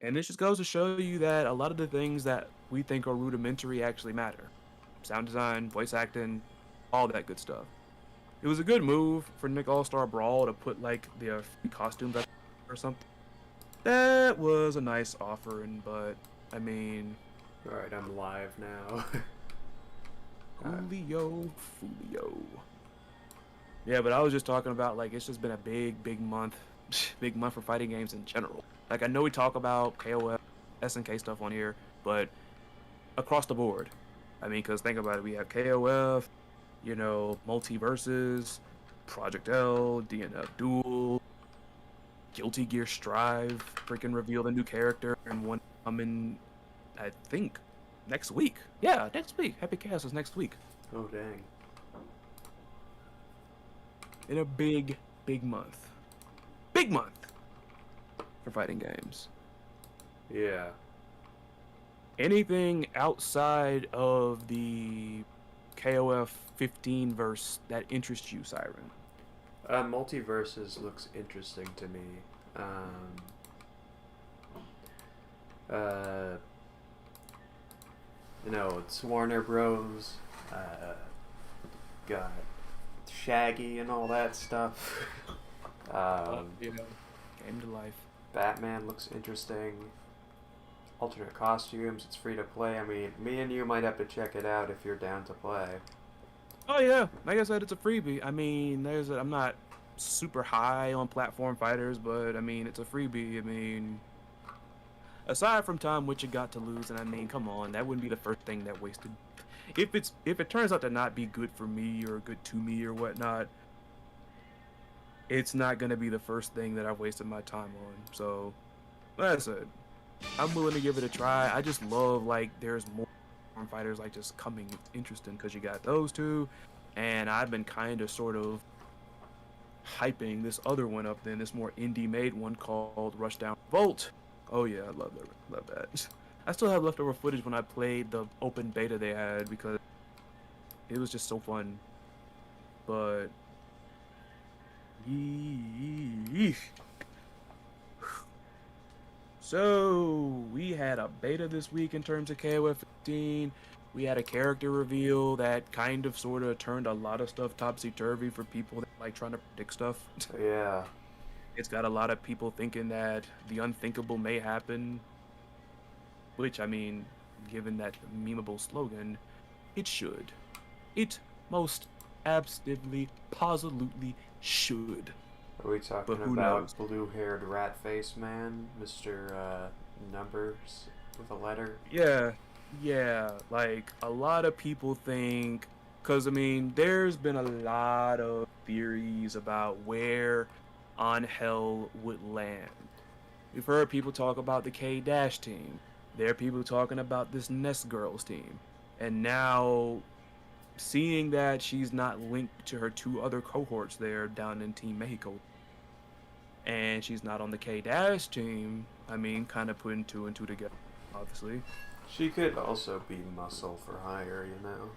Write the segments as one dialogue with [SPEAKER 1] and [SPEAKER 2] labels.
[SPEAKER 1] And this just goes to show you that a lot of the things that we think are rudimentary actually matter. Sound design, voice acting, all that good stuff. It was a good move for Nick All-Star Brawl to put like their free costumes up or something. That was a nice offering, but I mean,
[SPEAKER 2] Alright, I'm live now. uh,
[SPEAKER 1] Coolio, Fulio. Yeah, but I was just talking about like it's just been a big month, big month for fighting games in general. Like I know we talk about KOF, SNK stuff on here, but across the board. I mean, because think about it, we have KOF, Multiverses, Project L, DNF Duel, Guilty Gear Strive, freaking revealed a new character, and one coming, I think, next week. Yeah, next week. Epic Chaos is next week.
[SPEAKER 2] oh dang.
[SPEAKER 1] In a big month. Big month for fighting games.
[SPEAKER 2] Yeah.
[SPEAKER 1] Anything outside of the KOF 15 verse that interests you, Siren?
[SPEAKER 2] Multiverses looks interesting to me. Um, uh, it's Warner Bros. Got Shaggy and all that stuff. um,
[SPEAKER 1] Game to life.
[SPEAKER 2] Batman looks interesting. Alternate costumes, it's free to play. I mean, me and you might have to check it out if you're down to play.
[SPEAKER 1] Oh yeah, like I said, it's a freebie. I mean, I'm not super high on platform fighters, but I mean, it's a freebie. I mean, aside from time which it got to lose, and I mean, come on, that wouldn't be the first thing that wasted. If it turns out to not be good for me or good to me or whatnot, it's not gonna be the first thing that I've wasted my time on. So, like I said, I'm willing to give it a try. I just love like there's more fighters like just coming interesting because you got those two, and I've been kind of sort of hyping this other one up, then this more indie made one called Rushdown Revolt. Oh yeah, I love that. I still have leftover footage when I played the open beta they had because it was just so fun. But so we had a beta this week in terms of KOF 15. We had a character reveal that kind of sort of turned a lot of stuff topsy-turvy for people that like trying to predict stuff.
[SPEAKER 2] Yeah.
[SPEAKER 1] It's got a lot of people thinking that the unthinkable may happen, which I mean, given that memeable slogan, it should. It most absolutely, positively should.
[SPEAKER 2] Are we
[SPEAKER 1] But
[SPEAKER 2] talking
[SPEAKER 1] who
[SPEAKER 2] about
[SPEAKER 1] knows?
[SPEAKER 2] blue-haired rat-faced man, Mr. Numbers with a letter?
[SPEAKER 1] Yeah, yeah. Like a lot of people think, because I mean, there's been a lot of theories about where on Hell would land. We've heard people talk about the K Dash team. There are people talking about this Nest Girls team. And now seeing that she's not linked to her two other cohorts there down in Team Mexico, and she's not on the K Dash team, I mean, kind of putting two and two together, obviously.
[SPEAKER 2] She could also be muscle for hire, you know?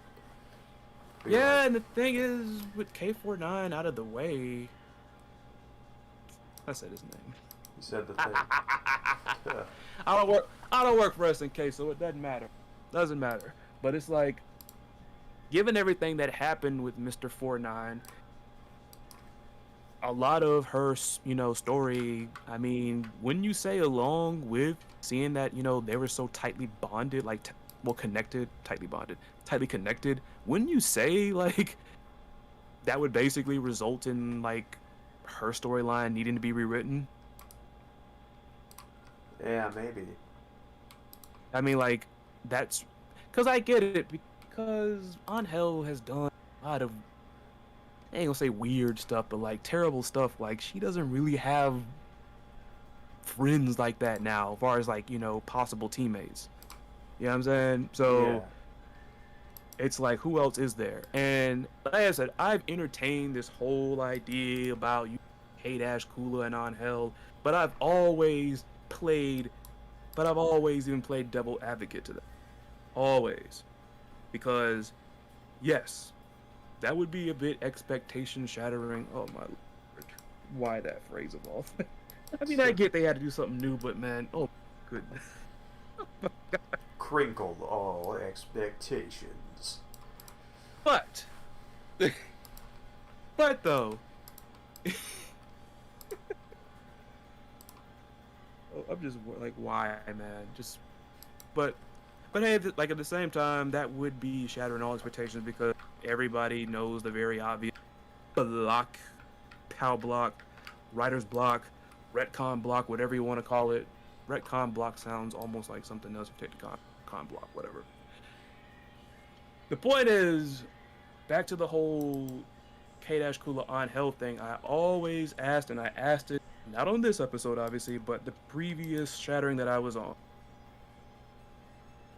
[SPEAKER 2] Be
[SPEAKER 1] Yeah,
[SPEAKER 2] like,
[SPEAKER 1] and the thing is, with K49 out of the way, I said his name.
[SPEAKER 2] you said the thing.
[SPEAKER 1] I don't work for SNK, so it doesn't matter. Doesn't matter. But it's like, given everything that happened with Mr. 49, a lot of her, story, I mean, when you say along with seeing that, they were so tightly bonded, like, well, connected, tightly connected, wouldn't you say, like, that would basically result in, like, her storyline needing to be rewritten?
[SPEAKER 2] Yeah, maybe.
[SPEAKER 1] I mean, like, that's, because I get it, because Angel has done a lot of, I ain't gonna say weird stuff, but, like, terrible stuff. Like, she doesn't really have friends like that now, as far as like possible teammates. You know what I'm saying?
[SPEAKER 2] Yeah.
[SPEAKER 1] So it's like, who else is there? And like I said, I've entertained this whole idea about you, K Dash, Kula, and On Hell, but played, I've always even played devil advocate to them, always, because yes, that would be a bit expectation shattering. Oh my lord, why that phrase of all? I mean, I get they had to do something new, but man, oh goodness.
[SPEAKER 2] Crinkled all expectations.
[SPEAKER 1] But, but though, I'm just like, why, man? Just, but, but hey, like at the same time, that would be shattering all expectations because everybody knows the very obvious block, POW block, writer's block, retcon block, whatever you want to call it. Retcon block sounds almost like something else. You take the con block, whatever. The point is, back to the whole K-Kula on hell thing. I always asked, and I asked it, not on this episode, obviously, but the previous Shattering that I was on.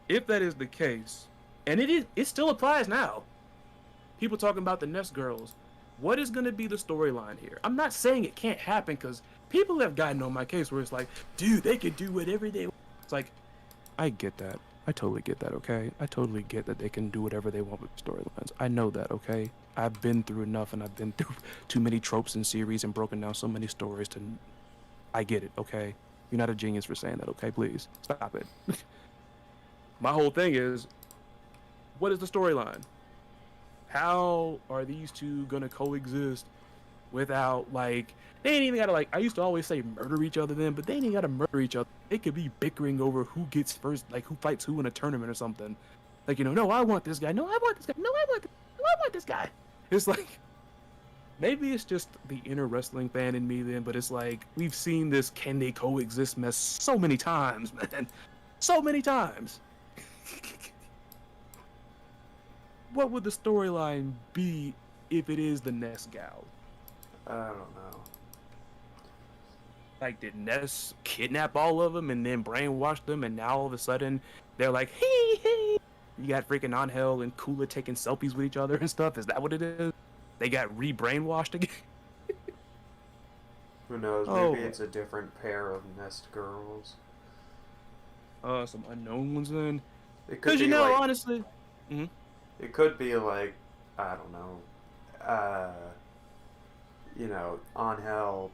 [SPEAKER 1] If that is the case, and it still applies now. People talking about the Nest girls. What is going to be the storyline here? I'm not saying it can't happen because people have gotten on my case where it's like, dude, they could do whatever they want. It's like, I get that. I totally get that, okay? I totally get that they can do whatever they want with storylines. I know that, okay? I've been through enough and I've been through too many tropes in series and broken down so many stories to... I get it, okay? You're not a genius for saying that, okay? Please, stop it. My whole thing is, what is the storyline? How are these two gonna coexist without, like, they ain't even gotta, like, I used to always say murder each other then, but they ain't gotta murder each other. They could be bickering over who gets first, like, who fights who in a tournament or something. Like, you know, no, I want this guy. No, I want this guy. No, I want this guy. No, I want this guy. It's like, maybe it's just the inner wrestling fan in me then, but it's like, we've seen this can they coexist mess so many times, man. So many times. What would the storyline be if it is the Ness gal?
[SPEAKER 2] I don't know.
[SPEAKER 1] Like, did Ness kidnap all of them and then brainwash them, and now all of a sudden they're like, hey, hey. You got freaking Angel and Kula taking selfies with each other and stuff. Is that what it is? They got re-brainwashed again?
[SPEAKER 2] Who knows? Maybe it's a different pair of Nest girls.
[SPEAKER 1] Some unknown ones then.
[SPEAKER 2] Because
[SPEAKER 1] you know,
[SPEAKER 2] like,
[SPEAKER 1] honestly. Mm-hmm.
[SPEAKER 2] It could be like, I don't know, you know, Angel,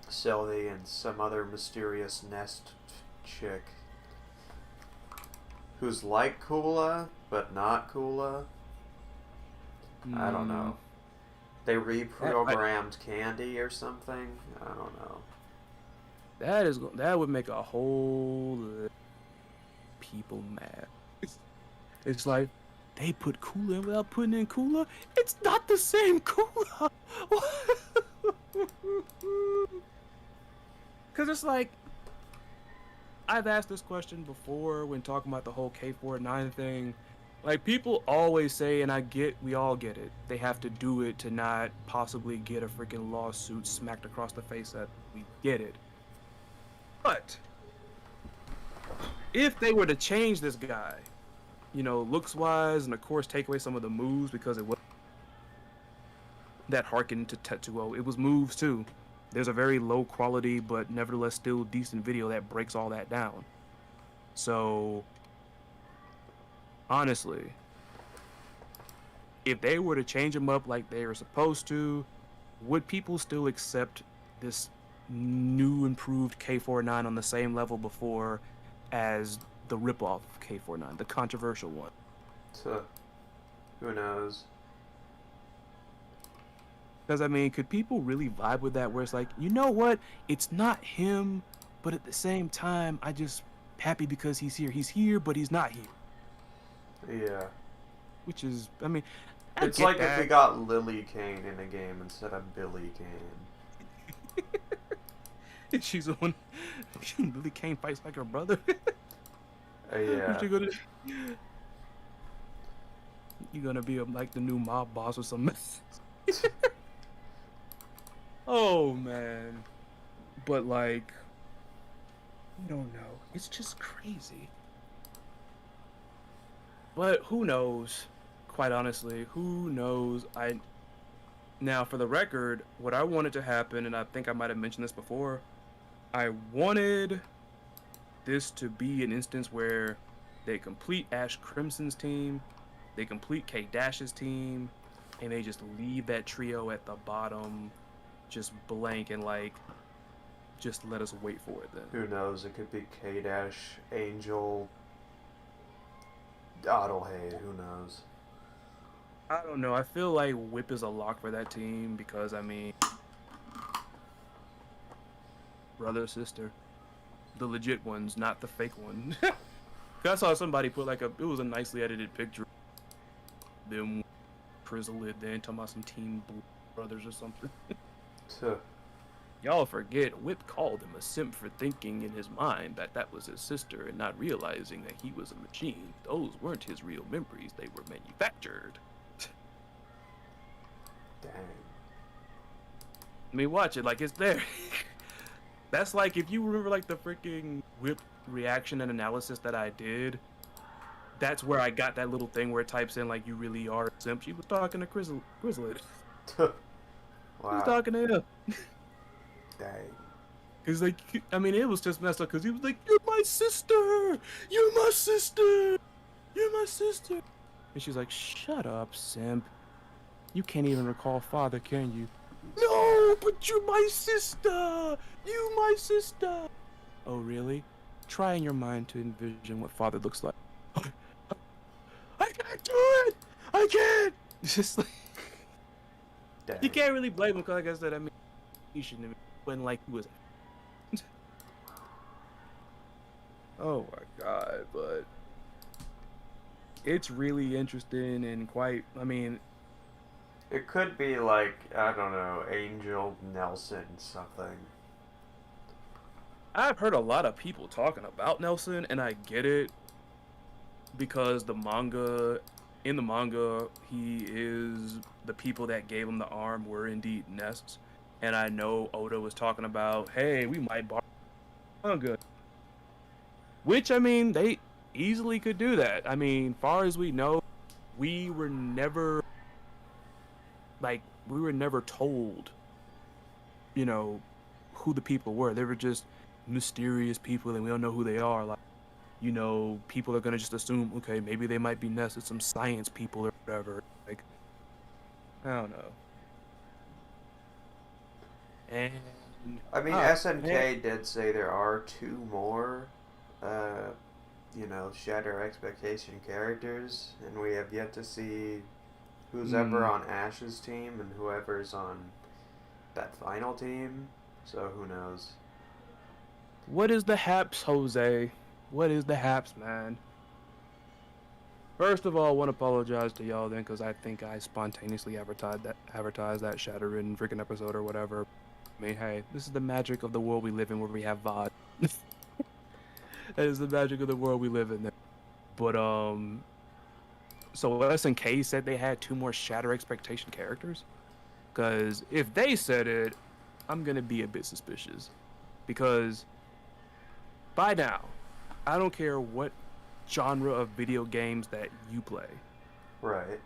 [SPEAKER 2] Sylvie, and some other mysterious Nest chick who's like Kula, but not Kula. I don't know. They reprogrammed Candy or something. I don't know.
[SPEAKER 1] That would make a whole people mad. It's like they put Kula in without putting in Kula. It's not the same Kula. Because it's like, I've asked this question before when talking about the whole K49 thing. Like, people always say, and we all get it, they have to do it to not possibly get a freaking lawsuit smacked across the face at. We get it. But if they were to change this guy, you know, looks-wise, and of course take away some of the moves because it was that harkened to Tetsuo. It was moves too. There's a very low quality but nevertheless still decent video that breaks all that down. So honestly, if they were to change them up like they were supposed to, would people still accept this new improved K49 on the same level before as the ripoff of K49, the controversial one?
[SPEAKER 2] So, who knows?
[SPEAKER 1] Because, I mean, could people really vibe with that where it's like, you know what? It's not him, but at the same time, I just happy because he's here. He's here, but he's not here.
[SPEAKER 2] Yeah.
[SPEAKER 1] Which is, I mean,
[SPEAKER 2] it's like if we got Lily Kane in a game instead of Billy Kane.
[SPEAKER 1] She's the one. Lily Kane fights like her brother.
[SPEAKER 2] Yeah.
[SPEAKER 1] You're gonna be like the new mob boss or something. Oh man, but like, I don't know. It's just crazy. But who knows? Quite honestly, who knows? Now, for the record, what I wanted to happen, and I think I might have mentioned this before, I wanted this to be an instance where they complete Ash Crimson's team, they complete K-Dash's team, and they just leave that trio at the bottom just blank and like just let us wait for it then.
[SPEAKER 2] Who knows? It could be K-Dash, Angel, Adelheid. Who knows?
[SPEAKER 1] I don't know. I feel like Whip is a lock for that team because, I mean, brother, sister. The legit ones, not the fake one. I saw somebody put like it was a nicely edited picture. Them Chrysalid then talking about some Team Blue Brothers or something. Y'all forget, Whip called him a simp for thinking in his mind that that was his sister and not realizing that he was a machine. Those weren't his real memories, they were manufactured.
[SPEAKER 2] Dang.
[SPEAKER 1] I mean, watch it, like it's there. That's like, if you remember like the freaking Whip reaction and analysis that I did, that's where I got that little thing where it types in like, you really are a simp. She was talking to Chrysalid.
[SPEAKER 2] Wow.
[SPEAKER 1] She was talking to him.
[SPEAKER 2] Dang.
[SPEAKER 1] Cause like, I mean, it was just messed up. Cause he was like, "You're my sister. You're my sister. You're my sister." And she's like, "Shut up, simp. You can't even recall father, can you?" "No, but you're my sister. You my sister." "Oh, really? Try in your mind to envision what father looks like." "I can't do it. I can't." It's just like,
[SPEAKER 2] Dang.
[SPEAKER 1] you can't really blame him. Cause like I said, I mean, he shouldn't have been like he was. Oh my god, but it's really interesting and quite, I mean,
[SPEAKER 2] It could be like, I don't know, Angel Nelson something.
[SPEAKER 1] I've heard a lot of people talking about Nelson, and I get it because in the manga, he is, the people that gave him the arm were indeed Nests, and I know Oda was talking about, hey, we might borrow manga. Which, I mean, they easily could do that. I mean, far as we know, we were never told, you know, who the people were. They were just mysterious people, and we don't know who they are. Like, you know, people are gonna just assume, okay, maybe they might be nested some science people or whatever. Like, I don't know. And
[SPEAKER 2] I mean, SNK did say there are 2 more, Shatter Expectation characters, and we have yet to see who's ever on Ash's team and whoever's on that final team, so who knows.
[SPEAKER 1] What is the haps, Jose? What is the haps, man? First of all, I want to apologize to y'all then, because I think I spontaneously advertised that Shattering freaking episode or whatever. I mean, hey, this is the magic of the world we live in where we have VOD. That is the magic of the world we live in. But, so SNK said they had 2 more Shatter Expectation characters? Because if they said it, I'm going to be a bit suspicious. Because by now, I don't care what genre of video games that you play.
[SPEAKER 2] Right.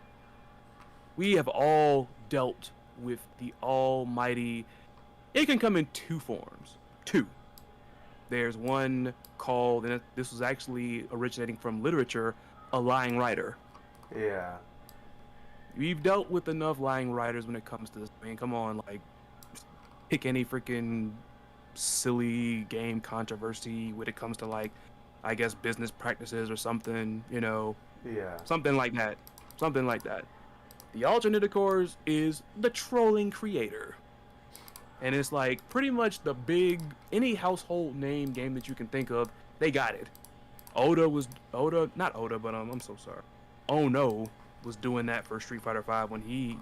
[SPEAKER 1] We have all dealt with the almighty. It can come in 2 forms. 2. There's one called, and this was actually originating from literature, a lying writer.
[SPEAKER 2] Yeah.
[SPEAKER 1] We've dealt with enough lying writers when it comes to this. I mean, come on, like, pick any freaking silly game controversy when it comes to, like, I guess business practices or something, you know.
[SPEAKER 2] Yeah.
[SPEAKER 1] Something like that. Something like that. The alternate, of course, is the trolling creator. And it's like pretty much the big, any household name game that you can think of, they got it. I'm so sorry. Oh no, was doing that for Street Fighter V when he,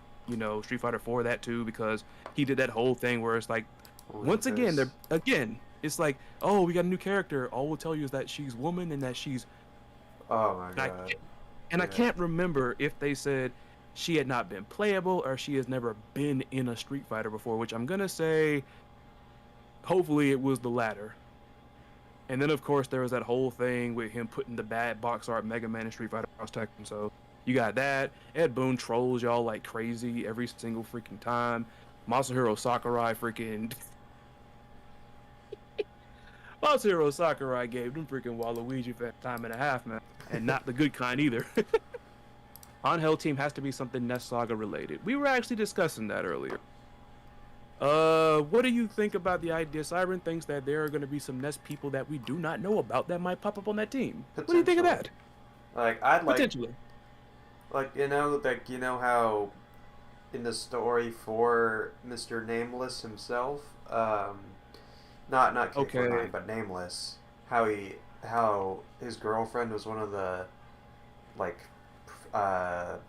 [SPEAKER 1] Street Fighter 4 that too, because he did that whole thing where it's like, once again, it's like, oh, we got a new character. All we'll tell you is that she's woman and that she's.
[SPEAKER 2] Oh my god.
[SPEAKER 1] I can't remember if they said she had not been playable or she has never been in a Street Fighter before, which I'm gonna say, hopefully it was the latter. And then of course there was that whole thing with him putting the bad box art Mega Man in Street Fighter Cross Tekken. So you got that. Ed Boon trolls y'all like crazy every single freaking time. Masahiro Sakurai freaking. Masahiro Sakurai gave them freaking Waluigi for time and a half, man. And not the good kind either. Angel team has to be something Nest Saga related. We were actually discussing that earlier. What do you think about the idea? Siren thinks that there are going to be some Nest people that we do not know about that might pop up on that team. What do you think of
[SPEAKER 2] Potentially.
[SPEAKER 1] that?
[SPEAKER 2] Like I'd
[SPEAKER 1] Potentially.
[SPEAKER 2] like you know how in the story for Mr. Nameless himself, not
[SPEAKER 1] Okay.
[SPEAKER 2] K49, but Nameless, how his girlfriend was one of the like uh
[SPEAKER 1] Oh,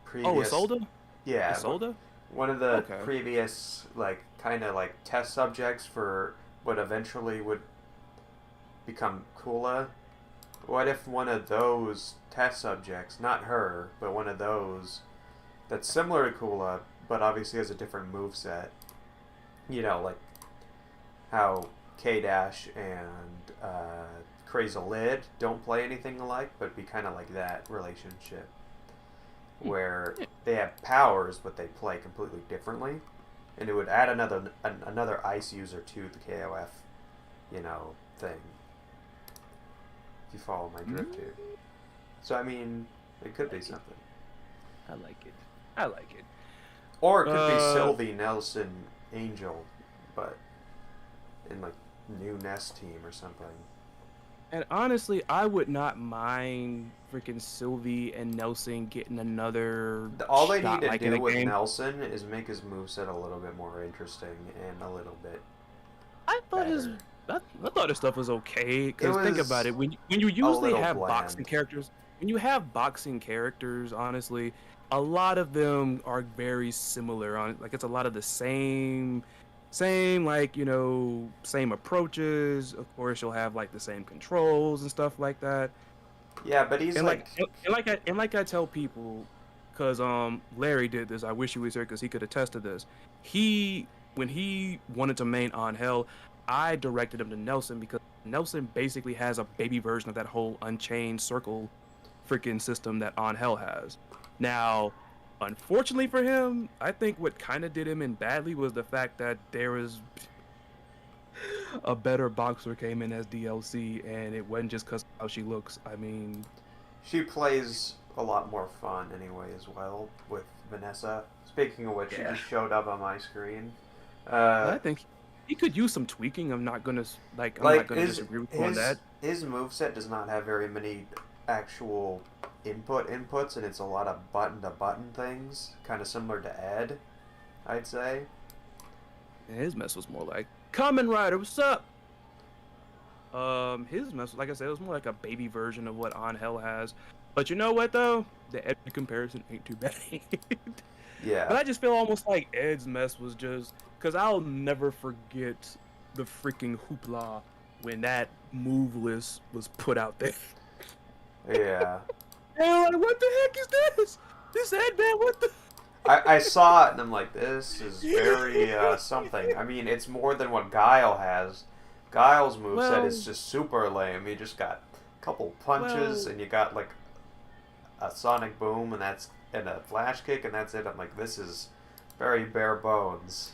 [SPEAKER 2] previous
[SPEAKER 1] Isolda?
[SPEAKER 2] yeah
[SPEAKER 1] Isolda?
[SPEAKER 2] one of the
[SPEAKER 1] Okay.
[SPEAKER 2] previous like kind of like test subjects for what eventually would become Kula. What if one of those test subjects, not her, but one of those that's similar to Kula, but obviously has a different move set? You know, like how K Dash and Crazy Lid don't play anything alike, but be kind of like that relationship
[SPEAKER 1] Hmm.
[SPEAKER 2] where
[SPEAKER 1] Yeah.
[SPEAKER 2] they have powers, but they play completely differently, and it would add another ice user to the KOF, thing. If you follow my drift here.
[SPEAKER 1] Mm,
[SPEAKER 2] So I mean, it
[SPEAKER 1] I
[SPEAKER 2] could be
[SPEAKER 1] like it.
[SPEAKER 2] something.
[SPEAKER 1] I like it. I like it.
[SPEAKER 2] Or it could be
[SPEAKER 1] Uh,
[SPEAKER 2] Sylvie, Nelson, Angel, but in like new Nest team or something.
[SPEAKER 1] and honestly, I would not mind freaking Sylvie and Nelson getting another
[SPEAKER 2] All they need
[SPEAKER 1] shot
[SPEAKER 2] to
[SPEAKER 1] like in
[SPEAKER 2] do
[SPEAKER 1] a
[SPEAKER 2] with
[SPEAKER 1] game.
[SPEAKER 2] Nelson is make his moveset a little bit more interesting and a little bit
[SPEAKER 1] I thought his
[SPEAKER 2] better.
[SPEAKER 1] I thought his stuff was okay.
[SPEAKER 2] It
[SPEAKER 1] Because think about
[SPEAKER 2] was
[SPEAKER 1] it, when you
[SPEAKER 2] a
[SPEAKER 1] usually
[SPEAKER 2] little
[SPEAKER 1] have boxing
[SPEAKER 2] bland.
[SPEAKER 1] characters, when you have boxing characters, honestly, a lot of them are very similar. On like it's a lot of the same like same approaches. Of course, you'll have like the same controls and stuff like that.
[SPEAKER 2] Yeah, but he's
[SPEAKER 1] And like
[SPEAKER 2] like,
[SPEAKER 1] I tell people, because Larry did this. I wish he was here because he could attest to this. He when he wanted to main on Hell, I directed him to Nelson because Nelson basically has a baby version of that whole Unchained Circle freaking system that On Hell has. Now, unfortunately for him, I think what kind of did him in badly was the fact that there was a better boxer came in as DLC, and it wasn't just because how she looks. I mean,
[SPEAKER 2] she plays a lot more fun anyway as well with Vanessa. Speaking of which, she
[SPEAKER 1] yeah.
[SPEAKER 2] just showed up on my screen.
[SPEAKER 1] And
[SPEAKER 2] Uh,
[SPEAKER 1] I think he could use some tweaking. I'm not
[SPEAKER 2] like
[SPEAKER 1] gonna disagree with you on that.
[SPEAKER 2] his moveset does not have very many actual inputs, and it's a lot of button to button things, kind of similar to Ed, I'd say.
[SPEAKER 1] And his mess was more like Kamen Rider, what's up? His mess, like I said, it was more like a baby version of what On Hell has. But you know what though? The Ed comparison ain't too bad. But
[SPEAKER 2] Yeah,
[SPEAKER 1] I just feel almost like Ed's mess was just because I'll never forget the freaking hoopla when that move list was put out there.
[SPEAKER 2] yeah.
[SPEAKER 1] And like, what the heck is this? This headband, what the?
[SPEAKER 2] I saw it and I'm like, this is very something. I mean, it's more than what Guile has. Guile's moveset
[SPEAKER 1] Well,
[SPEAKER 2] is just super lame. You just got a couple punches
[SPEAKER 1] well,
[SPEAKER 2] and you got like a sonic boom and a flash kick and that's it. I'm like, this is very bare bones.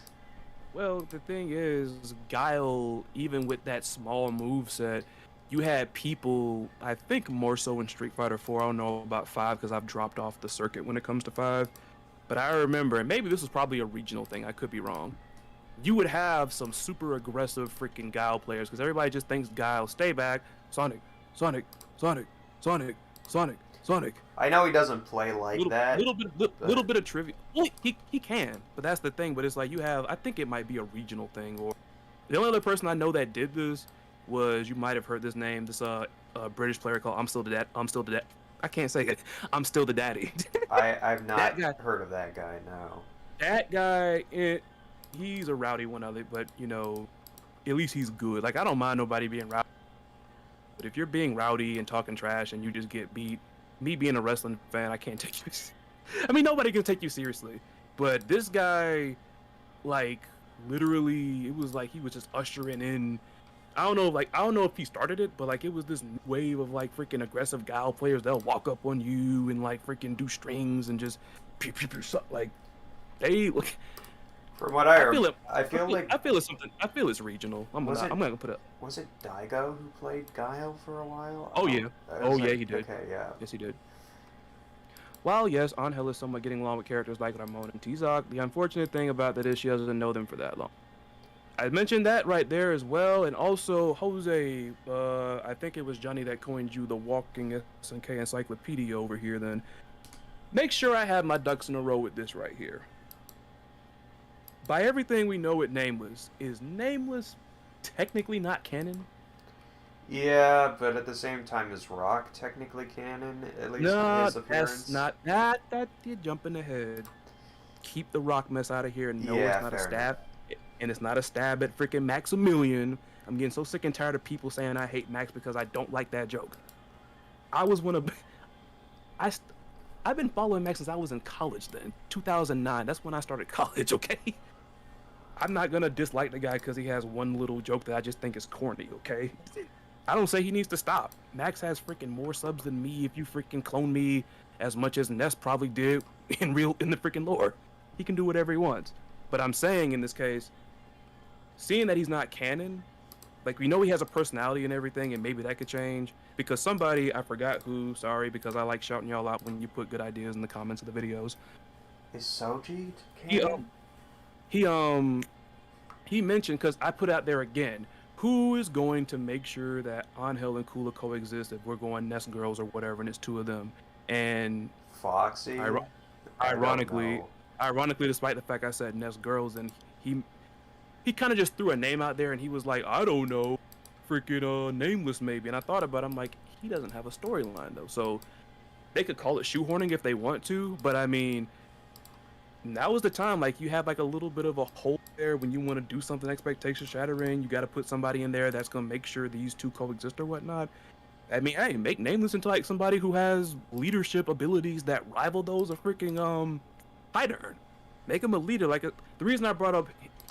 [SPEAKER 1] well. The thing is, Guile, even with that small move set, you had people. I think more so in Street Fighter 4. I don't know about 5 because I've dropped off the circuit when it comes to 5. But I remember, and maybe this was probably a regional thing. I could be wrong. You would have some super aggressive freaking Guile players because everybody just thinks Guile stay back, Sonic, Sonic, Sonic, Sonic, Sonic, Sonic.
[SPEAKER 2] I know he doesn't play like that,
[SPEAKER 1] Little
[SPEAKER 2] but
[SPEAKER 1] bit of trivia. Well, he can, but that's the thing. But it's like you have. I think it might be a regional thing, or the only other person I know that did this was you might have heard this name. This British player called I'm still the dad. I'm still the dad. I can't say it. I'm still the daddy.
[SPEAKER 2] I've
[SPEAKER 1] that
[SPEAKER 2] not
[SPEAKER 1] guy.
[SPEAKER 2] heard of that guy. No.
[SPEAKER 1] That guy. He's a rowdy one of it, but at least he's good. Like I don't mind nobody being rowdy, but if you're being rowdy and talking trash and you just get beat, me being a wrestling fan, I can't take you. I mean, nobody can take you seriously. But this guy, like, literally, it was like he was just ushering in. I don't know if he started it, but like it was this new wave of like freaking aggressive Guile players. They'll walk up on you and like freaking do strings and just pew, pew, pew, like they look.
[SPEAKER 2] From what I
[SPEAKER 1] I feel
[SPEAKER 2] rem-
[SPEAKER 1] it.
[SPEAKER 2] I feel like
[SPEAKER 1] I feel it's something. I feel it's regional.
[SPEAKER 2] was it
[SPEAKER 1] I'm not gonna put it.
[SPEAKER 2] was it Daigo who played Guile for a while? I
[SPEAKER 1] Oh
[SPEAKER 2] don't.
[SPEAKER 1] yeah.
[SPEAKER 2] Was
[SPEAKER 1] Oh yeah,
[SPEAKER 2] it?
[SPEAKER 1] he did.
[SPEAKER 2] Okay, yeah.
[SPEAKER 1] Yes, he did. while yes, Angel is somewhat getting along with characters like Ramon and Tizak, the unfortunate thing about that is she doesn't know them for that long. I mentioned that right there as well, and also Jose. I think it was Johnny that coined you the walking SNK encyclopedia over here. Then make sure I have my ducks in a row with this right here. By everything we know with Nameless, is Nameless technically not canon?
[SPEAKER 2] Yeah, but at the same time, is Rock technically canon, at least in
[SPEAKER 1] No,
[SPEAKER 2] his appearance?
[SPEAKER 1] that's not that you're jumping ahead. Keep the Rock mess out of here. No,
[SPEAKER 2] Yeah,
[SPEAKER 1] it's not a
[SPEAKER 2] fair
[SPEAKER 1] stab,
[SPEAKER 2] enough.
[SPEAKER 1] and it's not a stab at freaking Maximilian. I'm getting so sick and tired of people saying I hate Max because I don't like that joke. I was one of I st- I've been following Max since I was in college. Then 2009. That's when I started college. Okay. I'm not gonna dislike the guy because he has one little joke that I just think is corny. Okay. I don't say he needs to stop. Max has freaking more subs than me. If you freaking clone me as much as Ness probably did in the freaking lore, he can do whatever he wants. But I'm saying in this case, seeing that he's not canon, like we know he has a personality and everything, and maybe that could change because somebody I forgot who. Sorry, because I like shouting y'all out when you put good ideas in the comments of the videos.
[SPEAKER 2] Is Soji
[SPEAKER 1] He
[SPEAKER 2] canon?
[SPEAKER 1] he he mentioned because I put out there again. Who is going to make sure that Angel and Kula coexist if we're going Nest Girls or whatever, and it's two of them? And
[SPEAKER 2] Foxy?
[SPEAKER 1] iro-
[SPEAKER 2] I don't
[SPEAKER 1] ironically,
[SPEAKER 2] know.
[SPEAKER 1] ironically, despite the fact I said Nest Girls, and he kind of just threw a name out there, and he was like, I don't know, freaking Nameless maybe. And I thought about it, I'm like, he doesn't have a storyline though, so they could call it shoehorning if they want to, but I mean, now is the time. Like you have like a little bit of a hole there when you want to do something expectation shattering. You got to put somebody in there that's gonna make sure these two coexist or whatnot. I mean, hey, make Nameless into like somebody who has leadership abilities that rival those of freaking Hydern. Make him a leader. Like the reason I brought up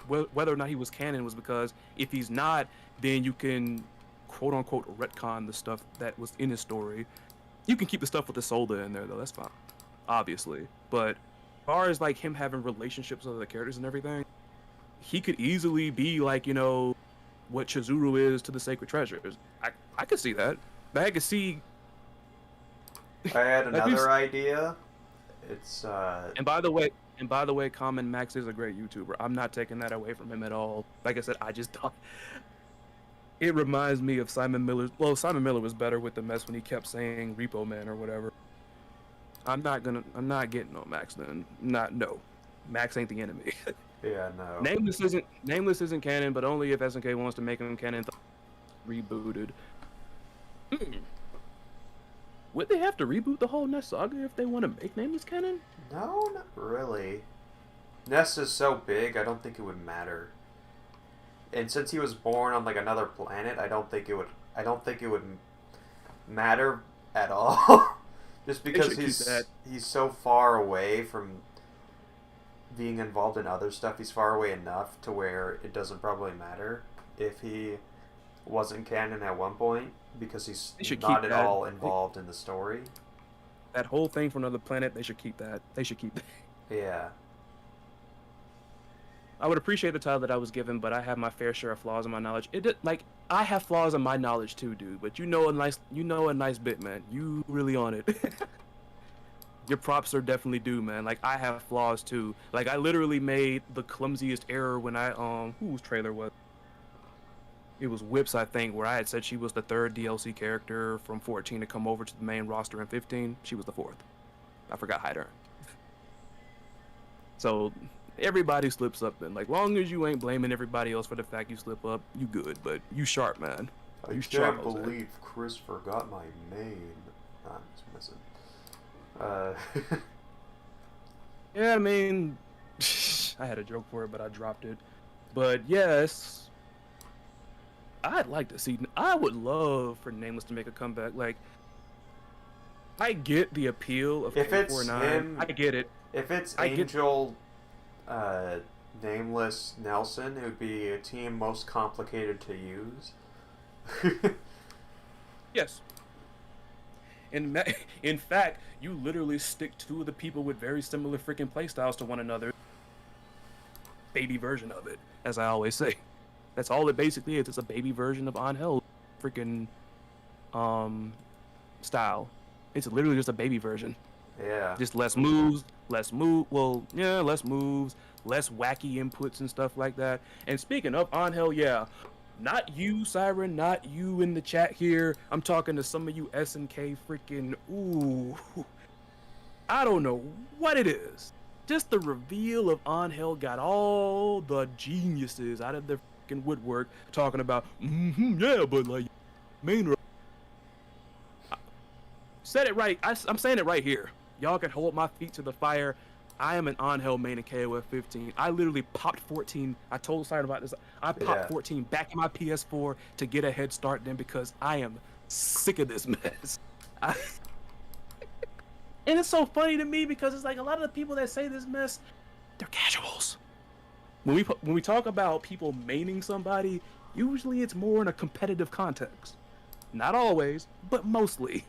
[SPEAKER 1] whether or not he was canon was because if he's not, then you can quote unquote retcon the stuff that was in his story. You can keep the stuff with the Solda in there though. That's fine, obviously, but far as like him having relationships with other characters and everything, he could easily be like, what Chizuru is to the Sacred Treasures. I could see that. I could see.
[SPEAKER 2] I had
[SPEAKER 1] Like
[SPEAKER 2] another idea. It's
[SPEAKER 1] and by the way, Common Max is a great YouTuber. I'm not taking that away from him at all. Like I said, I just thought it reminds me of Simon Miller's. Well, Simon Miller was better with the mess when he kept saying Repo Man or whatever. I'm not getting on Max then. No. Max ain't the enemy.
[SPEAKER 2] yeah, no.
[SPEAKER 1] Nameless isn't canon, but only if SNK wants to make him canon rebooted. Would they have to reboot the whole Ness saga if they want to make Nameless canon?
[SPEAKER 2] No, not really. Ness is so big, I don't think it would matter. And since he was born on like another planet, I don't think it would matter at all. Just because he's so far away from being involved in other stuff, he's far away enough to where it doesn't probably matter if he wasn't canon at one point, because he's not at all involved in the story.
[SPEAKER 1] That whole thing from another planet, they should keep that. They should keep that.
[SPEAKER 2] Yeah.
[SPEAKER 1] I would appreciate the title that I was given, but I have my fair share of flaws in my knowledge. I have flaws in my knowledge too, dude. But you know a nice bit, man. You really on it. Your props are definitely due, man. Like I have flaws too. Like I literally made the clumsiest error when I whose trailer was? It was Whips, I think, where I had said she was the third DLC character from 14 to come over to the main roster in 15. She was the fourth. I forgot Hyder. So everybody slips up then. Like long as you ain't blaming everybody else for the fact you slip up, you good. But you sharp, man.
[SPEAKER 2] I can't believe Chris forgot my name. I'm just missing.
[SPEAKER 1] Yeah, I mean, I had a joke for it, but I dropped it. But yes, I'd like to see. I would love for Nameless to make a comeback. Like, I get the appeal of
[SPEAKER 2] if it's
[SPEAKER 1] 49.
[SPEAKER 2] him,
[SPEAKER 1] I get it.
[SPEAKER 2] If it's Angel, Nameless, Nelson, it would be a team most complicated to use.
[SPEAKER 1] Yes. In fact, you literally stick two of the people with very similar freaking playstyles to one another. Baby version of it, as I always say. That's all it basically is. It's a baby version of Angel freaking style. It's literally just a baby version.
[SPEAKER 2] Yeah.
[SPEAKER 1] Just less moves, less move. Well, yeah, less moves, less wacky inputs and stuff like that. And speaking of Angel, yeah, not you, Siren, not you in the chat here. I'm talking to some of you SNK freaking. Ooh, I don't know what it is. Just the reveal of Angel got all the geniuses out of their freaking woodwork talking about, yeah, but like main. Said it right. I'm saying it right here. Y'all can hold my feet to the fire. I am an Angel main in KOF 15. I literally popped 14. I told Siren about this. I popped 14 back in my PS4 to get a head start then because I am sick of this mess. And it's so funny to me because it's like a lot of the people that say this mess, they're casuals. When we talk about people maining somebody, usually it's more in a competitive context. Not always, but mostly.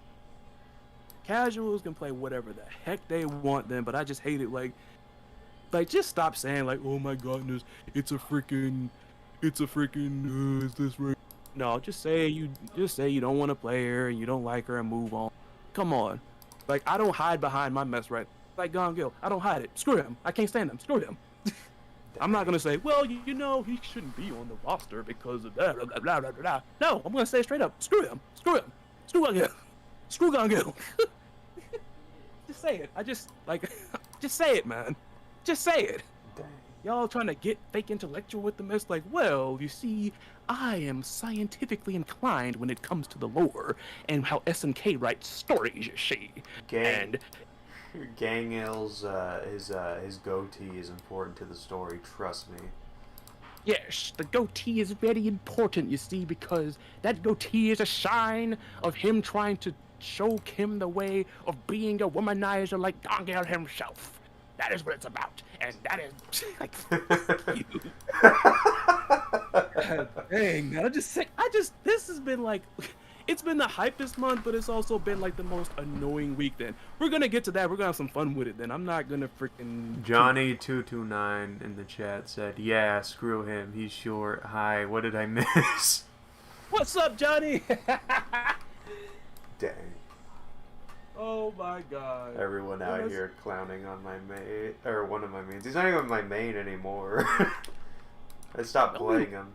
[SPEAKER 1] Casuals can play whatever the heck they want then, but I just hate it. Like just stop saying like, oh my goodness, it's is this right? No, just say you don't want to play her and you don't like her and move on. Come on. Like, I don't hide behind my mess right. Like Gone Gil, I don't hide it. Screw him. I can't stand him. Screw him. I'm not gonna say, well, you know, he shouldn't be on the roster because of that. Blah, blah, blah, blah. No, I'm gonna say straight up, screw him. Screw him. Screw Gone Gil. Screw Gone Gil. Just say it. Just say it, man. Just say it.
[SPEAKER 2] Dang.
[SPEAKER 1] Y'all trying to get fake intellectual with the mess, like, well, you see, I am scientifically inclined when it comes to the lore and how SNK writes stories, you see.
[SPEAKER 2] Gangil's his goatee is important to the story, trust me.
[SPEAKER 1] Yes, the goatee is very important, you see, because that goatee is a sign of him trying to show Kim the way of being a womanizer like Gangel himself. That is what it's about, and that is like, fuck you. Dang, man, this has been like, it's been the hypest month, but it's also been like the most annoying week. Then we're gonna get to that. We're gonna have some fun with it. Then I'm not gonna freaking.
[SPEAKER 2] Johnny229 in the chat said, "Yeah, screw him. He's short. Hi, what did I miss?"
[SPEAKER 1] What's up, Johnny?
[SPEAKER 2] Dang.
[SPEAKER 1] Oh my god.
[SPEAKER 2] Everyone out here clowning on my main, or one of my mains. He's not even my main anymore. I stopped playing him.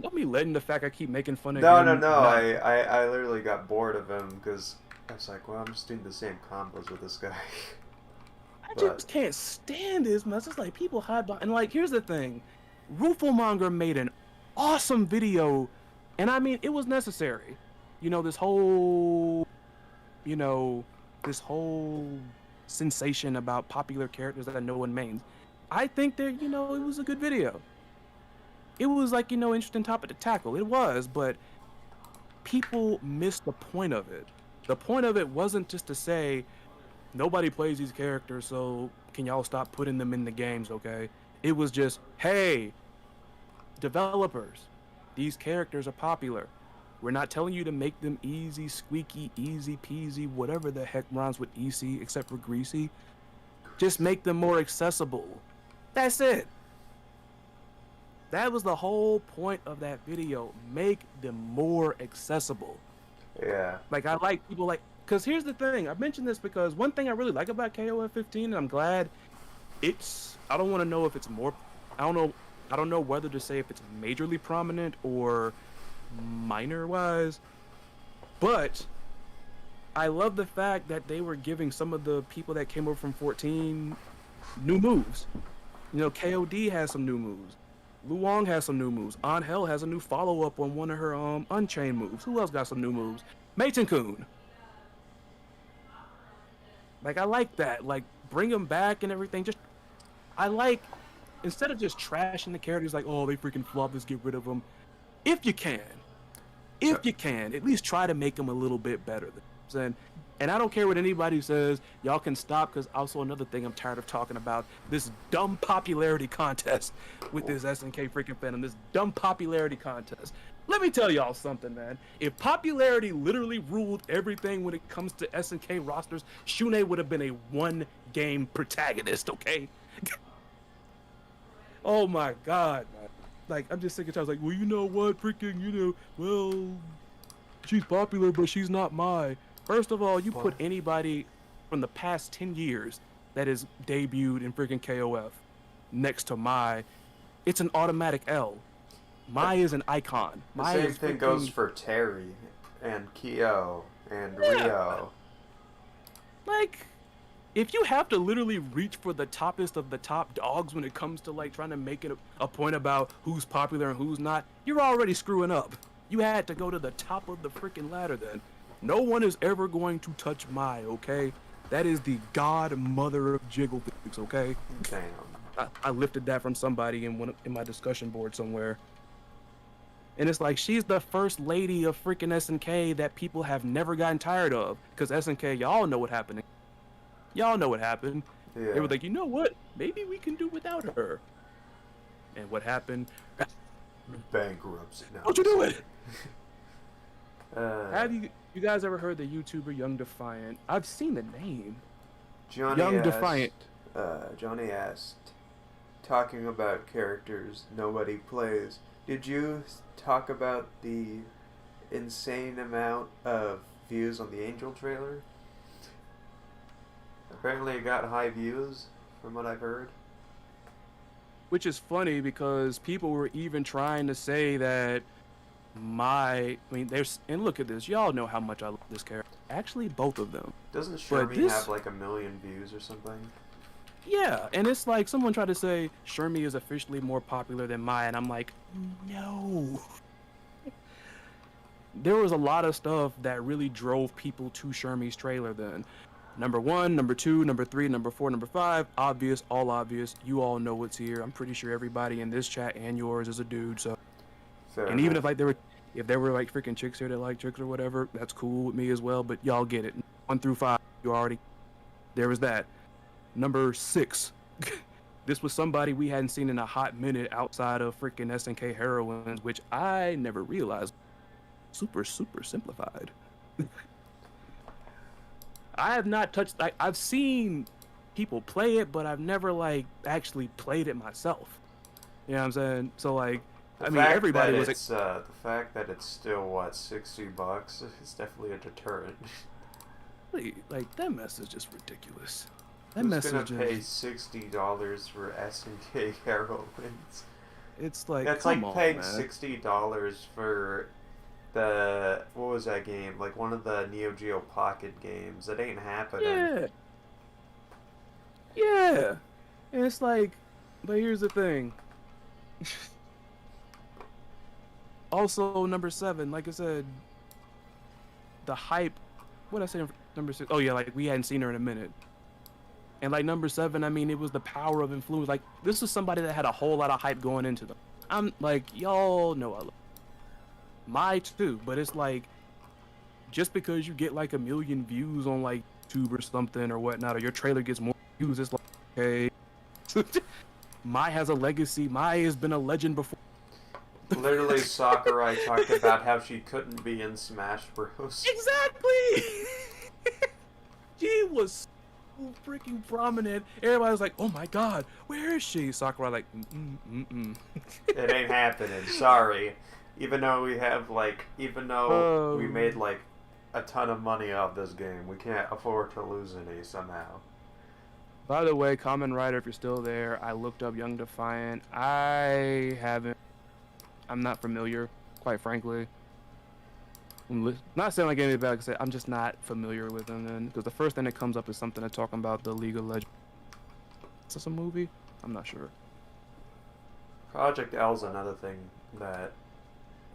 [SPEAKER 1] Don't be letting the fact I keep making fun of
[SPEAKER 2] No.
[SPEAKER 1] him.
[SPEAKER 2] I literally got bored of him because I was like, well, I'm just doing the same combos with this guy.
[SPEAKER 1] I just can't stand this mess. It's like people hide behind. And like, here's the thing. Rufelmonger made an awesome video. And I mean, it was necessary. You know, this whole sensation about popular characters that no one mains. I think that, it was a good video. It was like, interesting topic to tackle. It was, but people missed the point of it. The point of it wasn't just to say, nobody plays these characters, so can y'all stop putting them in the games, okay? It was just, hey, developers, these characters are popular. We're not telling you to make them easy, squeaky, easy peasy, whatever the heck rhymes with EC except for greasy. Just make them more accessible. That's it. That was the whole point of that video. Make them more accessible.
[SPEAKER 2] Yeah.
[SPEAKER 1] Like, I like people like, because here's the thing. I mentioned this because one thing I really like about KOF 15, and I'm glad I don't want to know if it's more, I don't know whether to say if it's majorly prominent or minor wise, but I love the fact that they were giving some of the people that came over from 14 new moves. KOD has some new moves. Luong has some new moves. Angel has a new follow-up on one of her Unchained moves. Who else got some new moves? Meitenkun. Like, I like that. Like, bring them back and everything. Instead of just trashing the characters like, oh, they freaking flop, let's get rid of them. If you can, at least try to make them a little bit better. And I don't care what anybody says. Y'all can stop, because also another thing I'm tired of talking about, this dumb popularity contest with this SNK freaking fandom, this dumb popularity contest. Let me tell y'all something, man. If popularity literally ruled everything when it comes to SNK rosters, Shun'ei would have been a one-game protagonist, okay? Oh my god, man. Like, I'm just sick of times like, well, you know what, freaking, well, she's popular, but she's not my. First of all, you put anybody, from the past 10 years that is debuted in freaking KOF next to Mai, it's an automatic L. Mai is an icon.
[SPEAKER 2] The
[SPEAKER 1] Mai
[SPEAKER 2] same
[SPEAKER 1] is
[SPEAKER 2] thing
[SPEAKER 1] freaking,
[SPEAKER 2] goes for Terry and Kyo and
[SPEAKER 1] yeah.
[SPEAKER 2] Rio.
[SPEAKER 1] Like, if you have to literally reach for the toppest of the top dogs when it comes to like trying to make it a point about who's popular and who's not, you're already screwing up. You had to go to the top of the freaking ladder then. No one is ever going to touch Mai, okay? That is the godmother of jiggle things, okay?
[SPEAKER 2] Damn.
[SPEAKER 1] I lifted that from somebody in my discussion board somewhere. And it's like, she's the first lady of freaking SNK that people have never gotten tired of. Because SNK, y'all know what happened. Y'all know what happened.
[SPEAKER 2] Yeah.
[SPEAKER 1] They were like, you know what? Maybe we can do without her. And what happened?
[SPEAKER 2] Bankruptcy. No,
[SPEAKER 1] Don't you do it? Have you guys ever heard the YouTuber Young Defiant? I've seen the name. Defiant.
[SPEAKER 2] Johnny asked, talking about characters nobody plays, did you talk about the insane amount of views on the Angel trailer? Apparently it got high views, from what I've heard.
[SPEAKER 1] Which is funny because people were even trying to say that and look at this, y'all know how much I love this character. Actually, both of them.
[SPEAKER 2] Doesn't Shermie have like 1 million views or something?
[SPEAKER 1] Yeah, and it's like someone tried to say Shermie is officially more popular than Mai, and I'm like, no. There was a lot of stuff that really drove people to Shermie's trailer then. Number 1, number 2, number 3, number 4, number 5, obvious, all obvious. You all know what's here. I'm pretty sure everybody in this chat and yours is a dude, so.
[SPEAKER 2] Fair
[SPEAKER 1] and
[SPEAKER 2] enough.
[SPEAKER 1] even if there were like freaking chicks here that like chicks or whatever, that's cool with me as well, but y'all get it. 1 through 5, you already, there was that. Number 6, this was somebody we hadn't seen in a hot minute outside of freaking SNK heroines, which I never realized. Super simplified. I have not touched, I've seen people play it, but I've never like actually played it myself. You know what I'm saying? So like, everybody was
[SPEAKER 2] the fact that it's still what, $60 is definitely a deterrent.
[SPEAKER 1] Like that mess is just ridiculous. That
[SPEAKER 2] Who's
[SPEAKER 1] message
[SPEAKER 2] gonna pay $60 for SNK heroines?
[SPEAKER 1] It's like,
[SPEAKER 2] that's
[SPEAKER 1] come
[SPEAKER 2] like
[SPEAKER 1] on,
[SPEAKER 2] paying
[SPEAKER 1] man.
[SPEAKER 2] $60 for the, what was that game? Like one of the Neo Geo Pocket games. That ain't happening.
[SPEAKER 1] Yeah. And it's like, but here's the thing. Also, number 7, like I said, the hype. What did I say? Number 6. Oh yeah, like we hadn't seen her in a minute. And like number 7, I mean, it was the power of influence. Like this is somebody that had a whole lot of hype going into them. I'm like, y'all know I love Mai too, but it's like, just because you get like 1 million views on like YouTube or something or whatnot, or your trailer gets more views, it's like, okay. Mai has a legacy. Mai has been a legend before.
[SPEAKER 2] Literally, Sakurai talked about how she couldn't be in Smash Bros.
[SPEAKER 1] Exactly. She was so freaking prominent. Everybody was like, "Oh my God, where is she?" Sakurai like,
[SPEAKER 2] It ain't happening. Sorry. Even though we made like a ton of money off this game, we can't afford to lose any somehow.
[SPEAKER 1] By the way, Kamen Rider, if you're still there, I looked up Young Defiant. I'm not familiar, quite frankly. Not saying like anything bad, because I'm just not familiar with him. Then, because the first thing that comes up is something that's talking about the League of Legends. Is this a movie? I'm not sure.
[SPEAKER 2] Project L's another thing that.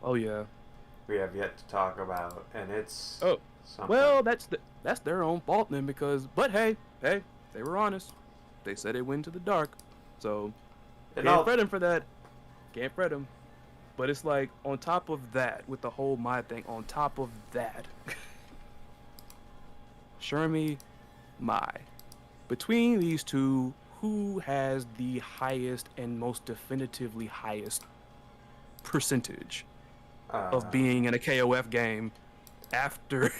[SPEAKER 1] Oh yeah.
[SPEAKER 2] We have yet to talk about, and it's.
[SPEAKER 1] Oh.
[SPEAKER 2] Something.
[SPEAKER 1] Well, that's their own fault then, because. But hey, they were honest. They said it went to the dark, so can't fret him for that. Can't fret him. But it's like, on top of that, with the whole Mai thing, on top of that, Shermie, Mai. Between these two, who has the highest and most definitively highest percentage of being in a KOF game after,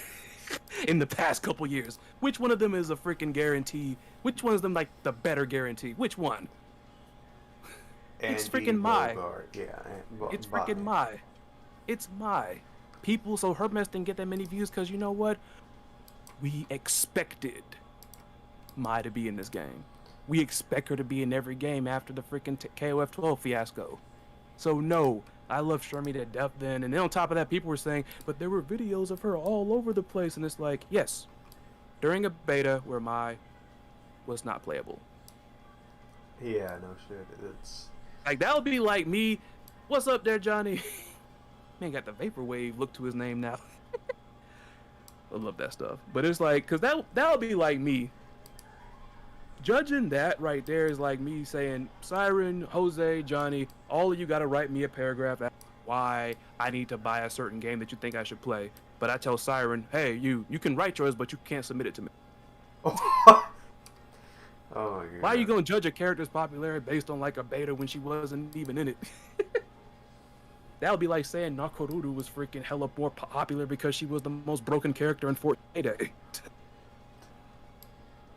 [SPEAKER 1] in the past couple years? Which one of them is a freaking guarantee? Which one of them like the better guarantee? Which one? It's freaking Mai.
[SPEAKER 2] Yeah,
[SPEAKER 1] it's freaking Mai. It's Mai. People, so her mess didn't get that many views because you know what? We expected Mai to be in this game. We expect her to be in every game after the freaking KOF 12 fiasco. So no, I love Shermie to death then. And then on top of that, people were saying, but there were videos of her all over the place. And it's like, yes, during a beta where Mai was not playable.
[SPEAKER 2] Yeah, no shit. It's
[SPEAKER 1] like that would be like me. What's up there, Johnny? Man, got the vaporwave look to his name now. I love that stuff. But it's like, cause that would be like me. Judging that right there is like me saying, Siren, Jose, Johnny, all of you got to write me a paragraph as why I need to buy a certain game that you think I should play. But I tell Siren, hey, you can write yours, but you can't submit it to me.
[SPEAKER 2] Oh my god.
[SPEAKER 1] Why are you gonna judge a character's popularity based on like a beta when she wasn't even in it? That would be like saying Nakoruru was freaking hella more popular because she was the most broken character in Fortnite.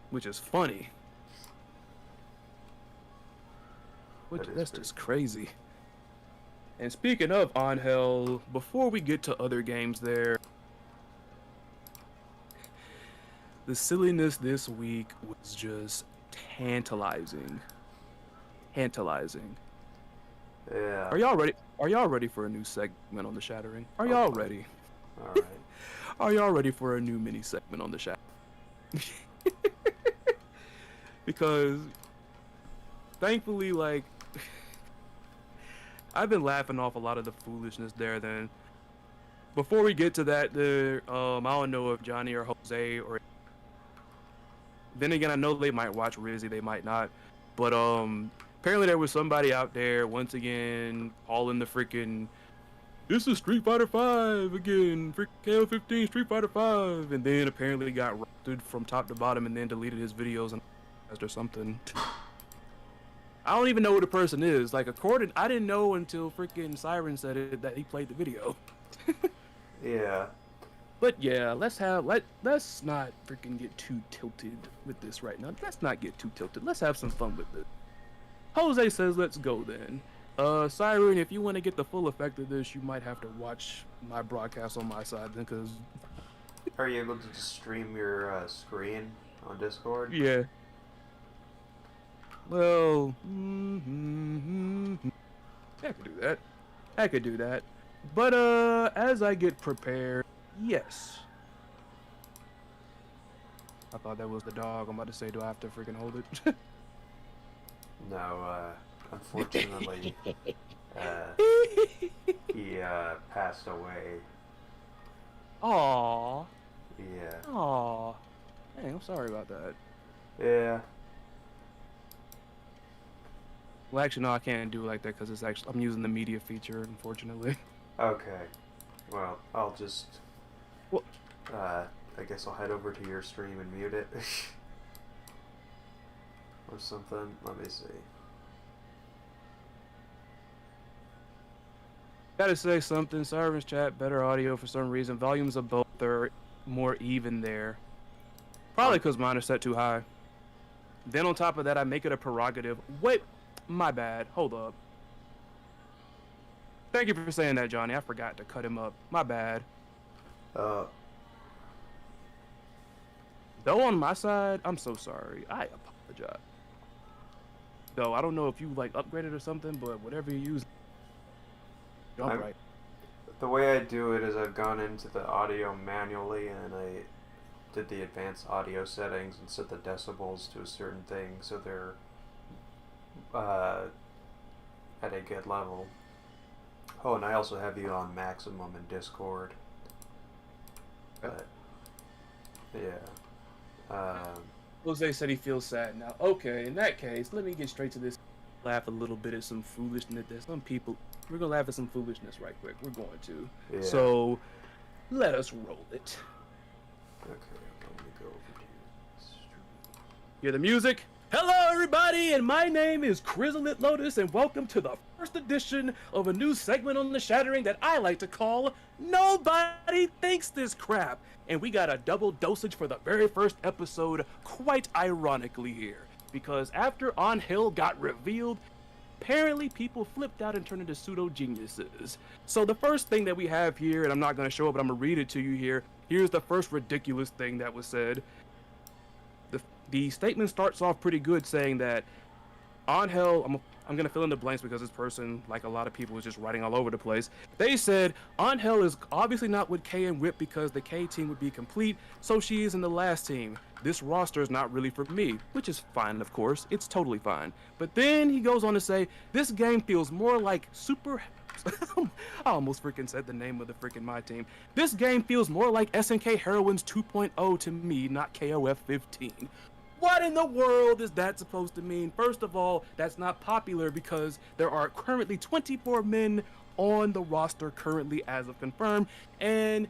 [SPEAKER 1] Which is funny. That's just crazy. And speaking of Angel, before we get to other games there, the silliness this week was just tantalizing. Tantalizing.
[SPEAKER 2] Yeah.
[SPEAKER 1] Are y'all ready? Are y'all ready for a new segment on the Shattering? Are y'all ready?
[SPEAKER 2] All right.
[SPEAKER 1] Are y'all ready for a new mini segment on the Shattering? Because thankfully, like, I've been laughing off a lot of the foolishness there. Then before we get to that, I don't know if Johnny or Jose or then again, I know they might watch Rizzy, they might not, but apparently there was somebody out there once again calling the freaking this is Street Fighter 5 again, freaking KO15 Street Fighter 5, and then apparently got roasted from top to bottom and then deleted his videos and or something. I don't even know who the person is. Like, I didn't know until freaking Siren said it that he played the video.
[SPEAKER 2] Yeah.
[SPEAKER 1] But yeah, let's not freaking get too tilted with this right now. Let's not get too tilted. Let's have some fun with this. Jose says, let's go then. Siren, if you want to get the full effect of this, you might have to watch my broadcast on my side then, because...
[SPEAKER 2] Are you able to just stream your screen on Discord?
[SPEAKER 1] Yeah. Well, I could do that. But as I get prepared, yes. I thought that was the dog. I'm about to say, do I have to freaking hold it?
[SPEAKER 2] No, unfortunately, he passed away.
[SPEAKER 1] Aww.
[SPEAKER 2] Yeah.
[SPEAKER 1] Aww. Dang, I'm sorry about that.
[SPEAKER 2] Yeah.
[SPEAKER 1] Well, actually, no, I can't do it like that because it's actually I'm using the media feature, unfortunately.
[SPEAKER 2] Okay. Well, I'll just.
[SPEAKER 1] Well,
[SPEAKER 2] I guess I'll head over to your stream and mute it. Or something. Let me see.
[SPEAKER 1] Gotta say something. Siren's chat, better audio for some reason. Volumes of both are more even there. Probably because mine are set too high. Then on top of that, I make it a prerogative. Wait, my bad. Hold up. Thank you for saying that, Johnny. I forgot to cut him up. My bad. Though on my side, I'm so sorry. I apologize. Though I don't know if you like upgraded or something, but whatever you use, jump right.
[SPEAKER 2] The way I do it is I've gone into the audio manually and I did the advanced audio settings and set the decibels to a certain thing so they're at a good level. Oh, and I also have you on maximum in Discord. But yeah.
[SPEAKER 1] Jose said he feels sad now. Okay, in that case, let me get straight to this. Laugh a little bit at some foolishness. There's some people. We're gonna laugh at some foolishness right quick. We're going to.
[SPEAKER 2] Yeah.
[SPEAKER 1] So, let us roll it.
[SPEAKER 2] Okay, let me go over to your stream.
[SPEAKER 1] Hear the music? Hello, everybody, and my name is Chrysalit Lotus, and welcome to the first edition of a new segment on the Shattering that I like to call Nobody Thinks This Crap. And we got a double dosage for the very first episode, quite ironically here. Because after Angel got revealed, apparently people flipped out and turned into pseudo-geniuses. So the first thing that we have here, and I'm not going to show it, but I'm going to read it to you here. Here's the first ridiculous thing that was said. The statement starts off pretty good, saying that Angel, I'm gonna fill in the blanks because this person, like a lot of people, is just writing all over the place. They said Angel is obviously not with K and Whip because the K team would be complete, so she is in the last team. This roster is not really for me, which is fine, of course. It's totally fine. But then he goes on to say, this game feels more like Super. I almost freaking said the name of the freaking my team. This game feels more like SNK Heroines 2.0 to me, not KOF 15. What in the world is that supposed to mean? First of all, that's not popular because there are currently 24 men on the roster currently as of confirmed. And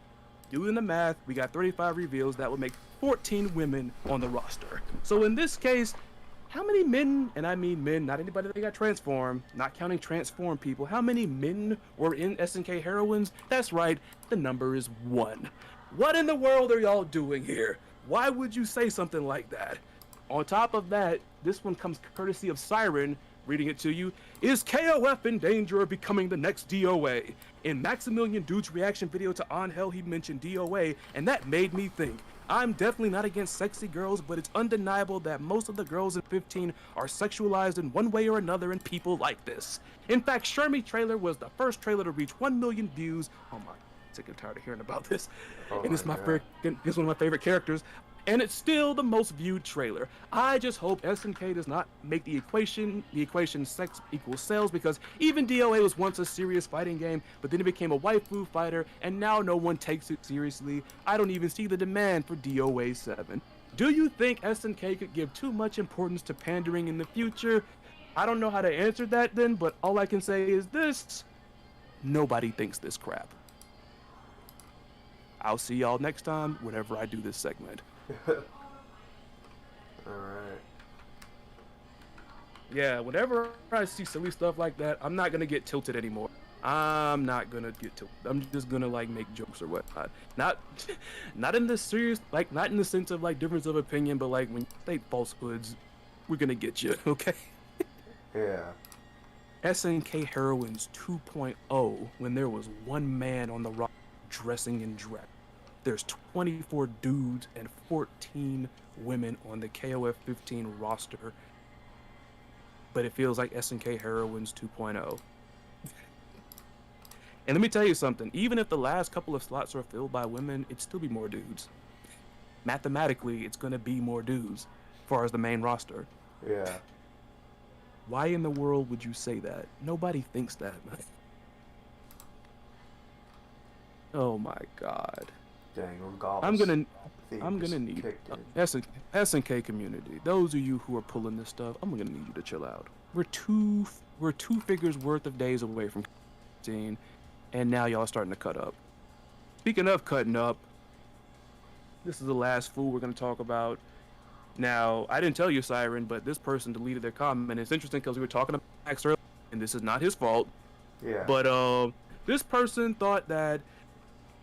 [SPEAKER 1] doing the math, we got 35 reveals. That would make 14 women on the roster. So in this case, how many men, and I mean men, not anybody that got transformed, not counting transformed people, how many men were in SNK Heroines? That's right, the number is 1. What in the world are y'all doing here? Why would you say something like that? On top of that, this one comes courtesy of Siren, reading it to you. Is KOF in danger of becoming the next DOA? In Maximilian Dude's reaction video to Angel, he mentioned DOA, and that made me think. I'm definitely not against sexy girls, but it's undeniable that most of the girls in 15 are sexualized in one way or another, and people like this. In fact, Shermie trailer was the first trailer to reach 1 million views. Oh my, sick and tired of hearing about this.
[SPEAKER 2] Oh
[SPEAKER 1] And it's
[SPEAKER 2] my
[SPEAKER 1] it's one of my favorite characters. And it's still the most viewed trailer. I just hope SNK does not make the equation sex equals sales, because even DOA was once a serious fighting game, but then it became a waifu fighter, and now no one takes it seriously. I don't even see the demand for DOA 7. Do you think SNK could give too much importance to pandering in the future? I don't know how to answer that then, but all I can say is this: nobody thinks this crap. I'll see y'all next time whenever I do this segment.
[SPEAKER 2] Alright.
[SPEAKER 1] Yeah, whenever I see silly stuff like that, I'm not gonna get tilted anymore. I'm not gonna get tilted. I'm just gonna like make jokes or whatnot. Not in the serious, like not in the sense of like difference of opinion, but like when you state falsehoods, we're gonna get you, okay?
[SPEAKER 2] Yeah.
[SPEAKER 1] SNK Heroines 2.0, when there was one man on the rock dressing in drag. There's 24 dudes and 14 women on the KOF 15 roster, but it feels like SNK Heroines 2.0. And let me tell you something, even if the last couple of slots are filled by women, it'd still be more dudes. Mathematically, it's gonna be more dudes, as far as the main roster.
[SPEAKER 2] Yeah.
[SPEAKER 1] Why in the world would you say that? Nobody thinks that, man. Oh my god.
[SPEAKER 2] Dang, regardless.
[SPEAKER 1] I'm gonna need SNK community. Those of you who are pulling this stuff, I'm gonna need you to chill out. We're two figures worth of days away from 15, and now y'all starting to cut up. Speaking of cutting up, this is the last fool we're gonna talk about. Now, I didn't tell you, Siren, but this person deleted their comment. It's interesting because we were talking about Max earlier, and this is not his fault.
[SPEAKER 2] Yeah.
[SPEAKER 1] But this person thought that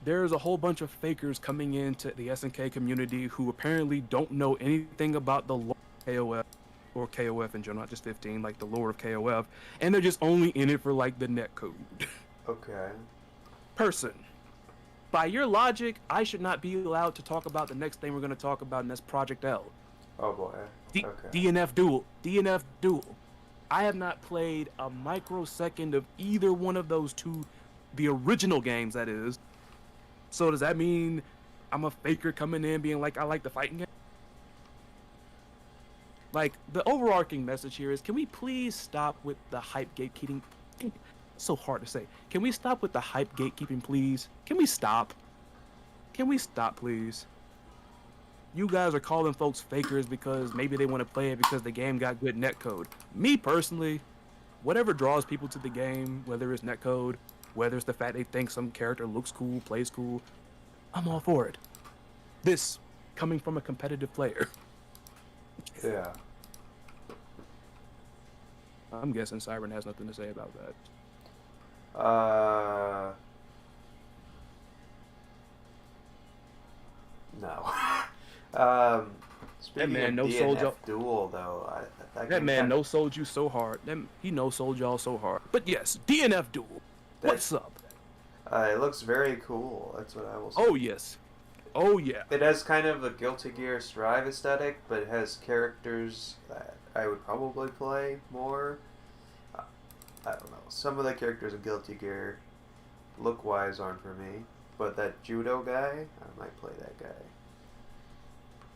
[SPEAKER 1] there's a whole bunch of fakers coming into the SNK community who apparently don't know anything about the lore of KOF, or KOF in general, not just 15, like the lore of KOF, and they're just only in it for like the netcode.
[SPEAKER 2] Okay.
[SPEAKER 1] Person, by your logic, I should not be allowed to talk about the next thing we're going to talk about, and that's Project L.
[SPEAKER 2] Oh boy. Okay.
[SPEAKER 1] DNF Duel. DNF Duel. I have not played a microsecond of either one of those two, the original games, that is. So does that mean I'm a faker coming in being like, I like the fighting game? Like, the overarching message here is, can we please stop with the hype gatekeeping? So hard to say. Can we stop with the hype gatekeeping, please? Can we stop? Can we stop, please? You guys are calling folks fakers because maybe they want to play it because the game got good netcode. Me personally, whatever draws people to the game, whether it's netcode, whether it's the fact they think some character looks cool, plays cool, I'm all for it. This coming from a competitive player.
[SPEAKER 2] Yeah.
[SPEAKER 1] I'm guessing Siren has nothing to say about that.
[SPEAKER 2] No. Speaking
[SPEAKER 1] that man
[SPEAKER 2] of
[SPEAKER 1] no-sold
[SPEAKER 2] DNF Duel, though,
[SPEAKER 1] that man no-sold you so hard. He no-sold y'all so hard. But yes, DNF Duel. What's up?
[SPEAKER 2] It looks very cool. That's what I will say.
[SPEAKER 1] Oh yes. Oh yeah.
[SPEAKER 2] It has kind of a Guilty Gear Strive aesthetic, but it has characters that I would probably play more. I I don't know. Some of the characters in Guilty Gear, look-wise, aren't for me. But that judo guy, I might play that guy.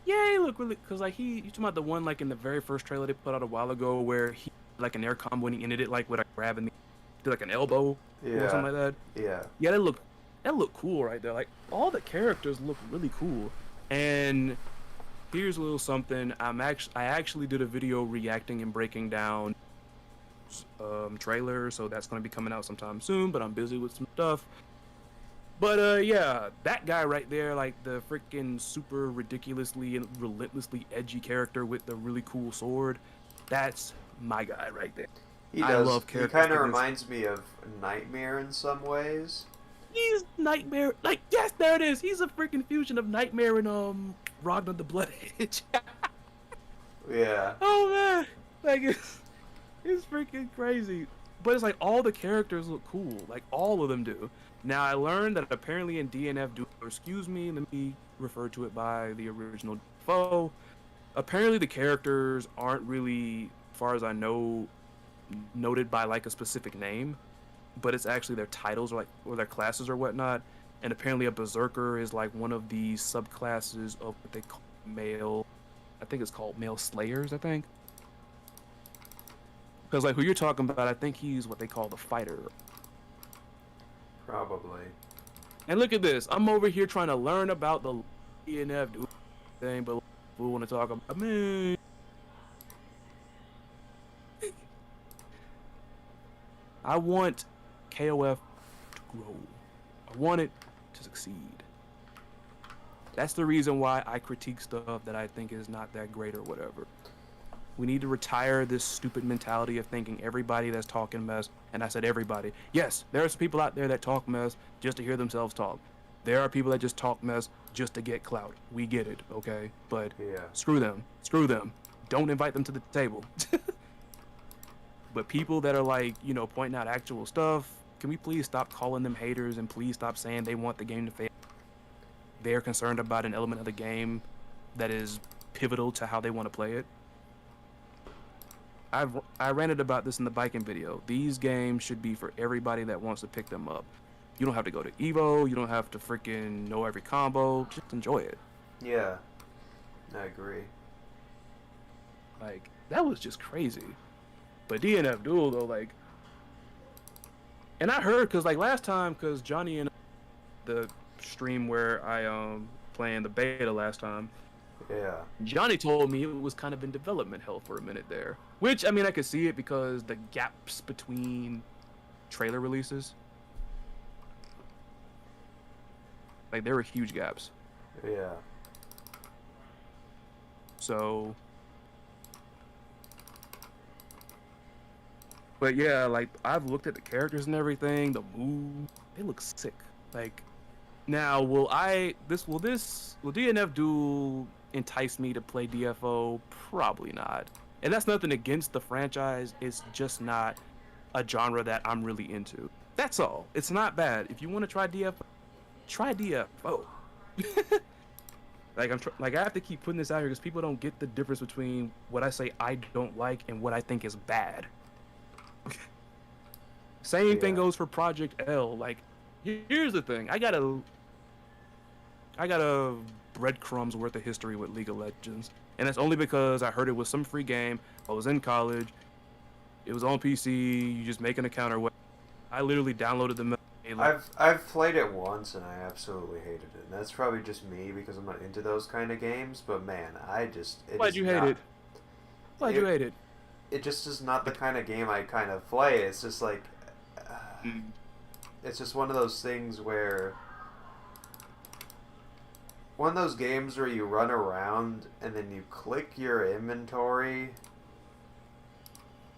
[SPEAKER 1] Yeah, he look really because like you talking about the one like in the very first trailer they put out a while ago where he like an air combo and he ended it like with a grab and did like an elbow or
[SPEAKER 2] Yeah,
[SPEAKER 1] something like that.
[SPEAKER 2] yeah.
[SPEAKER 1] Yeah, that look cool right there. Like all the characters look really cool. And here's a little something. I actually did a video reacting and breaking down trailer, so that's gonna be coming out sometime soon. But I'm busy with some stuff. But yeah, that guy right there, like the freaking super ridiculously and relentlessly edgy character with the really cool sword, that's my guy right there.
[SPEAKER 2] He
[SPEAKER 1] I
[SPEAKER 2] does.
[SPEAKER 1] love
[SPEAKER 2] He
[SPEAKER 1] characters
[SPEAKER 2] kind of
[SPEAKER 1] like this.
[SPEAKER 2] reminds me of Nightmare in some ways.
[SPEAKER 1] He's Nightmare. Like yes, there it is. He's a freaking fusion of Nightmare and Ragnar the Blood Edge.
[SPEAKER 2] Yeah.
[SPEAKER 1] Oh man, like it's freaking crazy. But it's like all the characters look cool. Like all of them do. Now I learned that apparently in DNF Duel, or excuse me, let me refer to it by the original foe. Apparently the characters aren't really, as far as I know, noted by like a specific name, but it's actually their titles or their classes or whatnot. And apparently a berserker is like one of the subclasses of what they call male. I think it's called male slayers. I think. Because like who you're talking about, I think he's what they call the fighter.
[SPEAKER 2] Probably.
[SPEAKER 1] And look at this. I'm over here trying to learn about the DNF thing, but we want to talk about me. I want KOF to grow. I want it to succeed. That's the reason why I critique stuff that I think is not that great or whatever. We need to retire this stupid mentality of thinking everybody that's talking mess, and I said everybody. Yes, there are some people out there that talk mess just to hear themselves talk. There are people that just talk mess just to get clout. We get it, okay? But
[SPEAKER 2] Yeah.
[SPEAKER 1] screw them. Screw them. Don't invite them to the table. But people that are like, you know, pointing out actual stuff, can we please stop calling them haters and please stop saying they want the game to fail? They're concerned about an element of the game that is pivotal to how they want to play it. I ranted about this in the biking video. These games should be for everybody that wants to pick them up. You don't have to go to Evo. You don't have to freaking know every combo. Just enjoy it.
[SPEAKER 2] Yeah. I agree.
[SPEAKER 1] Like, that was just crazy. But DNF Duel, though, like... And I heard, because, like, last time, because Johnny and the stream where I, playing the beta last time,
[SPEAKER 2] Yeah.
[SPEAKER 1] Johnny told me it was kind of in development hell for a minute there. Which, I mean, I could see it because the gaps between trailer releases. Like, there were huge gaps.
[SPEAKER 2] Yeah.
[SPEAKER 1] So... But yeah, like, I've looked at the characters and everything, the moves, they look sick. Like, now, will DNF Duel entice me to play DFO? Probably not. And that's nothing against the franchise, it's just not a genre that I'm really into. That's all. It's not bad. If you want to try DFO, try DFO. Like, I have to keep putting this out here because people don't get the difference between what I say I don't like and what I think is bad. Same thing goes for Project L. Like, here's the thing. I got a breadcrumbs worth of history with League of Legends, and that's only because I heard it was some free game. I was in college. It was on PC. You just make an account or what. I literally downloaded the.
[SPEAKER 2] I've played it once and I absolutely hated it. And that's probably just me because I'm not into those kind of games. But man,
[SPEAKER 1] Why'd you hate it? Why'd you hate it?
[SPEAKER 2] It just is not the kind of game I kind of play. It's just like, it's just one of those things where, one of those games where you run around and then you click your inventory,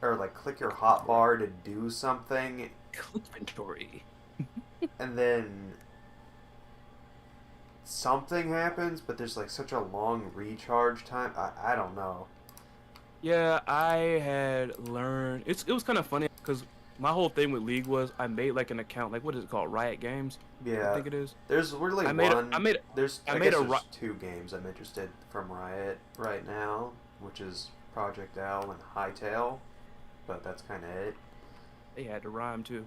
[SPEAKER 2] or like click your hotbar to do something.
[SPEAKER 1] Inventory.
[SPEAKER 2] And then something happens, but there's like such a long recharge time. I don't know.
[SPEAKER 1] Yeah, I had learned. It was kind of funny because my whole thing with League was I made like an account, like what is it called, Riot Games, I
[SPEAKER 2] Yeah,
[SPEAKER 1] think it is.
[SPEAKER 2] there's really
[SPEAKER 1] I made a,
[SPEAKER 2] one. There's
[SPEAKER 1] I
[SPEAKER 2] I
[SPEAKER 1] made
[SPEAKER 2] guess
[SPEAKER 1] a
[SPEAKER 2] there's two games I'm interested from Riot right now, which is Project L and Hytale, but that's kind of it.
[SPEAKER 1] They had to rhyme too.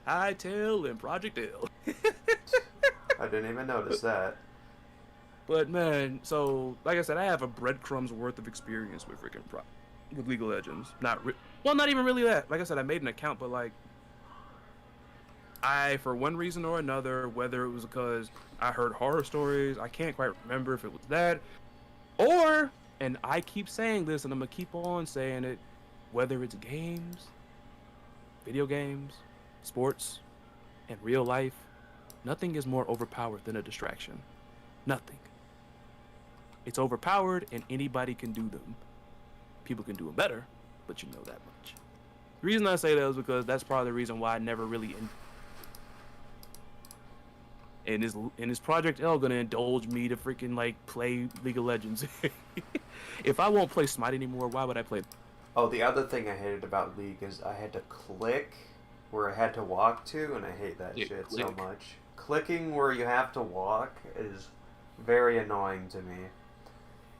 [SPEAKER 1] Hightail and Project L.
[SPEAKER 2] I didn't even notice that.
[SPEAKER 1] But man, so like I said, I have a breadcrumbs worth of experience with with League of Legends. Well, not even really that. Like I said, I made an account, but like I, for one reason or another, whether it was because I heard horror stories, I can't quite remember if it was that, or, and I keep saying this, and I'm gonna keep on saying it, whether it's games, video games, sports, and real life, nothing is more overpowered than a distraction. Nothing. It's overpowered, and anybody can do them. People can do them better, but you know that much. The reason I say that is because that's probably the reason why I never really. And is Project L gonna indulge me to freaking like play League of Legends? If I won't play Smite anymore, why would I play?
[SPEAKER 2] Oh, the other thing I hated about League is I had to click where I had to walk to, and I hate that
[SPEAKER 1] Yeah,
[SPEAKER 2] shit so
[SPEAKER 1] click.
[SPEAKER 2] much. Clicking where you have to walk is very annoying to me.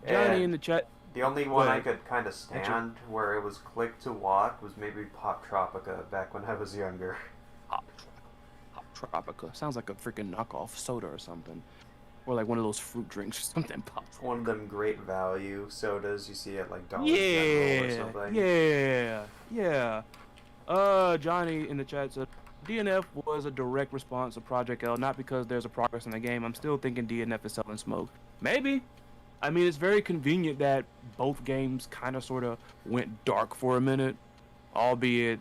[SPEAKER 1] Johnny
[SPEAKER 2] And
[SPEAKER 1] in the chat.
[SPEAKER 2] the only
[SPEAKER 1] Go
[SPEAKER 2] one I
[SPEAKER 1] ahead.
[SPEAKER 2] could kind of stand where it was click to walk was maybe Pop Tropica back when I was younger.
[SPEAKER 1] Hot Tropica sounds like a freaking knockoff soda or something, or like one of those fruit drinks or something. Pop.
[SPEAKER 2] One of them great value sodas you see at like Dollar General or
[SPEAKER 1] Yeah,
[SPEAKER 2] something.
[SPEAKER 1] yeah. Johnny in the chat said DNF was a direct response to Project L, not because there's a progress in the game. I'm still thinking DNF is selling smoke. Maybe. I mean, it's very convenient that both games kind of sort of went dark for a minute, albeit,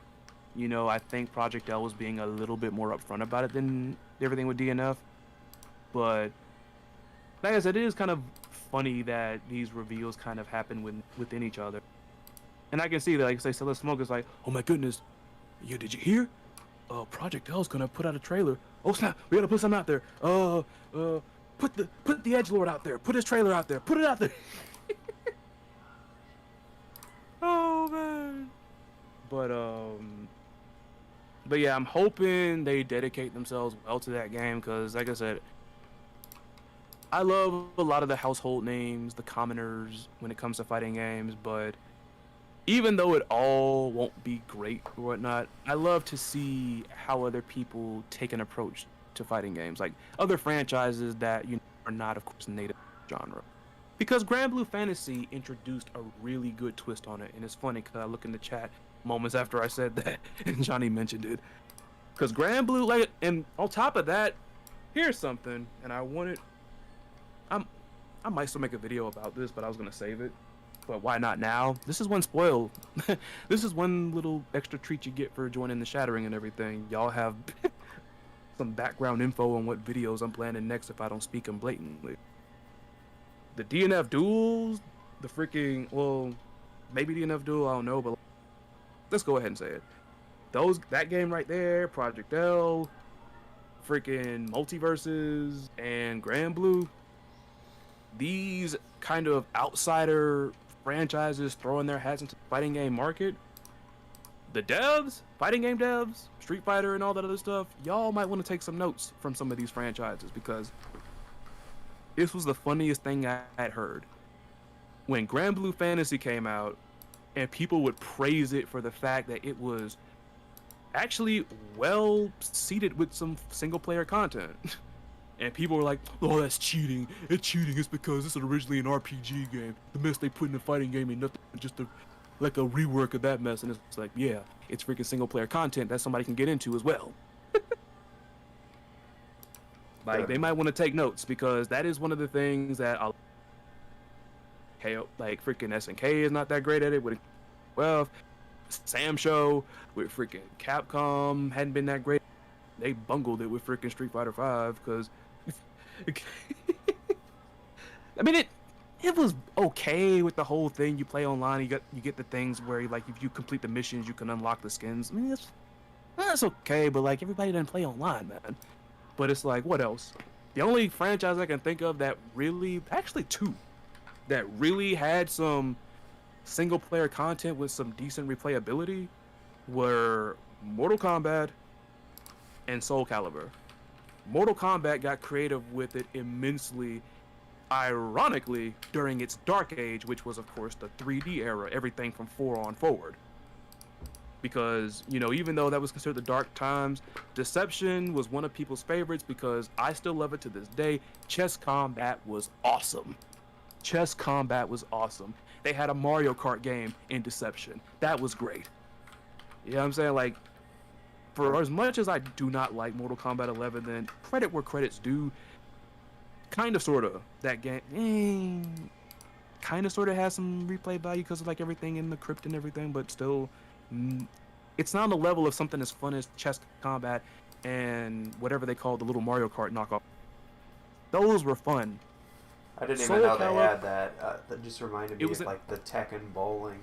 [SPEAKER 1] you know, I think Project L was being a little bit more upfront about it than everything with DNF. But like I said, it is kind of funny that these reveals kind of happen within each other. And I can see that, like, say, Selling Smoke is like, oh my goodness, did you hear? Project L's gonna put out a trailer. Oh snap, we gotta put something out there. Put the Edgelord out there. Put his trailer out there. Put it out there. Oh man. But yeah, I'm hoping they dedicate themselves well to that game because, like I said, I love a lot of the household names, the commoners when it comes to fighting games, but even though it all won't be great or whatnot, I love to see how other people take an approach to fighting games, like other franchises that are not, of course, native genre. Because Grand Blue Fantasy introduced a really good twist on it, and it's funny because I look in the chat moments after I said that, and Johnny mentioned it. Because Grand Blue, like, and on top of that, here's something, and I might still make a video about this, but I was gonna save it. But why not now? This is one spoil. This is one little extra treat you get for joining the Shattering and everything. Y'all have some background info on what videos I'm planning next if I don't speak them blatantly. The DNF duels, the freaking, well, maybe DNF duel, I don't know, but let's go ahead and say it. That game right there, Project L, freaking Multiverses, and Grand Blue. These kind of outsider franchises throwing their hats into the fighting game market. The devs, fighting game devs, Street Fighter and all that other stuff, y'all might want to take some notes from some of these franchises because this was the funniest thing I had heard. When Grand Blue Fantasy came out and people would praise it for the fact that it was actually well seated with some single player content. And people were like, oh, that's cheating. It's cheating. It's because this is originally an RPG game. The mess they put in the fighting game ain't nothing, just like a rework of that mess. And it's like, yeah, it's freaking single player content that somebody can get into as well. Like, they might want to take notes because that is one of the things that like freaking SNK is not that great at it. Well, Sam Show with freaking Capcom hadn't been that great. They bungled it with freaking Street Fighter 5 because I mean it was okay with the whole thing. You play online, you get the things where like if you complete the missions, you can unlock the skins. I mean that's okay, but like everybody doesn't play online, man. But it's like, what else? The only franchise I can think of that really, actually two, that really had some single player content with some decent replayability were Mortal Kombat and Soul Calibur. Mortal Kombat got creative with it immensely, ironically, during its dark age, which was, of course, the 3D era, everything from 4 on forward. Because, you know, even though that was considered the dark times, Deception was one of people's favorites because I still love it to this day. Chess Combat was awesome. Chess Combat was awesome. They had a Mario Kart game in Deception. That was great. You know what I'm saying? Like, for as much as I do not like Mortal Kombat 11, then credit where credit's due. Kind of, sort of, that game kind of, sort of has some replay value because of like everything in the crypt and everything, but still, it's not on the level of something as fun as Chess Combat and whatever they call the little Mario Kart knockoff. Those were fun.
[SPEAKER 2] I didn't even know they had that. That just reminded me of like the Tekken bowling.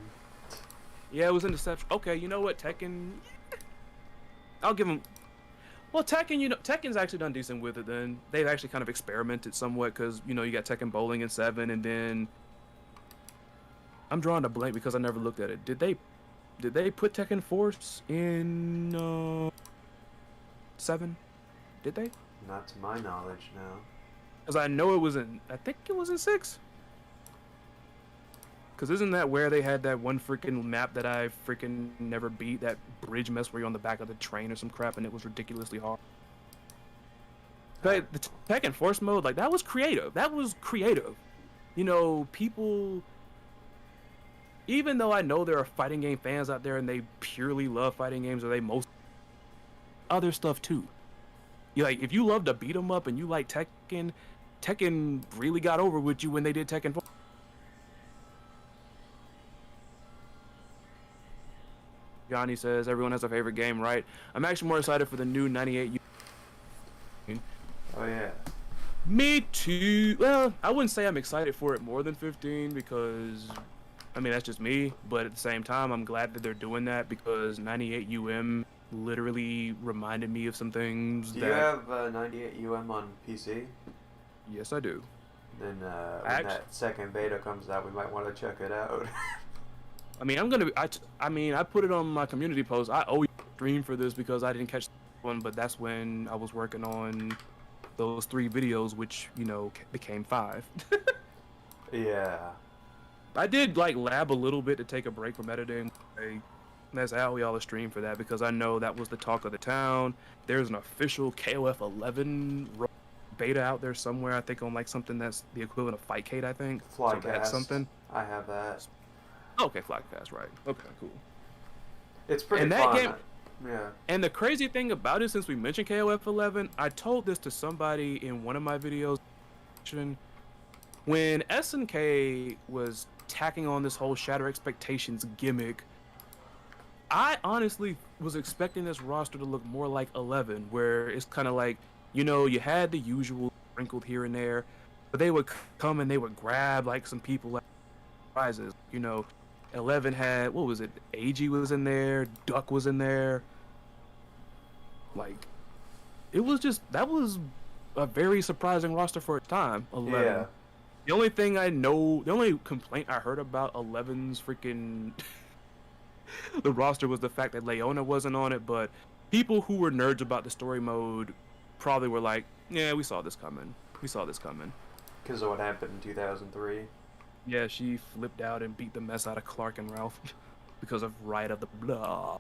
[SPEAKER 1] Yeah, it was in Deception. Okay, you know what, Tekken, I'll give them. Well, Tekken, you know, Tekken's actually done decent with it. Then they've actually kind of experimented somewhat because, you know, you got Tekken Bowling in 7, and then I'm drawing a blank because I never looked at it. Did they put Tekken Force in 7? Did they?
[SPEAKER 2] Not to my knowledge, no.
[SPEAKER 1] Because I know it was in. I think it was in 6. Because isn't that where they had that one freaking map that I freaking never beat? That bridge mess where you're on the back of the train or some crap and it was ridiculously hard. But the Tekken Force mode, like, that was creative. That was creative. You know, people... Even though I know there are fighting game fans out there and they purely love fighting games, or they most... other stuff too. You like, if you love to beat 'em up and you like Tekken, Tekken really got over with you when they did Tekken 4. Johnny says everyone has a favorite game, right? I'm actually more excited for the new 98.
[SPEAKER 2] Oh yeah.
[SPEAKER 1] Me too. Well, I wouldn't say I'm excited for it more than 15 because, I mean, that's just me. But at the same time, I'm glad that they're doing that because 98 literally reminded me of some things.
[SPEAKER 2] Do you have 98 on PC?
[SPEAKER 1] Yes, I do.
[SPEAKER 2] Then when that second beta comes out, we might want to check it out.
[SPEAKER 1] I mean, I put it on my community post. I owe you a stream for this because I didn't catch one, but that's when I was working on those 3 videos, which, you know, became 5.
[SPEAKER 2] Yeah.
[SPEAKER 1] I did, like, lab a little bit to take a break from editing. That's how we all stream for that because I know that was the talk of the town. There's an official KOF 11 beta out there somewhere. I think on, like, something that's the equivalent of Fightcade, I think.
[SPEAKER 2] Flycast.
[SPEAKER 1] Something.
[SPEAKER 2] I have that.
[SPEAKER 1] Okay, Flycast, right. Okay, cool.
[SPEAKER 2] It's pretty
[SPEAKER 1] and
[SPEAKER 2] fun.
[SPEAKER 1] That game,
[SPEAKER 2] yeah.
[SPEAKER 1] And the crazy thing about it, since we mentioned KOF 11, I told this to somebody in one of my videos. When SNK was tacking on this whole Shatter Expectations gimmick, I honestly was expecting this roster to look more like 11, where it's kind of like, you know, you had the usual sprinkled here and there, but they would come and they would grab, like, some people like prizes, you know. 11 had, what was it, AG was in there, Duck was in there. Like, it was just, that was a very surprising roster for its time, 11.
[SPEAKER 2] Yeah.
[SPEAKER 1] The only thing I know, the only complaint I heard about 11's freaking the roster was the fact that Leona wasn't on it, but people who were nerds about the story mode probably were like, yeah, we saw this coming. We saw this coming.
[SPEAKER 2] Because of what happened in 2003.
[SPEAKER 1] Yeah, she flipped out and beat the mess out of Clark and Ralph because of Right of the Blood.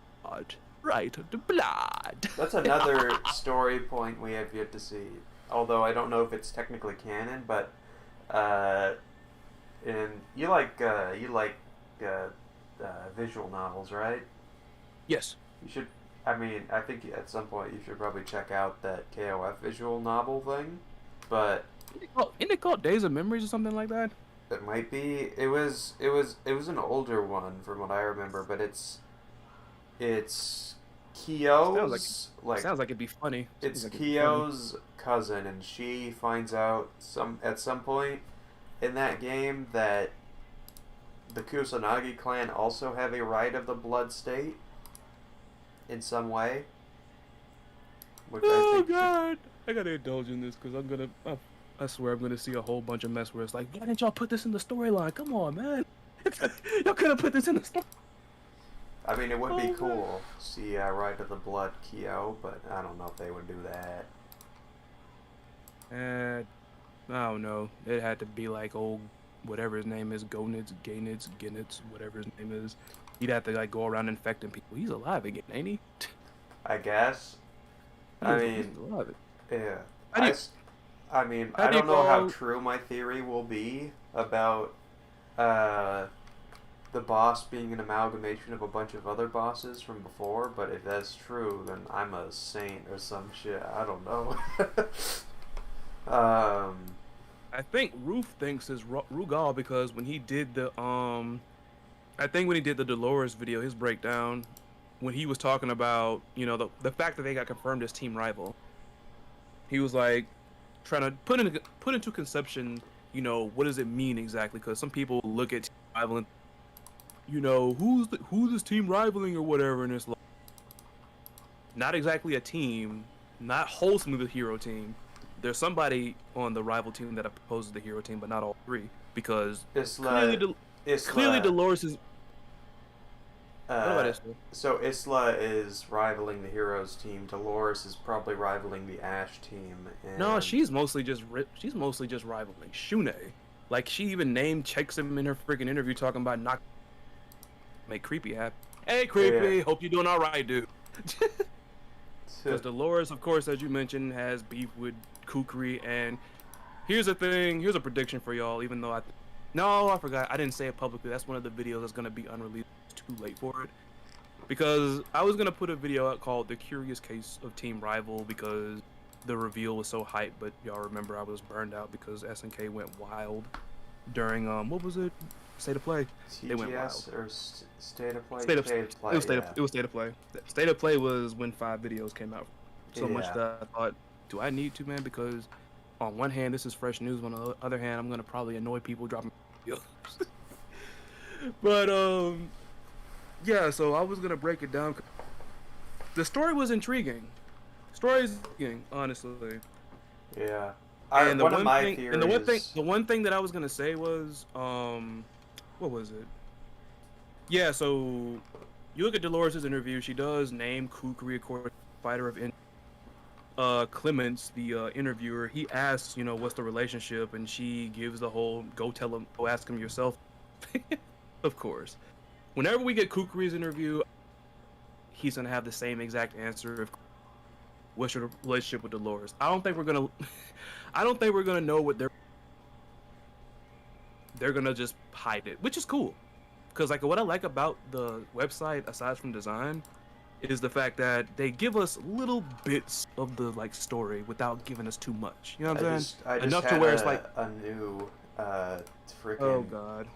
[SPEAKER 1] Right of the Blood.
[SPEAKER 2] That's another story point we have yet to see. Although I don't know if it's technically canon, but and you like visual novels, right?
[SPEAKER 1] Yes.
[SPEAKER 2] You should. I mean, I think at some point you should probably check out that KOF visual novel thing. But
[SPEAKER 1] isn't it called Days of Memories or something like that?
[SPEAKER 2] It might be. It was an older one from what I remember, but it's Kyo's
[SPEAKER 1] sounds like it'd be funny.
[SPEAKER 2] It's Kyo's cousin, and she finds out at some point in that game that the Kusanagi clan also have a right of the blood state in some way. Which
[SPEAKER 1] God! I gotta indulge in this because I swear I'm gonna see a whole bunch of mess where it's like, why didn't y'all put this in the storyline? Come on, man. Y'all could have put this in the story.
[SPEAKER 2] I mean, it would be
[SPEAKER 1] Oh,
[SPEAKER 2] cool to see Ride of the Blood Kyo, but I don't know if they would do that.
[SPEAKER 1] man. I don't know. It had to be like old, whatever his name is, Gaynitz, whatever his name is. He'd have to like go around infecting people. He's alive again, ain't he?
[SPEAKER 2] I guess.
[SPEAKER 1] He's alive.
[SPEAKER 2] Yeah.
[SPEAKER 1] How do you,
[SPEAKER 2] I mean,
[SPEAKER 1] how
[SPEAKER 2] I
[SPEAKER 1] do you
[SPEAKER 2] don't know how
[SPEAKER 1] call?
[SPEAKER 2] true my theory will be about uh, the boss being an amalgamation of a bunch of other bosses from before, but if that's true, then I'm a saint or some shit. I don't know.
[SPEAKER 1] I think Ruth thinks is Rugal because when he did the I think when he did the Dolores video, his breakdown, when he was talking about the fact that they got confirmed as team rival, he was like trying to put into conception, what does it mean exactly? Because some people look at team rival and who's this team rivaling or whatever, and it's like not exactly a team, not wholesomely the hero team. There's somebody on the rival team that opposes the hero team, but not all three, because
[SPEAKER 2] Isla,
[SPEAKER 1] clearly
[SPEAKER 2] Isla,
[SPEAKER 1] Dolores is. What about
[SPEAKER 2] uh,
[SPEAKER 1] Isla?
[SPEAKER 2] so Isla is rivaling the Heroes team. Dolores is probably rivaling the Ash team,
[SPEAKER 1] No,
[SPEAKER 2] and
[SPEAKER 1] she's mostly just rivaling Shune. Like she even name checks him in her freaking interview, talking about not make creepy happen. Hey, creepy,
[SPEAKER 2] yeah.
[SPEAKER 1] hope you're doing all right, dude. Because Dolores, of course, as you mentioned, has beef with Kukri, and here's the thing. Here's a prediction for y'all. Even though no, I forgot. I didn't say it publicly. That's one of the videos that's gonna be unreleased. It's too late for it. Because I was gonna put a video out called "The Curious Case of Team Rival" because the reveal was so hyped. But y'all remember I was burned out because SNK went wild during what was it? State of Play. They went wild.
[SPEAKER 2] TGS or State of Play?
[SPEAKER 1] State of
[SPEAKER 2] State of Play,
[SPEAKER 1] it was
[SPEAKER 2] yeah.
[SPEAKER 1] State of Play. State of Play was when 5 videos came out. So much
[SPEAKER 2] Yeah.
[SPEAKER 1] that I thought, do I need to, man? Because on one hand, this is fresh news. On the other hand, I'm gonna probably annoy people dropping videos. But yeah. So I was gonna break it down. The story was intriguing. Story is intriguing, honestly.
[SPEAKER 2] Yeah.
[SPEAKER 1] And
[SPEAKER 2] One of my theories.
[SPEAKER 1] the one thing that I was gonna say was, what was it? Yeah. So you look at Dolores' interview. She does name Kukri, of course, fighter of. Clements, the interviewer, he asks, what's the relationship, and she gives the whole go ask him yourself. Of course. Whenever we get Kukri's interview, he's gonna have the same exact answer of what's your relationship with Dolores. I don't think we're gonna know what they're gonna just hide it, which is cool. Because like what I like about the website, aside from design, is the fact that they give us little bits of the like story without giving us too much. You know what I'm saying?
[SPEAKER 2] I just
[SPEAKER 1] Enough
[SPEAKER 2] had
[SPEAKER 1] to where it's like,
[SPEAKER 2] a new freaking
[SPEAKER 1] oh god,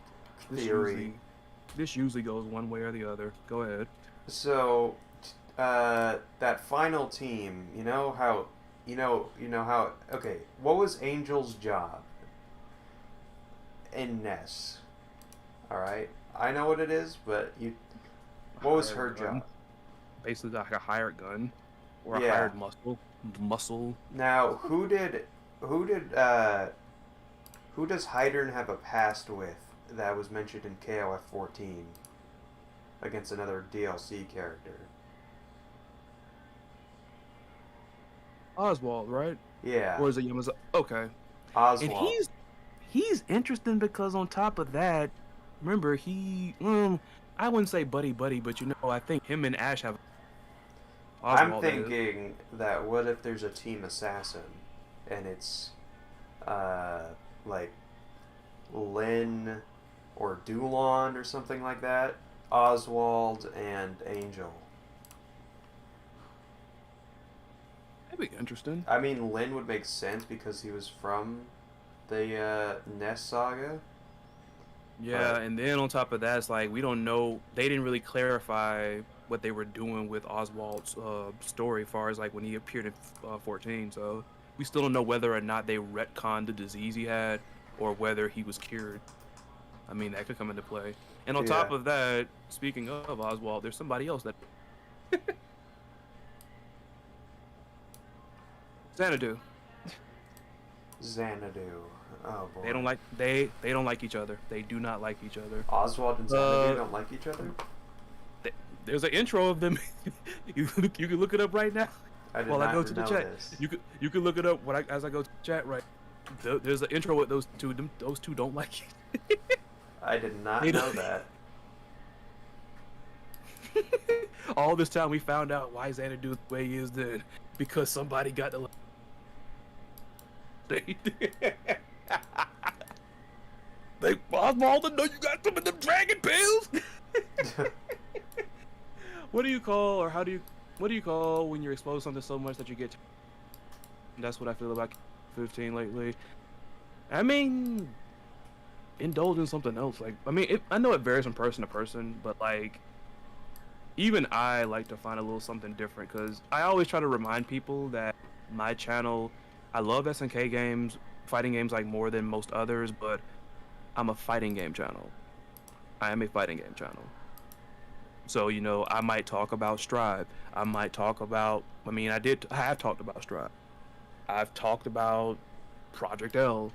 [SPEAKER 2] theory.
[SPEAKER 1] This usually goes one way or the other. Go ahead.
[SPEAKER 2] So, that final team, how. Okay, what was Angel's job in Ness? All right, I know what it is, but what was her job?
[SPEAKER 1] Basically, like a hired gun or a
[SPEAKER 2] Yeah.
[SPEAKER 1] hired muscle.
[SPEAKER 2] Now, who does Hydern have a past with that was mentioned in KOF 14 against another DLC character?
[SPEAKER 1] Oswald, right?
[SPEAKER 2] Yeah,
[SPEAKER 1] Or is it Yamaza? Okay.
[SPEAKER 2] Oswald.
[SPEAKER 1] And he's interesting because on top of that, remember I wouldn't say buddy, but I think him and Ash have. Oswald,
[SPEAKER 2] I'm thinking that what if there's a team assassin, and it's, like, Lynn or Dulon or something like that, Oswald and Angel.
[SPEAKER 1] That'd be interesting.
[SPEAKER 2] I mean, Lynn would make sense because he was from the Ness saga.
[SPEAKER 1] Yeah, and then on top of that, it's like we don't know. They didn't really clarify what they were doing with Oswald's story, as far as like when he appeared in 14. So we still don't know whether or not they retconned the disease he had, or whether he was cured. I mean, that could come into play. And on top of that, speaking of Oswald, there's somebody else that Xanadu.
[SPEAKER 2] Xanadu. Oh boy.
[SPEAKER 1] They don't like each other. They do not like each other.
[SPEAKER 2] Oswald and Xanadu don't like each other?
[SPEAKER 1] There's an intro of them. you can look it up right now.
[SPEAKER 2] I did
[SPEAKER 1] While
[SPEAKER 2] not
[SPEAKER 1] I go to the
[SPEAKER 2] know
[SPEAKER 1] chat,
[SPEAKER 2] this.
[SPEAKER 1] you can look it up as I go to the chat right. There's an intro with those two. Those two don't like it.
[SPEAKER 2] I did not
[SPEAKER 1] They
[SPEAKER 2] know
[SPEAKER 1] don't-
[SPEAKER 2] that.
[SPEAKER 1] All this time we found out why Xanadu the way he is then because somebody got the. They Oswald, I know you got some of them dragon pills. What do you call when you're exposed to something so much that you get? That's what I feel about 15 lately. I mean, indulge in something else. Like, I mean, I know it varies from person to person, but like, even I like to find a little something different because I always try to remind people that my channel, I love SNK games, fighting games like more than most others, but I'm a fighting game channel. I am a fighting game channel. So, you know, I might talk about Strive. I might talk about, I mean, I have talked about Strive. I've talked about Project L.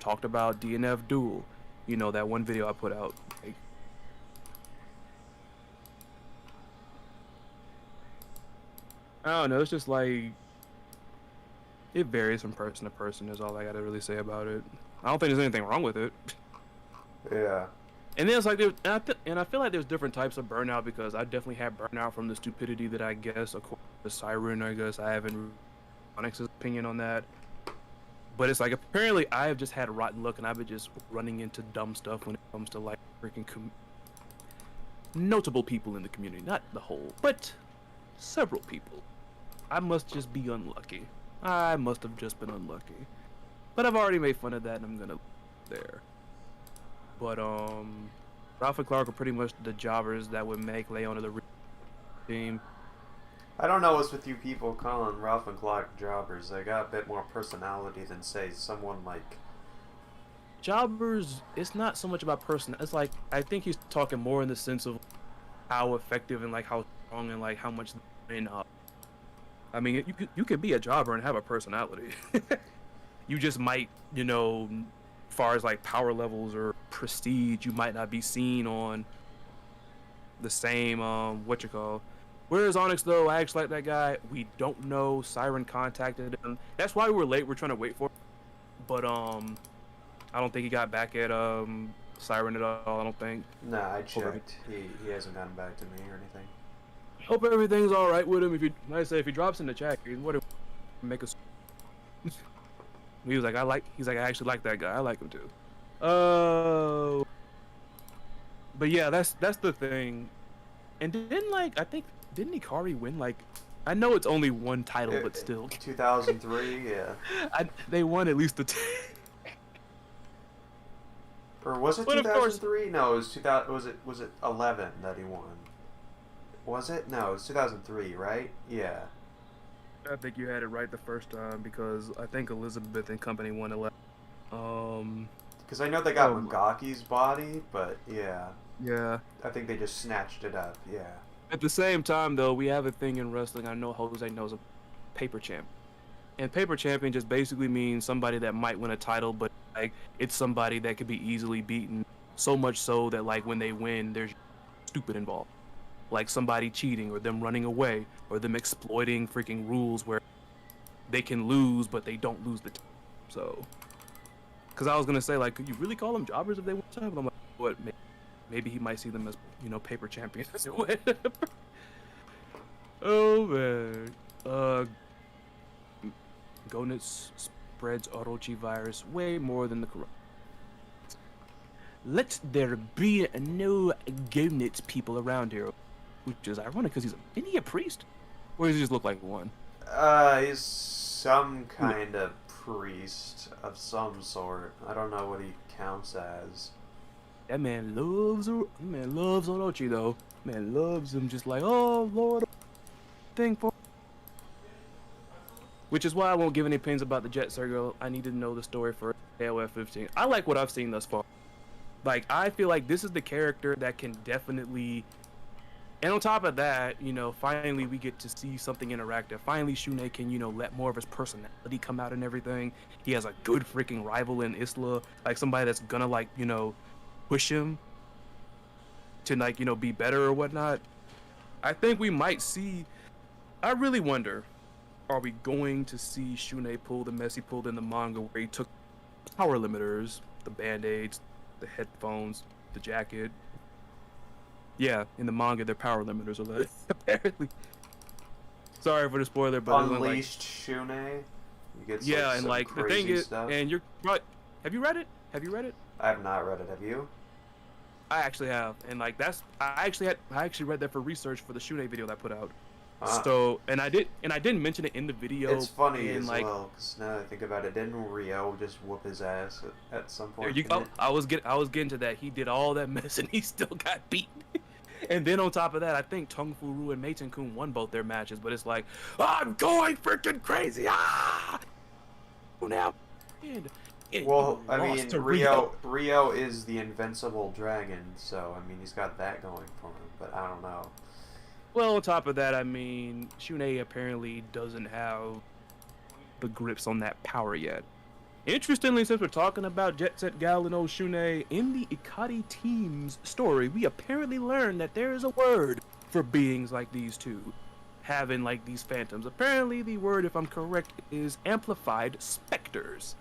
[SPEAKER 1] Talked about DNF Duel. You know, that one video I put out. Like, I don't know, it's just like, it varies from person to person is all I gotta really say about it. I don't think there's anything wrong with it.
[SPEAKER 2] Yeah.
[SPEAKER 1] And then it's like, and I feel like there's different types of burnout because I definitely had burnout from the stupidity that I guess, according to Siren, I guess I haven't Onyx's opinion on that. But it's like, apparently I have just had rotten luck and I've been just running into dumb stuff when it comes to like freaking notable people in the community. Not the whole, but several people. I must just be unlucky. I must have just been unlucky. But I've already made fun of that and I'm gonna there. But Ralph and Clark are pretty much the jobbers that would make Leona the team.
[SPEAKER 2] I don't know what's with you people calling Ralph and Clark jobbers. They got a bit more personality than, say, someone like...
[SPEAKER 1] Jobbers, it's not so much about person. It's like, I think he's talking more in the sense of how effective and like how strong and like how much I mean, you could be a jobber and have a personality. You just might, you know, as far as like power levels or prestige, you might not be seen on the same whereas Onyx, though, I actually like that guy. We don't know. Siren contacted him. That's why we were late. We're trying to wait for him. But I don't think he got back at Siren at all. I don't think.
[SPEAKER 2] Nah, I checked. He hasn't gotten back to me or anything.
[SPEAKER 1] Hope everything's all right with him. If he drops in the chat, what if make us? He was like, he's like, I actually like that guy. I like him too. Oh. But yeah, that's the thing. And didn't didn't Ikari win like? I know it's only one title, but still.
[SPEAKER 2] 2003, yeah.
[SPEAKER 1] They won at least the.
[SPEAKER 2] Or was it 2003? No, it was 2000. Was it 11 that he won? Was it? No, it was 2003, right? Yeah.
[SPEAKER 1] I think you had it right the first time because I think Elizabeth and company won 11.
[SPEAKER 2] Because I know they got Magaki's body, but yeah.
[SPEAKER 1] Yeah.
[SPEAKER 2] I think they just snatched it up. Yeah.
[SPEAKER 1] At the same time, though, we have a thing in wrestling. I know Jose knows a paper champ, and paper champion just basically means somebody that might win a title, but like it's somebody that could be easily beaten. So much so that like when they win, there's stupid involved. Like somebody cheating or them running away or them exploiting freaking rules where they can lose but they don't lose the time. So, because I was gonna say like, could you really call them jobbers if they win time? But I'm like, what? Maybe he might see them as, you know, paper champions or whatever. Oh man. Gonitz spreads Orochi virus way more than the corona. Let there be no Gonitz people around here. Which is ironic because isn't he a priest? Or does he just look like one?
[SPEAKER 2] He's some kind of priest of some sort. I don't know what he counts as.
[SPEAKER 1] That man loves Orochi though. Man loves him just like, oh Lord, thing for. Which is why I won't give any opinions about the Jet Circle. I need to know the story for AOF 15. I like what I've seen thus far. Like, I feel like this is the character that can definitely And on top of that, finally we get to see something interactive. Finally, Shunei can, let more of his personality come out and everything. He has a good freaking rival in Isla, like somebody that's gonna like, push him to like, be better or whatnot. I think we might see. I really wonder, are we going to see Shunei pull the mess he pulled in the manga where he took power limiters, the band-aids, the headphones, the jacket. Yeah, in the manga, their power limiters are lit. Apparently. Sorry for the spoiler, but
[SPEAKER 2] Unleashed Shunei. You get
[SPEAKER 1] yeah,
[SPEAKER 2] like,
[SPEAKER 1] and
[SPEAKER 2] some
[SPEAKER 1] like the
[SPEAKER 2] crazy
[SPEAKER 1] thing is,
[SPEAKER 2] stuff.
[SPEAKER 1] and you're right. Have you read it? Have you read it?
[SPEAKER 2] I have not read it. Have you?
[SPEAKER 1] I actually have, and like I actually read that for research for the Shunei video that I put out. So, and I didn't mention it in the video.
[SPEAKER 2] It's funny
[SPEAKER 1] and
[SPEAKER 2] as
[SPEAKER 1] like,
[SPEAKER 2] well, because now that I think about it, didn't Rio just whoop his ass at some point?
[SPEAKER 1] There you go. I was getting to that. He did all that mess and he still got beat. And then on top of that, I think Tung Fu and Meitan Kun won both their matches, but it's like, I'm going freaking crazy. Ah! Now,
[SPEAKER 2] well, I mean, Rio is the invincible dragon, so I mean, he's got that going for him. But I don't know.
[SPEAKER 1] Well, on top of that, I mean, Shunei apparently doesn't have the grips on that power yet. Interestingly, since we're talking about Jet Set Gal and old Shunei, in the Ikari team's story, we apparently learned that there is a word for beings like these two, having like these phantoms. Apparently, the word, if I'm correct, is amplified specters.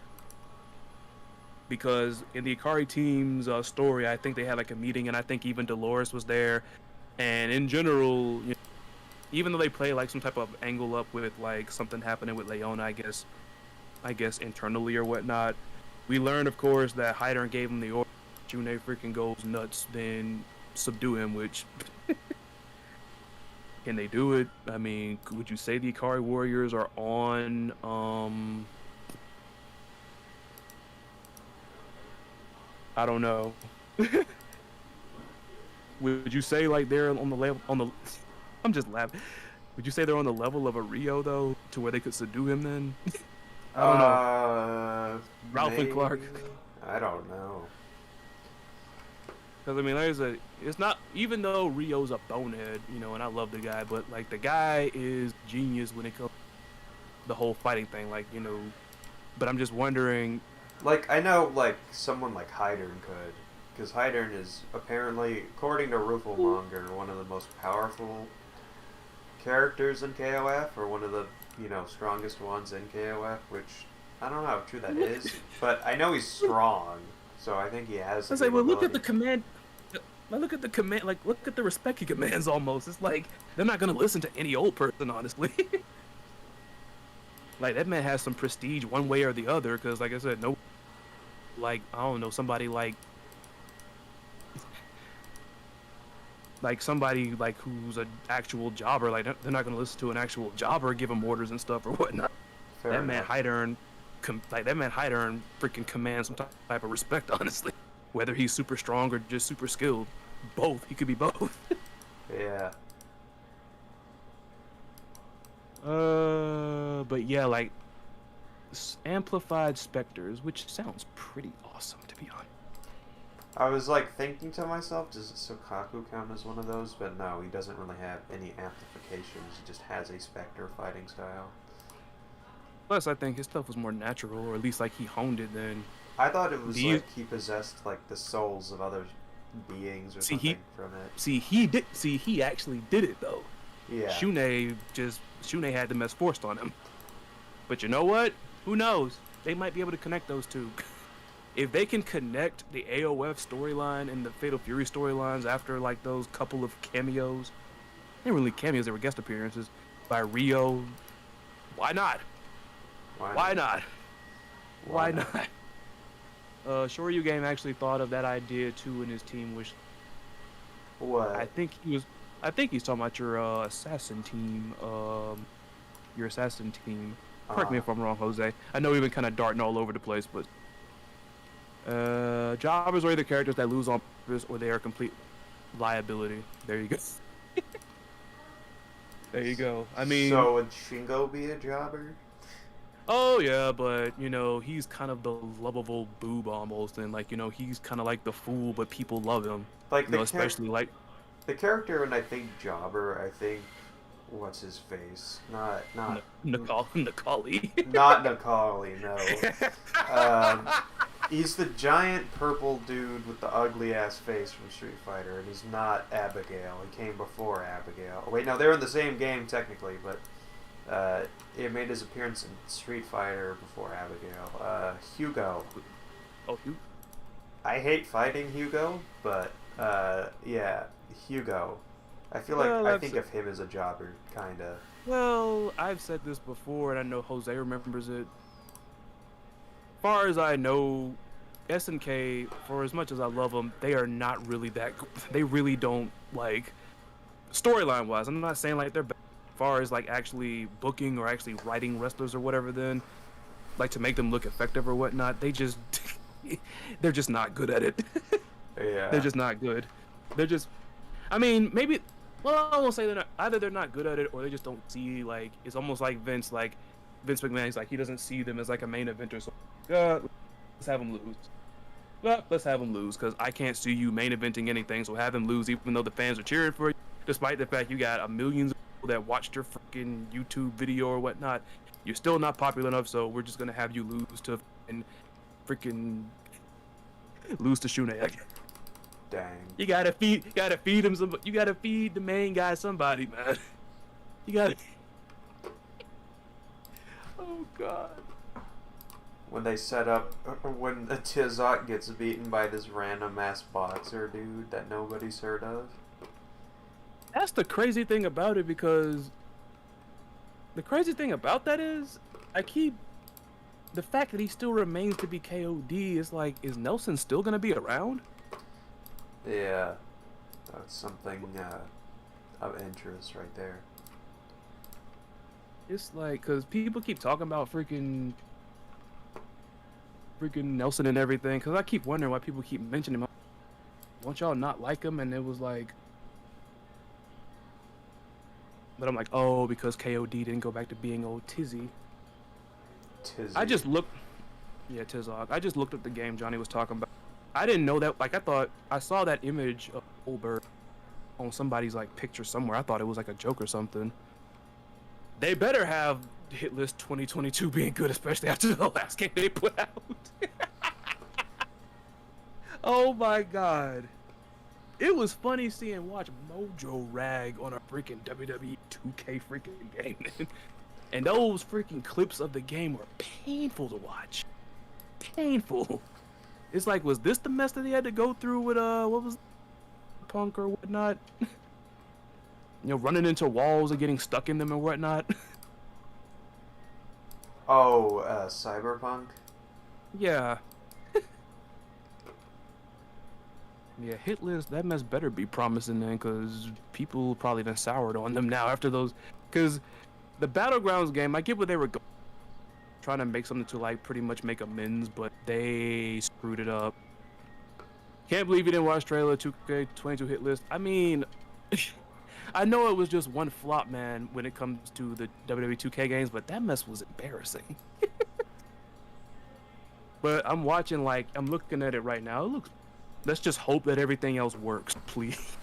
[SPEAKER 1] Because in the Ikari team's story, I think they had like a meeting, and I think even Dolores was there. And in general, even though they play like some type of angle up with like something happening with Leona, I guess internally or whatnot, we learned, of course, that Hyder gave him the order. Shunei freaking goes nuts, then subdue him. Which can they do it? I mean, would you say the Ikari warriors are on? I don't know. Would you say like they're on the level I'm just laughing. Would you say they're on the level of a Rio though, to where they could subdue him then? I don't know. Ralph
[SPEAKER 2] maybe.
[SPEAKER 1] and Clark.
[SPEAKER 2] I don't know.
[SPEAKER 1] Because I mean, it's not, even though Rio's a bonehead, and I love the guy, but like the guy is genius when it comes to the whole fighting thing, like But I'm just wondering.
[SPEAKER 2] Like I know, like someone like Hyder could. Because Hydern is apparently, according to Ruffelmonger, one of the most powerful characters in KOF, or one of the, strongest ones in KOF, which, I don't know how true that is, but I know he's strong, so I think he has the
[SPEAKER 1] well, look at the command, look at the respect he commands almost. It's like, they're not going to listen to any old person, honestly. Like, that man has some prestige one way or the other, because, like I said, I don't know, somebody somebody like who's an actual jobber, like they're not gonna listen to an actual jobber give him orders and stuff or whatnot. That man Hydern freaking commands some type of respect, honestly. Whether he's super strong or just super skilled, both. He could be both.
[SPEAKER 2] Yeah.
[SPEAKER 1] But yeah, like amplified specters, which sounds pretty awesome to be honest.
[SPEAKER 2] I was like thinking to myself, does Sokaku count as one of those? But no, he doesn't really have any amplifications. He just has a specter fighting style.
[SPEAKER 1] Plus, I think his stuff was more natural, or at least like he honed it then.
[SPEAKER 2] I thought it was like he possessed like the souls of other beings or something from it.
[SPEAKER 1] He actually did it though.
[SPEAKER 2] Yeah.
[SPEAKER 1] Shunei had the mess forced on him. But you know what? Who knows? They might be able to connect those two. If they can connect the AOF storyline and the Fatal Fury storylines after like those couple of cameos, they weren't really cameos, they were guest appearances by Rio, why not? Why not? Shoryu Game actually thought of that idea too in his team, which
[SPEAKER 2] what?
[SPEAKER 1] I think he's talking about your assassin team. Your assassin team. Correct me if I'm wrong, Jose. I know we've been kind of darting all over the place, but jobbers are either characters that lose on purpose or they are complete liability. There you go. There you go. I mean,
[SPEAKER 2] so would Shingo be a jobber?
[SPEAKER 1] Oh yeah, but he's kind of the lovable boob almost, and like he's kind of like the fool, but people love him.
[SPEAKER 2] Like
[SPEAKER 1] especially like.
[SPEAKER 2] The character, when I think Jobber, I think what's his face?
[SPEAKER 1] Necalli.
[SPEAKER 2] Not Nakali. No. Um, he's the giant purple dude with the ugly ass face from Street Fighter, and he's not Abigail. He came before Abigail. Oh, wait, no, they're in the same game technically, but he made his appearance in Street Fighter before Abigail. Hugo.
[SPEAKER 1] Oh, you.
[SPEAKER 2] I hate fighting Hugo, but yeah, Hugo. I feel like
[SPEAKER 1] Well,
[SPEAKER 2] I think of him as a jobber, kinda.
[SPEAKER 1] Well, I've said this before, and I know Jose remembers it. Far as I know, SNK, for as much as I love them, they are not really that. They really don't like storyline wise. I'm not saying like they're bad as far as like actually booking or actually writing wrestlers or whatever. Then, like to make them look effective or whatnot, they just they're just not good at it.
[SPEAKER 2] Yeah.
[SPEAKER 1] They're just not good. They're just. I mean, maybe. Well, I won't say they're not. Either they're not good at it, or they just don't see like. It's almost like Vince. Like Vince McMahon. He's like he doesn't see them as like a main eventer. So let's have them lose. Well, let's have them lose because I can't see you main eventing anything. So have them lose, even though the fans are cheering for you, despite the fact you got a millions of people that watched your freaking YouTube video or whatnot. You're still not popular enough, so we're just gonna have you lose to freaking lose to Shune.
[SPEAKER 2] Dang.
[SPEAKER 1] You gotta feed him some. You gotta feed the main guy somebody, man. You gotta. Oh God.
[SPEAKER 2] When they set up, when Tizok gets beaten by this random ass boxer dude that nobody's heard of.
[SPEAKER 1] That's the crazy thing about it because the crazy thing about that is the fact that he still remains to be KOD is like, is Nelson still gonna be around?
[SPEAKER 2] Yeah, that's something of interest right there.
[SPEAKER 1] It's like, cause people keep talking about freaking Nelson and everything. Cause I keep wondering why people keep mentioning him. Don't y'all not like him? And it was like, but I'm like, oh, because KOD didn't go back to being old Tizzy. I just looked, yeah, Tizog. I just looked up the game Johnny was talking about. I didn't know that. Like, I thought I saw that image of Goldberg on somebody's like picture somewhere. I thought it was like a joke or something. They better have Hit List 2022 being good, especially after the last game they put out. Oh my God. It was funny watch Mojo rag on a freaking WWE 2K freaking game. And those freaking clips of the game were painful to watch. Painful. It's like, was this the mess that he had to go through with what was Punk or whatnot? You know, running into walls and getting stuck in them and whatnot.
[SPEAKER 2] Oh, Cyberpunk?
[SPEAKER 1] Yeah. Yeah, Hit List, that mess better be promising then, because people probably been soured on them now after those. Because the Battlegrounds game, I get what they were trying to make something to like pretty much make amends, but they screwed it up. Can't believe you didn't watch trailer 2K22 Hit List. I mean, I know it was just one flop, man, when it comes to the WWE 2K games, but that mess was embarrassing. But I'm watching, like, I'm looking at it right now. It looks. Let's just hope that everything else works, please.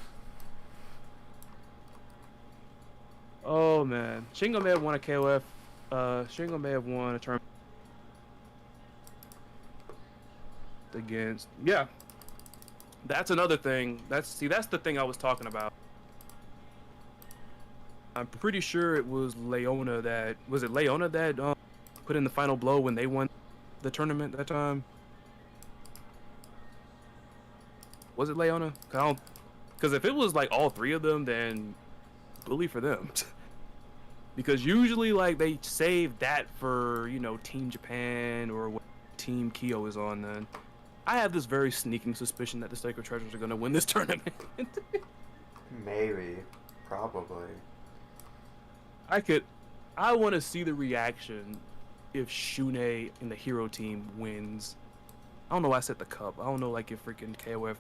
[SPEAKER 1] Oh man, Shingo may have won a KOF. Shingo may have won a tournament against. Yeah, that's another thing. That's the thing I was talking about. I'm pretty sure it was Leona that put in the final blow when they won the tournament that time. Was it Leona? Because if it was like all three of them, then bully for them. Because usually like they save that for, you know, Team Japan or what Team Kyo is on then. I have this very sneaking suspicion that the Sacred Treasures are going to win this tournament.
[SPEAKER 2] Maybe. Probably.
[SPEAKER 1] I want to see the reaction if Shune and the Hero Team wins. I don't know why I said the cup. I don't know like if freaking KOF,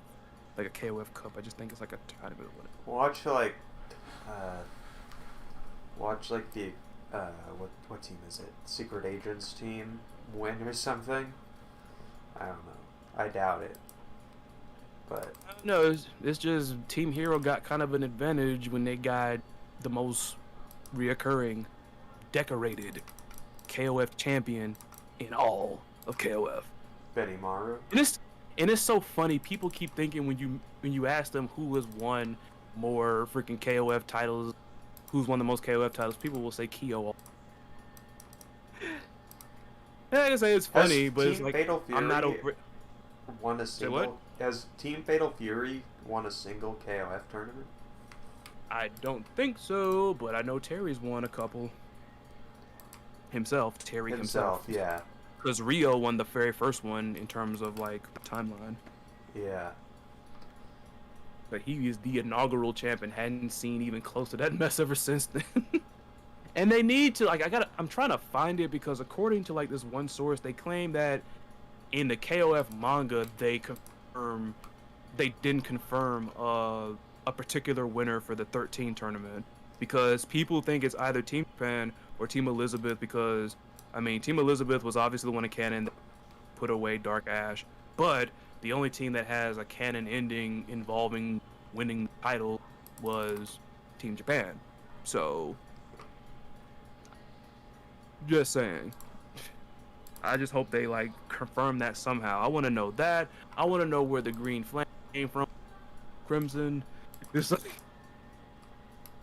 [SPEAKER 1] like a KOF cup. I just think it's like a tournament or whatever.
[SPEAKER 2] Watch like the what team is it? Secret Agents team win or something. I don't know. I doubt it. But
[SPEAKER 1] No, it's just Team Hero got kind of an advantage when they got the most reoccurring, decorated KOF champion in all of KOF.
[SPEAKER 2] Benny Maru.
[SPEAKER 1] And it's so funny. People keep thinking when you ask them who has won more freaking KOF titles, who's won the most KOF titles, people will say Kyo. Yeah, I can say it's funny, but it's like
[SPEAKER 2] Fatal Fury
[SPEAKER 1] I'm not over.
[SPEAKER 2] won a
[SPEAKER 1] Say what?
[SPEAKER 2] single. Has Team Fatal Fury won a single KOF tournament?
[SPEAKER 1] I don't think so, but I know Terry's won a couple. Terry himself.
[SPEAKER 2] Yeah.
[SPEAKER 1] Because Rio won the very first one in terms of like timeline.
[SPEAKER 2] Yeah.
[SPEAKER 1] But he is the inaugural champion. Hadn't seen even close to that mess ever since then. And they need to like I'm trying to find it because according to like this one source, they claim that in the KOF manga they didn't confirm a particular winner for the 13 tournament because people think it's either Team Japan or Team Elizabeth because I mean Team Elizabeth was obviously the one in canon that put away Dark Ash, but the only team that has a canon ending involving winning the title was Team Japan. So just saying. I just hope they like confirm that somehow. I want to know that. I want to know where the green flame came from. Crimson. It's like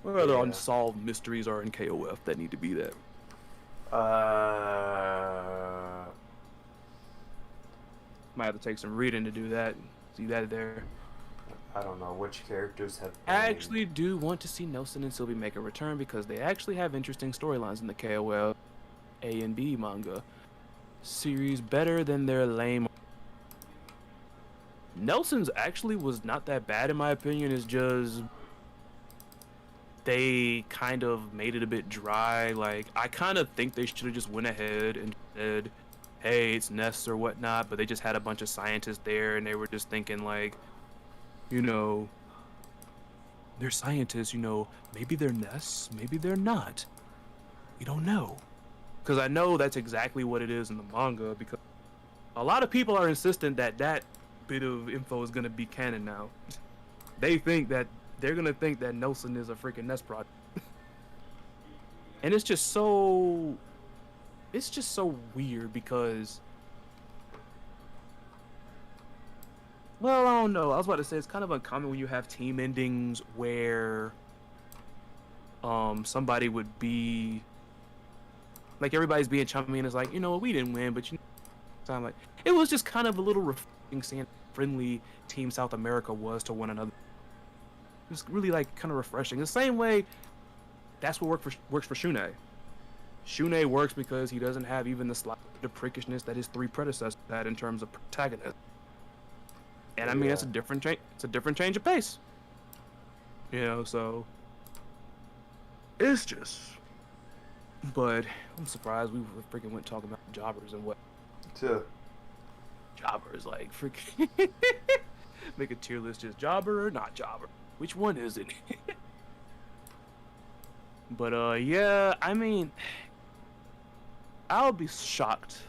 [SPEAKER 1] what other unsolved mysteries are in KOF that need to be there? Might have to take some reading to do that. See that there.
[SPEAKER 2] I don't know which characters have.
[SPEAKER 1] I actually do want to see Nelson and Sylvie make a return because they actually have interesting storylines in the KOF A and B manga series, better than their lame. Nelson's actually was not that bad in my opinion. It's just they kind of made it a bit dry. Like I kind of think they should have just went ahead and said, "Hey, it's nests or whatnot," but they just had a bunch of scientists there, and they were just thinking like, you know, they're scientists. You know, maybe they're nests, maybe they're not. We don't know. Because I know that's exactly what it is in the manga, because a lot of people are insistent that that bit of info is going to be canon now. They're going to think that Nelson is a freaking nest project. And it's just so weird because, well, I don't know. I was about to say it's kind of uncommon when you have team endings where somebody would be like everybody's being chummy and it's like, you know, we didn't win, but you know, so I'm like, it was just kind of a little refreshing seeing how friendly Team South America was to one another. It was really like kind of refreshing. The same way that's what works for Shunei. Shunei works because he doesn't have even the slight of prickishness that his three predecessors had in terms of protagonist. And I mean, that's a different change. It's a different change of pace. You know, so it's just. But I'm surprised we freaking went talking about jobbers and what. Jobbers, like freaking make a tier list just jobber or not jobber. Which one is it? But yeah, I mean, I'll be shocked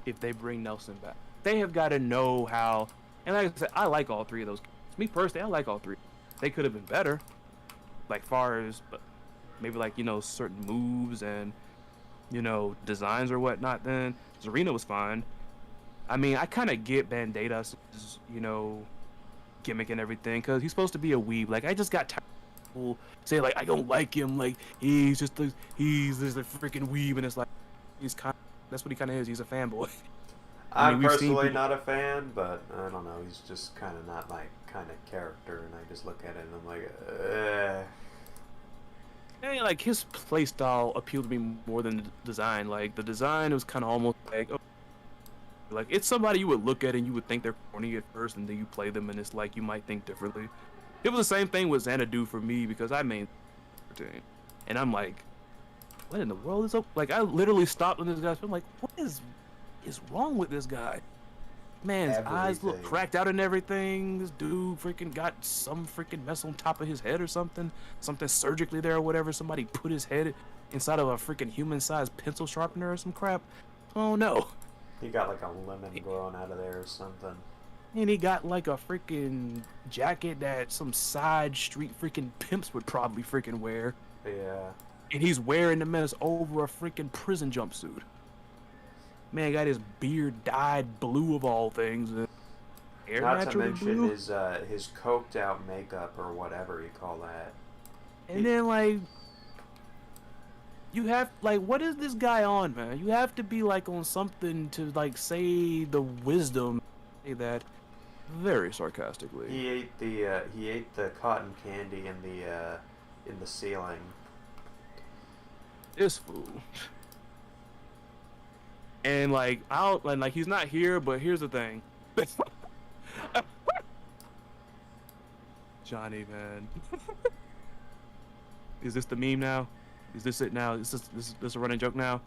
[SPEAKER 1] if they bring Nelson back. They have got to know how. And like I said, I like all three of those. Me personally, I like all three. They could have been better, like far as, but maybe like, you know, certain moves and, you know, designs or whatnot. Then Zarina was fine. I mean, I kind of get Bandaida's, you know, gimmick and everything because he's supposed to be a weeb. Like I just got tired of people say like I don't like him. Like he's just a freaking weeb, and it's like that's what he kind of is. He's a fanboy.
[SPEAKER 2] I'm personally not a fan, but I don't know. He's just kind of not my kind of character, and I just look at it and I'm like,
[SPEAKER 1] Yeah, like his play style appealed to me more than the design. Like the design was kind of almost like, like it's somebody you would look at and you would think they're corny at first, and then you play them and it's like you might think differently. It was the same thing with Xanadu for me because I made, and I'm like, what in the world is up? Like I literally stopped on this guy. I'm like, what is wrong with this guy? Man's eyes look cracked out and everything. This dude freaking got some freaking mess on top of his head or something surgically there or whatever. Somebody put his head inside of a freaking human-sized pencil sharpener or some crap. Oh no.
[SPEAKER 2] He got like a lemon growing out of there or something.
[SPEAKER 1] And he got like a freaking jacket that some side street freaking pimps would probably freaking wear.
[SPEAKER 2] Yeah.
[SPEAKER 1] And he's wearing the mess over a freaking prison jumpsuit. Man got his beard dyed blue of all things. And hair
[SPEAKER 2] Not to
[SPEAKER 1] naturally
[SPEAKER 2] mention
[SPEAKER 1] blue.
[SPEAKER 2] his coked out makeup or whatever you call that.
[SPEAKER 1] And then like you have like what is this guy on, man? You have to be like on something to like say the wisdom, say that very sarcastically.
[SPEAKER 2] He ate the cotton candy in the ceiling.
[SPEAKER 1] This fool. And like like he's not here, but here's the thing. Johnny, man. Is this the meme now? Is this it now? Is this a running joke now?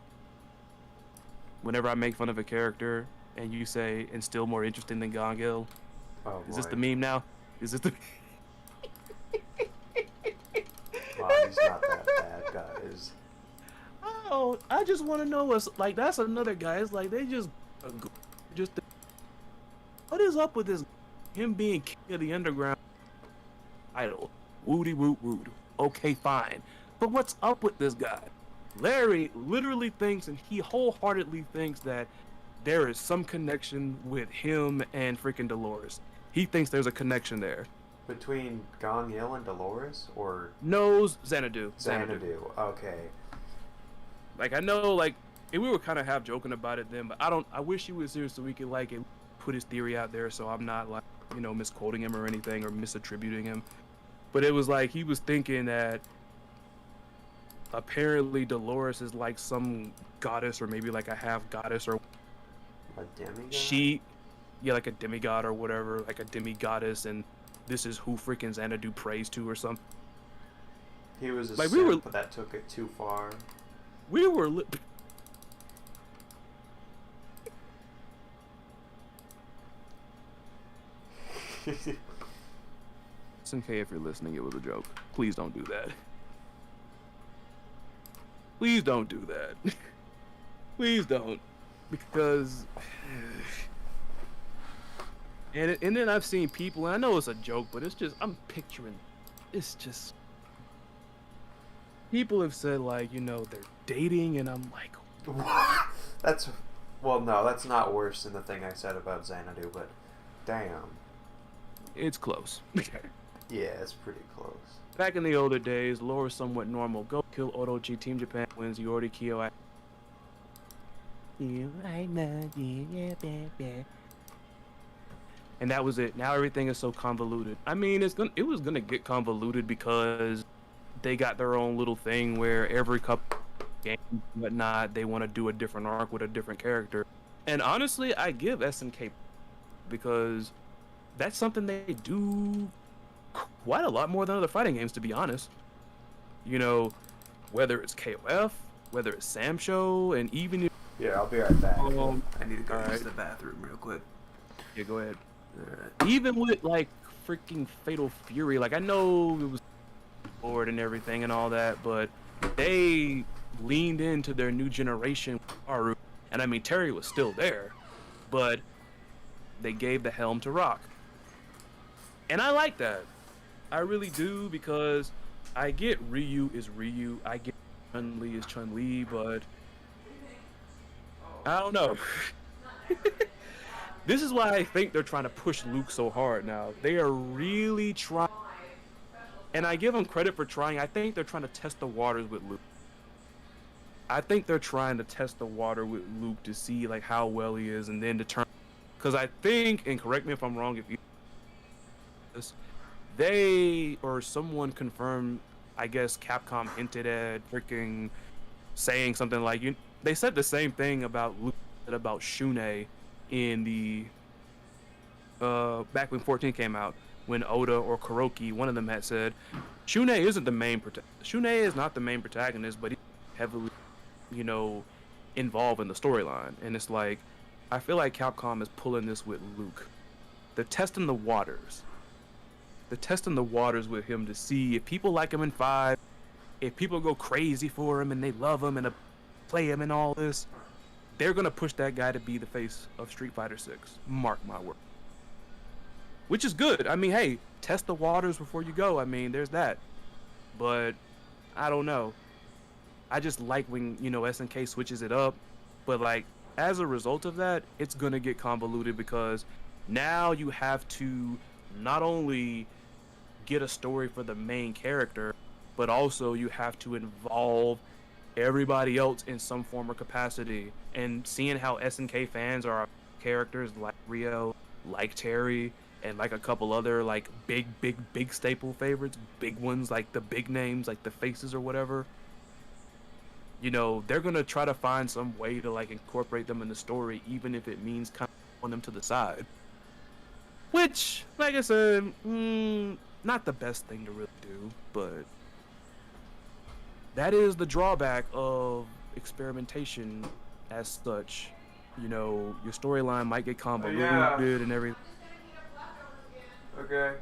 [SPEAKER 1] Whenever I make fun of a character and you say, and still more interesting than Gongil,
[SPEAKER 2] Oh boy.
[SPEAKER 1] is this the meme now? Is this the
[SPEAKER 2] Wow, he's not that bad, guys.
[SPEAKER 1] Oh, I just want to know what's like. That's another guy. It's like they just what is up with this? Him being king of the underground idol. Woody woot woot. Okay, fine. But what's up with this guy? Larry literally thinks, and he wholeheartedly thinks that there is some connection with him and freaking Dolores. He thinks there's a connection there.
[SPEAKER 2] Between Gong Hill and Dolores, or
[SPEAKER 1] Knows Xanadu.
[SPEAKER 2] Xanadu? Okay.
[SPEAKER 1] Like I know, like and we were kind of half joking about it then, but I wish he was here so we could like put his theory out there, so I'm not like misquoting him or anything or misattributing him. But it was like he was thinking that apparently Dolores is like some goddess or maybe like a half goddess or
[SPEAKER 2] A demigod?
[SPEAKER 1] like a demigod or whatever, like a demigoddess, and this is who freaking Xanadu prays to or something.
[SPEAKER 2] He was a
[SPEAKER 1] like
[SPEAKER 2] simp, but that took it too far.
[SPEAKER 1] We were SNK, if you're listening, it was a joke. Please don't do that. Please don't do that. Please don't. Because and then I've seen people, and I know it's a joke, but it's just I'm picturing it's just people have said like, they're dating, and I'm like,
[SPEAKER 2] That's well, no, that's not worse than the thing I said about Xanadu, but damn.
[SPEAKER 1] it's close.
[SPEAKER 2] Yeah, it's pretty close.
[SPEAKER 1] Back in the older days, lore was somewhat normal. Go kill Orochi, Team Japan wins, Yori Kyo. And that was it. Now everything is so convoluted. I mean, it was gonna get convoluted because they got their own little thing where every couple game, whatnot, they want to do a different arc with a different character. And honestly, I give SNK because that's something they do quite a lot more than other fighting games, to be honest. Whether it's KOF, whether it's Sam Show, and even if
[SPEAKER 2] Yeah, I'll be right back.
[SPEAKER 1] I
[SPEAKER 2] need to go
[SPEAKER 1] alright.
[SPEAKER 2] use the bathroom real quick.
[SPEAKER 1] yeah, go ahead.
[SPEAKER 2] Alright.
[SPEAKER 1] Even with like freaking Fatal Fury, like I know it was bored and everything and all that, but they leaned into their new generation Aru, and I mean Terry was still there, but they gave the helm to Rock, and I like that. I really do, because I get Ryu is Ryu, I get Chun-Li is Chun-Li, but I don't know. This is why I think they're trying to push Luke so hard now. They are really trying, and I give them credit for trying. I think they're trying to test the waters with Luke. I think they're trying to test the water with Luke to see like how well he is, and then determine. Because I think, and correct me if I'm wrong, if you they or someone confirmed, I guess Capcom hinted at freaking saying something like they said the same thing about Luke about Shun'ei in the back when 14 came out, when Oda or Kuroki, one of them, had said Shun'ei isn't the main Shun'ei is not the main protagonist, but he's heavily involved in the storyline. And it's like, I feel like Capcom is pulling this with Luke. They're testing the waters. They're testing the waters with him to see if people like him in 5, if people go crazy for him and they love him and play him and all this. They're gonna push that guy to be the face of Street Fighter 6. Mark my word. which is good. I mean, hey, test the waters before you go. I mean, there's that. But I don't know. I just like when, SNK switches it up. But like as a result of that, it's gonna get convoluted because now you have to not only get a story for the main character, but also you have to involve everybody else in some form or capacity. And seeing how SNK fans are characters like Rio, like Terry, and like a couple other like big staple favorites, big ones like the big names, like the faces or whatever. They're gonna try to find some way to like incorporate them in the story, even if it means kind of on them to the side. Which, like I said, not the best thing to really do, but that is the drawback of experimentation as such. Your storyline might get convoluted
[SPEAKER 2] Yeah.
[SPEAKER 1] and everything.
[SPEAKER 2] Okay.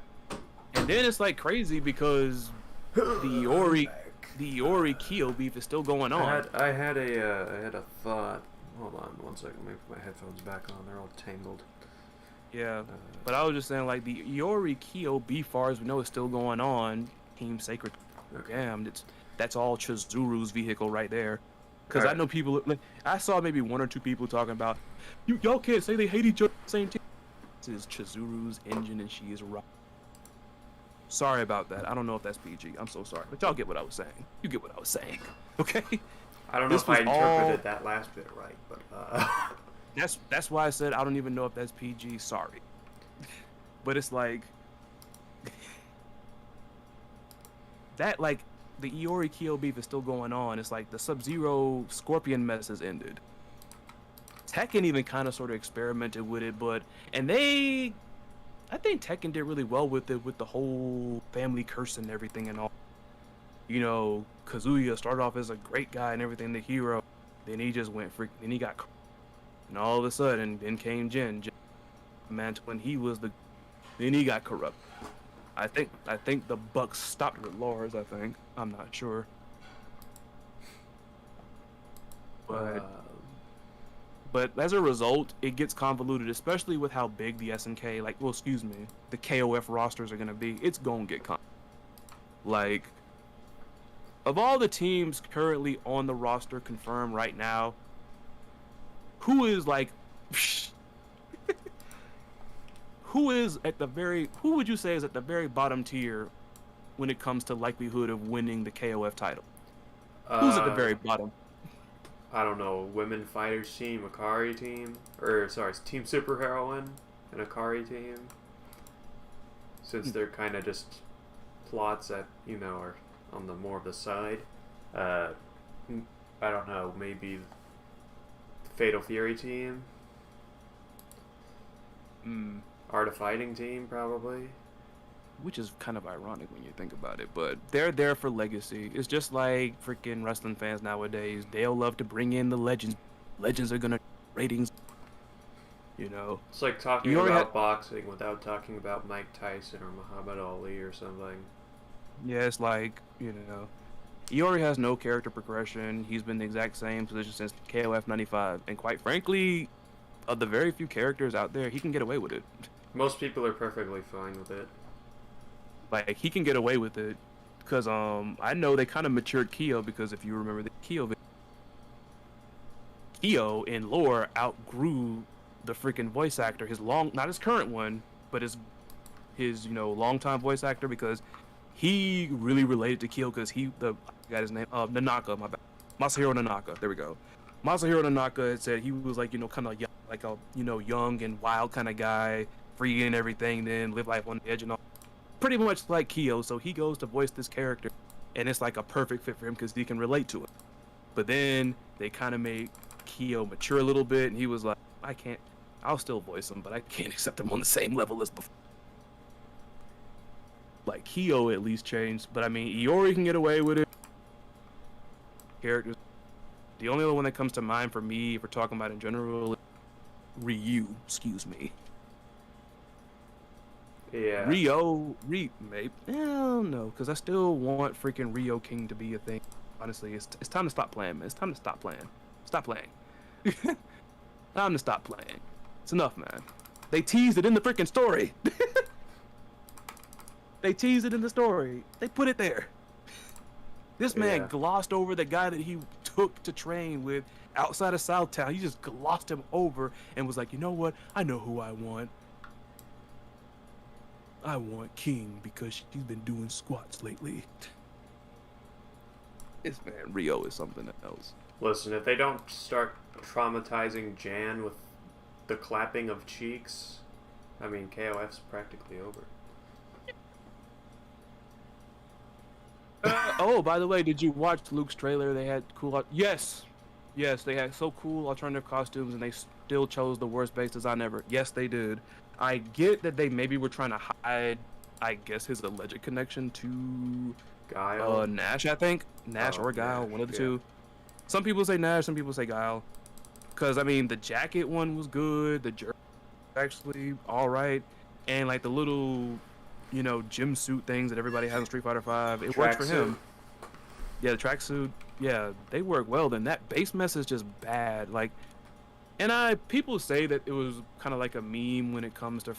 [SPEAKER 1] And then it's like crazy because the Iori Kyo beef is still going on.
[SPEAKER 2] I had a thought. Hold on one second. Let me put my headphones back on. They're all tangled.
[SPEAKER 1] Yeah, but I was just saying, like, the Iori Kyo beef, far as we know, is still going on. Team Sacred,
[SPEAKER 2] Okay.
[SPEAKER 1] damn, that's all Chizuru's vehicle right there. Because I
[SPEAKER 2] Alright.
[SPEAKER 1] know people, like, I saw maybe one or two people talking about, y'all can't say they hate each other at the same team. This is Chizuru's engine and she is right. Sorry about that. I don't know if that's PG. I'm so sorry. But y'all get what I was saying. You get what I was saying. Okay?
[SPEAKER 2] I don't know
[SPEAKER 1] This
[SPEAKER 2] if I
[SPEAKER 1] was
[SPEAKER 2] interpreted
[SPEAKER 1] all-
[SPEAKER 2] that last bit right, but
[SPEAKER 1] That's why I said I don't even know if that's PG. Sorry. But it's like that, like, the Iori Kyo beef is still going on. It's like the Sub-Zero Scorpion mess has ended. Tekken even kind of sort of experimented with it, I think Tekken did really well with it, with the whole family curse and everything and all. Kazuya started off as a great guy and everything, the hero. Then he just went then he got, and all of a sudden, then came Jin. Man, when he was then he got corrupt. I think the buck stopped with Lars. I think, I'm not sure, but but as a result, it gets convoluted, especially with how big the SNK, the KOF rosters are gonna be. It's gonna get like, of all the teams currently on the roster confirmed right now, who is like who would you say is at the very bottom tier when it comes to likelihood of winning the KOF title? Who's at the very bottom?
[SPEAKER 2] I don't know. Women fighters team, Akari team, or sorry, Team Superheroine and Akari team. Since they're kind of just plots that are on the more of the side. I don't know. Maybe Fatal Fury team. Art of Fighting team, probably.
[SPEAKER 1] Which is kind of ironic when you think about it, but they're there for legacy. It's just like freaking wrestling fans nowadays. They'll love to bring in the legends. Legends are gonna ratings.
[SPEAKER 2] It's like talking about boxing without talking about Mike Tyson or Muhammad Ali or something.
[SPEAKER 1] Yeah, it's like, Iori has no character progression. He's been the exact same position since KOF 95, and quite frankly, of the very few characters out there, he can get away with it.
[SPEAKER 2] Most people are perfectly fine with it.
[SPEAKER 1] Like, he can get away with it, because I know they kind of matured Kyo, because if you remember the Kyo in lore outgrew the freaking voice actor, not his current one, but his longtime voice actor, because he really related to Kyo, because I got his name, Nanaka, my bad, Masahiro Nanaka, there we go. Masahiro Nanaka had said he was like, kind of young, like a, young and wild kind of guy, free and everything, then live life on the edge and all. Pretty much like Kyo, so he goes to voice this character, and it's like a perfect fit for him because he can relate to it. But then they kind of made Kyo mature a little bit, and he was like, I'll still voice him, but I can't accept him on the same level as before. Like, Kyo at least changed, but I mean, Iori can get away with it. Characters. The only other one that comes to mind for me, if we're talking about in general, is Ryu, excuse me.
[SPEAKER 2] Yeah.
[SPEAKER 1] Maybe. I don't know, because I still want freaking Rio King to be a thing. Honestly, it's time to stop playing, man. It's time to stop playing. Stop playing. Time to stop playing. It's enough, man. They teased it in the freaking story. They teased it in the story. They put it there. This man
[SPEAKER 2] Yeah.
[SPEAKER 1] glossed over the guy that he took to train with outside of Southtown. He just glossed him over and was like, you know what? I know who I want. I want King because she's been doing squats lately. This man, Rio, is something else.
[SPEAKER 2] Listen, if they don't start traumatizing Jan with the clapping of cheeks, I mean, KOF's practically over.
[SPEAKER 1] Oh, by the way, did you watch Luke's trailer? They had cool. Yes, they had so cool alternative costumes, and they still chose the worst base design ever. Yes, they did. I get that they maybe were trying to hide, I guess, his alleged connection to
[SPEAKER 2] Guile.
[SPEAKER 1] Nash. I think Nash or Guile,
[SPEAKER 2] Nash,
[SPEAKER 1] one of the
[SPEAKER 2] yeah.
[SPEAKER 1] two. Some people say Nash, some people say Guile. Because I mean, the jacket one was good. The jersey actually all right, and like the little, you know, gym suit things that everybody has in Street Fighter V. It works for him. Yeah, the tracksuit. Yeah, they work well. Then that base mess is just bad. Like, and people say that it was kind of like a meme when it comes to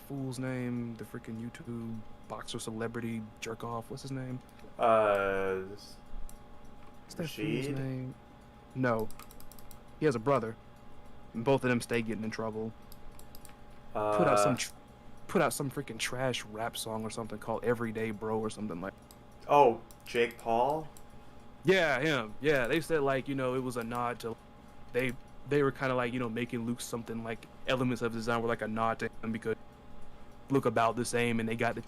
[SPEAKER 1] fool's name, the freaking YouTube boxer celebrity jerk off. What's his name? What's that fool's
[SPEAKER 2] Rashid?
[SPEAKER 1] name? No, he has a brother. And both of them stay getting in trouble. Put out some freaking trash rap song or something called "Everyday Bro" or something like.
[SPEAKER 2] Oh, Jake Paul?
[SPEAKER 1] Yeah, him. Yeah, they said like, you know, it was a nod to they were kind of like, you know, making Luke something like elements of design were like a nod to him because look about the same, and they got the.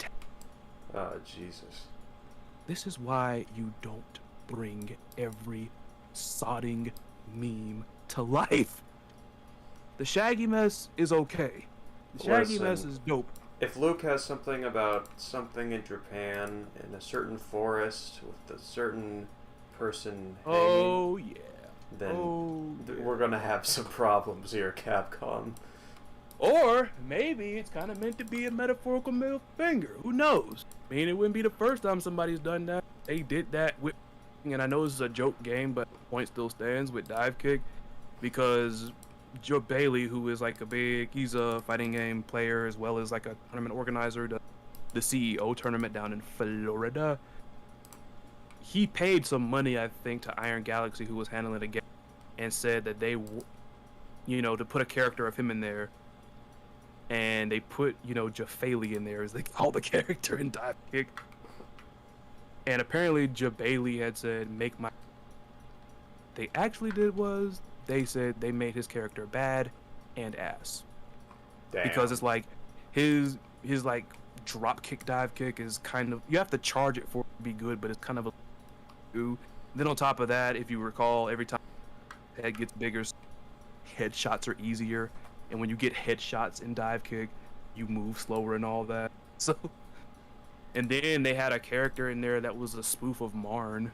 [SPEAKER 2] Oh, Jesus.
[SPEAKER 1] This is why you don't bring every sodding meme to life. The Shaggy mess is okay. The Shaggy mess
[SPEAKER 2] Listen.
[SPEAKER 1] is dope.
[SPEAKER 2] If Luke has something about something in Japan in a certain forest with a certain person hanging,
[SPEAKER 1] Oh yeah.
[SPEAKER 2] then
[SPEAKER 1] Oh, yeah.
[SPEAKER 2] we're gonna have some problems here, Capcom.
[SPEAKER 1] Or maybe it's kind of meant to be a metaphorical middle finger. Who knows? I mean, it wouldn't be the first time somebody's done that. They did that with, and I know this is a joke game, but the point still stands with Dive Kick, because Joe Bailey, who is like he's a fighting game player as well as like a tournament organizer, the CEO tournament down in Florida. He paid some money, I think, to Iron Galaxy, who was handling the game, and said that they, you know, to put a character of him in there. And they put, you know, Jafali in there as they call the character in Dive Kick. And apparently Jabali had said, make my... They actually did was, they said they made his character bad and ass.
[SPEAKER 2] Damn.
[SPEAKER 1] Because it's like, his like, drop kick dive kick is kind of... You have to charge it for it to be good, but it's kind of a... Then on top of that, if you recall, every time the head gets bigger, headshots are easier. And when you get headshots in dive kick, you move slower and all that. So, and then they had a character in there that was a spoof of Marn.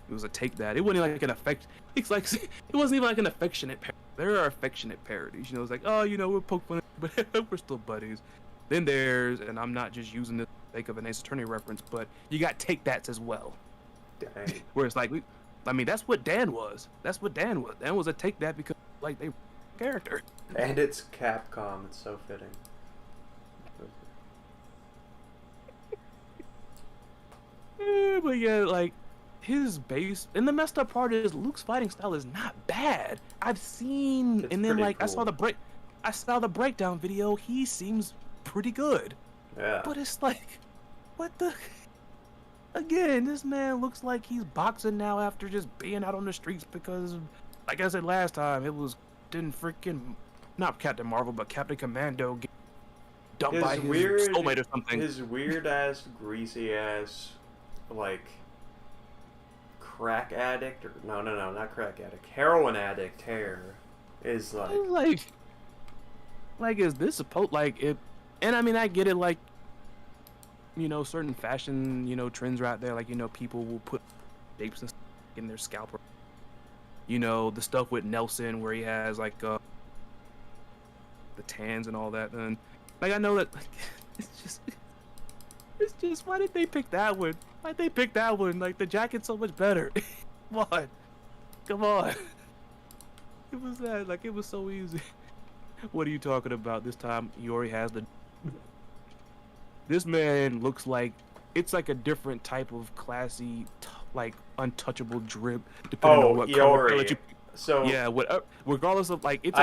[SPEAKER 1] It was a take that. It wasn't like an affect. It's like it wasn't even like an affectionate. There are affectionate parodies. You know, it's like, oh, you know, we're poke fun, but we're still buddies. Then there's, and I'm not just using this for the sake of an Ace Attorney reference, but you got take that's as well.
[SPEAKER 2] Dang.
[SPEAKER 1] Where it's like, I mean, that's what Dan was. That's what Dan was. Dan was a take that because like they character.
[SPEAKER 2] And it's Capcom. It's so fitting.
[SPEAKER 1] But yeah, like his base, and the messed up part is Luke's fighting style is not bad. I've seen,
[SPEAKER 2] It's
[SPEAKER 1] and then
[SPEAKER 2] pretty
[SPEAKER 1] like
[SPEAKER 2] cool.
[SPEAKER 1] I saw the breakdown video. He seems pretty good,
[SPEAKER 2] Yeah.
[SPEAKER 1] but it's like, what the? Again, this man looks like he's boxing now after just being out on the streets because, like I said last time, it was didn't freaking not Captain Marvel, but Captain Commando get dumped by his soulmate or something.
[SPEAKER 2] His weird ass, greasy ass, like crack addict, or no, not crack addict, heroin addict hair is
[SPEAKER 1] like is this supposed like it? And I mean, I get it, like, you know, certain fashion, you know, trends right there, like, you know, people will put shapes and stuff in their scalp. You know, the stuff with Nelson where he has like the tans and all that. And like, I know that like, it's just why did they pick that one? Why'd they pick that one? Like, the jacket's so much better. Come on. It was that, like, it was so easy. What are you talking about? This time he already has the This man looks like it's like a different type of classy, like untouchable drip, depending on
[SPEAKER 2] Oh,
[SPEAKER 1] what color palette
[SPEAKER 2] Iori.
[SPEAKER 1] you.
[SPEAKER 2] So
[SPEAKER 1] Yeah, what regardless of like
[SPEAKER 2] I
[SPEAKER 1] it's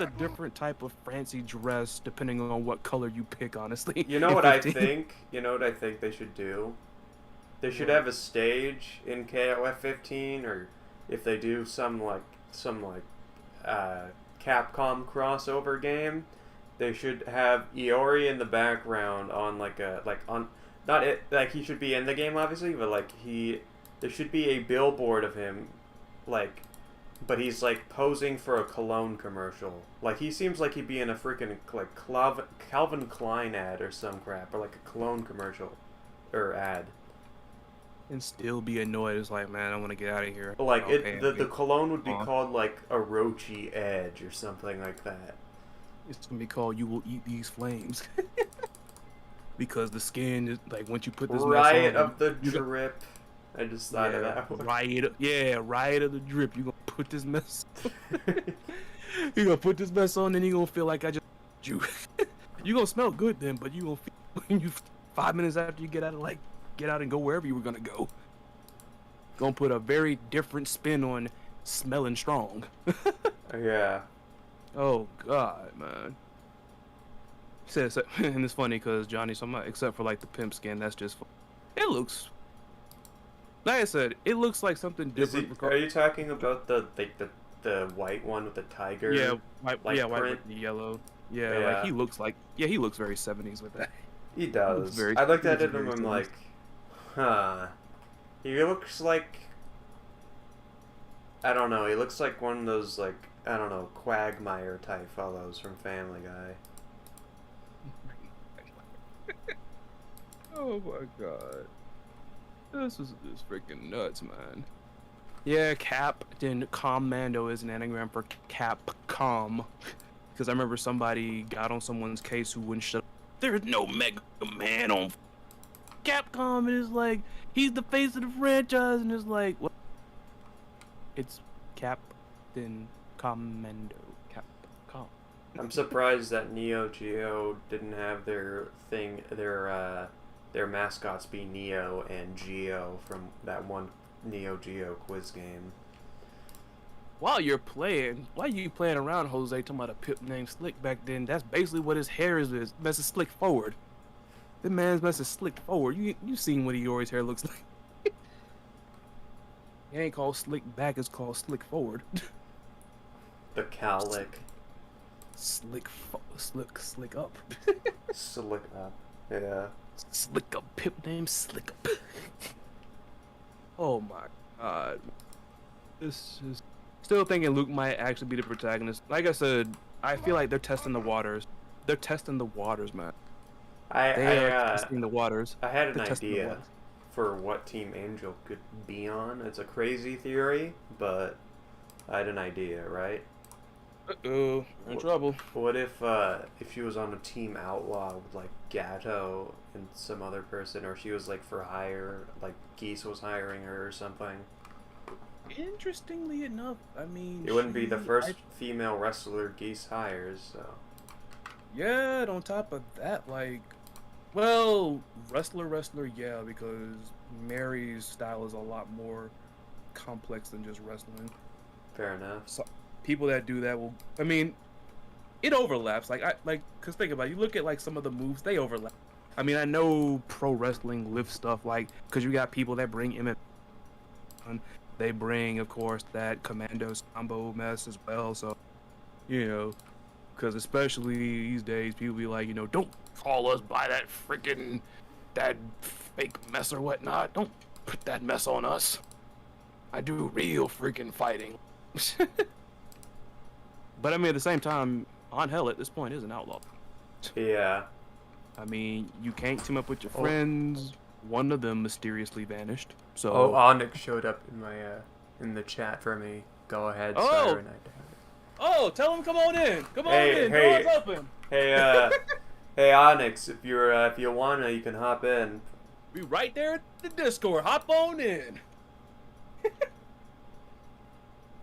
[SPEAKER 1] a different type of fancy dress depending on what color you pick. Honestly,
[SPEAKER 2] you know
[SPEAKER 1] in
[SPEAKER 2] what I
[SPEAKER 1] 15.
[SPEAKER 2] think? You know what I think they should do? They should
[SPEAKER 1] What?
[SPEAKER 2] have a stage in KOF 15, or if they do some like Capcom crossover game, they should have Iori in the background on like a like on not it like he should be in the game obviously, but like he there should be a billboard of him like but he's like posing for a cologne commercial. Like he seems like he'd be in a freaking like Calvin Klein ad or some crap or like a cologne commercial or ad.
[SPEAKER 1] And still be annoyed. It's like, man, I want to get out of here.
[SPEAKER 2] Like
[SPEAKER 1] Okay,
[SPEAKER 2] the cologne would be
[SPEAKER 1] on.
[SPEAKER 2] called like Orochi Edge or something like that.
[SPEAKER 1] It's gonna be called "You Will Eat These Flames" because the skin is like once you put this mess
[SPEAKER 2] Riot
[SPEAKER 1] on,
[SPEAKER 2] of the
[SPEAKER 1] you got
[SPEAKER 2] Drip. I just thought of
[SPEAKER 1] yeah,
[SPEAKER 2] that one.
[SPEAKER 1] riot of the drip. You gonna put this mess. You gonna put this mess on, and you gonna feel like I just you. You gonna smell good then, but you gonna feel when you 5 minutes after you get out of like get out and go wherever you were gonna go. Gonna put a very different spin on smelling strong.
[SPEAKER 2] Yeah.
[SPEAKER 1] Oh God, man. Says and it's funny because Johnny, so much except for like the pimp skin, that's just it looks. Like I said, it looks like something
[SPEAKER 2] Is
[SPEAKER 1] different.
[SPEAKER 2] it? Are you talking about the like the white one with the tiger?
[SPEAKER 1] Yeah, white,
[SPEAKER 2] like
[SPEAKER 1] yeah, white
[SPEAKER 2] print?
[SPEAKER 1] with the yellow. Yeah,
[SPEAKER 2] Yeah.
[SPEAKER 1] like he looks like he looks very 70s with that.
[SPEAKER 2] He
[SPEAKER 1] He looks
[SPEAKER 2] does.
[SPEAKER 1] very
[SPEAKER 2] I looked
[SPEAKER 1] he
[SPEAKER 2] at
[SPEAKER 1] looks
[SPEAKER 2] it and
[SPEAKER 1] very
[SPEAKER 2] I'm
[SPEAKER 1] 70s.
[SPEAKER 2] like, huh. He looks like I don't know. He looks like one of those like I don't know Quagmire type fellows from Family Guy.
[SPEAKER 1] Oh my God. This is freaking nuts, man. Yeah, Captain Commando is an anagram for Capcom. Because I remember somebody got on someone's case who wouldn't shut up. There's no Mega Man on Capcom, and it's like, he's the face of the franchise, and it's like, what? It's Captain Commando. Capcom.
[SPEAKER 2] I'm surprised that Neo Geo didn't have their mascots be Neo and Geo from that one Neo Geo quiz game.
[SPEAKER 1] While you playing around, Jose, talking about a pip named Slick back then, that's basically what his hair is. Mess is slick forward. The man's mess is slick forward. You seen what Iori's hair looks like. It ain't called slick back, it's called slick forward.
[SPEAKER 2] The cowlick.
[SPEAKER 1] Slick up.
[SPEAKER 2] Slick up. Yeah.
[SPEAKER 1] Slick up pip named Slick up. Oh my God. This is still thinking Luke might actually be the protagonist. Like I said, I feel like they're testing the waters. They're testing the waters, man. They are testing the waters.
[SPEAKER 2] I had an
[SPEAKER 1] They're testing the
[SPEAKER 2] idea
[SPEAKER 1] waters.
[SPEAKER 2] for what Team Angel could be on. It's a crazy theory, but I had an idea, right?
[SPEAKER 1] Uh-oh, in trouble.
[SPEAKER 2] What if she was on a Team Outlaw with like Gato and some other person, or she was like for hire, like Geese was hiring her or something?
[SPEAKER 1] Interestingly enough, I mean,
[SPEAKER 2] It wouldn't be the first female wrestler Geese hires, so.
[SPEAKER 1] Yeah, and on top of that, like, well, wrestler, yeah, because Mary's style is a lot more complex than just wrestling.
[SPEAKER 2] Fair enough.
[SPEAKER 1] So people that do that will, I mean, it overlaps. Cause think about it, you look at like some of the moves, they overlap. I mean, I know pro wrestling lift stuff like, cause you got people that bring MMA. They bring, of course, that Commandos combo mess as well. So, you know, because especially these days, people be like, don't call us by that fake mess or whatnot. Don't put that mess on us. I do real freaking fighting. But I mean, at the same time, Angel at this point is an outlaw.
[SPEAKER 2] Yeah.
[SPEAKER 1] I mean, you can't team up with your friends. One of them mysteriously vanished. So.
[SPEAKER 3] Oh, Onyx showed up in my in the chat for me. Go ahead,
[SPEAKER 1] Oh!
[SPEAKER 3] Siren.
[SPEAKER 1] Oh, tell him come on in. Come on
[SPEAKER 2] Hey,
[SPEAKER 1] in.
[SPEAKER 2] hey.
[SPEAKER 1] Door's open.
[SPEAKER 2] Hey, hey Onyx, if you wanna, you can hop in.
[SPEAKER 1] We right there at the Discord. Hop on in.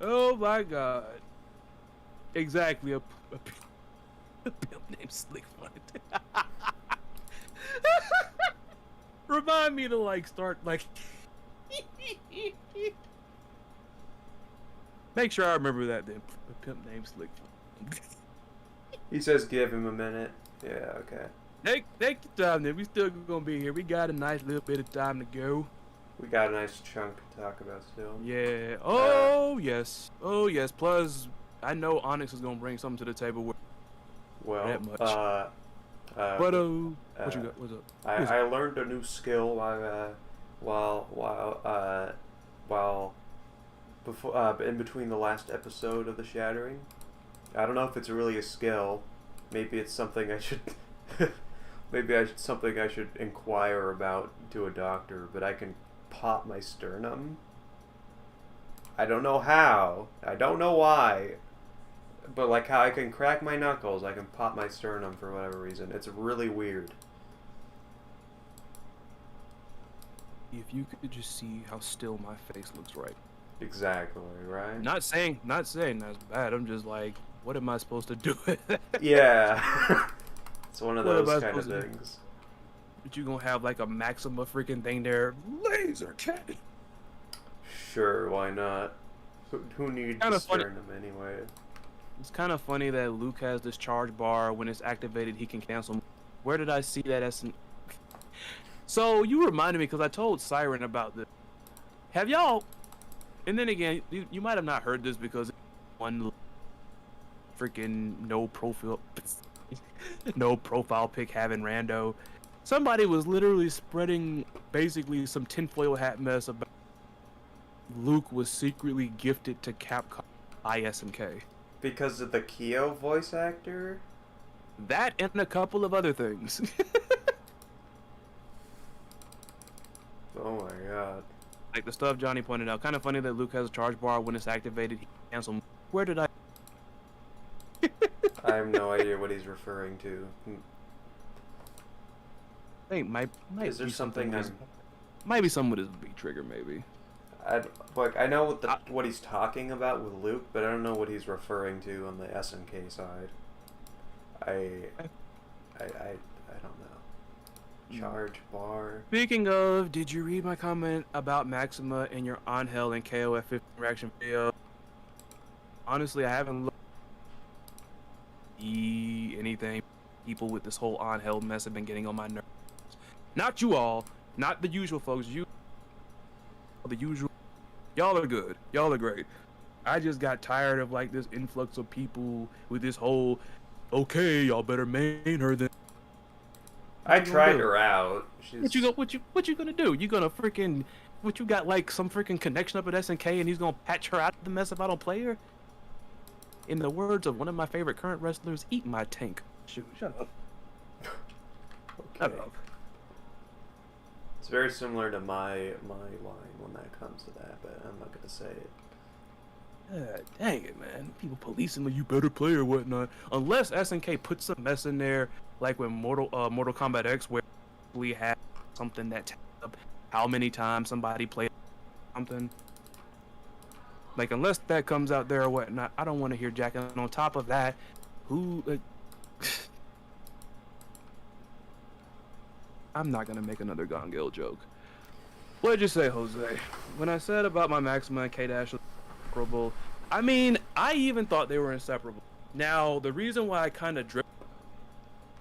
[SPEAKER 1] Oh my God. Exactly. A pimp named Slick Front. Remind me to like start like. Make sure I remember that then. The pimp name Slick.
[SPEAKER 2] He says give him a minute. Yeah, okay.
[SPEAKER 1] Take your time then. We still gonna be here. We got a nice little bit of time to go.
[SPEAKER 2] We got a nice chunk to talk about still.
[SPEAKER 1] Yeah. Oh yes. Oh yes. Plus, I know Onyx is gonna bring something to the table.
[SPEAKER 2] Well,
[SPEAKER 1] That much.
[SPEAKER 2] but
[SPEAKER 1] What you got? What's up?
[SPEAKER 2] I learned a new skill while before in between the last episode of the Shattering. I don't know if it's really a skill. Maybe it's something I should something I should inquire about to a doctor. But I can pop my sternum. I don't know how. I don't know why. But like how I can crack my knuckles, I can pop my sternum for whatever reason. It's really weird.
[SPEAKER 1] If you could just see how still my face looks right.
[SPEAKER 2] Exactly, right?
[SPEAKER 1] Not saying that's bad. I'm just like, what am I supposed to do with that?
[SPEAKER 2] Yeah. It's one of
[SPEAKER 1] What am
[SPEAKER 2] those
[SPEAKER 1] I
[SPEAKER 2] kind of
[SPEAKER 1] supposed to do?
[SPEAKER 2] things.
[SPEAKER 1] But you gonna have like a Maxima freaking thing there, laser cannon.
[SPEAKER 2] Sure, why not? Who needs
[SPEAKER 1] Kinda
[SPEAKER 2] a
[SPEAKER 1] funny.
[SPEAKER 2] sternum anyway?
[SPEAKER 1] It's kind of funny that Luke has this charge bar. When it's activated, he can cancel. Where did I see that? So you reminded me because I told Siren about this. Have y'all? And then again, you might have not heard this because one freaking no profile pic having rando. Somebody was literally spreading basically some tinfoil hat mess about Luke was secretly gifted to Capcom ISMK.
[SPEAKER 2] Because of the Kyo voice actor?
[SPEAKER 1] That and a couple of other things.
[SPEAKER 2] Oh my god.
[SPEAKER 1] Like the stuff Johnny pointed out. Kind of funny that Luke has a charge bar. When it's activated, he cancels. Where did I?
[SPEAKER 2] I have no idea what he's referring to.
[SPEAKER 1] Hey, might
[SPEAKER 2] Is there
[SPEAKER 1] be
[SPEAKER 2] something
[SPEAKER 1] with his- might be something with his B trigger, maybe.
[SPEAKER 2] I know what he's talking about with Luke, but I don't know what he's referring to on the SNK side. I don't know. Charge bar.
[SPEAKER 1] Speaking of, did you read my comment about Maxima in your Angel and KOF 15 reaction video? Honestly, I haven't looked anything. People with this whole Angel mess have been getting on my nerves. Not you all, not the usual folks. The usual. Y'all are good. Y'all are great. I just got tired of like this influx of people with this whole, okay, y'all better main her then.
[SPEAKER 2] I tried her out.
[SPEAKER 1] What you gonna do? You gonna freaking what you got like some freaking connection up at SNK and he's gonna patch her out of the mess if I don't play her? In the words of one of my favorite current wrestlers, eat my tank. Shoot, shut up. Shut
[SPEAKER 2] Okay.
[SPEAKER 1] up.
[SPEAKER 2] It's very similar to my line when that comes to that, but I'm not gonna say it.
[SPEAKER 1] Dang it, man. People policing like you better play or whatnot. Unless SNK puts some mess in there, like when Mortal Kombat X, where we have something that tells up how many times somebody played something. Like, unless that comes out there or whatnot, I don't want to hear Jack. And on top of that, I'm not gonna make another Gongil joke. What'd you say, Jose? When I said about my Maxima and K-Dash inseparable, I mean, I even thought they were inseparable. Now, the reason why I kind of let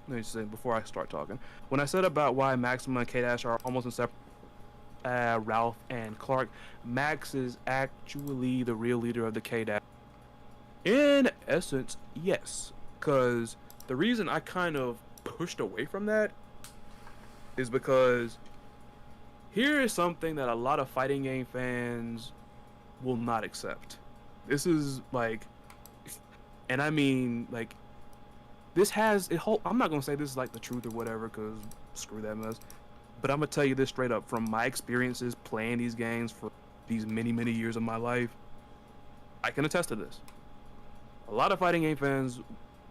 [SPEAKER 1] me say before I start talking. When I said about why Maxima and K-Dash are almost inseparable, Ralph and Clark, Max is actually the real leader of the K-Dash. In essence, yes. Because the reason I kind of pushed away from that is because here is something that a lot of fighting game fans will not accept. This is like, and I mean like, this has it whole. I'm not gonna say this is like the truth or whatever, cause screw that mess. But I'm gonna tell you this straight up from my experiences playing these games for these many years of my life. I can attest to this. A lot of fighting game fans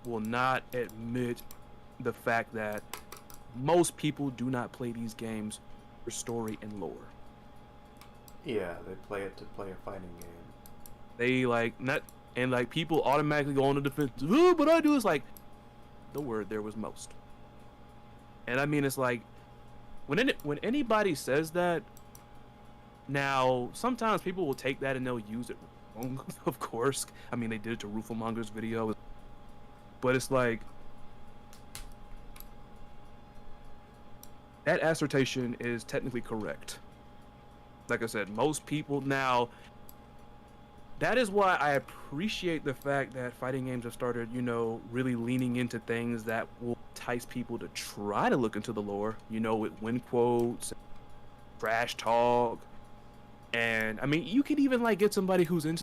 [SPEAKER 1] will not admit the fact that most people do not play these games for story and lore.
[SPEAKER 2] Yeah, they play it to play a fighting game.
[SPEAKER 1] They like not, and like people automatically go on the defense. Oh, but I do. It's like the word there was most. And I mean, it's like when anybody says that, now sometimes people will take that and they'll use it wrong. Of course, I mean they did it to Rooflemonger's video, but it's like that assertion is technically correct. Like I said, most people now. That is why I appreciate the fact that fighting games have started, you know, really leaning into things that will entice people to try to look into the lore, you know, with win quotes, trash talk, and I mean, you could even like get somebody who's into,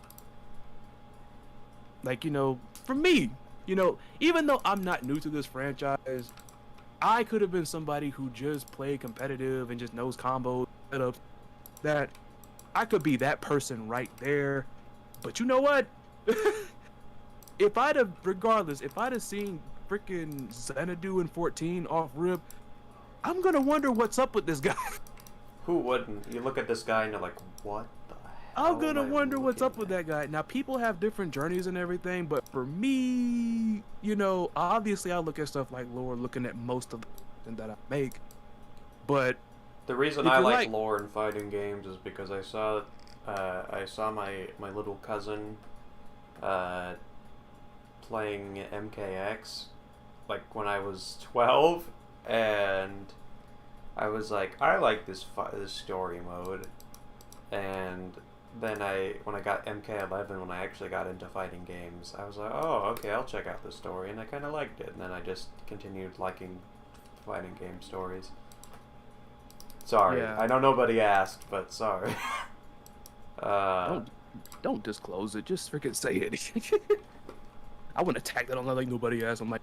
[SPEAKER 1] like, you know, for me, you know, even though I'm not new to this franchise, I could have been somebody who just played competitive and just knows combos, setups, that I could be that person right there. But you know what? If I'd have seen freaking Xanadu in 14 off rip, I'm gonna wonder what's up with this guy.
[SPEAKER 2] Who wouldn't? You look at this guy and you're like, what the hell?
[SPEAKER 1] I'm gonna
[SPEAKER 2] am I
[SPEAKER 1] wonder what's up
[SPEAKER 2] looking
[SPEAKER 1] with that guy. Now, people have different journeys and everything, but for me, you know, obviously I look at stuff like lore, looking at most of the content that I make. But
[SPEAKER 2] The reason
[SPEAKER 1] if
[SPEAKER 2] I
[SPEAKER 1] you
[SPEAKER 2] like lore in fighting games is because I saw my little cousin playing MKX like when I was 12, and I was like, I like this story mode. And then when I got MK11, when I actually got into fighting games, I was like, oh, okay, I'll check out the story, and I kind of liked it. And then I just continued liking fighting game stories. Sorry,
[SPEAKER 1] Yeah.
[SPEAKER 2] I know nobody asked, but sorry.
[SPEAKER 1] don't disclose it. Just freaking say it. I wouldn't attack that on like nobody asked. I'm like,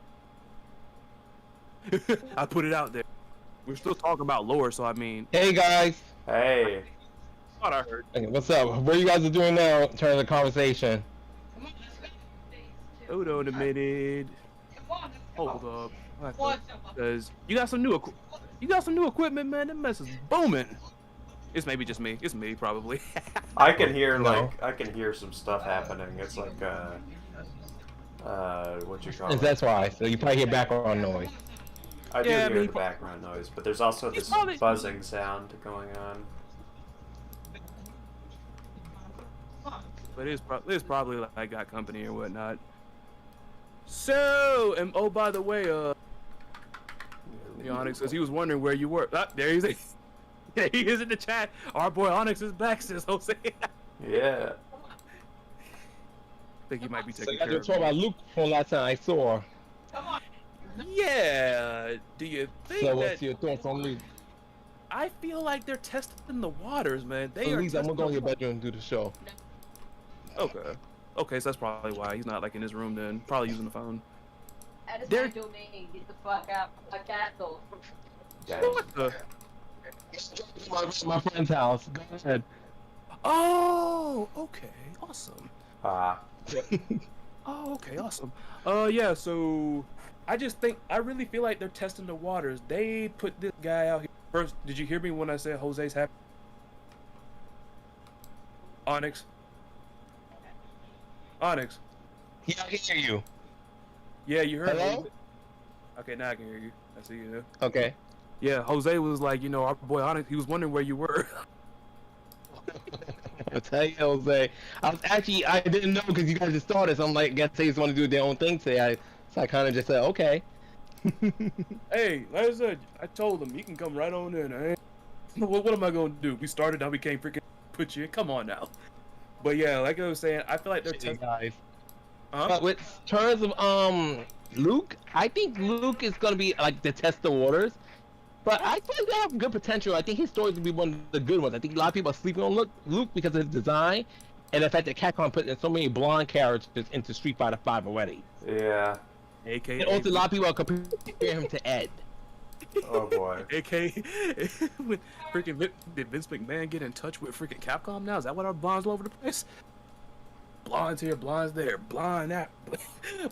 [SPEAKER 1] I put it out there. We're still talking about lore, so I mean.
[SPEAKER 4] Hey guys,
[SPEAKER 2] Hey,
[SPEAKER 1] What I heard.
[SPEAKER 4] hey, what's up? What you guys are doing now in terms of the conversation?
[SPEAKER 1] Hold on a minute. Hold up. Because you got some new equipment, man. That mess is booming. It's maybe just me. It's me, probably.
[SPEAKER 2] I can hear
[SPEAKER 4] No.
[SPEAKER 2] I can hear some stuff happening. It's like what you call it?
[SPEAKER 4] That's why. So you probably hear background noise.
[SPEAKER 2] I do
[SPEAKER 1] Yeah, I
[SPEAKER 2] hear
[SPEAKER 1] mean,
[SPEAKER 2] the background noise, but there's also this
[SPEAKER 1] probably-
[SPEAKER 2] buzzing sound going on.
[SPEAKER 1] But it's probably like I got company or whatnot. So, and oh, by the way, the Onyx says he was wondering where you were. Ah, there he is. Yeah, he is in the chat. Our boy Onyx is back, says Jose.
[SPEAKER 2] Yeah.
[SPEAKER 1] Think he might be
[SPEAKER 4] So
[SPEAKER 1] taking
[SPEAKER 4] you guys
[SPEAKER 1] care
[SPEAKER 4] were
[SPEAKER 1] of
[SPEAKER 4] talking
[SPEAKER 1] me.
[SPEAKER 4] about Luke from last time I saw.
[SPEAKER 1] Yeah. Do you think
[SPEAKER 4] So
[SPEAKER 1] that?
[SPEAKER 4] what's your thoughts on Luke?
[SPEAKER 1] I feel like they're testing the waters, man. They
[SPEAKER 4] So
[SPEAKER 1] are.
[SPEAKER 4] Lisa, I'm gonna go in your
[SPEAKER 1] testing-
[SPEAKER 4] bedroom and do the show.
[SPEAKER 1] Okay. Okay, so that's probably why he's not like in his room then. Probably using the phone.
[SPEAKER 5] That is
[SPEAKER 1] There-
[SPEAKER 5] my domain. Get the fuck out. My castle.
[SPEAKER 2] Guys.
[SPEAKER 1] What the?
[SPEAKER 4] My friend's house. Go ahead.
[SPEAKER 1] Oh, okay, awesome.
[SPEAKER 2] Ah.
[SPEAKER 1] Oh, okay, awesome. Yeah. So, I really feel like they're testing the waters. They put this guy out here first. Did you hear me when I said Jose's happy? Onyx. Onyx.
[SPEAKER 4] Yeah, I can hear you.
[SPEAKER 1] Yeah, you heard
[SPEAKER 4] Hello?
[SPEAKER 1] me. Okay, now I can hear you. I see you.
[SPEAKER 4] Okay.
[SPEAKER 1] Yeah, Jose was like, you know, our boy Onyx. He was wondering where you were.
[SPEAKER 4] I'll tell you, Jose. I didn't know because you guys just started. So I'm like, guess they just want to do their own thing today. So I kind of just said, okay.
[SPEAKER 1] Hey, like I said, I told him he can come right on in. What am I gonna do? We started, now we can't freaking put you in. Come on now. But yeah, like I was saying, I feel like they're testing.
[SPEAKER 4] guys.
[SPEAKER 1] Huh?
[SPEAKER 4] But with terms of Luke, I think Luke is gonna be like to test the waters. But I think they have good potential. I think his stories will be one of the good ones. I think a lot of people are sleeping on Luke because of his design and the fact that Capcom put in so many blonde characters into Street Fighter V already.
[SPEAKER 2] Yeah.
[SPEAKER 1] AKA.
[SPEAKER 4] And also a lot of people are comparing him to Ed.
[SPEAKER 2] Oh boy.
[SPEAKER 1] AKA. When freaking did Vince McMahon get in touch with freaking Capcom now? Is that what our blondes all over the place? Blondes here, blondes there, blonde that,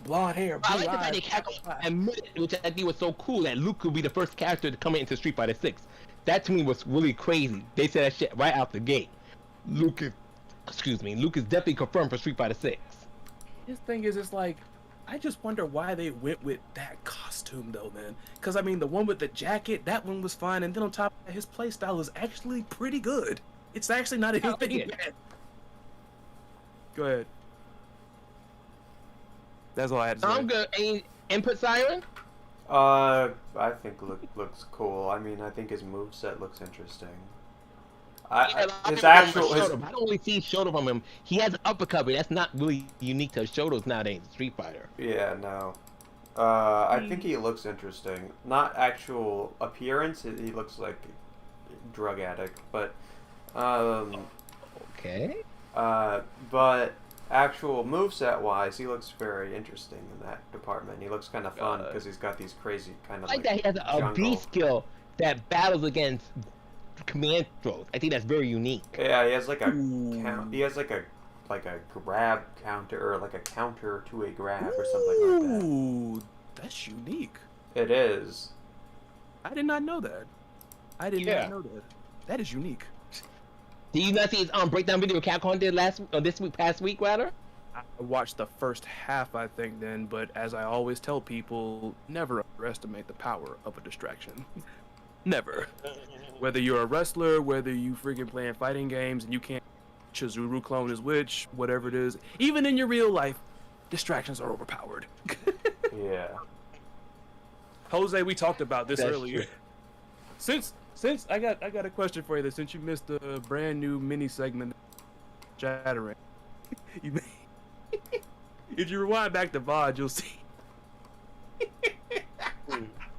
[SPEAKER 1] blonde hair, blue
[SPEAKER 4] I like the fact
[SPEAKER 1] eyes.
[SPEAKER 4] that Capcom admitted, which I think was so cool, that Luke could be the first character to come into Street Fighter 6. That to me was really crazy. They said that shit right out the gate. Luke is definitely confirmed for Street Fighter 6.
[SPEAKER 1] His thing is, it's like, I just wonder why they went with that costume though, man. Because I mean, the one with the jacket, that one was fine, and then on top of that, his playstyle is actually pretty good. It's actually not
[SPEAKER 4] I like
[SPEAKER 1] anything
[SPEAKER 4] it.
[SPEAKER 1] bad. Go ahead. That's all I had to say.
[SPEAKER 4] I'm good. Any input, Siren?
[SPEAKER 2] I think looks cool. I mean, I think his moveset looks interesting.
[SPEAKER 4] Yeah,
[SPEAKER 2] His actual
[SPEAKER 4] Shoto. I don't really see Shoto from him. He has an uppercut, but that's not really unique to Shotos nowadays. Street Fighter.
[SPEAKER 2] yeah, no. I think he looks interesting. Not actual appearance. He looks like a drug addict, but
[SPEAKER 4] Okay.
[SPEAKER 2] but actual moveset wise, he looks very interesting in that department. He looks kind of fun because he's got these crazy kind
[SPEAKER 4] I
[SPEAKER 2] of
[SPEAKER 4] like that he has a
[SPEAKER 2] jungle.
[SPEAKER 4] B skill that battles against command throws. I think that's very unique.
[SPEAKER 2] Yeah, he has like a
[SPEAKER 1] Ooh.
[SPEAKER 2] count. He has like a grab counter or like a counter to a grab or something like that.
[SPEAKER 1] Ooh, that's unique.
[SPEAKER 2] It is.
[SPEAKER 1] I did not know that. I did
[SPEAKER 4] Yeah.
[SPEAKER 1] not know that. That is unique.
[SPEAKER 4] Did you not see his breakdown video Capcom did past week rather?
[SPEAKER 1] I watched the first half, I think, then, but as I always tell people, never underestimate the power of a distraction. Never. Whether you're a wrestler, whether you freaking playing fighting games and you can't Chizuru clone is which, whatever it is, even in your real life, distractions are overpowered.
[SPEAKER 2] Yeah.
[SPEAKER 1] Jose, we talked about this
[SPEAKER 4] That's
[SPEAKER 1] earlier.
[SPEAKER 4] true.
[SPEAKER 1] Since I got a question for you. That since you missed the brand new mini segment, Shattering, if you rewind back to VOD, you'll see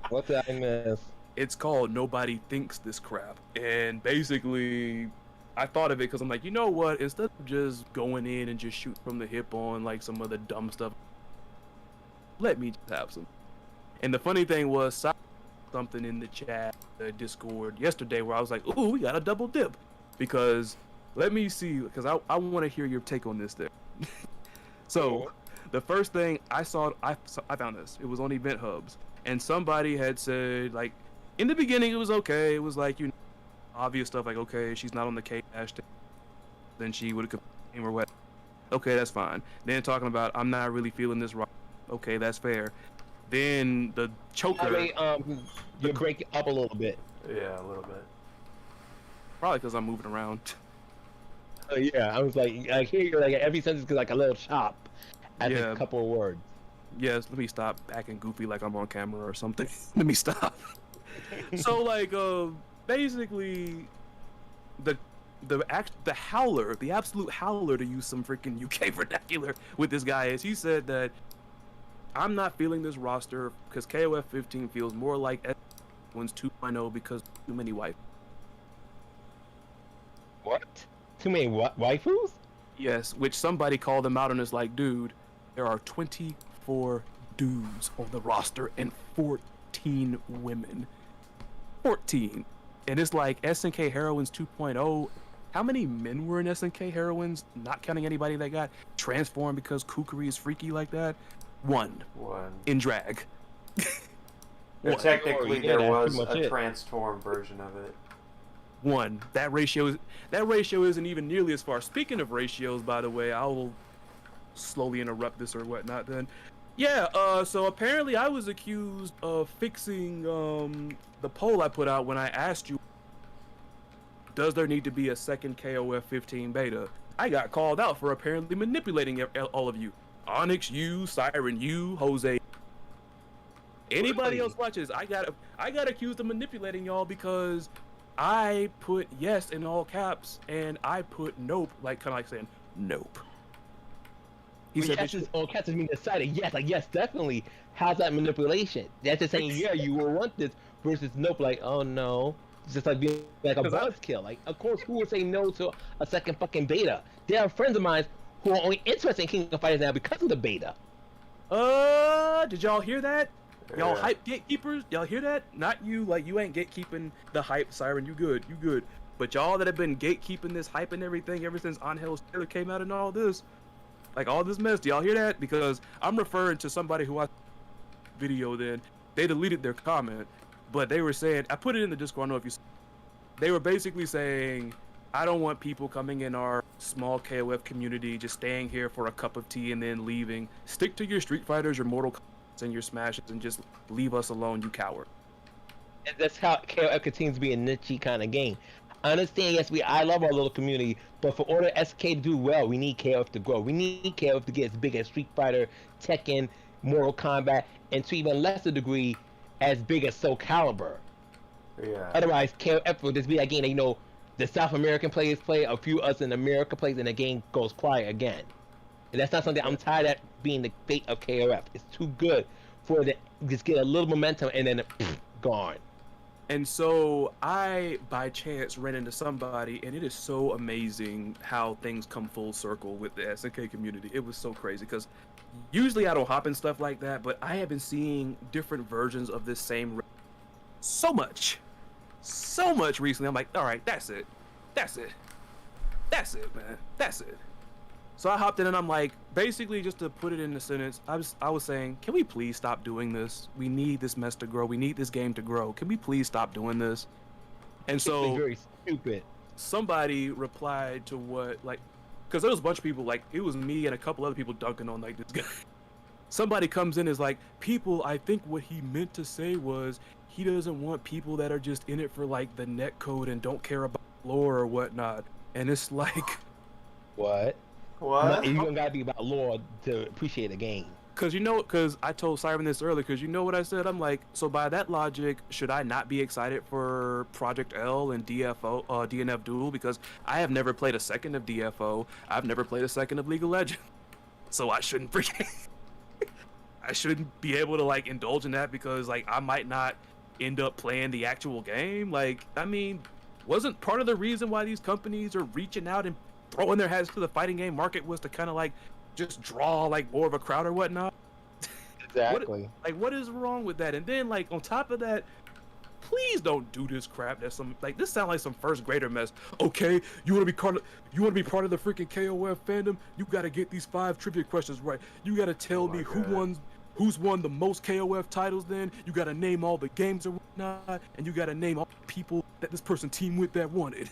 [SPEAKER 4] What did I miss?
[SPEAKER 1] it's called Nobody Thinks This Crap. And basically, I thought of it because I'm like, you know what? Instead of just going in and just shoot from the hip on like some of the dumb stuff, let me just have some. And the funny thing was, something in the chat, the Discord yesterday, where I was like, ooh, we got a double dip. Because, let me see, because I want to hear your take on this thing. So, the first thing I saw, I found this. It was on Event Hubs. And somebody had said, like, in the beginning it was okay. It was like, you know, obvious stuff like, okay, she's not on the K-Dash. Then she would have came or what. Okay, that's fine. Then talking about, I'm not really feeling this right. Okay, that's fair. Then the choker.
[SPEAKER 4] You break it up a little bit.
[SPEAKER 2] Yeah, a little bit.
[SPEAKER 1] Probably because I'm moving around.
[SPEAKER 4] Yeah, I was like, I hear you like every sentence is like a little chop at
[SPEAKER 1] Yeah.
[SPEAKER 4] a couple of words.
[SPEAKER 1] Yes, let me stop acting goofy like I'm on camera or something. Let me stop. So like, basically, the howler, the absolute howler, to use some freaking UK vernacular with this guy is, he said that I'm not feeling this roster because KOF 15 feels more like S1's 2.0 because too many wife.
[SPEAKER 4] What? Too many waifus?
[SPEAKER 1] Yes, which somebody called him out and is like, dude, there are 24 dudes on the roster and 14 women. 14. And it's like SNK Heroines 2.0. How many men were in SNK Heroines, not counting anybody that got transformed because Kukuri is freaky like that? One. In drag. One.
[SPEAKER 2] Technically,
[SPEAKER 4] Yeah,
[SPEAKER 2] there
[SPEAKER 4] that's
[SPEAKER 2] was
[SPEAKER 4] pretty much
[SPEAKER 2] a
[SPEAKER 4] it.
[SPEAKER 2] transform version of it.
[SPEAKER 1] One. That ratio isn't even nearly as far. Speaking of ratios, by the way, I will slowly interrupt this or whatnot then. Yeah, so apparently I was accused of fixing the poll I put out when I asked you, does there need to be a second KOF 15 beta? I got called out for apparently manipulating all of you. Onyx, you, Siren, you, Jose. Anybody else watches, I got accused of manipulating y'all because I put yes in all caps and I put nope, like kind of like saying nope. He said,
[SPEAKER 4] yes, all cats mean decided. Yes, like yes, definitely. How's that manipulation? That's just saying, yeah, you will want this versus nope. Like, oh no, it's just like being like a buzzkill. Like, of course, who would say no to a second fucking beta? There are friends of mine who are only interested in King of Fighters now because of the beta.
[SPEAKER 1] Did y'all hear that? Y'all
[SPEAKER 2] Yeah.
[SPEAKER 1] hype gatekeepers? Y'all hear that? Not you, like you ain't gatekeeping the hype, Siren. You good. But y'all that have been gatekeeping this hype and everything ever since Angel's trailer came out and all this, like all this mess, do y'all hear that? Because I'm referring to somebody who watched the video then. They deleted their comment, but they were saying, I put it in the Discord, I don't know if you. They were basically saying, I don't want people coming in our small KOF community just staying here for a cup of tea and then leaving. Stick to your Street Fighters, your Mortal Kombat, and your Smashes, and just leave us alone, you coward.
[SPEAKER 4] And that's how KOF continues to be a niche kind of game. I understand, yes, I love our little community, but for order SK to do well, we need KOF to grow. We need KOF to get as big as Street Fighter, Tekken, Mortal Kombat, and to even lesser degree, as big as Soul Calibur.
[SPEAKER 2] Yeah.
[SPEAKER 4] Otherwise, KOF will just be that game that, you know, the South American players play, a few us in America plays, and the game goes quiet again. And that's not something I'm tired of being the fate of KOF. It's too good for it to just get a little momentum and then gone.
[SPEAKER 1] And so I, by chance, ran into somebody, and it is so amazing how things come full circle with the SNK community. It was so crazy, because usually I don't hop in stuff like that, but I have been seeing different versions of this same so much recently. I'm like, all right, that's it, man, that's it. So I hopped in and I'm like, basically, just to put it in a sentence, I was saying, can we please stop doing this? We need this mess to grow. We need this game to grow. Can we please stop doing this? And
[SPEAKER 4] It's
[SPEAKER 1] so
[SPEAKER 4] very stupid.
[SPEAKER 1] somebody replied to what, like, because there was a bunch of people, like, it was me and a couple other people dunking on, like, this guy. Somebody comes in and is like, people, I think what he meant to say was he doesn't want people that are just in it for, like, the net code and don't care about lore or whatnot. And it's like...
[SPEAKER 4] What?
[SPEAKER 2] What?
[SPEAKER 4] You don't gotta be about lore to appreciate a game.
[SPEAKER 1] Because I told Simon this earlier, because you know what I said? I'm like, so by that logic, should I not be excited for Project L and DNF Duel? Because I have never played a second of DFO. I've never played a second of League of Legends. So I shouldn't I shouldn't be able to, like, indulge in that because, like, I might not end up playing the actual game. Like, I mean, wasn't part of the reason why these companies are reaching out and throwing their heads to the fighting game market was to kind of, like, just draw, like, more of a crowd or whatnot?
[SPEAKER 4] Exactly.
[SPEAKER 1] What is wrong with that? And then, like, on top of that, please don't do this crap. That's some, like, this sounds like some first grader mess. Okay, you want to be part of the freaking KOF fandom? You got to get these 5 trivia questions right. You got to tell me who's won the most KOF titles. Then you got to name all the games or whatnot, and you got to name all the people that this person teamed with that won it.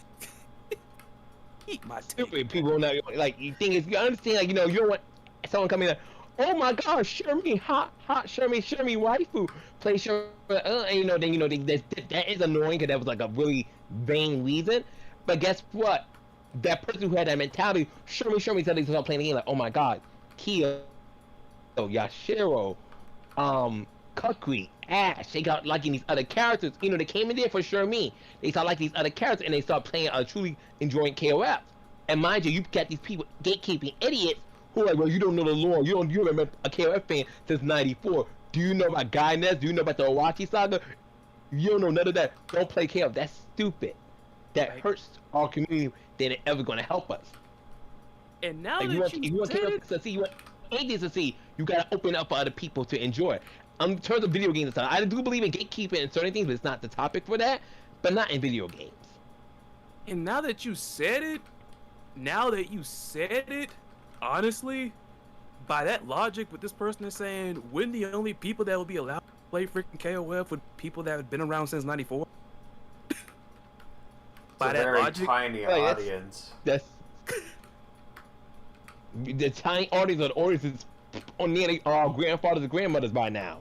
[SPEAKER 1] Eat my
[SPEAKER 4] Stupid people not like. The thing is, you understand, like, you know, you don't want someone coming in. Oh my gosh, Shermie, hot Shermie waifu, play Shermie, and you know, then that is annoying because that was like a really vain reason. But guess what? That person who had that mentality, Shermie said they started playing the game like, oh my god, Kyo, Yashiro, Kukri, Ash, they got liking these other characters. You know, they came in there for Shermie. They started liking these other characters, and they started playing, truly enjoying KOF. And mind you, you've got these people, gatekeeping idiots, who are like, well, you don't know the lore. You remember a KOF fan since '94. Do you know about Guy Ness? Do you know about the Owachi saga? You don't know none of that. Don't play KOF. That's stupid. That hurts our community. That ain't ever going to help us.
[SPEAKER 1] And now
[SPEAKER 4] like,
[SPEAKER 1] that
[SPEAKER 4] you want KOF to succeed, you want anything to succeed, you got to open up for other people to enjoy. In terms of video games, I do believe in gatekeeping and certain things, but it's not the topic for that. But not in video games.
[SPEAKER 1] And now that you said it, honestly, by that logic, what this person is saying, wouldn't the only people that will be allowed to play freaking KOF would people that have been around since '94? By that
[SPEAKER 2] very
[SPEAKER 1] logic,
[SPEAKER 2] tiny audience.
[SPEAKER 4] That's the tiny audience of the audience is on nearly our grandfathers and grandmothers by now.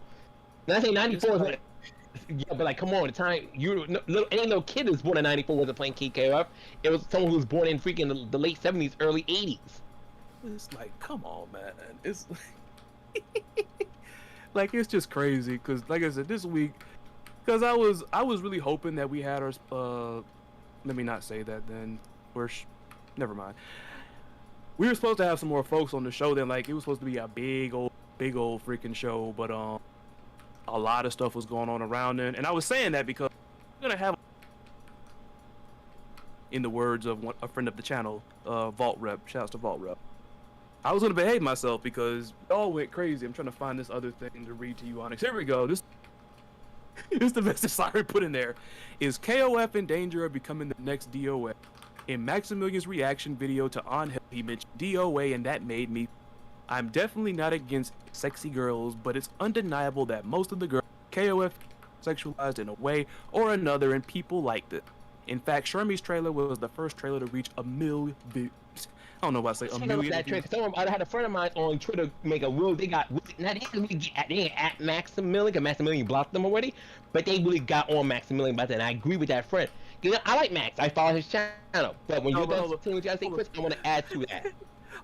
[SPEAKER 4] And I say '94 is like, yeah, but like, come on, the time any little kid that's born in '94 wasn't playing KOF. It was someone who was born in freaking the late '70s, early '80s.
[SPEAKER 1] it's like, come on, man. It's like it's just crazy because, like I said, this week, because I was really hoping that we had our let me not say that. Then never mind. We were supposed to have some more folks on the show. Then, like, it was supposed to be a big old freaking show, but a lot of stuff was going on around then, and I was saying that because we're gonna have, in the words of a friend of the channel, Vault Rep. Shouts to Vault Rep. I was gonna behave myself because y'all went crazy. I'm trying to find this other thing to read to you, Onyx. Here we go. This is the message Siren put in there. Is KOF in danger of becoming the next DOA? In Maximilian's reaction video to On Hell, he mentioned DOA, and that made me. I'm definitely not against sexy girls, but it's undeniable that most of the girls KOF sexualized in a way or another, and people like this. In fact, Shermie's trailer was the first trailer to reach 1 million views. I don't know why I say a
[SPEAKER 4] Check out
[SPEAKER 1] million.
[SPEAKER 4] that trailer. Someone, I had a friend of mine on Twitter make a reel. They got, now they didn't really get, they ain't at Maximilian, because Maximilian blocked them already, but they really got on Maximilian about that, and I agree with that friend. You know, I like Max. I follow his channel, but when you're done saying what you gotta say, Chris, I want to add to that.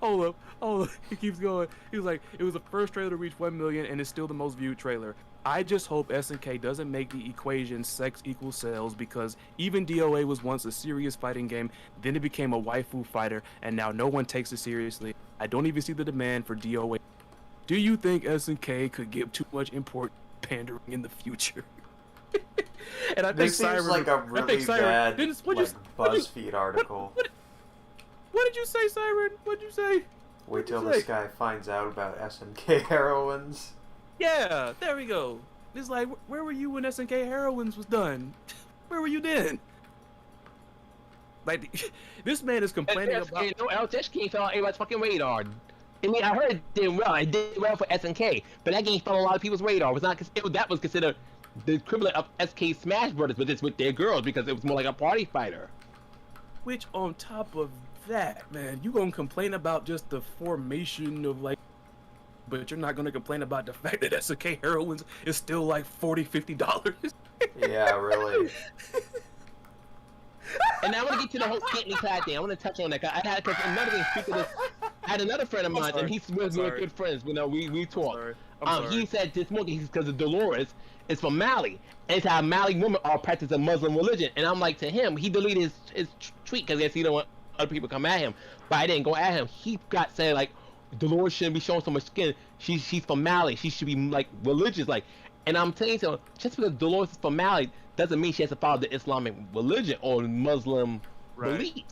[SPEAKER 1] Hold up. He keeps going. He was like, it was the first trailer to reach 1 million, and it's still the most viewed trailer. I just hope SNK doesn't make the equation sex equals sales, because even DOA was once a serious fighting game, then it became a waifu fighter, and now no one takes it seriously. I don't even see the demand for DOA. Do you think SNK could give too much import pandering in the future? And I think
[SPEAKER 2] This seems like a really bad BuzzFeed article.
[SPEAKER 1] What did you say, Siren? What did you say?
[SPEAKER 2] Wait till this guy finds out about SNK heroines.
[SPEAKER 1] Yeah, there we go. It's like, where were you when SNK Heroines was done? Where were you then? Like, this man is complaining about...
[SPEAKER 4] No, LTS game fell on everybody's fucking radar. I mean, I heard it did well. It did well for SNK, but that game fell on a lot of people's radar. It was not, that was considered the equivalent of SK Smash Brothers, but it's with their girls, because it was more like a party fighter.
[SPEAKER 1] Which, on top of that, man, you gonna complain about just the formation of, like, but you're not gonna complain about the fact that SNK Heroines is still like $40-50.
[SPEAKER 2] Yeah, really.
[SPEAKER 4] And I want to get to the whole scantily clad thing. I want to touch on that. I had, cause another thing, speaking of this, I had another friend of mine, and we were good friends. You know, we talked. He said this morning, because of Dolores is from Mali, and it's how Mali women are practicing Muslim religion. And I'm like, to him, he deleted his tweet because he don't want other people come at him. But I didn't go at him. He got saying like, Dolores shouldn't be showing so much skin. She's from Mali. She should be like religious, like. And I'm telling you, just because Dolores is from Mali doesn't mean she has to follow the Islamic religion or Muslim beliefs.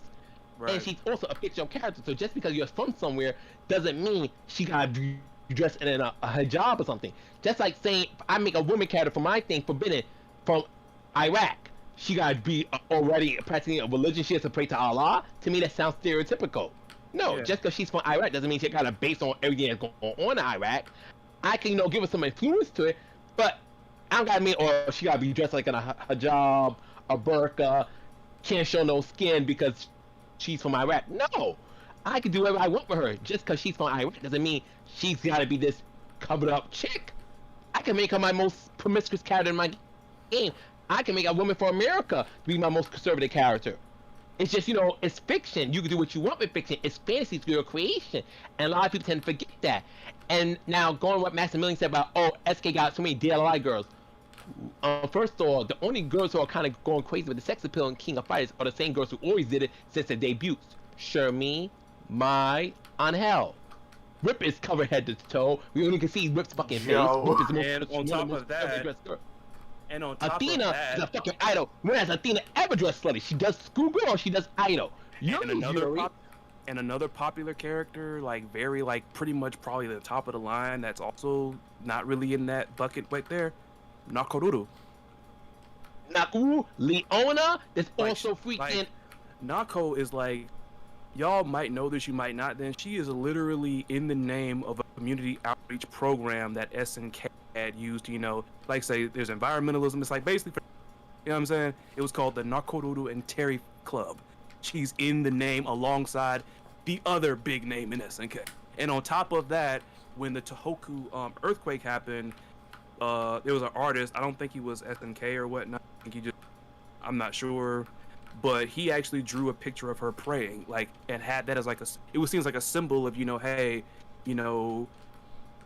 [SPEAKER 4] Right. And she's also a fictional character. So just because you're from somewhere doesn't mean she gotta be dressed in a hijab or something. Just like saying I make a woman character for my thing forbidden from Iraq, she gotta be already practicing a religion. She has to pray to Allah. To me, that sounds stereotypical. No, just because she's from Iraq doesn't mean she got to base on everything that's going on in Iraq. I can, give her some influence to it, but I don't gotta mean, or she gotta be dressed like in a hijab, a burqa, can't show no skin because she's from Iraq. No, I can do whatever I want with her. Just because she's from Iraq doesn't mean she's gotta be this covered up chick. I can make her my most promiscuous character in my game. I can make a woman from America to be my most conservative character. It's just, it's fiction. You can do what you want with fiction. It's fantasy. It's your creation. And a lot of people tend to forget that. And now, going with what Maximilian said about, SK got so many DLI girls. First of all, the only girls who are kind of going crazy with the sex appeal in King of Fighters are the same girls who always did it since their debuts. Shermie, Mai, Angel. Rip is covered head to toe. We only can see Rip's fucking face. Rip is the most,
[SPEAKER 1] and on top of that, and on top
[SPEAKER 4] Athena
[SPEAKER 1] of that,
[SPEAKER 4] is a fucking idol. When has Athena ever dressed slutty? She does schoolgirl or she does idol.
[SPEAKER 1] And another popular character, like very like pretty much probably the top of the line, that's also not really in that bucket right there, Nakoruru.
[SPEAKER 4] Naku, Leona, that's also freaking.
[SPEAKER 1] Like, Nako is like, y'all might know this, you might not. Then she is literally in the name of a community outreach program that SNK had used. Like say there's environmentalism. It's like basically, you know what I'm saying? It was called the Nakoruru and Terry Club. She's in the name alongside the other big name in SNK. And on top of that, when the Tohoku earthquake happened, there was an artist. I don't think he was SNK or whatnot. I think I'm not sure. But he actually drew a picture of her praying, like, and had that as like seems like a symbol of, hey,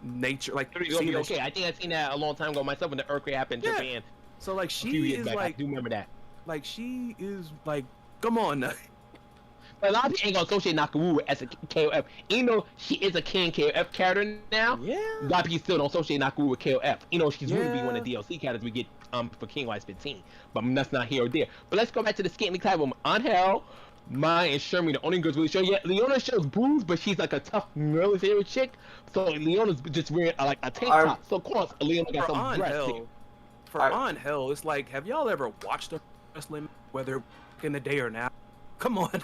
[SPEAKER 1] nature, like.
[SPEAKER 4] Okay, I think I've seen that a long time ago myself when the earthquake happened in Japan.
[SPEAKER 1] So like she is
[SPEAKER 4] back.
[SPEAKER 1] like,
[SPEAKER 4] I do remember that.
[SPEAKER 1] Like she is like, come on now.
[SPEAKER 4] But a lot of people ain't gonna associate Nakamura as a KOF. Even though she is a King KOF character now, a lot of people still don't associate Nakamura with KOF. She's going to be one of the DLC characters we get for King Wise 15. But that's not here or there. But let's go back to the scantily clad woman. Angel, Mai, and Shermie, the only girls really show. Yeah, Leona shows boobs, but she's like a tough military chick. So Leona's just wearing like a tank top. So of course Leona got some breasts here.
[SPEAKER 1] For Angel, it's like, have y'all ever watched a wrestling, whether in the day or now? Come on,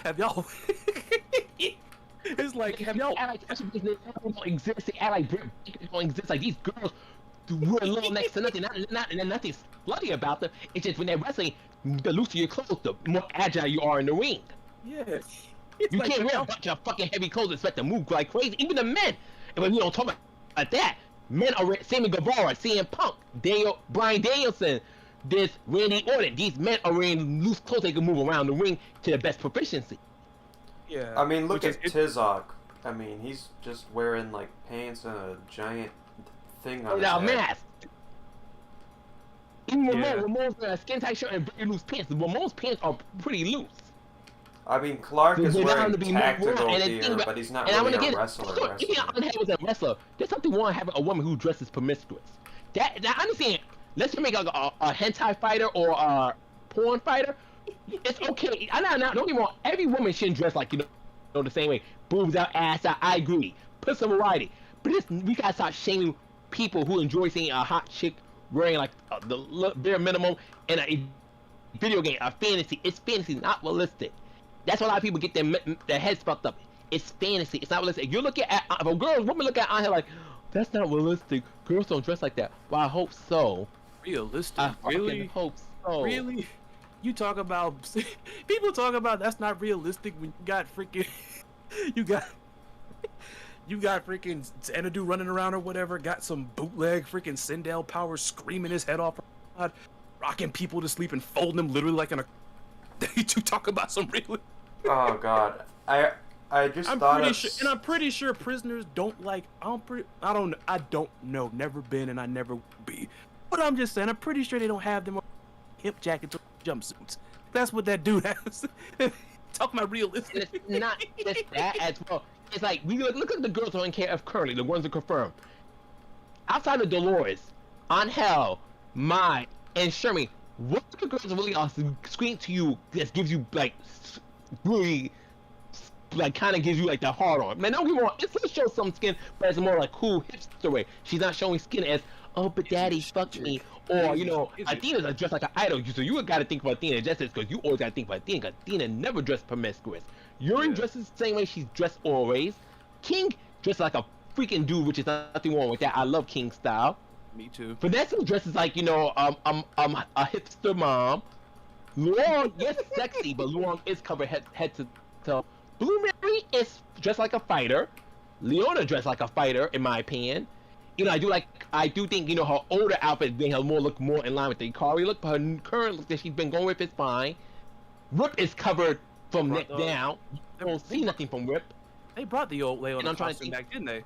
[SPEAKER 1] have y'all? It's like, have y'all?
[SPEAKER 4] They don't exist. They act like Brit don't exist. Like these girls wear little next to nothing. Not nothing slutty about them. It's just when they're wrestling, the looser your clothes, the more agile you are in the ring.
[SPEAKER 1] Yeah.
[SPEAKER 4] You can't wear a bunch of fucking heavy clothes and expect to move like crazy. Even the men. And when we don't talk about that, men are Sammy Guevara, CM Punk, Bryan Danielson, this Randy Orton. These men are wearing loose clothes they can move around the ring to their best proficiency.
[SPEAKER 1] Yeah.
[SPEAKER 2] I mean, look
[SPEAKER 1] Which
[SPEAKER 2] at
[SPEAKER 1] is-
[SPEAKER 2] Tizok. I mean, he's just wearing like pants and a giant thing on his
[SPEAKER 4] Without
[SPEAKER 2] head.
[SPEAKER 4] mask. Even
[SPEAKER 1] Yeah.
[SPEAKER 4] Ramon's wearing a skin tight shirt and very loose pants. Ramon's pants are pretty loose.
[SPEAKER 2] I mean, Clark
[SPEAKER 4] So
[SPEAKER 2] is
[SPEAKER 4] they allow him
[SPEAKER 2] wearing
[SPEAKER 4] to be more
[SPEAKER 2] tactical
[SPEAKER 4] raw, and the
[SPEAKER 2] gear,
[SPEAKER 4] thing about-
[SPEAKER 2] but he's not
[SPEAKER 4] And I'm
[SPEAKER 2] really
[SPEAKER 4] gonna
[SPEAKER 2] a
[SPEAKER 4] get
[SPEAKER 2] wrestler.
[SPEAKER 4] it. Even Unhead was a wrestler. There's something wrong having a woman who dresses promiscuous. That I understand. Let's make a hentai fighter or a porn fighter. It's okay. Don't get me wrong. Every woman shouldn't dress like the same way. Boobs out, ass out. I agree. Put some variety. But we gotta stop shaming people who enjoy seeing a hot chick wearing like the bare minimum in a video game, a fantasy. It's fantasy, not realistic. That's why a lot of people get their heads fucked up. It's fantasy. It's not realistic. You're looking at if a woman look at Angel like, that's not realistic. Girls don't dress like that. Well, I hope so.
[SPEAKER 1] Realistic?
[SPEAKER 4] I fucking
[SPEAKER 1] Really?
[SPEAKER 4] hope so.
[SPEAKER 1] Really? You talk about people talk about that's not realistic when you got freaking you got freaking Xanadu running around or whatever, got some bootleg freaking Sindel Power screaming his head off, rocking people to sleep and folding them literally like in a. You talk about some real.
[SPEAKER 2] Oh God, I just
[SPEAKER 1] I'm
[SPEAKER 2] thought
[SPEAKER 1] pretty
[SPEAKER 2] of
[SPEAKER 1] sure, and I'm pretty sure prisoners don't like. I don't know. Never been, and I never will be. But I'm just saying, I'm pretty sure they don't have them hip jackets or jumpsuits. That's what that dude has. Talking about realistic.
[SPEAKER 4] It's not just that as well. It's like we look at the girls on KF currently, the ones that confirm. Outside of Dolores, Angel, Mai, and Shermy, what the girls really are screaming to you that gives you like really like kind of gives you like the hard on? Man, don't get me wrong, it's gonna show some skin, but it's more like cool hipster way. She's not showing skin as oh, but daddy fucked me, or you know, Athena's are dressed like an idol. So you gotta think about Athena just because you always gotta think about Athena. Because Athena never dressed promiscuous. Yuri dresses the same way she's dressed always. King dressed like a freaking dude, which is nothing wrong with that. I love King style.
[SPEAKER 1] Me too.
[SPEAKER 4] Vanessa dresses like a hipster mom. Luong, yes, sexy, but Luong is covered head to toe. Blue Mary is dressed like a fighter. Leona dressed like a fighter, in my opinion. You know, I do think, you know, her older outfit made her look more in line with the Ikari look, but her current look that she's been going with is fine. Rip is covered from neck down. You don't see nothing from Rip.
[SPEAKER 1] They brought the old Leona
[SPEAKER 4] And I'm trying to
[SPEAKER 1] costume
[SPEAKER 4] think-
[SPEAKER 1] back, didn't they?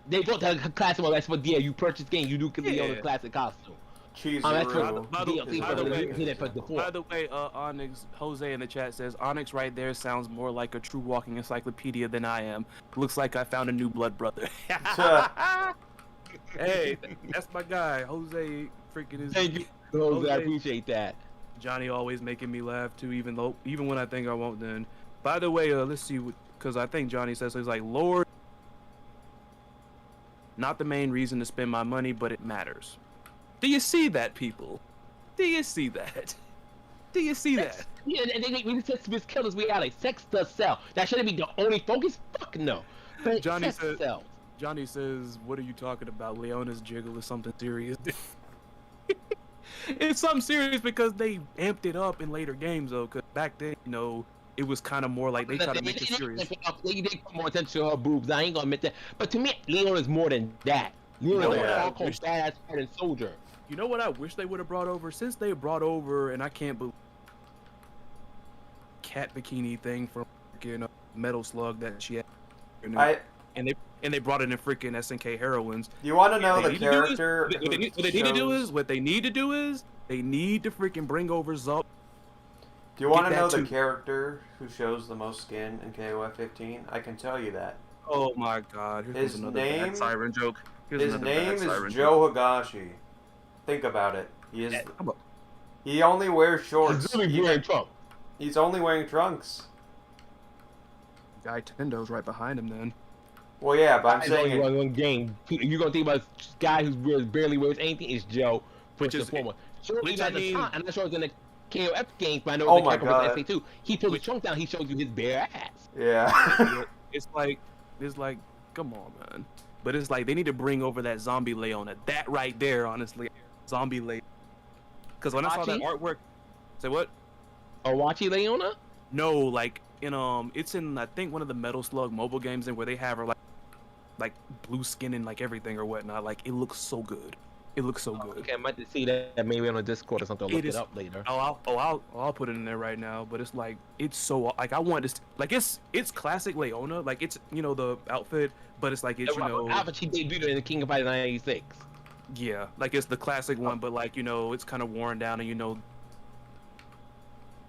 [SPEAKER 4] They brought the classic one. That's what, yeah, you purchase game, you do Leona's
[SPEAKER 1] Yeah.
[SPEAKER 4] classic costume.
[SPEAKER 2] Chizuru.
[SPEAKER 4] That's
[SPEAKER 1] By the-
[SPEAKER 4] DLC
[SPEAKER 1] by
[SPEAKER 4] for
[SPEAKER 1] the
[SPEAKER 4] the
[SPEAKER 1] way-
[SPEAKER 4] did it for before.
[SPEAKER 1] By the way, Onyx Jose in the chat says Onyx right there sounds more like a true walking encyclopedia than I am. Looks like I found a new blood brother. Hey, that's my guy, Jose. Freaking is.
[SPEAKER 4] Thank you, Jose. I
[SPEAKER 1] Jose.
[SPEAKER 4] appreciate that.
[SPEAKER 1] Johnny always making me laugh too, even when I think I won't. Then, by the way, let's see, because I think Johnny says he's like, Lord, not the main reason to spend my money, but it matters. Do you see that, people? Do you see that? Do you see that?
[SPEAKER 4] Yeah, and we said Miss Killer's reality. Sex does sell. That shouldn't be the only focus. Fuck no. But
[SPEAKER 1] Johnny
[SPEAKER 4] sex
[SPEAKER 1] said-
[SPEAKER 4] sells.
[SPEAKER 1] Johnny says, "What are you talking about? Leona's jiggle is something serious." It's something serious because they amped it up in later games, though. Because back then, you know, it was kind of more like they try to make it serious.
[SPEAKER 4] They put more attention to her boobs. I ain't gonna admit that. But to me, Leona's more than that. Leona's
[SPEAKER 1] Yeah.
[SPEAKER 4] a hardcore badass fighting soldier.
[SPEAKER 1] You know what I wish they would have brought over? Since they brought over, and I can't believe cat bikini thing from freaking Metal Slug that she had. You know? And they brought it in freaking SNK heroines.
[SPEAKER 2] You want to know
[SPEAKER 1] They
[SPEAKER 2] the
[SPEAKER 1] need to do is-
[SPEAKER 2] character?
[SPEAKER 1] What they need to do is they need to freaking bring over Zop.
[SPEAKER 2] Do you want to
[SPEAKER 1] get
[SPEAKER 2] know
[SPEAKER 1] that
[SPEAKER 2] the
[SPEAKER 1] too.
[SPEAKER 2] character who shows the most skin in KOF 15? I can tell you that.
[SPEAKER 1] Oh my God! Here's
[SPEAKER 2] His
[SPEAKER 1] another
[SPEAKER 2] name-
[SPEAKER 1] bad siren joke. Here's
[SPEAKER 2] His
[SPEAKER 1] another
[SPEAKER 2] name
[SPEAKER 1] bad
[SPEAKER 2] is
[SPEAKER 1] siren joke.
[SPEAKER 2] Joe Higashi. Think about it.
[SPEAKER 1] Come on.
[SPEAKER 2] He only wears shorts.
[SPEAKER 4] He's really wearing Trump.
[SPEAKER 2] He's only wearing trunks.
[SPEAKER 1] Guy Tendo's right behind him. Then
[SPEAKER 2] Well, yeah, but I'm
[SPEAKER 4] It's only
[SPEAKER 2] saying
[SPEAKER 4] one game. You're gonna think about a guy who barely wears anything. Is Joe,
[SPEAKER 1] Which
[SPEAKER 4] first and
[SPEAKER 1] is-
[SPEAKER 4] foremost. Sure,
[SPEAKER 1] which
[SPEAKER 4] even
[SPEAKER 1] I
[SPEAKER 4] at the
[SPEAKER 1] mean-
[SPEAKER 4] time, I'm not sure it's in the KOF games, but I know
[SPEAKER 2] Oh
[SPEAKER 4] the
[SPEAKER 2] my
[SPEAKER 4] character was
[SPEAKER 2] God.
[SPEAKER 4] SA2. He pulls his trunk down. He shows you his bare ass.
[SPEAKER 2] yeah.
[SPEAKER 1] it's like, come on, man. But it's like they need to bring over that zombie Leona. That right there, honestly, zombie Leona. Because when I saw that
[SPEAKER 4] Hachi?
[SPEAKER 1] artwork, Say what?
[SPEAKER 4] Awachi Leona?
[SPEAKER 1] No, like in it's in I think one of the Metal Slug mobile games, and where they have her like blue skin and like everything or whatnot. Like it looks so good. It looks so good.
[SPEAKER 4] Okay, I might see that maybe on a Discord or something. I'll look it
[SPEAKER 1] is-
[SPEAKER 4] up later.
[SPEAKER 1] I'll put it in there right now. But it's like it's so like I want this like it's classic Leona. Like it's the outfit, but it's like it's
[SPEAKER 4] Alpha she debuted in the King of Fighters 96.
[SPEAKER 1] yeah, like it's the classic one, but like it's kind of worn down and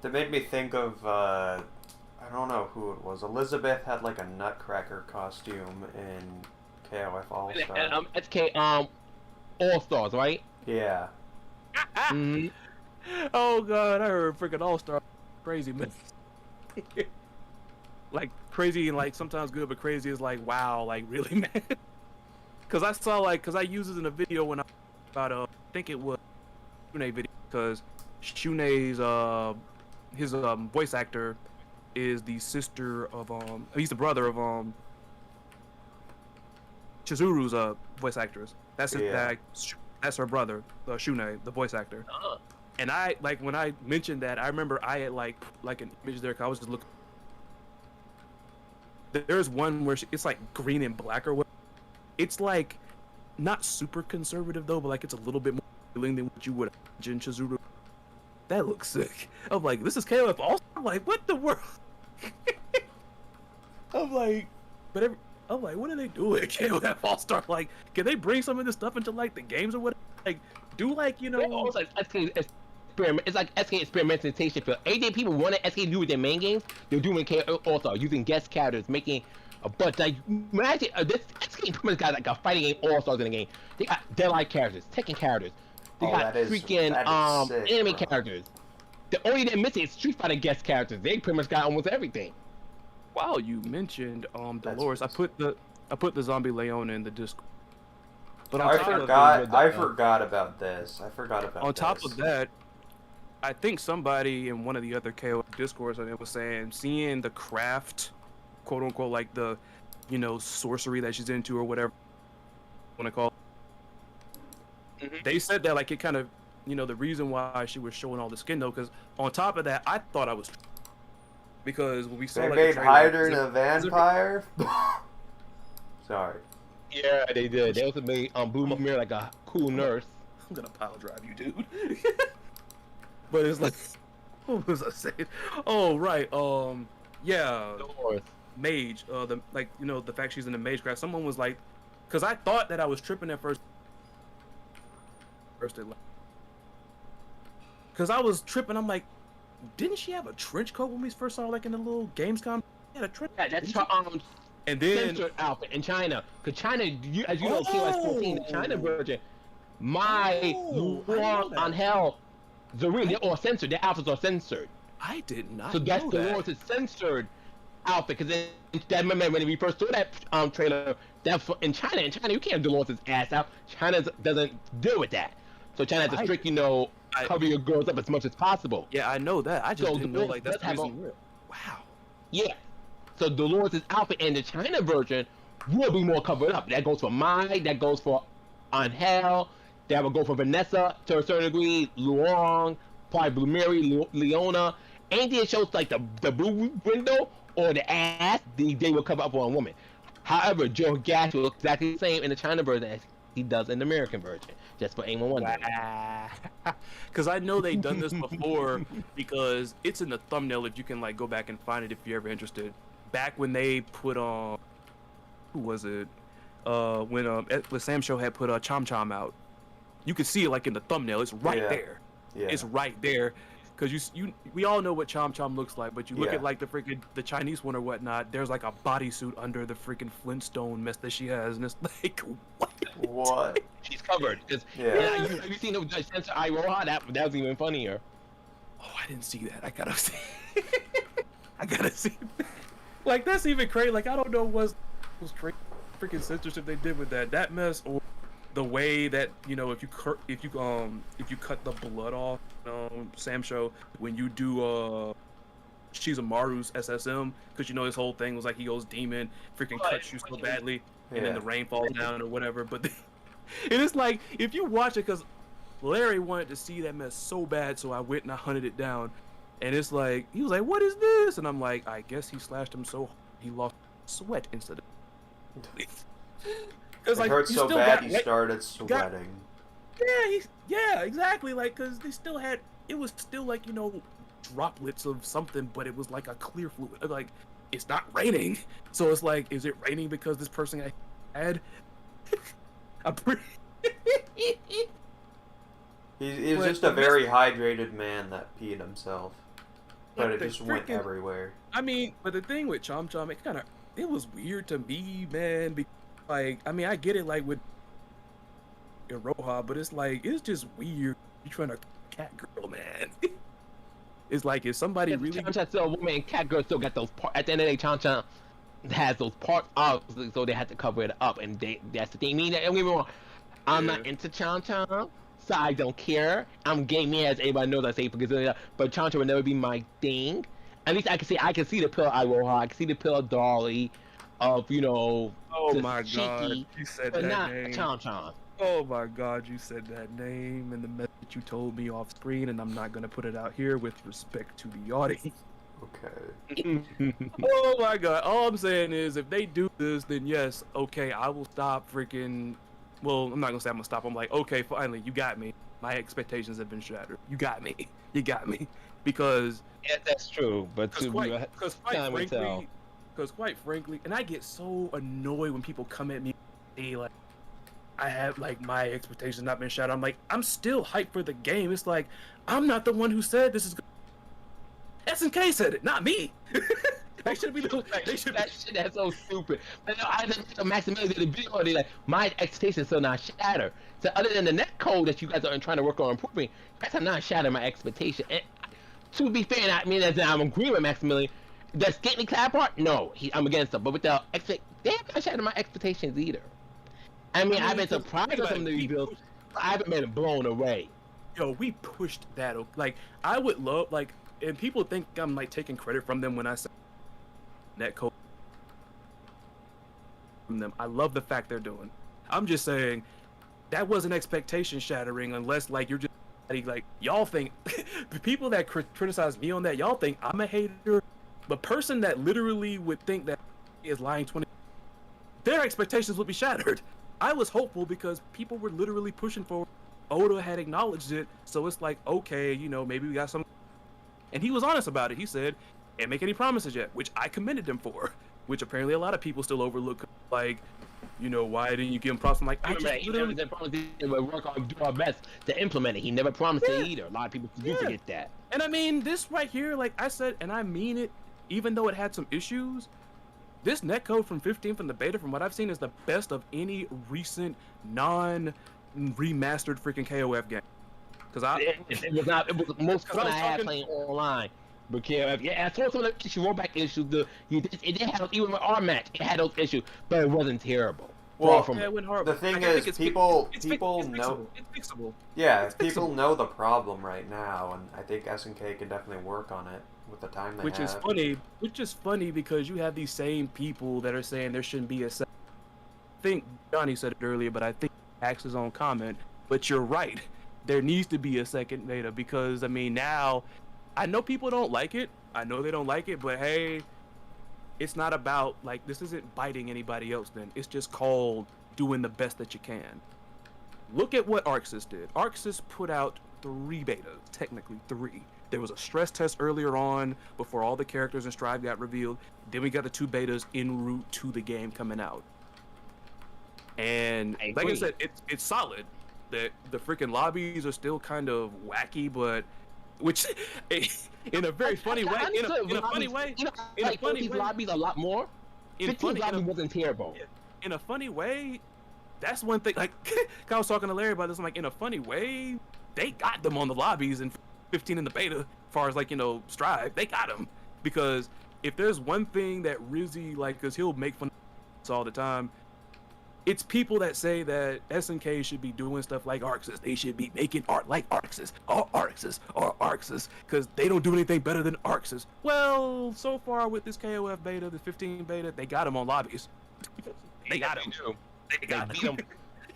[SPEAKER 2] That made me think of, I don't know who it was. Elizabeth had like a Nutcracker costume in KOF All Star.
[SPEAKER 4] And SK All Stars, right?
[SPEAKER 2] Yeah.
[SPEAKER 4] Mm-hmm.
[SPEAKER 1] Oh god, I heard freaking All Star, crazy man. Like crazy and like sometimes good, but crazy is like wow, like really man. Cause I saw cause I used it in a video when I about I think it was Shunei video because Shunei's his voice actor is the sister of he's the brother of Chizuru's voice actress. That's that's her brother, Shunei, the voice actor. And I when I mentioned that, I remember I had like an image there. Cause I was just looking. There's one where it's like green and black or what. It's like not super conservative though, but like it's a little bit more appealing than what you would imagine Chizuru. That looks sick. I'm like, this is KOF also. I'm like, what the world? I'm like, I'm like, what are they doing at KOF All Star? Like, can they bring some of this stuff into like the games or what? Like, do
[SPEAKER 4] It's like SK experiment. It's like SK experimentation field. Anything people wanted SK to do with their main games, they're doing KOF All Star using guest characters, making a bunch. Like imagine this SK pretty much got like a fighting game All Stars in the game. They got Deadlight characters, Tekken characters. They got freaking
[SPEAKER 2] sick,
[SPEAKER 4] anime
[SPEAKER 2] bro.
[SPEAKER 4] characters. The only thing missing is Street Fighter guest characters. They pretty much got almost everything.
[SPEAKER 1] Wow, you mentioned Dolores. I put the zombie Leona in the Discord. But
[SPEAKER 2] I forgot about this.
[SPEAKER 1] On top of that, I think somebody in one of the other KO Discords was saying seeing the craft, quote unquote, like the sorcery that she's into or whatever you want to call it. They said that like it kind of the reason why she was showing all the skin though, because on top of that I thought I was because when we saw
[SPEAKER 2] They
[SPEAKER 1] like,
[SPEAKER 2] made
[SPEAKER 1] the
[SPEAKER 2] Hydra a vampire? Sorry.
[SPEAKER 4] Yeah, they did. They also made Blue Mirror like a cool nurse.
[SPEAKER 1] I'm gonna pile drive you, dude. But it's like, what was I saying? Oh right, yeah,
[SPEAKER 4] Dolores.
[SPEAKER 1] mage. The fact she's in the mage craft. Someone was like, because I thought that I was tripping at first. Because I was tripping. I'm like, didn't she have a trench coat when we first saw her, like in the little Gamescom? She had a trench.
[SPEAKER 4] Yeah, that's her
[SPEAKER 1] And then
[SPEAKER 4] censored outfit in China. Because China, as you know, KOS 14, the China version, my Luang on hell, Zareen, they're all censored. Their outfits are censored.
[SPEAKER 1] I did not
[SPEAKER 4] So that's
[SPEAKER 1] know
[SPEAKER 4] the
[SPEAKER 1] that.
[SPEAKER 4] Dolores' censored outfit. Because that remember when we first saw that trailer, that in China you can't have Dolores' ass out. China doesn't deal with that. So China has a strict, cover your girls up as much as possible.
[SPEAKER 1] Yeah, I know that. I just
[SPEAKER 4] So
[SPEAKER 1] didn't know like that's
[SPEAKER 4] Dolores
[SPEAKER 1] the
[SPEAKER 4] does have
[SPEAKER 1] reason. Wow.
[SPEAKER 4] Yeah. So Dolores' outfit in the China version will be more covered up. That goes for Mai, that goes for Angel, that will go for Vanessa to a certain degree, Luong, probably Blue Mary, Leona. Anything that shows like the blue window or the ass, they will cover up for a woman. However, Joe Gash will look exactly the same in the China version as he does in the American version. Just for anyone wondering.
[SPEAKER 1] Because I know they've done this before because it's in the thumbnail if you can like go back and find it if you're ever interested. Back when they put on, who was it? When Sam Show had put Chom Chom out, you could see it like in the thumbnail. It's right there.
[SPEAKER 2] Yeah.
[SPEAKER 1] It's right there. Because we all know what Chom Chom looks like, but you look
[SPEAKER 2] Yeah.
[SPEAKER 1] at like the Chinese one or whatnot. There's like a bodysuit under the freaking Flintstone mess that she has, and it's like what?
[SPEAKER 2] What?
[SPEAKER 4] She's covered.
[SPEAKER 2] Yeah.
[SPEAKER 4] Have you seen the censor Iroha? That was even funnier.
[SPEAKER 1] Oh, I didn't see that. I gotta see. I gotta see. Like that's even crazy. Like I don't know what was crazy freaking censorship they did with that mess, or the way that if you cut the blood off Sam Show when you do Shizamaru's SSM, because his whole thing was like he goes demon, freaking cuts you so badly, and then the rain falls down or whatever. But it is like if you watch it, because Larry wanted to see that mess so bad, so I went and I hunted it down. And it's like, he was like, what is this? And I'm like, I guess he slashed him so hard he lost sweat instantly.
[SPEAKER 2] It
[SPEAKER 1] Like,
[SPEAKER 2] hurt
[SPEAKER 1] you
[SPEAKER 2] so
[SPEAKER 1] still
[SPEAKER 2] bad
[SPEAKER 1] got
[SPEAKER 2] he
[SPEAKER 1] wet-
[SPEAKER 2] started
[SPEAKER 1] got-
[SPEAKER 2] sweating.
[SPEAKER 1] Yeah, exactly. Like, because they still had, it was still like, you know, droplets of something, but it was like a clear fluid. Like, it's not raining. So it's like, is it raining because this person got had? I'm pretty.
[SPEAKER 2] He was
[SPEAKER 1] But
[SPEAKER 2] just a
[SPEAKER 1] the
[SPEAKER 2] very hydrated man that peed himself. But
[SPEAKER 1] But
[SPEAKER 2] it
[SPEAKER 1] the
[SPEAKER 2] just went
[SPEAKER 1] freaking-
[SPEAKER 2] everywhere.
[SPEAKER 1] I mean, but the thing with Chom Chom, it was weird to me, man. Like, I mean, I get it, like with Iroha, but it's like, it's just weird. You're trying to cat girl, man. It's like, is somebody really?
[SPEAKER 4] Chan Chan still a woman, and Cat Girl still got those parts. At the end of the day, Chan Chan has those parts out, so they had to cover it up, and that's the thing. Me, don't get me wrong, I'm not into Chan Chan, so I don't care. I'm gaming, as everybody knows I say, because but Chan Chan will never be my thing. At least I can see the pill of Iroha, I can see the pill of Dolly, of, you know,
[SPEAKER 1] Oh
[SPEAKER 4] just
[SPEAKER 1] my god,
[SPEAKER 4] cheeky,
[SPEAKER 1] you said
[SPEAKER 4] but
[SPEAKER 1] that
[SPEAKER 4] not
[SPEAKER 1] name.
[SPEAKER 4] Chan Chan.
[SPEAKER 1] Oh my god, you said that name and the message you told me off screen, and I'm not gonna put it out here with respect to the audience.
[SPEAKER 2] Okay.
[SPEAKER 1] Oh my god, all I'm saying is if they do this, then yes, okay, I will stop freaking. Well, I'm not gonna say I'm gonna stop. I'm like, okay, finally, you got me. My expectations have been shattered. You got me. You got me. Because
[SPEAKER 4] Yeah, that's true, but to
[SPEAKER 1] quite
[SPEAKER 4] time will tell.
[SPEAKER 1] frankly, and I get so annoyed when people come at me and say, like, I have, like, my expectations not been shattered. I'm like, I'm still hyped for the game. It's like, I'm not the one who said this is good. SNK said it, not me. They should be the, they should
[SPEAKER 4] That shit, that's so stupid. But no, I just Maximilian did a video. They like my expectations still not shattered. So other than the net code that you guys are trying to work on improving, that's not shattering my expectation. And to be fair, I mean, as I'm agreeing with Maximilian, the scantily clad part, no, I'm against it. But with the they haven't shattered my expectations either. I mean, I've been surprised with some of the rebuilds. I haven't been blown away.
[SPEAKER 1] Yo, we pushed that. Like, I would love, like, and people think I'm, like, taking credit from them when I say netcode from them. I love the fact they're doing. I'm just saying that wasn't expectation shattering unless, like, you're just like, y'all think the people that criticize me on that, y'all think I'm a hater. The person that literally would think that is lying 20, their expectations would be shattered. I was hopeful because people were literally pushing for. Oda had acknowledged it, so it's like, okay, you know, maybe we got some. And he was honest about it. He said, "Can't make any promises yet," which I commended him for. Which apparently a lot of people still overlook. Like, you know, why didn't you give him props? I'm like, I just
[SPEAKER 4] He
[SPEAKER 1] literally.
[SPEAKER 4] never promised he would work on, do our best to implement it. He never promised it either. A lot of people do forget that.
[SPEAKER 1] And I mean, this right here, like I said, and I mean it, even though it had some issues, this netcode from 15 from the beta, from what I've seen, is the best of any recent non-remastered freaking KOF game. Because
[SPEAKER 4] It was not. It was the most
[SPEAKER 1] 'Cause
[SPEAKER 4] fun
[SPEAKER 1] I
[SPEAKER 4] I
[SPEAKER 1] was
[SPEAKER 4] had
[SPEAKER 1] talking-
[SPEAKER 4] playing online. But yeah, I saw some of the issue, rollback issues. It did have, even with our match, it had those issues, but it wasn't terrible.
[SPEAKER 2] Well,
[SPEAKER 4] Far from
[SPEAKER 1] yeah, it
[SPEAKER 4] it.
[SPEAKER 1] went horrible.
[SPEAKER 2] the thing
[SPEAKER 1] Like, I think
[SPEAKER 2] is,
[SPEAKER 1] it's
[SPEAKER 2] people
[SPEAKER 1] it's
[SPEAKER 2] know.
[SPEAKER 1] It's fixable.
[SPEAKER 2] Yeah,
[SPEAKER 1] It's
[SPEAKER 2] people
[SPEAKER 1] fixable.
[SPEAKER 2] know the problem right now, and I think SNK can definitely work on it with the time they
[SPEAKER 1] Which
[SPEAKER 2] have.
[SPEAKER 1] is funny because you have these same people that are saying there shouldn't be a second. I think Johnny said it earlier, but I think he asked his own comment. But you're right. There needs to be a second beta because, I mean, now I know people don't like it. I know they don't like it, but hey, it's not about, like, this isn't biting anybody else then. It's just called doing the best that you can. Look at what Arxis did. Arxis put out 3 betas, technically 3. There was a stress test earlier on before all the characters in Strive got revealed. Then we got the 2 betas en route to the game coming out. And like I said, it's solid. The freaking lobbies are still kind of wacky, but which in a very funny way. In a funny way.
[SPEAKER 4] You know,
[SPEAKER 1] In a
[SPEAKER 4] like
[SPEAKER 1] funny
[SPEAKER 4] these
[SPEAKER 1] way.
[SPEAKER 4] lobbies a lot more. 15's lobby wasn't terrible.
[SPEAKER 1] In a funny way, that's one thing. Like, I was talking to Larry about this. I'm like, in a funny way, they got them on the lobbies and 15 in the beta. As far as, like, you know, Strive, they got them because if there's one thing that Rizzy, like, because he'll make fun of us all the time. It's people that say that SNK should be doing stuff like Arxis. They should be making art like Arxis, or Arxis, because they don't do anything better than Arxis. Well, so far with this KOF beta, the 15 beta, they got them on lobbies. They got them.
[SPEAKER 4] They got
[SPEAKER 1] beat
[SPEAKER 4] them.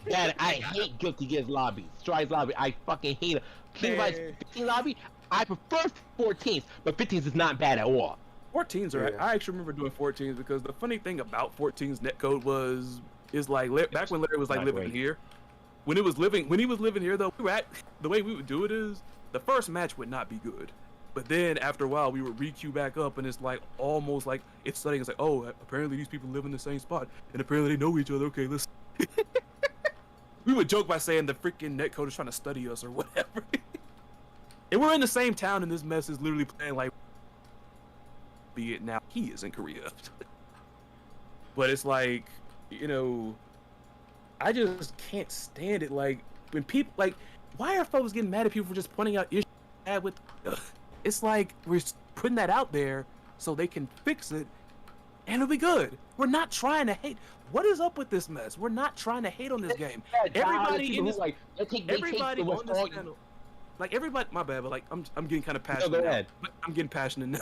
[SPEAKER 4] Man, I hate Guilty Gear's lobby. Stride's lobby. I fucking hate it. King Vice 15 lobby. I prefer 14s, but 15s is not bad at all.
[SPEAKER 1] 14s are.
[SPEAKER 2] Yeah.
[SPEAKER 1] I actually remember doing 14s because the funny thing about 14s netcode is like back when Larry was like
[SPEAKER 4] Not
[SPEAKER 1] living
[SPEAKER 4] great.
[SPEAKER 1] here. When he was living here though, the way we would do it is the first match would not be good, but then after a while we would re-queue back up and it's like almost like it's studying. It's like, oh, apparently these people live in the same spot and apparently they know each other. Okay, let's. We would joke by saying the freaking netcode is trying to study us or whatever. And we're in the same town and this mess is literally playing like. Be it now, he is in Korea. But it's like, you know, I just can't stand it. Like when people like, why are folks getting mad at people for just pointing out issues with? It's like we're putting that out there so they can fix it, and it'll be good. We're not trying to hate. What is up with this mess? We're not trying to hate on this game. Everybody in this,
[SPEAKER 4] like,
[SPEAKER 1] everybody on this channel, like everybody. My bad, but like I'm getting kind of passionate.
[SPEAKER 4] go
[SPEAKER 1] now.
[SPEAKER 4] ahead.
[SPEAKER 1] But I'm getting passionate now.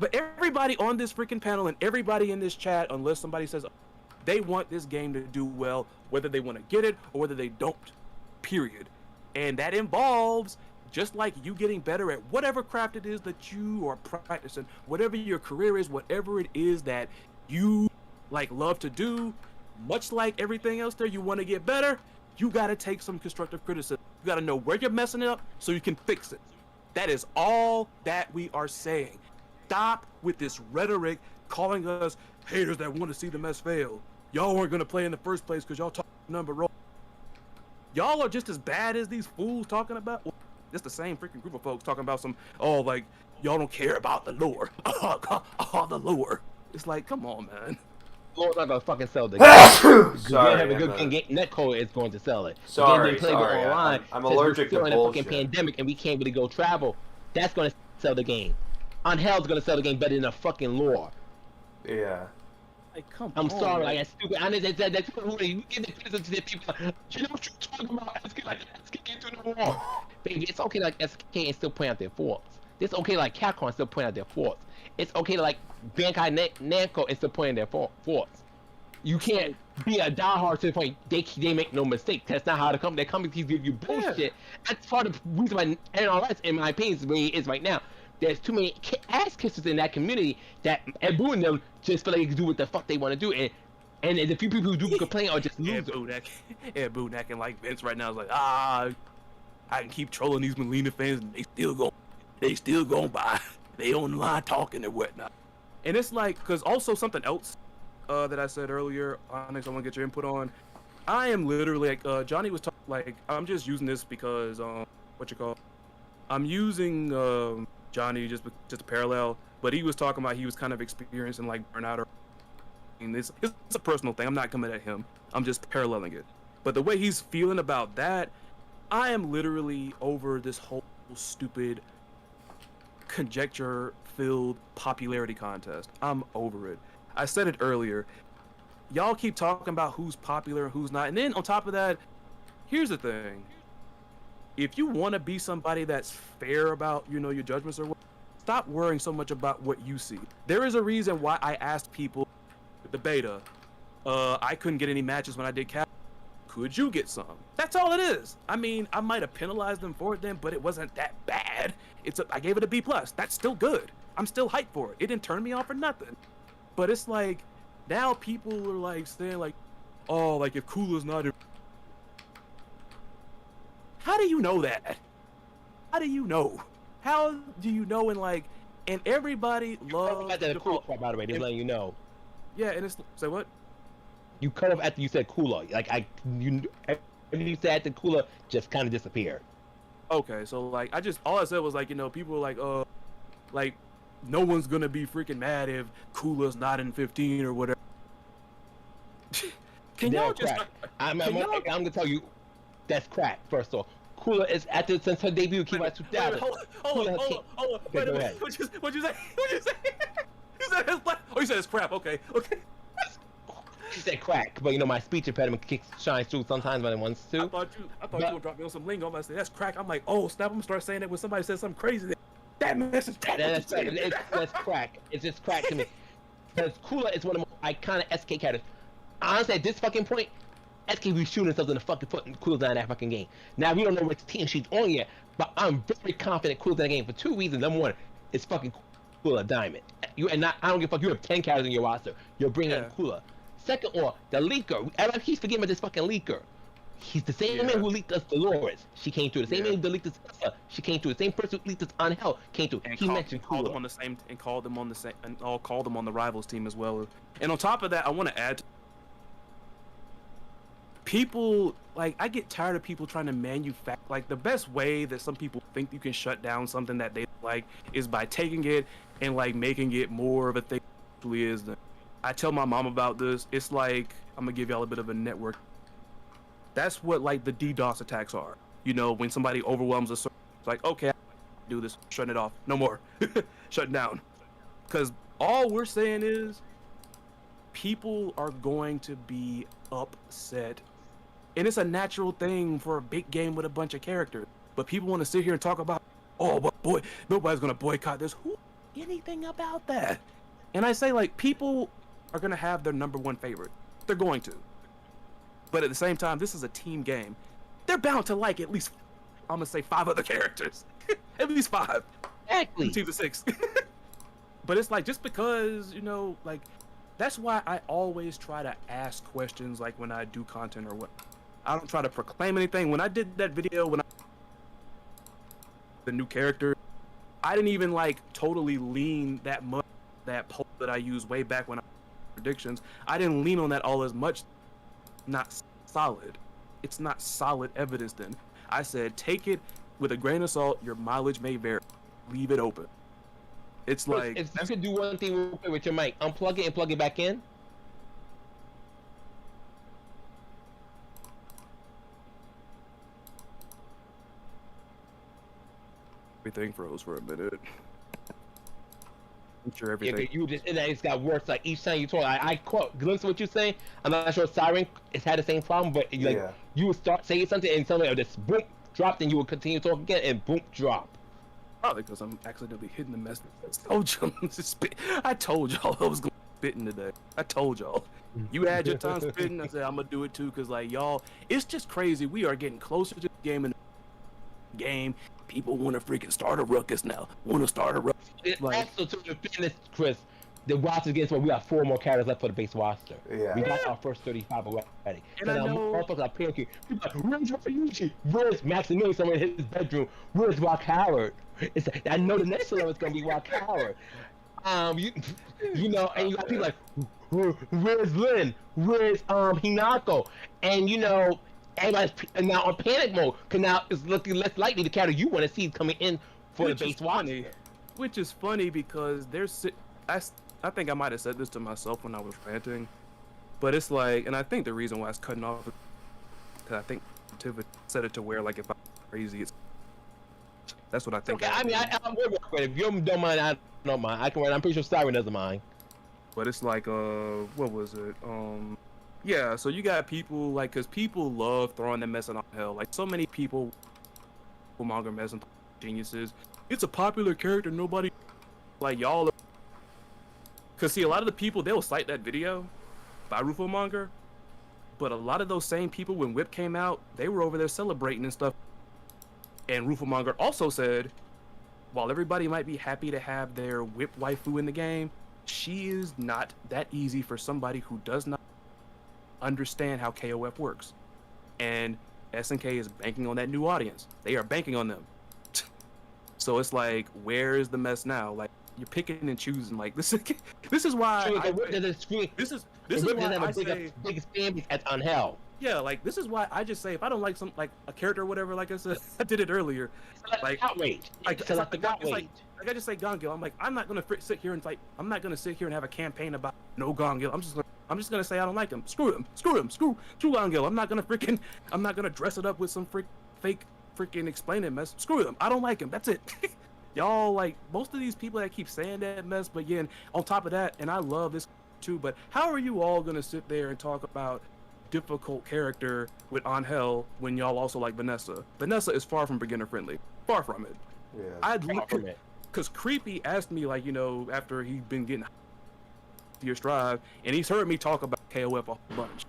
[SPEAKER 1] But everybody on this freaking panel and everybody in this chat, unless somebody says they want this game to do well, whether they want to get it or whether they don't, period. And that involves just like you getting better at whatever craft it is that you are practicing, whatever your career is, whatever it is that you like love to do, much like everything else there, you want to get better, you got to take some constructive criticism. You got to know where you're messing up so you can fix it. That is all that we are saying. Stop with this rhetoric calling us haters that want to see the mess fail. Y'all weren't going to play in the first place because y'all talk number wrong. Y'all are just as bad as these fools talking about. Well, it's the same freaking group of folks talking about some, oh, like, y'all don't care about the lore. Oh, the lore. It's like, come on, man.
[SPEAKER 4] Lord's not gonna fucking sell the game.
[SPEAKER 2] Sorry,
[SPEAKER 4] have a good
[SPEAKER 2] I'm,
[SPEAKER 4] game. Netcode is going to sell it.
[SPEAKER 2] Sorry,
[SPEAKER 4] Again, they play
[SPEAKER 2] sorry,
[SPEAKER 4] online.
[SPEAKER 2] I'm
[SPEAKER 4] since
[SPEAKER 2] allergic
[SPEAKER 4] we're
[SPEAKER 2] to
[SPEAKER 4] still in a fucking
[SPEAKER 2] bullshit.
[SPEAKER 4] pandemic and we can't really go travel. That's gonna sell the game. Unhell's gonna sell the game better than a fucking lore.
[SPEAKER 2] Yeah.
[SPEAKER 1] Like, come
[SPEAKER 4] I'm
[SPEAKER 1] on,
[SPEAKER 4] sorry,
[SPEAKER 1] man.
[SPEAKER 4] like that's stupid. I know that's you give the criticism to the people. You know what you're talking about? SK like SK can't do no wrong. Baby, it's okay like SK and still point out their faults. It's okay like Capcom and still point out their faults. It's okay to like Bankai Namco and still point out their faults. You can't be a diehard to the point they make no mistake. That's not how the companies give you bullshit.
[SPEAKER 1] Yeah.
[SPEAKER 4] That's part of the reason why NRS, in my opinion, is the way it is right now. There's too many ass kissers in that community that and booing them just feel like they can do what the fuck they want to do, and the few people who do complain are just losers.
[SPEAKER 1] Boo acting like Vince right now is like, I can keep trolling these Molina fans and they still going by. They online talking and whatnot. And it's like, cause also something else that I said earlier, Onyx, I want to get your input on. I am literally like, Johnny was talking, like, I'm just using this because, I'm using, Johnny just a parallel, but he was talking about he was kind of experiencing like burnout or it's a personal thing. I'm not coming at him. I'm just paralleling it. But the way he's feeling about that, I am literally over this whole stupid conjecture-filled popularity contest. I'm over it. I said it earlier. Y'all keep talking about who's popular and who's not, and then on top of that, here's the thing. If you want to be somebody that's fair about, your judgments or what, stop worrying so much about what you see. There is a reason why I asked people the beta. I couldn't get any matches when I did cap. Could you get some? That's all it is. I mean, I might have penalized them for it then, but it wasn't that bad. I gave it a B+. That's still good. I'm still hyped for it. It didn't turn me off for nothing. But it's like, now people are like saying like, oh, like if Kula's not in. How do you know that? How do you know? How do you know? And everybody loves.
[SPEAKER 4] At the cool part, by the way, just letting you know.
[SPEAKER 1] Yeah, and it's say what?
[SPEAKER 4] You cut off after you said cooler. Like everything you said at the cooler just kind of disappeared.
[SPEAKER 1] Okay, so like all I said was like people were like no one's gonna be freaking mad if Kula's not in 15 or whatever. Can y'all just?
[SPEAKER 4] I'm gonna tell you, that's crack. First off, Kula is since her debut, came out 2000.
[SPEAKER 1] Hold on.
[SPEAKER 4] Okay, go ahead.
[SPEAKER 1] What'd you say? What'd you say? You said it's black. Oh, you said it's crap. Okay.
[SPEAKER 4] She said crack, but my speech impediment shines through sometimes when it wants to.
[SPEAKER 1] I thought you would drop me on some lingo. I'm gonna say that's crack. I'm like, oh snap! I'm gonna start saying it when somebody says something crazy. That message.
[SPEAKER 4] That's crack. It's just crack to me. Because Kula is one of the most iconic SK characters. Honestly, at this fucking point, SKB shooting something to fucking put Cooldown in that fucking game. Now we don't know what team she's on yet, but I'm very confident Cooldown in that game for 2 reasons. Number one, it's fucking Cooler Diamond. I don't give a fuck. You have 10 characters in your roster. You're bringing in Cooler. Second, the leaker. Everyone keeps forgetting about this fucking leaker. He's the same man who leaked us Dolores. She came through. The same man who leaked us Essa. She came through. The same person who leaked us Angel came through.
[SPEAKER 1] And
[SPEAKER 4] he mentioned
[SPEAKER 1] called
[SPEAKER 4] Cooler.
[SPEAKER 1] them on the same and called them on the same and all called them on the rivals team as well. And on top of that, I want to add. People like I get tired of people trying to manufacture. Like the best way that some people think you can shut down something that they like is by taking it and like making it more of a thing than it actually is. I tell my mom about this. It's like I'm gonna give y'all a bit of a network. That's what like the DDoS attacks are. You know, when somebody overwhelms a server, it's like, okay, I do this, shutting it off, no more, shutting down. Because all we're saying is, people are going to be upset, and it's a natural thing for a big game with a bunch of characters. But people want to sit here and talk about, oh, but boy, nobody's gonna boycott this. Who anything about that? And I say like people are gonna have their number one favorite. They're going to. But at the same time, this is a team game. They're bound to like at least, I'm gonna say 5 other characters. At least 5.
[SPEAKER 4] Exactly.
[SPEAKER 1] Teams of 6. But it's like, just because, you know, like, that's why I always try to ask questions, like, when I do content or what. I don't try to proclaim anything. When I did that video, the new character, I didn't even, like, totally lean that much, that poll that I used way back when I predictions. I didn't lean on that all as much. Not solid. It's not solid evidence then. I said take it with a grain of salt. Your mileage may vary. Leave it open. It's like
[SPEAKER 4] if you could do one thing real quick with your mic, unplug it and plug it back in.
[SPEAKER 1] everything froze for a minute. I'm sure
[SPEAKER 4] Yeah,
[SPEAKER 1] everything.
[SPEAKER 4] 'cause you just and it's got worse. Like each time you talk, I quote glimpse what you're saying. I'm not sure Siren has had the same problem, but like
[SPEAKER 2] Yeah.
[SPEAKER 4] you would start saying something and something would just boom drop, then you would continue talking again and boom drop.
[SPEAKER 1] Probably because I'm accidentally hitting the mess. I told you I told y'all I was going spitting today. I told y'all. You had your time spitting. I said I'm gonna do it too, because like y'all, it's just crazy. We are getting closer to the game and game. People want to freaking start a ruckus now. Want to start a ruckus. Like,
[SPEAKER 4] Also, to defend this, Chris, the roster gets well. We got 4 more characters left for the base roster.
[SPEAKER 2] Yeah.
[SPEAKER 4] We got our first 35 already.
[SPEAKER 1] And
[SPEAKER 4] So
[SPEAKER 1] I
[SPEAKER 4] now
[SPEAKER 1] know-
[SPEAKER 4] motherfuckers are panicking. People are like, where's Ryuji? Where's Maximilian somewhere in his bedroom? Where's Rock Howard? It's I know the next one is gonna be Rock Howard. You know, and you got people like, where's Lin? Where's Hinako? And you know, everybody's now on panic mode because now it's looking less likely the character you want to see coming in for
[SPEAKER 1] which
[SPEAKER 4] the
[SPEAKER 1] is
[SPEAKER 4] base
[SPEAKER 1] funny.
[SPEAKER 4] roster.
[SPEAKER 1] Which is funny because I think I might have said this to myself when I was ranting, but it's like, and I think the reason why it's cutting off is because I think Tiff said it to where like if I'm crazy, that's what I think.
[SPEAKER 4] Okay, I mean, I'm with you. If you don't mind, I don't mind. I can write. I'm pretty sure Siren doesn't mind.
[SPEAKER 1] But it's like, what was it? Yeah, so you got people, like, because people love throwing them messing on hell. Like, so many people, manga messing geniuses. It's a popular character, nobody, like, y'all. Because, see, a lot of the people, they'll cite that video by Rufomonger, but a lot of those same people, when Whip came out, they were over there celebrating and stuff. And Rufomonger also said, while everybody might be happy to have their Whip waifu in the game, she is not that easy for somebody who does not understand how KOF works. And SNK is banking on that new audience. They are banking on them. So it's like, where is the mess now? Like, you're picking and choosing. Like, this is why this is why I say,
[SPEAKER 4] biggest fan base as on hell.
[SPEAKER 1] yeah, like, this is why I just say, if I don't like some, like, a character or whatever, like I said, I did it earlier. Like,
[SPEAKER 4] outrage.
[SPEAKER 1] like,
[SPEAKER 4] It's like the
[SPEAKER 1] it's
[SPEAKER 4] outrage.
[SPEAKER 1] like I just say Gongil. I'm like, I'm not gonna sit here and fight. I'm not gonna sit here and have a campaign about no Gongil. I'm just gonna say I don't like him. Screw him. Screw Gongil. I'm not gonna dress it up with some fake freaking explaining mess. Screw him. I don't like him. That's it. Y'all, like, most of these people that keep saying that mess, but again, on top of that, and I love this too, but how are you all gonna sit there and talk about difficult character with Angel when y'all also like Vanessa? Vanessa is far from beginner friendly. Far from it.
[SPEAKER 2] Yeah.
[SPEAKER 1] I'd
[SPEAKER 4] Far
[SPEAKER 1] look
[SPEAKER 4] from it.
[SPEAKER 1] because Creepy asked me, like, you know, after he'd been getting your strive, and he's heard me talk about KOF a whole bunch.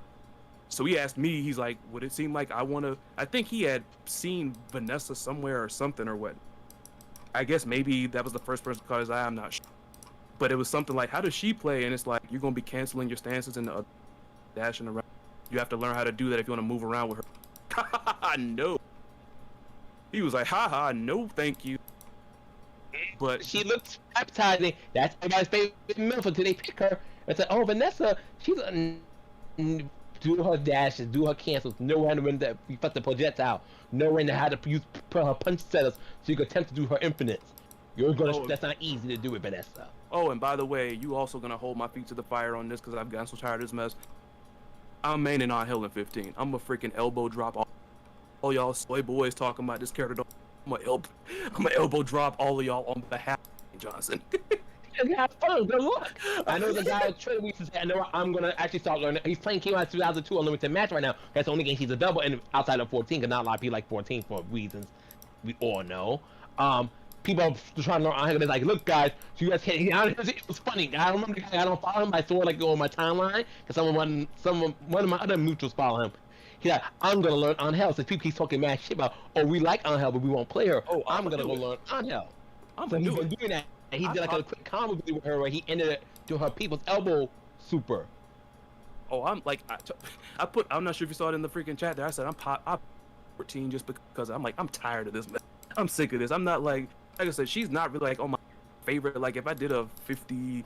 [SPEAKER 1] So he asked me, he's like, would it seem like I want to? I think he had seen Vanessa somewhere or something or what. I guess maybe that was the first person to call his eye. I'm not sure. But it was something like, how does she play? And it's like, you're going to be canceling your stances and dashing around. You have to learn how to do that if you want to move around with her. No. He was like, haha, no, thank you. But
[SPEAKER 4] She looks appetizing. That's everybody's favorite MILF until they pick her. It's like, oh, Vanessa, she's do her dashes, do her cancels, know when to put the projectile, know when to how to use her punch setups so you can attempt to do her infinites. You're gonna. That's not easy to do with Vanessa.
[SPEAKER 1] oh, and by the way, you also gonna hold my feet to the fire on this because I've gotten so tired of this mess. I'm maining on Hill in 15. I'm a freaking elbow drop all y'all soy boys talking about this character. I'm a elbow drop all of y'all on behalf of Johnson.
[SPEAKER 4] Have fun. Good luck. I know the guy at Twitter weeks said, I know I'm gonna actually start learning. He's playing KOF 2002 Unlimited Match right now. That's the only game he's a double and outside of 14, because not a lot of people like 14 for reasons we all know. People are trying to learn on him. It's like, look, guys, so you guys can't. It was funny. I don't remember the guy. I don't follow him. I saw it like on my timeline because one of my other mutuals follow him. He's like, I'm gonna learn Angel. Since people keep talking mad shit about, oh, we like Angel, but we won't play her.
[SPEAKER 1] Oh,
[SPEAKER 4] I'm gonna go learn Angel.
[SPEAKER 1] I'm
[SPEAKER 4] So
[SPEAKER 1] gonna
[SPEAKER 4] he's
[SPEAKER 1] do
[SPEAKER 4] been
[SPEAKER 1] it.
[SPEAKER 4] doing that. And he did like a quick combo with her where he ended up doing her people's elbow super.
[SPEAKER 1] Oh, I'm like, I'm not sure if you saw it in the freaking chat there. I said I'm 14 just because I'm like, I'm tired of this mess. I'm sick of this. I'm not like I said, she's not really like, oh, my favorite. Like if I did a 50,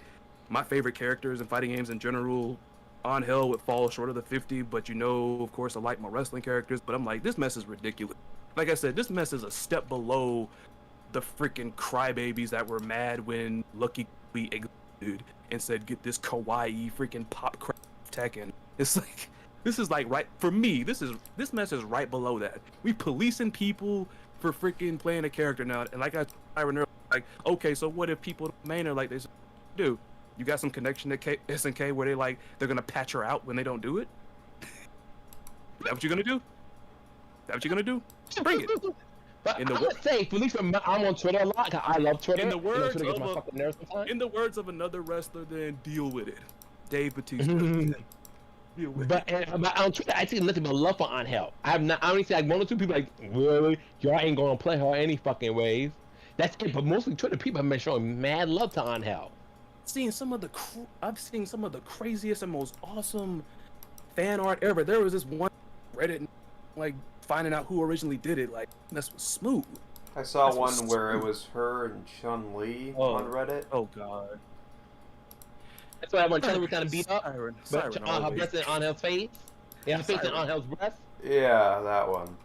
[SPEAKER 1] my favorite characters in fighting games in general, on Hell would fall short of the 50. But you know, of course, I like my wrestling characters. But I'm like, this mess is ridiculous. Like I said, this mess is a step below the freaking crybabies that were mad when Lucky we existed and said, get this kawaii freaking pop crap Tekken. It's like, this is like right for me. This mess is right below that. We policing people for freaking playing a character now, and like I like, okay, so what if people main her like they do? You got some connection to SNK where they're gonna patch her out when they don't do it? Is that what you're gonna do? Is that what you're gonna do? Bring it.
[SPEAKER 4] But I would say, at least I'm on Twitter a lot. 'Cause I love Twitter.
[SPEAKER 1] In the words
[SPEAKER 4] Twitter gets my
[SPEAKER 1] of
[SPEAKER 4] fucking nerves sometimes.
[SPEAKER 1] in the words of another wrestler, then deal with it. Dave Bautista. Deal with
[SPEAKER 4] But on Twitter, I see nothing but love for Angel. I only see like one or two people like, really? Y'all ain't gonna play her any fucking ways. That's it. But mostly Twitter people have been showing mad love to Angel.
[SPEAKER 1] I've seen some of the craziest and most awesome fan art ever. There was this one Reddit, like finding out who originally did it. Like this was smooth.
[SPEAKER 2] I saw
[SPEAKER 1] That's
[SPEAKER 2] one
[SPEAKER 1] what's
[SPEAKER 2] where it
[SPEAKER 1] smooth.
[SPEAKER 2] was her and Chun-Li
[SPEAKER 1] Oh.
[SPEAKER 2] on Reddit.
[SPEAKER 1] Oh god.
[SPEAKER 4] That's why everyone Twitter was kind of beat up.
[SPEAKER 1] Siren
[SPEAKER 4] But her
[SPEAKER 1] always.
[SPEAKER 4] breast and Angel's face. Yeah, her face and
[SPEAKER 1] Siren.
[SPEAKER 4] Angel's breast.
[SPEAKER 2] Yeah, that one.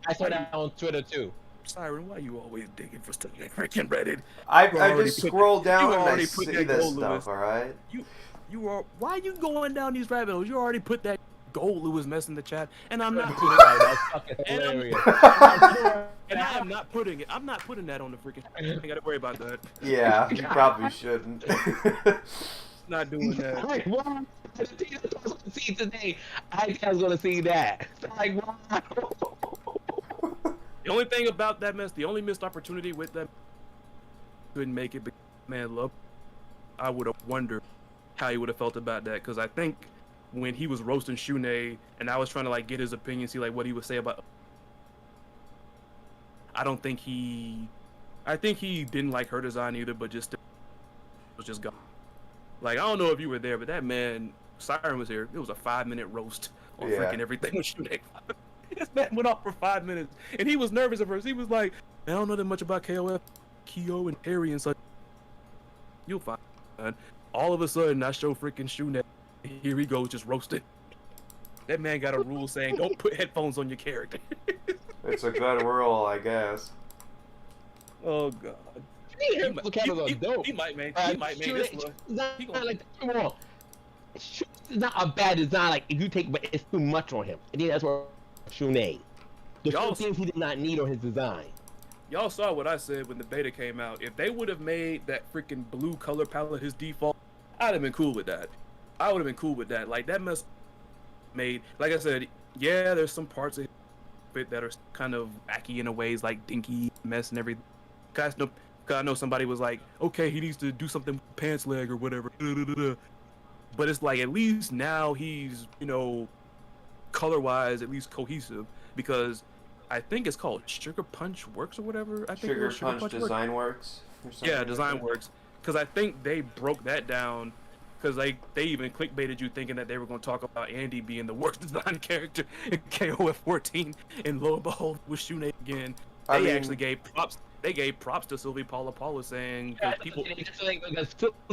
[SPEAKER 4] I saw that on Twitter too.
[SPEAKER 1] Siren, why you always digging for stuff in freaking Reddit?
[SPEAKER 2] I
[SPEAKER 1] already
[SPEAKER 2] just
[SPEAKER 1] put-
[SPEAKER 2] scroll
[SPEAKER 1] you
[SPEAKER 2] down and I
[SPEAKER 1] already put
[SPEAKER 2] see
[SPEAKER 1] that
[SPEAKER 2] this
[SPEAKER 1] goal, Lewis.
[SPEAKER 2] stuff, alright?
[SPEAKER 1] You are why you going down these rabbit holes? You already put that gold Lewis mess in the chat, and I'm not putting
[SPEAKER 4] That's fucking
[SPEAKER 1] And I'm-
[SPEAKER 4] hilarious.
[SPEAKER 1] and I am not putting it. I'm not putting that on the freaking. You ain't gotta worry about that.
[SPEAKER 2] Yeah, you probably shouldn't.
[SPEAKER 1] Not doing that.
[SPEAKER 4] Like, wow. I didn't think I was gonna see today. I think I was gonna see that. It's like, wow.
[SPEAKER 1] The only thing about that mess, the only missed opportunity with that, couldn't make it. But man, love. I would have wondered how he would have felt about that, because I think when he was roasting Shune and I was trying to like get his opinion, see like what he would say about. I think he didn't like her design either, but just was just gone. Like I don't know if you were there, but that man Siren was here. It was a 5-minute roast on
[SPEAKER 2] Yeah.
[SPEAKER 1] freaking everything with Shune. This man went off for 5 minutes, and he was nervous at first. He was like, "I don't know that much about KOF, Kyo, and Harry and such." You'll find. Man. All of a sudden, I show freaking Shune. Here he goes, just roasted. That man got a rule saying, "Don't put headphones on your character."
[SPEAKER 2] It's a good rule, I guess.
[SPEAKER 1] Oh god.
[SPEAKER 4] He
[SPEAKER 1] He might make this one. He gonna-
[SPEAKER 4] Like, come on. It's not a bad design. Like if you take, but it's too much on him. I think that's what Shune. There's
[SPEAKER 1] Y'all-
[SPEAKER 4] some things he did not need on his design.
[SPEAKER 1] Y'all saw what I said when the beta came out. If they would have made that freaking blue color palette his default, I'd have been cool with that. I would have been cool with that. Like that mess made, like I said, yeah, there's some parts of it that are kind of wacky in a ways, like dinky mess and everything. Cause I know somebody was like, okay, he needs to do something with pants leg or whatever. But it's like at least now he's, color-wise at least cohesive, because I think it's called Sugar Punch Works or whatever. I think it
[SPEAKER 2] Sugar
[SPEAKER 1] was
[SPEAKER 2] Punch
[SPEAKER 1] Works.
[SPEAKER 2] Design Works. Or something
[SPEAKER 1] Yeah,
[SPEAKER 2] like
[SPEAKER 1] Design
[SPEAKER 2] that.
[SPEAKER 1] Works. Because I think they broke that down. Because they even clickbaited you thinking that they were going to talk about Andy being the worst designed character in KOF 14, and lo and behold, with Shunei again.
[SPEAKER 2] I
[SPEAKER 1] They
[SPEAKER 2] mean-
[SPEAKER 1] actually gave props. They gave props to Sylvie Paula saying
[SPEAKER 4] Yeah,
[SPEAKER 1] because people.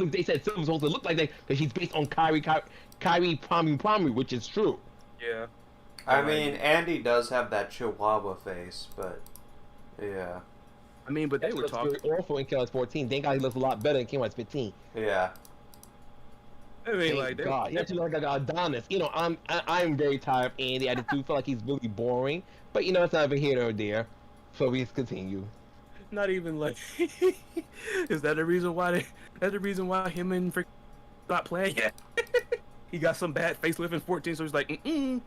[SPEAKER 4] they said Sylvia's supposed to look like that because she's based on Kyrie Promu, which is true.
[SPEAKER 1] Yeah.
[SPEAKER 2] I mean, Andy does have that Chihuahua face, but yeah,
[SPEAKER 1] I mean, but they were talking.
[SPEAKER 4] awful in KOS 14. Thank God he looks a lot better in KOS 15.
[SPEAKER 2] yeah.
[SPEAKER 1] I mean,
[SPEAKER 4] Thank
[SPEAKER 1] like they,
[SPEAKER 4] God. Yeah, like Adonis. You know, I'm very tired of Andy. I just do feel like he's really boring. But you know, it's neither here nor there. So we just continue.
[SPEAKER 1] not even like. Is that the reason why they? That's the reason why him and Frick not playing yet. He got some bad facelift in 14, so he's like, mm.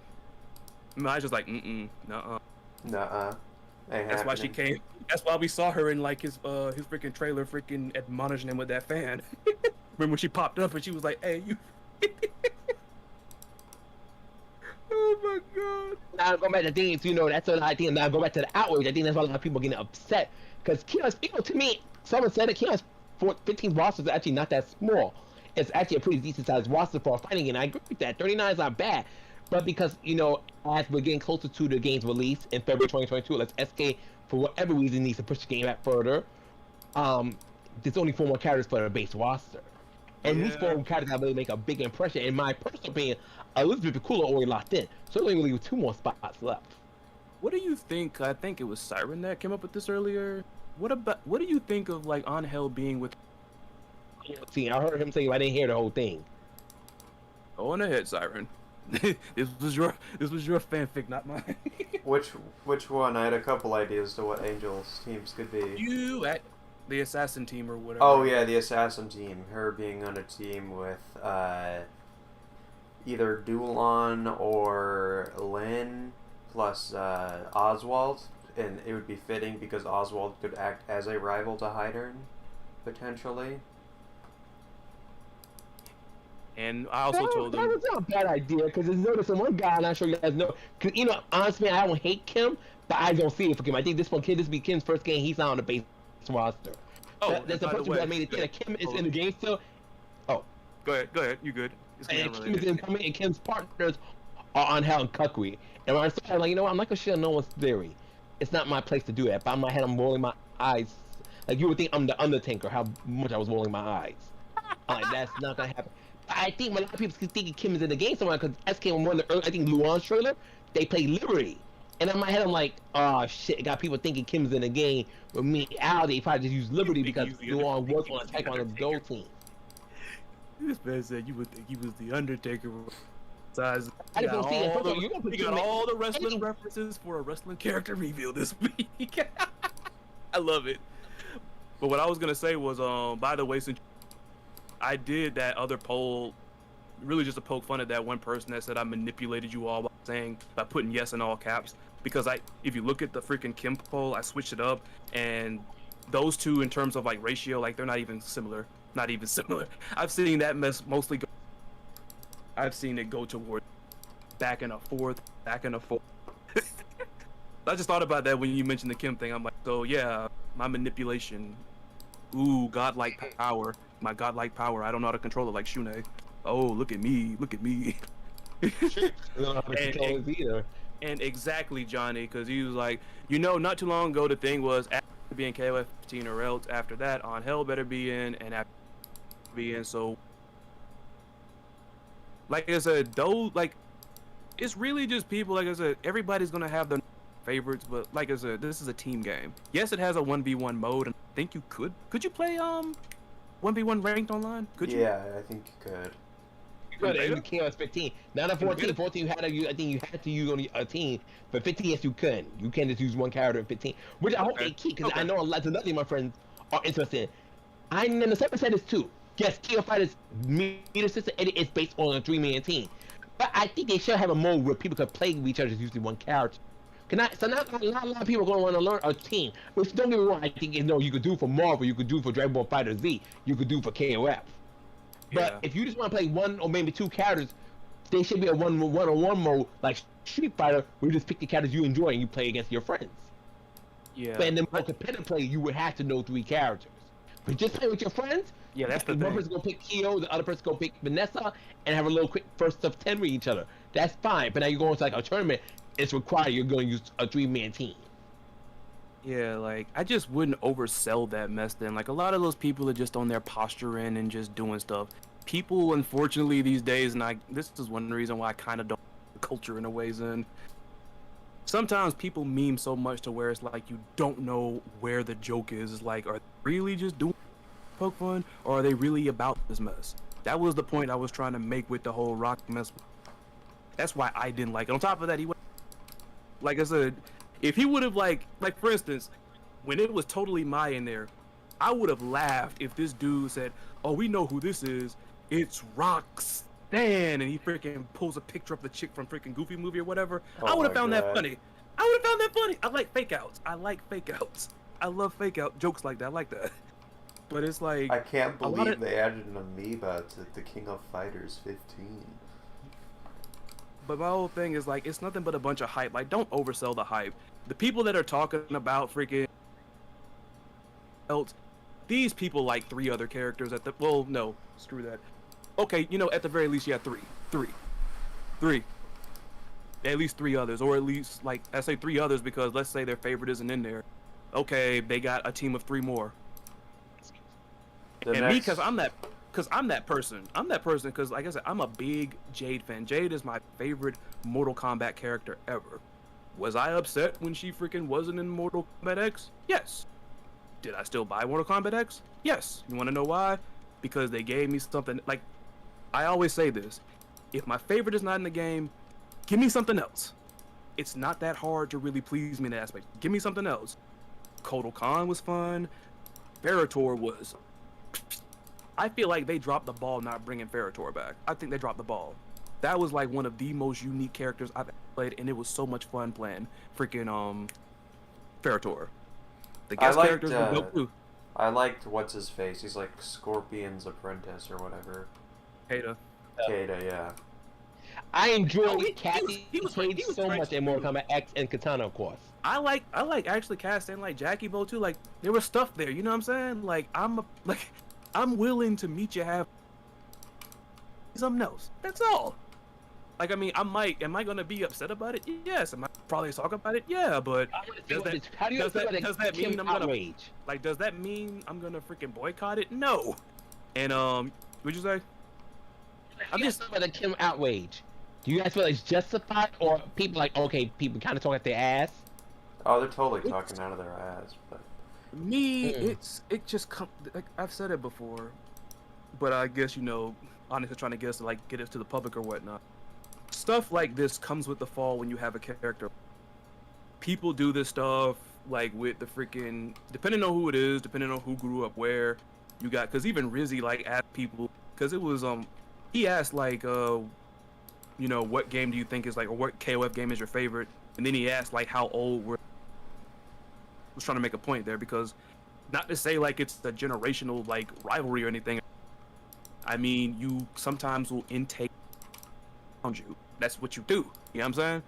[SPEAKER 1] And I was just like, nuh-uh.
[SPEAKER 2] Nuh-uh. Ain't
[SPEAKER 1] That's why she
[SPEAKER 2] happening.
[SPEAKER 1] came. That's why we saw her in like his freaking trailer, freaking admonishing him with that fan. Remember when she popped up and she was like, "Hey, you." Oh my god.
[SPEAKER 4] Now going back to things, you know, that's what I think. Now go back to the outrage. I think that's why a lot of people are getting upset because Kios, you know, to me, someone said that Kios 15 roster is actually not that small. It's actually a pretty decent sized roster for a fighting game. I agree with that. 39 is not bad, but because you know, as we're getting closer to the game's release in February 2022, let's SK for whatever reason needs to push the game back further. There's only 4 more characters for the base roster. And these 4 characters have really make a big impression. In my personal opinion, Elizabeth Pikula already locked in. So only really 2 more spots left.
[SPEAKER 1] What do you think? I think it was Siren that came up with this earlier. What do you think of like Angel being with?
[SPEAKER 4] See, I heard him say I didn't hear the whole thing.
[SPEAKER 1] Go on ahead, Siren. This was your fanfic, not mine.
[SPEAKER 2] Which one? I had a couple ideas to what Angel's teams could be.
[SPEAKER 1] You at the assassin team or whatever.
[SPEAKER 2] Oh yeah, the assassin team. Her being on a team with either Dulon or Lynn plus Oswald, and it would be fitting because Oswald could act as a rival to Hydern, potentially.
[SPEAKER 1] And I also told
[SPEAKER 4] That
[SPEAKER 1] them.
[SPEAKER 4] was not a bad idea because there's notice one guy, and I'm sure you guys know. Cause you know, honestly, I don't hate Kim, but I don't see it for Kim. I think this be Kim's first game. He's not on the base roster.
[SPEAKER 1] Oh,
[SPEAKER 4] That's the
[SPEAKER 1] by the
[SPEAKER 4] person
[SPEAKER 1] way,
[SPEAKER 4] that made it clear that Kim is in the game still.
[SPEAKER 1] Go ahead. You good? It's
[SPEAKER 4] And
[SPEAKER 1] not
[SPEAKER 4] Kim
[SPEAKER 1] related.
[SPEAKER 4] is incoming, and Kim's partners are on Hell and Kukui. And when I started, like, you know what, I'm not gonna share no one's theory. It's not my place to do that. But in my head, I'm rolling my eyes. Like, you would think I'm the Undertaker, how much I was rolling my eyes. I'm like, that's not gonna happen. I think a lot of people thinking Kim is in the game somewhere because SK on one of the early, I think Luan's trailer, they play Liberty. And in my head, I'm like, oh shit, it got people thinking Kim's in the game. But me, Al, they probably just use Liberty because Luan was on Taekwondo's gold team.
[SPEAKER 1] This man said you would think he was the Undertaker. Size.
[SPEAKER 4] I just don't see it. First of all, you don't put
[SPEAKER 1] We got
[SPEAKER 4] Kim in
[SPEAKER 1] all the wrestling
[SPEAKER 4] anything.
[SPEAKER 1] references for a wrestling character reveal this week. I love it. But what I was gonna say was, by the way, since I did that other poll, really just to poke fun at that one person that said I manipulated you all by putting yes in all caps. Because if you look at the freaking Kim poll, I switched it up, and those two in terms of like ratio, like they're not even similar. Not even similar. I've seen that mostly go. I've seen it go toward back in a fourth. I just thought about that when you mentioned the Kim thing. I'm like, so yeah, my manipulation. Ooh, godlike power. My godlike power. I don't know how to control it like Shunei. Oh, look at me. Look at me.
[SPEAKER 4] You don't know how to
[SPEAKER 1] And-
[SPEAKER 4] control it either.
[SPEAKER 1] And exactly, Johnny, because he was like, you know, not too long ago, the thing was after being KOF 15 or else after that, on Hell better be in, and after be in. So, like I said, though, like, it's really just people. Like I said, everybody's gonna have their favorites, but like I said, this is a team game. Yes, it has a 1v1 mode, and I think you could you play 1v1 ranked online? Could you?
[SPEAKER 2] Yeah, I think you could.
[SPEAKER 4] Good, and you can't 15. Not a 14. 14, I think you had to use only a team. But 15, yes, you couldn't. You can't just use one character in 15. Which I hope
[SPEAKER 1] Okay.
[SPEAKER 4] they keep, because I
[SPEAKER 1] Okay.
[SPEAKER 4] know a lot of other of my friends are interested in. I know the 7 said this too. Yes, KO Fighters meter system edit is based on a 3-man team. But I think they should have a mode where people could play with each other using one character. So not a lot of people are going to want to learn a team. Which, don't get me wrong, I think you could do for Marvel, you could do for Dragon Ball FighterZ, you could do for KOF. But
[SPEAKER 1] Yeah.
[SPEAKER 4] if you just want to play one or maybe 2 characters They should be a one-on-one mode like Street Fighter, where you just pick the characters you enjoy and you play against your friends.
[SPEAKER 1] Yeah.
[SPEAKER 4] But in the more competitive play, you would have to know 3 characters. But just play with your friends.
[SPEAKER 1] Yeah, that's the
[SPEAKER 4] one
[SPEAKER 1] thing.
[SPEAKER 4] person gonna pick Kyo, the other person gonna pick Vanessa, and have a little quick first of 10 with each other. That's fine. But now you go into like a tournament, it's required you're gonna use a 3-man team.
[SPEAKER 1] Yeah, like I just wouldn't oversell that mess then. Like a lot of those people are just on their posturing and just doing stuff. People, unfortunately, these days, and this is one reason why I kind of don't culture in a ways in. Sometimes people meme so much to where it's like you don't know where the joke is. It's like, are they really just doing poke fun, or are they really about this mess? That was the point I was trying to make with the whole rock mess. That's why I didn't like it. On top of that, like I said, if he would have like for instance, when it was totally Mai in there, I would have laughed if this dude said, "Oh, we know who this is. It's Roxanne," and he freaking pulls a picture of the chick from freaking Goofy movie or whatever.
[SPEAKER 2] Oh
[SPEAKER 1] I would have
[SPEAKER 2] my
[SPEAKER 1] found that
[SPEAKER 2] God.
[SPEAKER 1] funny. I would have found that funny. I like fake outs. I love fake out jokes like that. I like that. But it's like
[SPEAKER 2] I can't
[SPEAKER 1] a lot
[SPEAKER 2] believe
[SPEAKER 1] of-
[SPEAKER 2] they added an amoeba to the King of Fighters 15.
[SPEAKER 1] But my whole thing is like, it's nothing but a bunch of hype. Like, don't oversell the hype. The people that are talking about freaking else, these people like 3 other characters at the, well, no, screw that. Okay, you know, at the very least, you have three. At least 3 others, or at least, like, I say 3 others because let's say their favorite isn't in there. Okay, they got a team of 3 more.
[SPEAKER 2] The
[SPEAKER 1] And me,
[SPEAKER 2] next-
[SPEAKER 1] because I'm that person. Because, like I said, I'm a big Jade fan. Jade is my favorite Mortal Kombat character ever. Was I upset when she freaking wasn't in Mortal Kombat X? Yes. Did I still buy Mortal Kombat X? Yes. You want to know why? Because they gave me something. Like, I always say this. If my favorite is not in the game, give me something else. It's not that hard to really please me in that aspect. Give me something else. Kotal Khan was fun. Ferritor was... I feel like they dropped the ball not bringing Ferritor back. I think they dropped the ball. That was like one of the most unique characters I've ever played, and it was so much fun playing freaking Ferritor. The guest
[SPEAKER 2] liked,
[SPEAKER 1] characters were dope too.
[SPEAKER 2] I liked what's his face. He's like Scorpion's apprentice or whatever.
[SPEAKER 1] Ada.
[SPEAKER 2] Kata, yeah.
[SPEAKER 4] I enjoy
[SPEAKER 1] Oh,
[SPEAKER 4] Cassie
[SPEAKER 1] he was
[SPEAKER 4] played so
[SPEAKER 1] great
[SPEAKER 4] much in
[SPEAKER 1] too.
[SPEAKER 4] Mortal Kombat X and Katana, of course.
[SPEAKER 1] I like actually casting like Jackie Bo too. Like there was stuff there, you know what I'm saying? Like I'm willing to meet you half something else. That's all. Like I mean, am I gonna be upset about it? Yes. Am I probably talk about it? Yeah, but
[SPEAKER 4] How do you
[SPEAKER 1] does
[SPEAKER 4] feel
[SPEAKER 1] that-
[SPEAKER 4] about
[SPEAKER 1] does that
[SPEAKER 4] Kim
[SPEAKER 1] mean I'm gonna-
[SPEAKER 4] outrage?
[SPEAKER 1] like does that mean I'm gonna freaking boycott it? No. And what'd you say?
[SPEAKER 4] I'm just talking about the Kim outrage. Do you guys feel like it's justified, or people like, okay, people kind of talk at their ass?
[SPEAKER 2] Oh, they're totally talking out of their ass. But
[SPEAKER 1] Me, it just come. Like, I've said it before, but I guess you know, honestly, trying to get us to like get it to the public or whatnot. Stuff like this comes with the fall when you have a character. People do this stuff like with the freaking, depending on who it is, depending on who grew up where. You got, because even Rizzy like asked people, because it was he asked like you know, what game do you think is like, or what KOF game is your favorite, and then he asked like how old were. Was trying to make a point there, because not to say like it's a generational like rivalry or anything. I mean, you sometimes will intake around you. That's what you do. You know what I'm saying?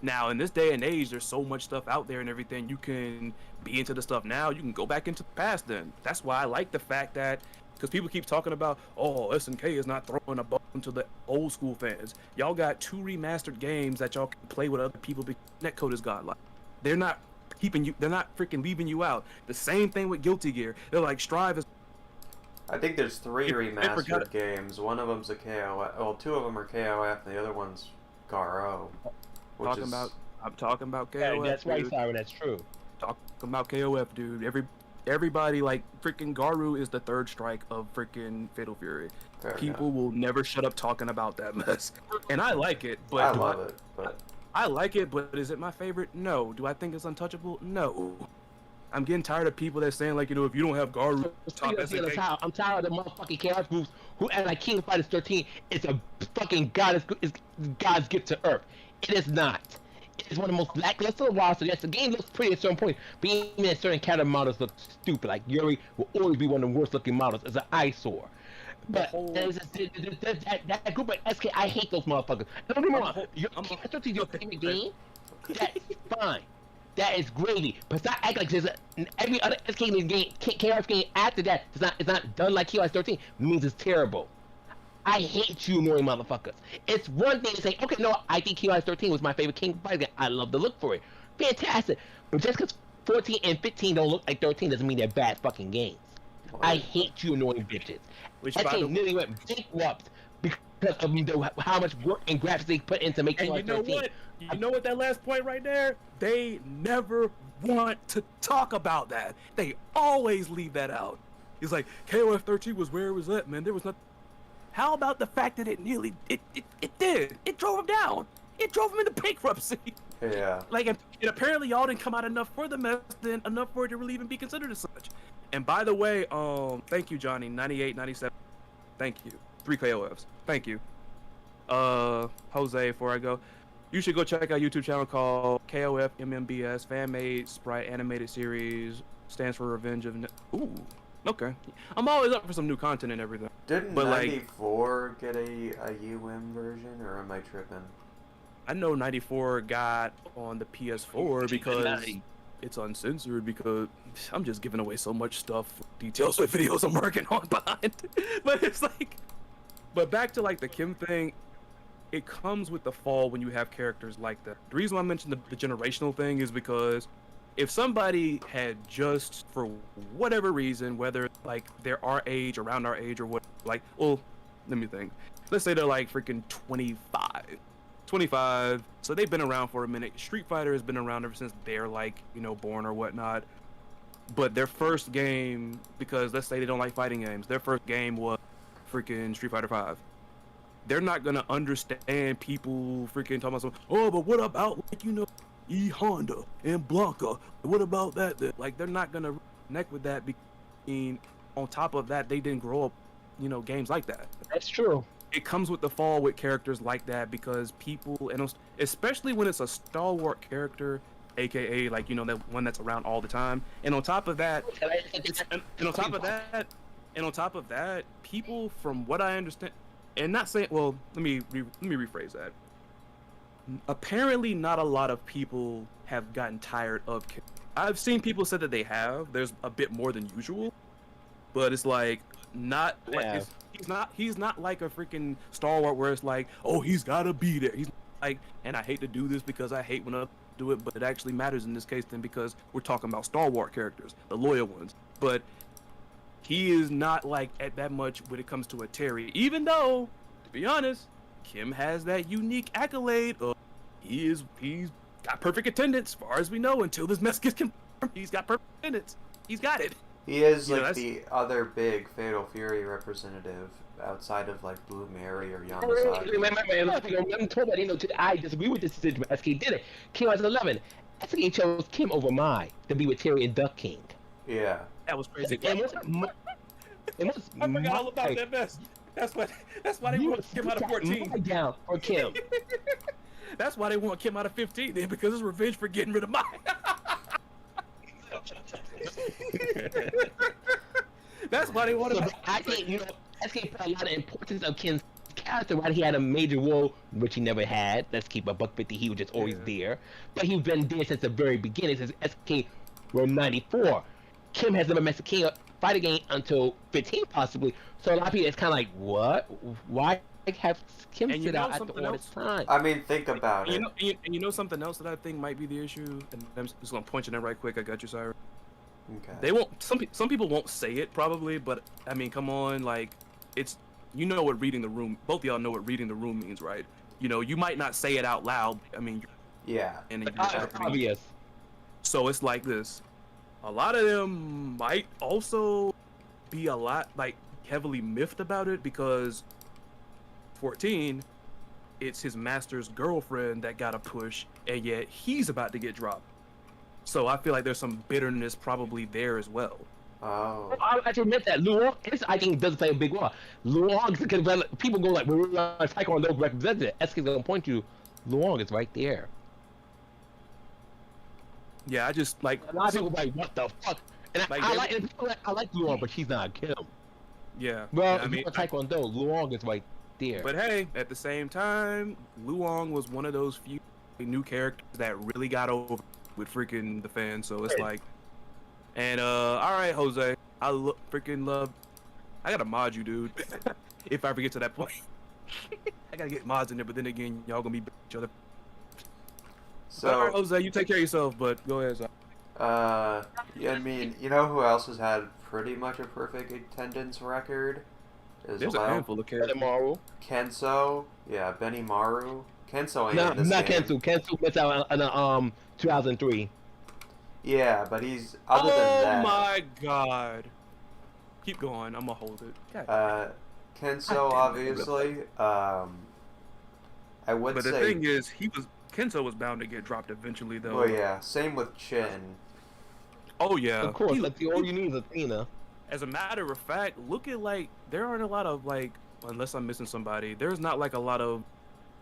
[SPEAKER 1] Now in this day and age, there's so much stuff out there and everything. You can be into the stuff now. You can go back into the past. Then that's why I like the fact that, because people keep talking about, oh, SNK is not throwing a bone to the old school fans. Y'all got 2 remastered games that y'all can play with other people because netcode is godlike. They're not keeping you. They're not freaking leaving you out. The same thing with Guilty Gear. They're like, Strive is.
[SPEAKER 2] I think there's 3
[SPEAKER 1] They forgot
[SPEAKER 2] remastered
[SPEAKER 1] it.
[SPEAKER 2] games. One of them's a KOF. Well, 2 of them are KOF, and the other one's Garo. Which
[SPEAKER 1] Talking
[SPEAKER 2] is,
[SPEAKER 1] about. I'm talking about
[SPEAKER 4] Yeah,
[SPEAKER 1] KOF.
[SPEAKER 4] that's right,
[SPEAKER 1] dude.
[SPEAKER 4] Siren. That's true.
[SPEAKER 1] Talking about KOF, dude. Everybody like freaking Garu is the 3rd strike of freaking Fatal Fury.
[SPEAKER 2] fair
[SPEAKER 1] People
[SPEAKER 2] enough.
[SPEAKER 1] will never shut up talking about that mess, and I like it. But
[SPEAKER 2] I
[SPEAKER 1] do
[SPEAKER 2] love it, but
[SPEAKER 1] I like it, but is it my favorite? No. Do I think it's untouchable? No. I'm getting tired of people that saying like, you know, if you don't have Garu, top SNK.
[SPEAKER 4] I'm tired of the motherfucking chaos groups who act like King of Fighters 13 is a fucking god, is God's gift to Earth. It is not. It is one of the most lackluster of all. So yes, the game looks pretty at certain points, but even at certain character models look stupid. Like Yuri will always be one of the worst looking models as an eyesore. But
[SPEAKER 1] whole-
[SPEAKER 4] that group of SK, I hate those motherfuckers. Don't get me wrong. Especially your favorite game. That's fine. That is gravy. But stop acting like there's every other SK game, KOF game after that it's not done like KOF 13. Means it's terrible. I hate you annoying motherfuckers. It's one thing to say, okay, no, I think KOF 13 was my favorite King fighter game. I love the look for it. Fantastic. But just because 14 and 15 don't look like 13 doesn't mean they're bad fucking games. I hate you annoying bitches.
[SPEAKER 1] Which
[SPEAKER 4] That
[SPEAKER 1] by the
[SPEAKER 4] game nearly went bankrupt because of how much work and graphics they put into making
[SPEAKER 1] And you know
[SPEAKER 4] 13.
[SPEAKER 1] what? You know what? That last point right there, they never want to talk about that. They always leave that out. He's like, KOF 13 was where it was at, man. There was nothing. How about the fact that it nearly it did? It drove him down. It drove him into bankruptcy.
[SPEAKER 2] Yeah.
[SPEAKER 1] Like, and apparently y'all didn't come out enough for the mess, then enough for it to really even be considered as such. And by the way, thank you, Johnny. 98, 97. Thank you. 3 KOFs. Thank you. Jose, before I go, you should go check out a YouTube channel called KOF MMBS, fan-made sprite animated series. Stands for Revenge of. Ooh. Okay. I'm always up for some new content and everything.
[SPEAKER 2] Didn't
[SPEAKER 1] But, like-
[SPEAKER 2] 94 get a UM version, or am I tripping?
[SPEAKER 1] I know 94 got on the PS4 because it's uncensored, because I'm just giving away so much stuff, details with videos I'm working on behind. But it's like, but back to like the Kim thing, it comes with the fall when you have characters like that. The reason why I mentioned the generational thing is because if somebody had just, for whatever reason, whether like they're our age, around our age, or what, like, well, let me think. Let's say they're like freaking 25, so they've been around for a minute. Street Fighter has been around ever since they're like, you know, born or whatnot. But their first game, because let's say they don't like fighting games, their first game was freaking Street Fighter 5. They're not gonna understand people freaking talking about oh, but what about, like, you know, E Honda and Blanca? What about that? Like, they're not gonna connect with that because on top of that, they didn't grow up, you know, games like that.
[SPEAKER 4] That's true.
[SPEAKER 1] It comes with the fall with characters like that because people, and especially when it's a stalwart character, aka like, you know, that one that's around all the time. And on top of that, people, from what I understand, and not saying, well, let me rephrase that. Apparently, not a lot of people have gotten tired of. I've seen people say that they have. There's a bit more than usual, but it's like not like
[SPEAKER 4] Yeah.
[SPEAKER 1] he's not like a freaking stalwart where it's like, oh, he's gotta be there. He's like, and I hate to do this because I hate when I do it, but it actually matters in this case then because we're talking about stalwart characters, the loyal ones. But he is not like at that much when it comes to a Terry, even though, to be honest, Kim has that unique accolade of he's got perfect attendance as far as we know until this mess gets confirmed. He's got perfect attendance. He's got it.
[SPEAKER 2] He is
[SPEAKER 1] You know,
[SPEAKER 2] like
[SPEAKER 1] that's-
[SPEAKER 2] the other big Fatal Fury representative outside of like Blue Mary or
[SPEAKER 4] Remember,
[SPEAKER 2] Yamasaki.
[SPEAKER 4] a lot of people told that, you know, I disagree with this decision, but SK did it. Kim was 11. SK chose Kim over Mai to be with Terry and Duck King.
[SPEAKER 2] Yeah.
[SPEAKER 1] That was crazy.
[SPEAKER 4] It was
[SPEAKER 1] I forgot all about that mess. That's why they want Kim out of 14.
[SPEAKER 4] Down for Kim.
[SPEAKER 1] That's why they want Kim out of 15 then, because it's revenge for getting rid of mine. That's why they want
[SPEAKER 4] So,
[SPEAKER 1] to.
[SPEAKER 4] I think, you know, SK put a lot of importance of Kim's character, right? He had a major role, which he never had. Let's keep a buck 50. He was just always there. But he's been there since the very beginning, since SK were 94. Kim has never met a King fighter game until 15, possibly. So a lot of people, it's kind of like, what? Why have Kim
[SPEAKER 1] And you
[SPEAKER 4] sit
[SPEAKER 1] know
[SPEAKER 4] out after
[SPEAKER 1] something
[SPEAKER 4] all
[SPEAKER 1] else?
[SPEAKER 4] this time?
[SPEAKER 2] I mean, think about it.
[SPEAKER 1] You know something else that I think might be the issue, and I'm just gonna point you in right quick. I got you, Cyrus.
[SPEAKER 2] Okay.
[SPEAKER 1] They won't. Some people won't say it probably, but I mean, come on, like, it's, you know what reading the room. Both of y'all know what reading the room means, right? You know, you might not say it out loud. I mean,
[SPEAKER 2] Yeah.
[SPEAKER 1] and
[SPEAKER 4] It's obvious.
[SPEAKER 1] so it's like this. A lot of them might also be a lot like heavily miffed about it because 14, it's his master's girlfriend that got a push, and yet he's about to get dropped. So I feel like there's some bitterness probably there as well.
[SPEAKER 2] Oh.
[SPEAKER 4] I actually admit that Luong, I think, does play a big role. Luong, because people go like, we're on Psycho and those represented. SK's gonna point to Luong is right there.
[SPEAKER 1] Yeah, I just like
[SPEAKER 4] A lot of people are like, what the fuck? And
[SPEAKER 1] Like,
[SPEAKER 4] I like Luong, but she's not Kim.
[SPEAKER 1] Yeah.
[SPEAKER 4] Well,
[SPEAKER 1] I mean,
[SPEAKER 4] Taekwondo, Luong is right there.
[SPEAKER 1] but hey, at the same time, Luong was one of those few new characters that really got over with freaking the fans. So it's like, and all right, Jose, freaking love. I gotta mod you, dude. If I ever get to that point, I gotta get mods in there. But then again, y'all gonna be each other.
[SPEAKER 2] So,
[SPEAKER 1] all right, Jose, you take care of yourself. But go ahead, Zach.
[SPEAKER 2] yeah, I mean, you know who else has had pretty much a perfect attendance record?
[SPEAKER 1] There's a handful of characters.
[SPEAKER 4] Maru.
[SPEAKER 2] Kenso, yeah, Benny Maru. Kenso ain't
[SPEAKER 4] No,
[SPEAKER 2] in this
[SPEAKER 4] not
[SPEAKER 2] game.
[SPEAKER 4] Kensu. Kensu missed out on 2003.
[SPEAKER 2] Yeah, but he's other than that.
[SPEAKER 1] Oh my god. Keep going. I'm gonna hold it. God.
[SPEAKER 2] Kenso, obviously. I would
[SPEAKER 1] But
[SPEAKER 2] say.
[SPEAKER 1] the thing is, Kenzo was bound to get dropped eventually, though.
[SPEAKER 2] Well, yeah. Same with Chin.
[SPEAKER 1] Oh yeah.
[SPEAKER 4] Of course, that's all you need is Athena.
[SPEAKER 1] As a matter of fact, look at like there aren't a lot of like, unless I'm missing somebody. There's not like a lot of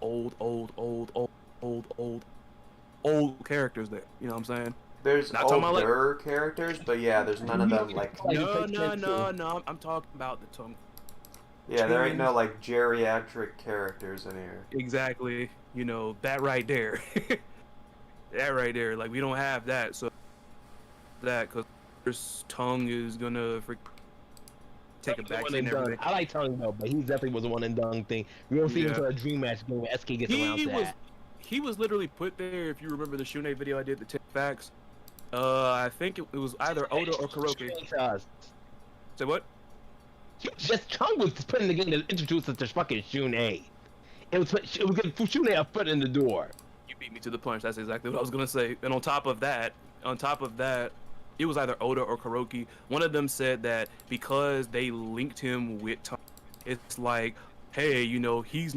[SPEAKER 1] old characters there. You know what I'm saying?
[SPEAKER 2] There's
[SPEAKER 1] Not talking about, like-
[SPEAKER 2] older characters, but yeah, there's none of them like.
[SPEAKER 1] No. I'm talking about the tongue.
[SPEAKER 2] Yeah, there ain't no like geriatric characters in here.
[SPEAKER 1] Exactly. You know that right there. That right there. Like we don't have that. So that because tongue is gonna take a back and everything.
[SPEAKER 4] I like Tongue though, but he definitely was a one and done thing. We don't see him
[SPEAKER 1] Yeah.
[SPEAKER 4] until a dream match game where SK gets around to that.
[SPEAKER 1] He was literally put there. If you remember the Shune video I did, the 10 facts. I think it was either Oda or Kuroki. Say what?
[SPEAKER 4] Just Chung was put in the game to introduce us to fucking Shune. It was getting Shune a foot in the door.
[SPEAKER 1] You beat me to the punch. That's exactly what I was gonna say. And on top of that, it was either Oda or Kuroki. One of them said that because they linked him with Tongue, it's like, hey, you know, he's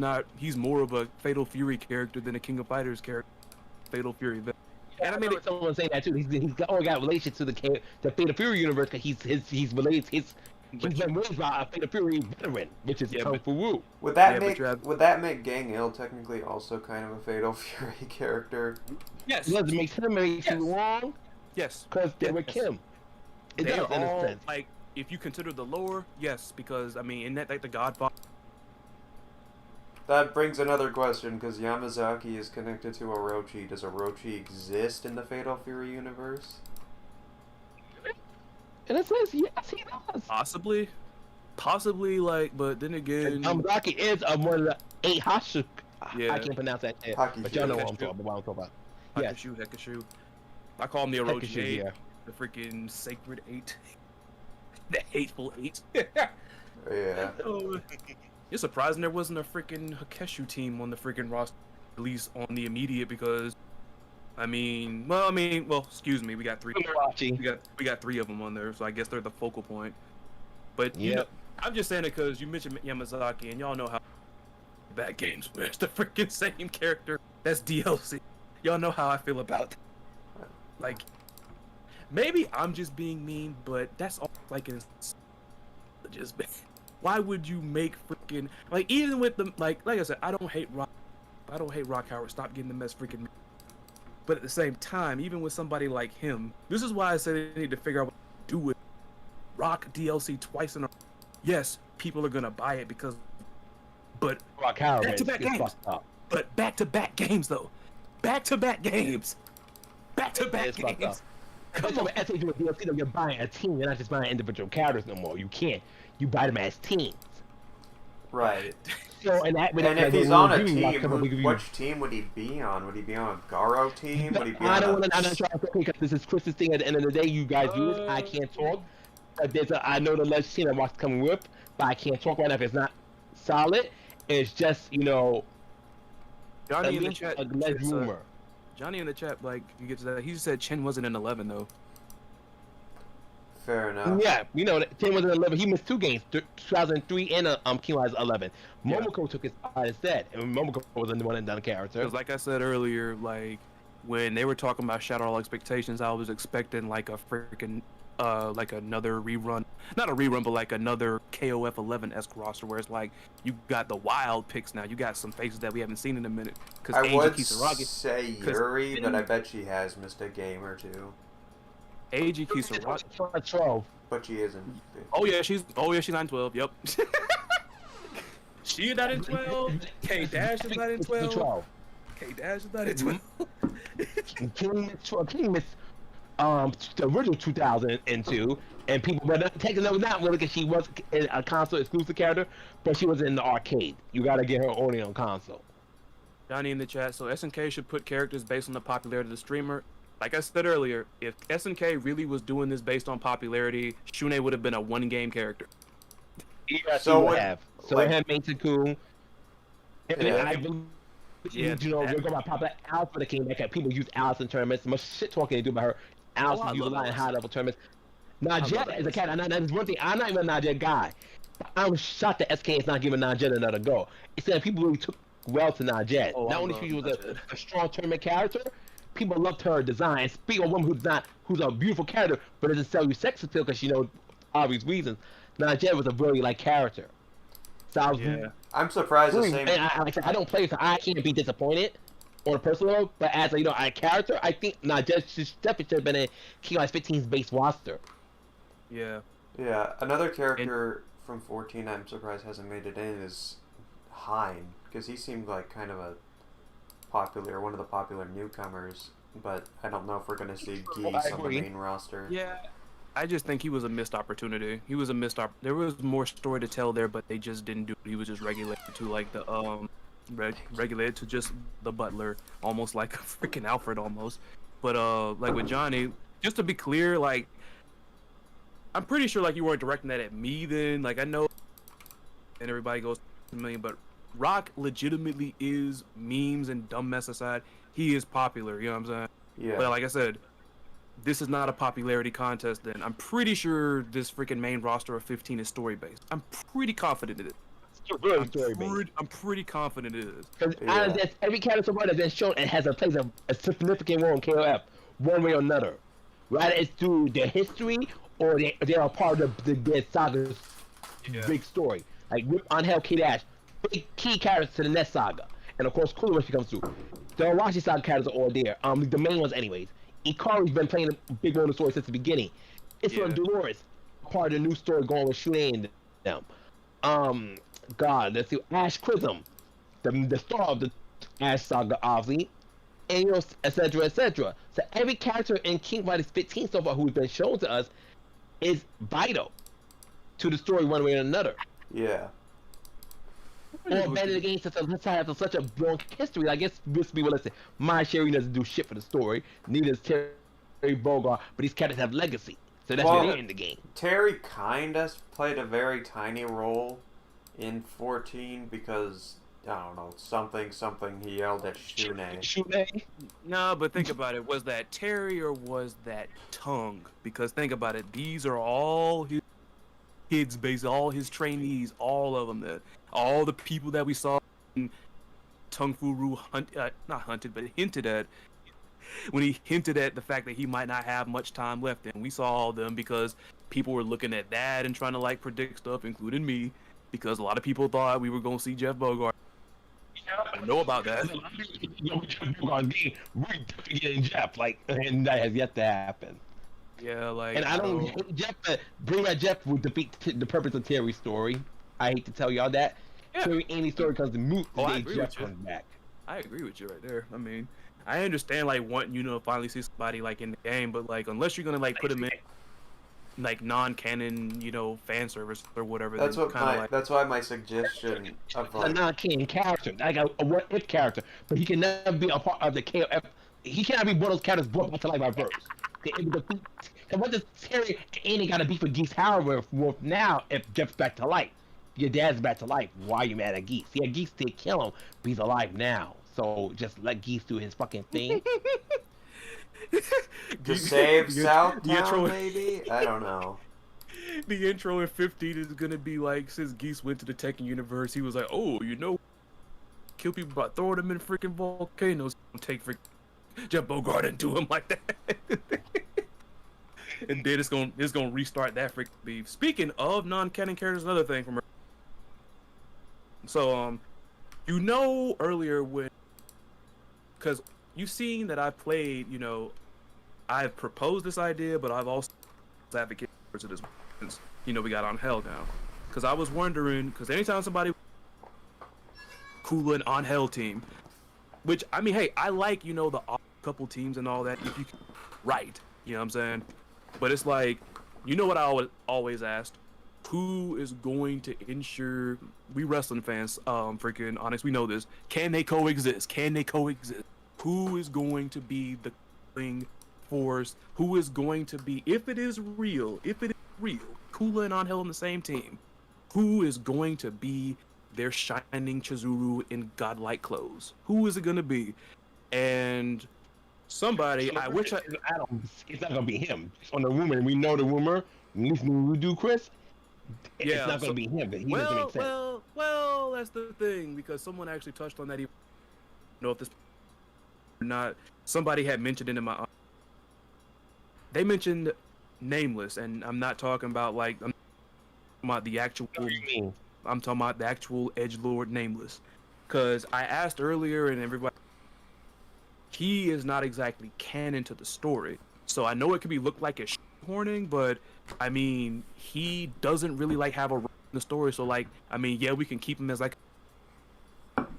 [SPEAKER 1] more of a Fatal Fury character than a King of Fighters character. Fatal Fury.
[SPEAKER 4] And I mean, someone saying that too. He's got relation to the Fatal Fury universe because he's related. He's been raised by a Fatal Fury veteran, which is Kung Fu Wu.
[SPEAKER 2] Would that make Gang Il technically also kind of a Fatal Fury character?
[SPEAKER 1] Yes.
[SPEAKER 4] It doesn't make him wrong.
[SPEAKER 1] Yes.
[SPEAKER 4] Because they were Kim. It
[SPEAKER 1] They
[SPEAKER 4] does
[SPEAKER 1] are
[SPEAKER 4] in a
[SPEAKER 1] all
[SPEAKER 4] sense.
[SPEAKER 1] like, if you consider the lore, yes, because I mean, in that like the Godfather.
[SPEAKER 2] That brings another question, because Yamazaki is connected to Orochi. Does Orochi exist in the Fatal Fury universe?
[SPEAKER 4] In a sense, yes, he does.
[SPEAKER 1] Possibly, like, but then again,
[SPEAKER 4] Yamazaki is one of the 8 Hashu.
[SPEAKER 1] Yeah.
[SPEAKER 4] I can't pronounce that shit,
[SPEAKER 2] Hakishu.
[SPEAKER 4] but y'all know what I'm talking about. Yes.
[SPEAKER 1] Hekashu. I call him the Orochi
[SPEAKER 4] Hekashu,
[SPEAKER 1] 8,
[SPEAKER 4] yeah.
[SPEAKER 1] the freaking sacred 8, the hateful 8.
[SPEAKER 2] Yeah.
[SPEAKER 1] Oh, it's surprising there wasn't a freaking Hakeshu team on the freaking roster, at least on the immediate, because well, excuse me, we got 3. We got 3 of them on there, so I guess they're the focal point. But you know, I'm just saying it because you mentioned Yamazaki, and y'all know how bad games where it's the freaking same character. That's DLC. Y'all know how I feel about that. Like, maybe I'm just being mean, but that's all. Like, it's just why would you make freaking like, even with the like I said, I don't hate Rock Howard. Stop getting the mess freaking. But at the same time, even with somebody like him, this is why I said they need to figure out what to do with Rock DLC twice in a. Yes, people are gonna buy it because, but
[SPEAKER 4] Rock Howard
[SPEAKER 1] back-to-back games. But back-to-back games though, back-to-back games.
[SPEAKER 4] Come on, as they do a DLC, though, you're buying a team. You're not just buying individual characters no more. You can't. You buy them as teams.
[SPEAKER 2] Right.
[SPEAKER 4] So, and
[SPEAKER 2] if he's on a team, which team would he be on? Would he be on a Garo team? Would he be on
[SPEAKER 4] I'm not trying to say because this is Chris's thing. At the end of the day, you guys do this. I can't talk. I know the legend team that Rock's coming with, but I can't talk right now if it's not solid. It's just, you know,
[SPEAKER 1] Johnny in the chat.
[SPEAKER 4] rumor.
[SPEAKER 1] Johnny in the chat, like, you get to that. He said Chen wasn't in 11 though.
[SPEAKER 2] Fair enough.
[SPEAKER 4] Yeah, you know, Chen was in 11. He missed 2 games, 2003 and Kiwa's 11.
[SPEAKER 1] Yeah.
[SPEAKER 4] Momoko took his spot instead, and Momoko was the one and done character.
[SPEAKER 1] Because like I said earlier, like when they were talking about Shatter All Expectations, I was expecting like a freaking like another rerun, not a rerun, but like another KOF 11-esque roster where it's like you got the wild picks now. You got some faces that we haven't seen in a minute.
[SPEAKER 2] I would say Yuri, but I bet she has missed a game or 2.
[SPEAKER 1] Eiji Kisaragi.
[SPEAKER 4] 12.
[SPEAKER 2] But she isn't.
[SPEAKER 1] Oh yeah, she's 912. Yep. She not in 12. K Dash is not in 12. K Dash is not in 12.
[SPEAKER 4] King Miss, the original 2002, and people, but taking that was not really because she was a console exclusive character, but she was in the arcade. You gotta get her only on console.
[SPEAKER 1] Johnny in the chat. So SNK should put characters based on the popularity of the streamer. Like I said earlier, if SNK really was doing this based on popularity, Shune would have been a one-game character.
[SPEAKER 4] Yeah,
[SPEAKER 2] So
[SPEAKER 4] would
[SPEAKER 2] what-
[SPEAKER 4] have. So
[SPEAKER 2] like-
[SPEAKER 4] it had Main-Kun.
[SPEAKER 2] Yeah.
[SPEAKER 4] I believe,
[SPEAKER 1] Yeah,
[SPEAKER 4] you know,
[SPEAKER 1] that-
[SPEAKER 4] we're going about popular Alice for the king. Like people use Alice in tournaments. Much shit talking they do about her. Alice
[SPEAKER 1] Oh, I
[SPEAKER 4] is used a
[SPEAKER 1] love
[SPEAKER 4] lot in
[SPEAKER 1] Alice.
[SPEAKER 4] high-level tournaments.
[SPEAKER 1] love
[SPEAKER 4] Najee is a
[SPEAKER 1] Alice.
[SPEAKER 4] cat. And that's one thing. I'm not even a Najee guy. I'm shocked that SK is not giving Najee another go. It's that people really took well to Najee.
[SPEAKER 1] Oh,
[SPEAKER 4] Not
[SPEAKER 1] I
[SPEAKER 4] only
[SPEAKER 1] love
[SPEAKER 4] she was
[SPEAKER 1] Najee.
[SPEAKER 4] a strong tournament character, people loved her design. Speaking of a woman who's a beautiful character, but doesn't sell you sex appeal because she knows obvious reasons. Najee was a really like character. So I was
[SPEAKER 1] Yeah.
[SPEAKER 2] I'm surprised the
[SPEAKER 4] really,
[SPEAKER 2] same.
[SPEAKER 4] and like I said, I don't play, so I can't be disappointed on a personal level. But as a a character, I think Najee definitely should have been in King Life 15's base roster.
[SPEAKER 1] Yeah.
[SPEAKER 2] Yeah, another character from 14 I'm surprised hasn't made it in is Hein, because he seemed like kind of one of the popular newcomers, but I don't know if we're going to see
[SPEAKER 4] I
[SPEAKER 2] Geese on the
[SPEAKER 4] agree.
[SPEAKER 2] main roster.
[SPEAKER 1] Yeah. I just think he was a missed opportunity. He was a missed There was more story to tell there, but they just didn't do it. He was just regulated to like the regulated to just the butler, almost like a freaking Alfred almost. But like with Johnny, just to be clear, like I'm pretty sure like you weren't directing that at me then. Like I know, and everybody goes to me, but Rock legitimately is, memes and dumb mess aside, he is popular. You know what I'm saying?
[SPEAKER 2] Yeah.
[SPEAKER 1] But like I said, this is not a popularity contest. Then I'm pretty sure this freaking main roster of 15 is story based. I'm pretty confident it is.
[SPEAKER 4] It's really story based.
[SPEAKER 1] I'm pretty confident it is.
[SPEAKER 4] Because
[SPEAKER 2] Yeah.
[SPEAKER 4] every character so far that's been shown and has plays a significant role in KOF, one way or another. Whether it's through their history or they are part of their saga's big story. Like Rip on Hell Kid Ash, big key characters to the next saga. And of course, Cooler when she comes through. The Arashi saga characters are all there. The main ones, anyways. Ikari's been playing a big role in the story since the beginning. It's
[SPEAKER 1] Yeah.
[SPEAKER 4] from Dolores, part of the new story going with Shune and them. God, let's see, Ash Chrism, the star of the Ash saga, obviously, and etc., etc. So every character in King Fighters 15 so far who's been shown to us is vital to the story one way or another.
[SPEAKER 2] Yeah.
[SPEAKER 4] Or better the game since let's have such a long history. I guess let's be realistic. My Sherry doesn't do shit for the story. Neither does Terry Bogard, but these characters have legacy. So that's
[SPEAKER 2] Well,
[SPEAKER 4] why they're in the game.
[SPEAKER 2] Terry kinda played a very tiny role in 14 because, I don't know, something he yelled at Shune.
[SPEAKER 4] Shune?
[SPEAKER 1] No, but think about it. Was that Terry or was that Tongue? Because think about it. These are all his kids, based all his trainees, all of them. All the people that we saw in Tung Fu not hunted, but hinted at. When he hinted at the fact that he might not have much time left, and we saw all of them because people were looking at that and trying to like predict stuff, including me, because a lot of people thought we were going to see Jeff Bogart. I know about that.
[SPEAKER 4] We definitely getting Jeff, and that has yet to happen.
[SPEAKER 1] Yeah, like.
[SPEAKER 4] And I don't hate Jeff. Bring back Jeff would defeat the purpose of Terry's story. I hate to tell y'all that.
[SPEAKER 1] Yeah.
[SPEAKER 4] Terry Andy's story comes to moot the
[SPEAKER 1] Oh, I
[SPEAKER 4] day
[SPEAKER 1] agree
[SPEAKER 4] Jeff
[SPEAKER 1] with you.
[SPEAKER 4] comes back.
[SPEAKER 1] I agree with you right there. I mean, I understand like wanting to finally see somebody like in the game, but like unless you're gonna like put them in like non-canon, fan service or whatever.
[SPEAKER 2] That's
[SPEAKER 1] then
[SPEAKER 2] what
[SPEAKER 1] kinda like,
[SPEAKER 2] that's why my suggestion of
[SPEAKER 4] He's a
[SPEAKER 2] like
[SPEAKER 4] non-canon character, like a what-if character, but he can never be a part of the KOF. He cannot be one of those characters brought back to life by verse. And what does Terry and Andy got to be for Geese Howard with now if Jeff's back to life? Your dad's back to life. Why are you mad at Geese? Yeah, Geese did kill him, but he's alive now. So just let Geese do his fucking thing.
[SPEAKER 2] to save
[SPEAKER 1] the intro-
[SPEAKER 2] Southtown, maybe? I don't know.
[SPEAKER 1] The intro in 15 is gonna be like, since Geese went to the Tekken universe, he was like, oh, kill people by throwing them in freaking volcanoes. Take freaking Jeff Bogart and do him like that. And then it's gonna restart that freaking beef. Speaking of non-canon characters, another thing from her. So earlier when, because you seen that I played, I've proposed this idea, but I've also advocated for this since we got on Hell now. Because I was wondering, because anytime somebody cooling on Hell team, which I mean, hey, I like the couple teams and all that if you can right, you know what I'm saying? But it's like, what I always asked, who is going to ensure we wrestling fans, freaking honest, we know this. Can they coexist? Can they coexist? Who is going to be the killing force? Who is going to be, if it is real, Kula and Angel in the same team, who is going to be their shining Chizuru in godlike clothes? Who is it going to be? And somebody, I wish
[SPEAKER 4] it's not gonna be him. On the rumor, we know the rumor. At least when we do, Chris.
[SPEAKER 1] Yeah,
[SPEAKER 4] it's not gonna be him. But he doesn't make sense.
[SPEAKER 1] Well, that's the thing, because someone actually touched on that. I don't know if this or not. Somebody had mentioned it in my. They mentioned Nameless, and I'm not talking about I'm talking about the actual.
[SPEAKER 4] What do you mean?
[SPEAKER 1] I'm talking about the actual edgelord Nameless, because I asked earlier, and everybody. He is not exactly canon to the story, so I know it could be looked like a horning, but I mean he doesn't really have a role in the story. So I mean, yeah, we can keep him as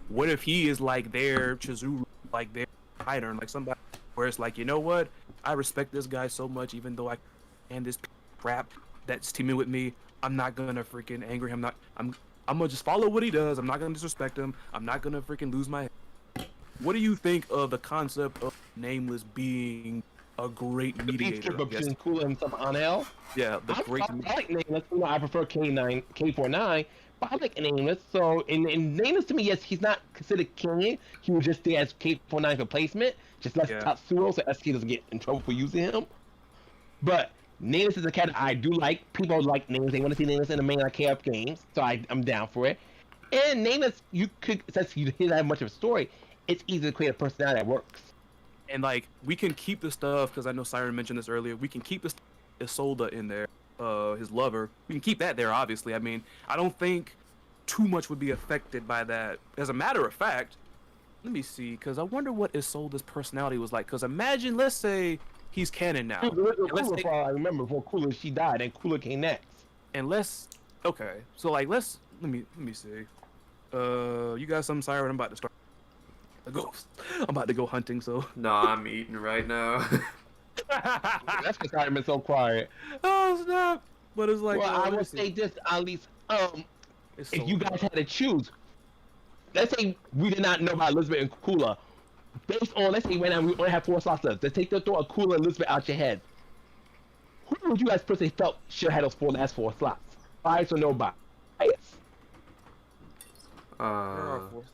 [SPEAKER 1] what if he is their Chizuru, their fighter, and somebody where it's you know what, I respect this guy so much, even though and this crap that's teaming with me, I'm not gonna freaking anger him. I'm gonna just follow what he does. I'm not gonna disrespect him. I'm not gonna freaking lose my head. What do you think of the concept of Nameless being a great mediator?
[SPEAKER 4] Between Kula and some Anel?
[SPEAKER 1] Yeah,
[SPEAKER 4] I like Nameless. I prefer K9, K49, but I like Nameless. So in Nameless, to me, yes, he's not considered king. He was just there as K49 replacement, just less Tatsuo, so SK doesn't get in trouble for using him. But Nameless is a cat I do like. People like Nameless. They want to see Nameless in the main KF games, so I'm down for it. And Nameless, since he doesn't have much of a story, it's easy to create a personality that works.
[SPEAKER 1] And we can keep the stuff, because I know Siren mentioned this earlier, we can keep the Isolda in there, his lover. We can keep that there, obviously. I mean, I don't think too much would be affected by that. As a matter of fact, let me see, because I wonder what Isolda's personality was like. Because imagine, let's say he's canon now.
[SPEAKER 4] I remember before Kula, she died, and Kula came next.
[SPEAKER 1] And okay, so let me see. You got something, Siren? I'm about to start. I'm about to go hunting, so.
[SPEAKER 2] No, I'm eating right now.
[SPEAKER 4] That's because I've been so quiet.
[SPEAKER 1] Oh snap! But it's
[SPEAKER 4] well, I will say this at least. If you guys had to choose, let's say we did not know about Elizabeth and Kula, based on let's say right now we only have 4 slots left. Let's take the thought of Kula and Elizabeth out your head. Who would you guys personally felt should have had those last 4 slots? Bias or no bias?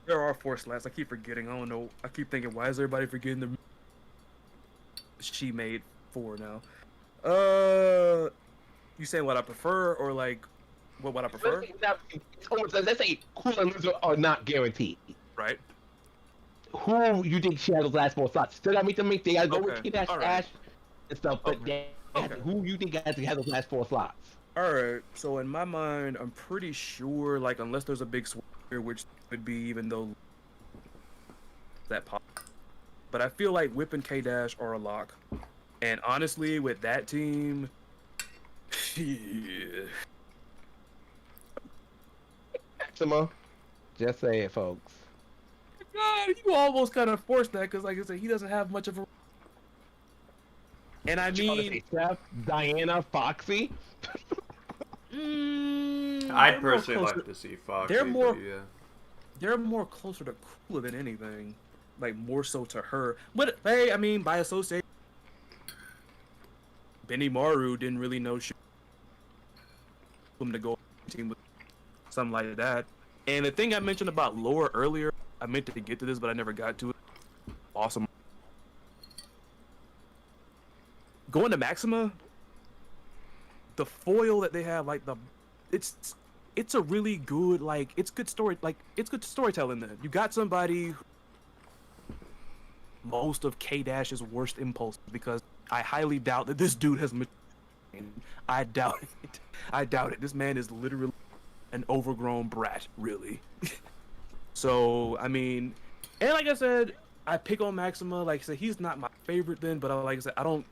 [SPEAKER 1] There are 4 slots. I keep forgetting. I don't know. I keep thinking, why is everybody forgetting the? She made 4 now. You saying what I prefer, or what I prefer?
[SPEAKER 4] Let's say Kula and Elizabeth are not guaranteed.
[SPEAKER 1] Right.
[SPEAKER 4] Who you think she had those last 4 slots? Still gotta meet them. They gotta go with K-Dash, Ash, and stuff. But who you think has to have those last 4 slots?
[SPEAKER 1] All right. So in my mind, I'm pretty sure, unless there's a big swing, which would be, even though that pop, but I feel like Whip and K-Dash are a lock. And honestly, with that team,
[SPEAKER 4] Maxima, just say it, folks.
[SPEAKER 1] God, you almost kind of forced that, because like I said, he doesn't have much of a. And I mean,
[SPEAKER 4] Steph, Diana, Foxy.
[SPEAKER 2] I'd personally like to see Foxy.
[SPEAKER 1] They're more closer to Kula than anything, more so to her. But hey, I mean, by association, Benny Maru didn't really know him to go team with something like that. And the thing I mentioned about lore earlier, I meant to get to this, but I never got to it. Awesome. Going to Maxima, the foil that they have, it's a really good, it's good story, it's good storytelling there. You got somebody most of K-Dash's worst impulses, because I highly doubt that this dude has I doubt it. I doubt it. This man is literally an overgrown brat, really. So, I mean, and like I said, I pick on Maxima. Like I said, he's not my favorite then, but like I said, I don't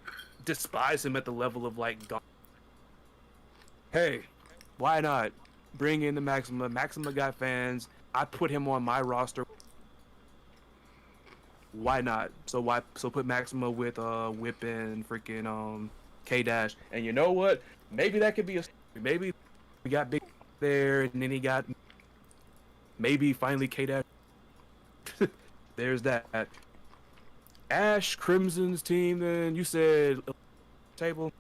[SPEAKER 1] despise him at the level of like. Hey, why not bring in the Maxima? Maxima got fans. I put him on my roster. Why not? So put Maxima with Whip and freaking K Dash. And you know what? Maybe that could be a maybe we got Big there, and then he got maybe finally K Dash. There's that. Ash Crimson's team. Then you said table.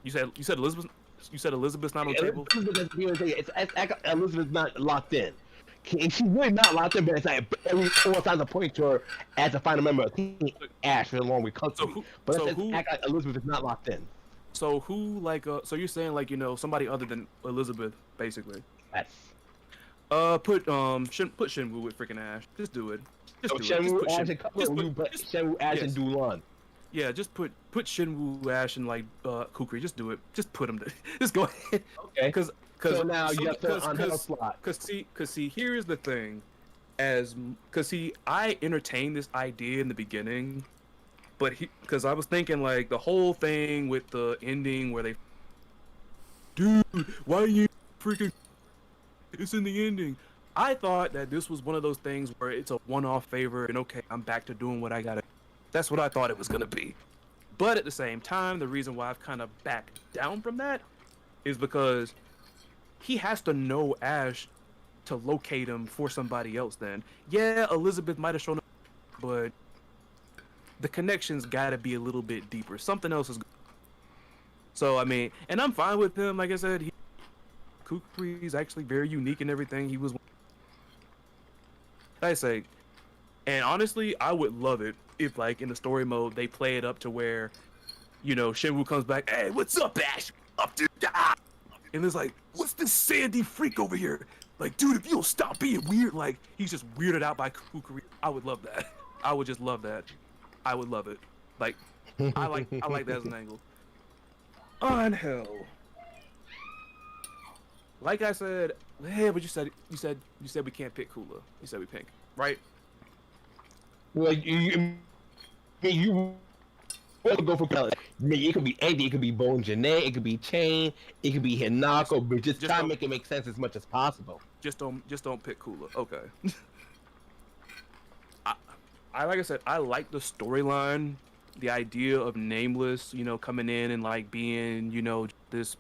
[SPEAKER 1] You said Elizabeth. You said Elizabeth's not on table.
[SPEAKER 4] Elizabeth's not locked in. She's really not locked in, but it's like every all signs are pointing to her as a final member of Team Ash along with Country. Elizabeth is not locked in.
[SPEAKER 1] So who so you're saying like somebody other than Elizabeth basically?
[SPEAKER 4] Yes.
[SPEAKER 1] Put Shenwu with freaking Ash. Just do it. Just do
[SPEAKER 4] Shenwu,
[SPEAKER 1] it.
[SPEAKER 4] Ash, and Shenwu, Ash, and Dulan.
[SPEAKER 1] Yeah, just put Shenwu, Ash, and like Kukri. Just do it. Just put them. Just go ahead.
[SPEAKER 4] Okay.
[SPEAKER 1] So
[SPEAKER 4] now you have to on her slot.
[SPEAKER 1] Cause see, here's the thing, I entertained this idea in the beginning, but because I was thinking like the whole thing with the ending where dude, why you freaking? It's in the ending. I thought that this was one of those things where it's a one-off favor, and okay, I'm back to doing what I gotta. That's what I thought it was gonna be. But at the same time, the reason why I've kind of backed down from that is because he has to know Ash to locate him for somebody else then. Yeah, Elizabeth might have shown up, but the connection's gotta be a little bit deeper. Something else is. So, I mean, and I'm fine with him. Like I said, Kukri's actually very unique and everything. He was. I say, and honestly, I would love it if, like, in the story mode, they play it up to where, Shenwu comes back. Hey, what's up, Ash? Up, dude. Ah! And it's like, what's this sandy freak over here? Like, dude, if you don't stop being weird, like, he's just weirded out by Kukri. I would love that. I would just love that. I would love it. Like, I like that as an angle. On hell. Like I said, yeah, but you said we can't pick Kula. You said we pick, right?
[SPEAKER 4] Well, you want to go for pellet. It could be anything. It could be Bone Janae. It could be Chain. It could be Hinako. But just try to make it make sense as much as possible.
[SPEAKER 1] Just don't pick Kula. Okay. I like I said, I like the storyline, the idea of Nameless, coming in and like being, this,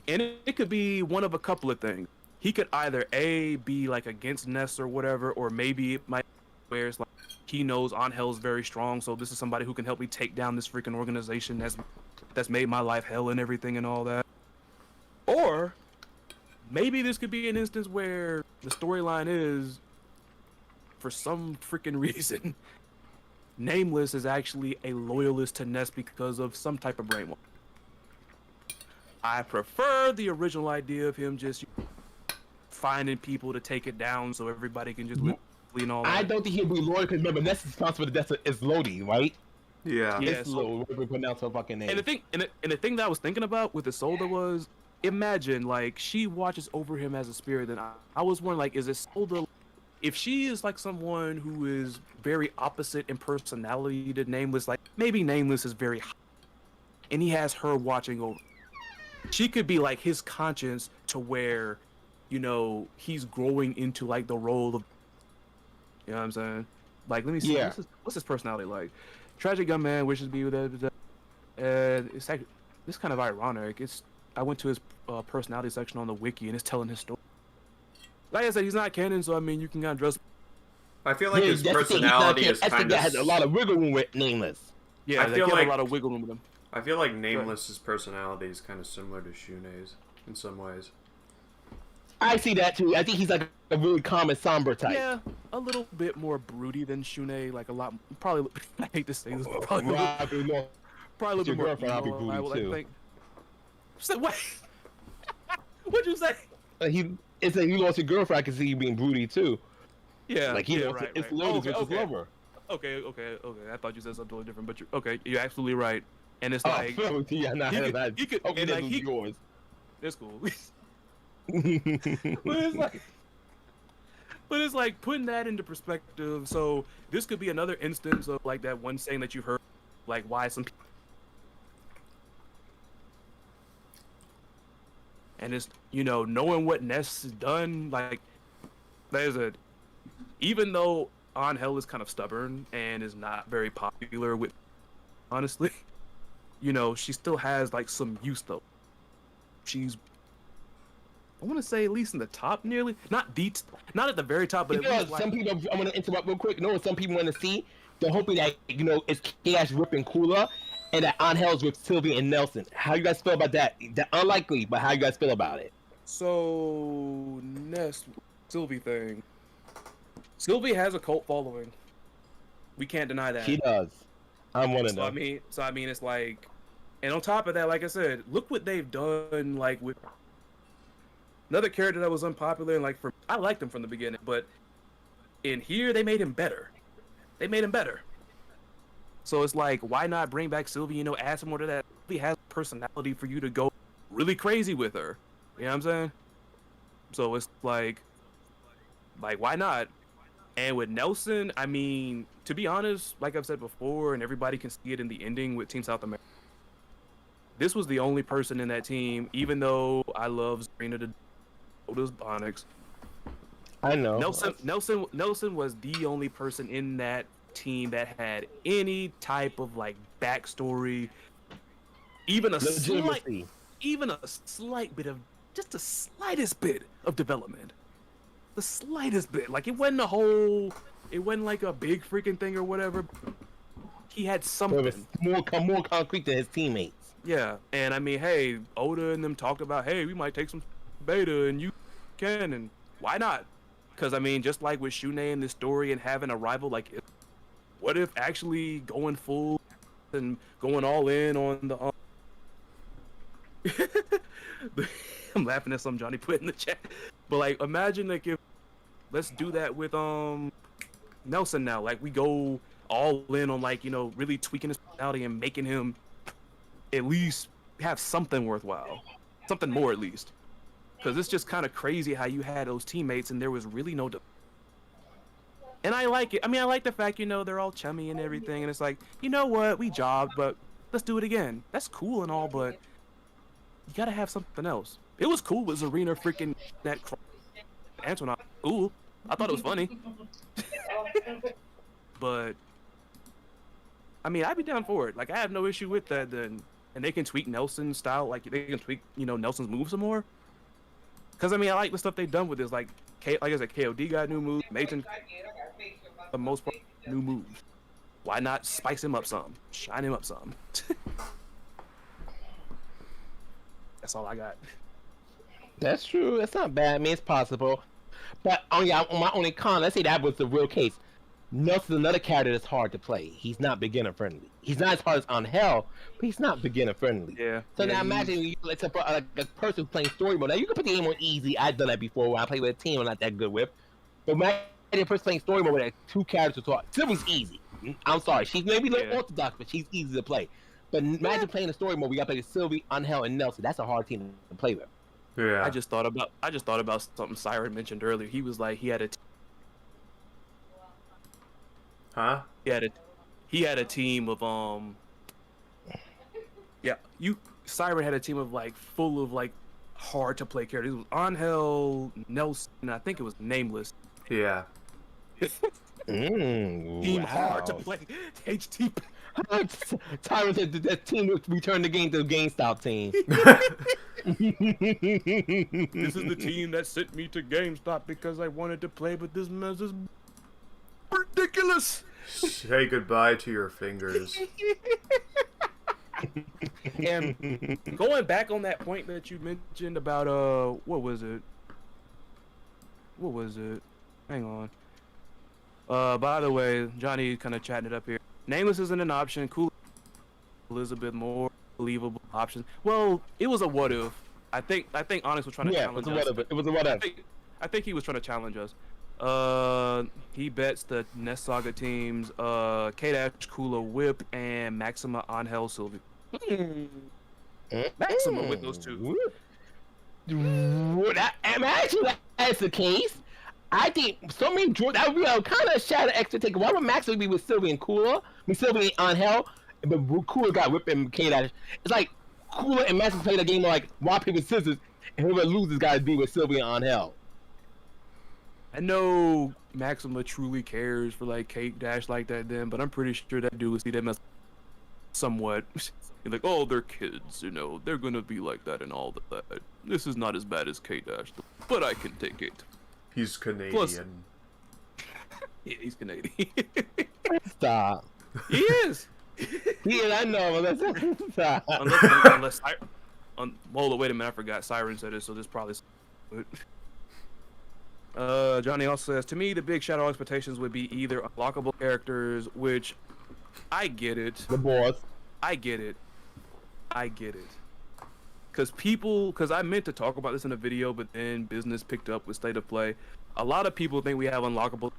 [SPEAKER 1] and it could be one of a couple of things. He could either be like against Ness or whatever, or maybe it might where it's like he knows Angel's very strong, so this is somebody who can help me take down this freaking organization that's made my life hell and everything and all that. Or maybe this could be an instance where the storyline is, for some freaking reason, Nameless is actually a loyalist to Ness because of some type of brainwash. I prefer the original idea of him just finding people to take it down so everybody can just live and all that.
[SPEAKER 4] I don't think he'll be loyal because remember, Ness is responsible for the death of Lodi, right?
[SPEAKER 2] Yeah.
[SPEAKER 4] It's Lodi. We pronounce her fucking name.
[SPEAKER 1] And the thing that I was thinking about with Isolde was, imagine like she watches over him as a spirit. Then I was wondering like, is Isolde, if she is like someone who is very opposite in personality to Nameless, like maybe Nameless is very hot, and he has her watching over. She could be like his conscience to where, he's growing into like the role of, you know what I'm saying? Like, let me see.
[SPEAKER 4] Yeah.
[SPEAKER 1] What's his personality like? Tragic young man wishes to be with it's like, it's kind of ironic. I went to his personality section on the wiki and it's telling his story. Like I said, he's not canon, so I mean, you can kind of dress.
[SPEAKER 2] I feel like his personality is kind of.
[SPEAKER 4] has a lot of wiggle room with Nameless.
[SPEAKER 1] Yeah,
[SPEAKER 2] I feel like
[SPEAKER 1] a lot of wiggle room with him.
[SPEAKER 2] I feel like Nameless's personality is kind of similar to Shune's in some ways.
[SPEAKER 4] I see that too. I think he's like a really calm and somber type.
[SPEAKER 1] Yeah, a little bit more broody than Shune. Like a lot, probably. I hate to say this, but probably a little bit more.
[SPEAKER 4] Girlfriend,
[SPEAKER 1] I would
[SPEAKER 4] too.
[SPEAKER 1] like. Say what? What'd you say?
[SPEAKER 4] It's like you lost your girlfriend. I can see you being broody too.
[SPEAKER 1] Yeah,
[SPEAKER 4] Like he lost it's Lotus with his lover.
[SPEAKER 1] Okay. I thought you said something totally different, but you're absolutely right. And it's like
[SPEAKER 4] yeah, nah,
[SPEAKER 1] he
[SPEAKER 4] that.
[SPEAKER 1] could,
[SPEAKER 4] Okay,
[SPEAKER 1] and
[SPEAKER 4] that
[SPEAKER 1] like
[SPEAKER 4] was yours.
[SPEAKER 1] it's cool. But it's like, But it's like putting that into perspective. So this could be another instance of like that one saying that you heard, like why some people. And it's, you know, knowing what Ness has done, like even though Angel is kind of stubborn and is not very popular with, honestly, you know, she still has like some use though. She's, I want to say at least in the top, nearly not not at the very top, but
[SPEAKER 4] You
[SPEAKER 1] at
[SPEAKER 4] know,
[SPEAKER 1] least like,
[SPEAKER 4] some people. I'm gonna interrupt real quick. You know what some people want to see? They're hoping that it's Chaos ripping Cooler, and that Angel's with Sylvie and Nelson. How you guys feel about that? That unlikely, but how you guys feel about it?
[SPEAKER 1] so Ness Sylvie thing. Sylvie has a cult following. We can't deny that.
[SPEAKER 4] She does. I'm one of
[SPEAKER 1] So
[SPEAKER 4] them.
[SPEAKER 1] I mean, it's like, and on top of that, like I said, look what they've done. Like with another character that was unpopular, and like I liked him from the beginning, but in here they made him better. They made him better. So it's like, why not bring back Sylvie? You know, add some more to that. Sylvie has personality for you to go really crazy with her. You know what I'm saying? So it's like why not? And with Nelson, I mean, to be honest, like I've said before, and everybody can see it in the ending with Team South America, this was the only person in that team, even though I love Zarina the Lotus Onyx.
[SPEAKER 4] I know.
[SPEAKER 1] Nelson was the only person in that team that had any type of like backstory, even a slight bit of, just the slightest bit of development. The slightest bit. Like it wasn't like a big freaking thing or whatever. He had something.
[SPEAKER 4] It was more concrete than his teammates.
[SPEAKER 1] Yeah, and I mean, hey, Oda and them talked about, hey, we might take some beta and you can, and why not? Because I mean, just like with Shune in this story and having a rival, like, what if actually going full and going all in on the I'm laughing at some Johnny put in the chat, but like, imagine like if let's do that with Nelson now. Like we go all in on like, you know, really tweaking his personality and making him at least have something worthwhile, something more at least. Because it's just kind of crazy how you had those teammates and there was really no. And I like it. I mean, I like the fact, you know, they're all chummy and everything, and it's like, you know what, we jobbed, but let's do it again. That's cool and all, but you gotta have something else. It was cool with Zarina freaking that Antoine. Cool. I thought it was funny. But I mean, I'd be down for it. Like, I have no issue with that. Then, and they can tweak Nelson's style. Like, they can tweak, you know, Nelson's moves some more. Because I mean, I like the stuff they've done with this. Like I said, KOD got new moves. Mason, the most part, new moves. Why not spice him up some? Shine him up some. That's all I got.
[SPEAKER 4] That's true. That's not bad. I mean, it's possible. But on my only con, let's say that was the real case. Nelson's another character that's hard to play. He's not beginner friendly. He's not as hard as Angel, but he's not beginner friendly.
[SPEAKER 1] Yeah.
[SPEAKER 4] So
[SPEAKER 1] yeah,
[SPEAKER 4] now imagine it's a person who's playing story mode. Now you can put the game on easy. I've done that before when I play with a team I'm not that good with. But imagine a person playing story mode with like two characters to talk. Sylvie's easy. I'm sorry. She's maybe a little orthodox, but she's easy to play. But imagine playing the story mode. We got to play with Sylvie, Angel, and Nelson. That's a hard team to play with.
[SPEAKER 2] Yeah.
[SPEAKER 1] I just thought about something Siren mentioned earlier. He was like, he had a team of Siren had a team of like full of like hard to play characters. It was Angel, Nelson, and I think it was Nameless.
[SPEAKER 2] Yeah.
[SPEAKER 1] Team hard to play. HTP.
[SPEAKER 4] Tyron said that team would return the game to the GameStop team.
[SPEAKER 1] This is the team that sent me to GameStop because I wanted to play, but this mess is ridiculous.
[SPEAKER 2] Say goodbye to your fingers.
[SPEAKER 1] And going back on that point that you mentioned about what was it? Hang on. By the way, Johnny kind of chatting it up here. Nameless isn't an option. Cool is a bit more believable option. Well, it was a what if. I think Onyx was trying to challenge us.
[SPEAKER 4] It was a what if.
[SPEAKER 1] I think he was trying to challenge us. He bets the Nest Saga teams, K-Dash, Kula, Whip, and Maxima, Angel, Sylvie. Maxima with those two.
[SPEAKER 4] Imagine that's the case. I think so many droids that would be a kind of shadow extra take. Why would Max be with Sylvie and Cooler? I mean Sylvie on Hell, but Cooler got whipped and K-Dash. It's like Cooler and Max played a game of like rock paper scissors, and whoever loses got to be with Sylvie on Hell.
[SPEAKER 1] I know Maxima truly cares for like Kate Dash like that then, but I'm pretty sure that dude would see them as somewhat You're like, oh, they're kids, you know, they're gonna be like that and all that. This is not as bad as Kate Dash, but I can take it.
[SPEAKER 2] He's Canadian.
[SPEAKER 1] Plus, yeah, he's Canadian.
[SPEAKER 4] Stop.
[SPEAKER 1] He is.
[SPEAKER 4] Yeah, I know. But stop.
[SPEAKER 1] Unless well, wait a minute, I forgot. Siren said it, so this probably. Johnny also says, to me, the big shadow expectations would be either unlockable characters, which I get it.
[SPEAKER 4] The boss.
[SPEAKER 1] I get it. Because I meant to talk about this in a video, but then business picked up with State of Play. A lot of people think we have unlockable.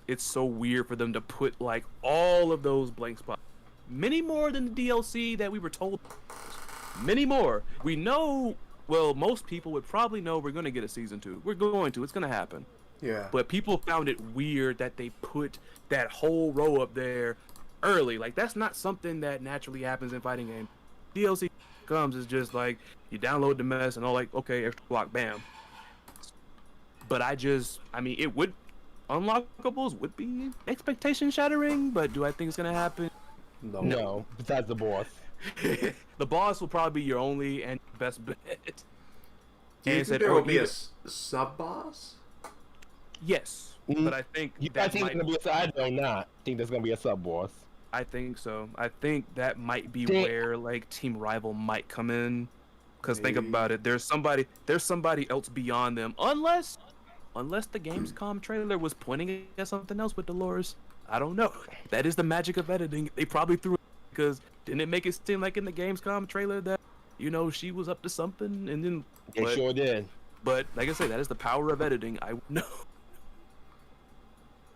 [SPEAKER 1] It's so weird for them to put like all of those blank spots. Many more than the DLC that we were told. Many more. We know, well, most people would probably know we're going to get a season 2. We're going to. It's going to happen.
[SPEAKER 2] Yeah.
[SPEAKER 1] But people found it weird that they put that whole row up there early. Like, that's not something that naturally happens in fighting games. DLC comes is just like, you download the mess and all like, okay, extra block, bam. But I mean, it would, unlockables would be expectation shattering, but do I think it's going to happen?
[SPEAKER 4] No, besides the boss.
[SPEAKER 1] The boss will probably be your only and best bet.
[SPEAKER 2] Do you
[SPEAKER 1] And
[SPEAKER 2] think there will be a sub-boss?
[SPEAKER 1] Yes, but I think
[SPEAKER 4] I think it's gonna be a sub. I do not think there's gonna be a sub boss.
[SPEAKER 1] I think so. I think that might be
[SPEAKER 4] Damn.
[SPEAKER 1] where like Team Rival might come in. Because think
[SPEAKER 2] Maybe.
[SPEAKER 1] about it, there's somebody else beyond them, unless the Gamescom trailer was pointing at something else with Dolores. I don't know. That is the magic of editing. They probably threw it because didn't it make it seem like in the Gamescom trailer that, you know, she was up to something, and then
[SPEAKER 4] They sure did.
[SPEAKER 1] But like I say, that is the power of editing. I know.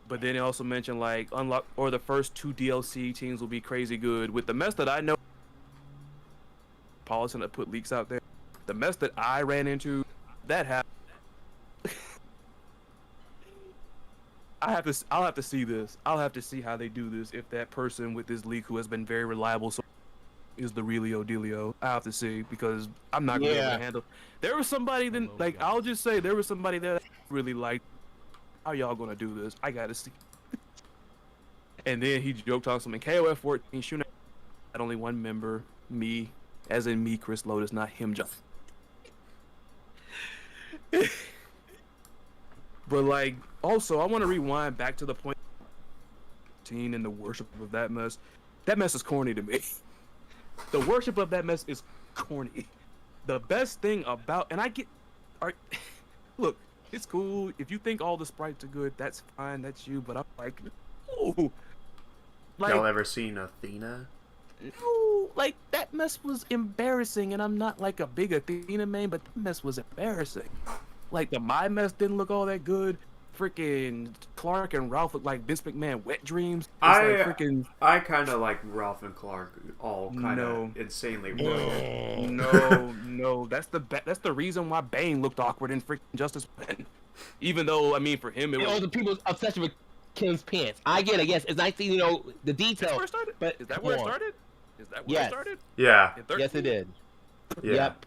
[SPEAKER 1] But then they also mentioned like unlock or the first 2 DLC teams will be crazy good with the mess that I know. Paulson that put leaks out there. The mess that I ran into, that happened. I'll have to see this. I'll have to see how they do this. If that person with this leak who has been very reliable so is the realio dealio. I have to see because I'm not gonna be able to handle. There was somebody then like I'll just say there was somebody there that really liked. How y'all gonna do this? I gotta see. And then he joked on something. KOF 14 shooting at only one member, me, as in me, Chris Lotus, not him, John. But like, also, I want to rewind back to the point. And the worship of that mess. That mess is corny to me. The worship of that mess is corny. The best thing about, and I get, look. It's cool. If you think all the sprites are good, that's fine. That's you. But I'm like, no. Like,
[SPEAKER 2] Y'all ever seen Athena?
[SPEAKER 1] no. Like, that mess was embarrassing. And I'm not like a big Athena main, but that mess was embarrassing. Like, the My mess didn't look all that good. Freaking Clark and Ralph look like Vince McMahon wet dreams.
[SPEAKER 2] I kind of like Ralph and Clark all kind of insanely well.
[SPEAKER 1] No. That's the reason why Bane looked awkward in freaking Justice. Even though, I mean, for him, it was
[SPEAKER 4] the people's obsession with Kim's pants. I get it. Yes, it's nice to the detail.
[SPEAKER 1] That's where it started.
[SPEAKER 4] But
[SPEAKER 1] is that where it started? Is that where it started?
[SPEAKER 2] Yeah.
[SPEAKER 4] Yes, it did.
[SPEAKER 2] Yeah.
[SPEAKER 4] Yep.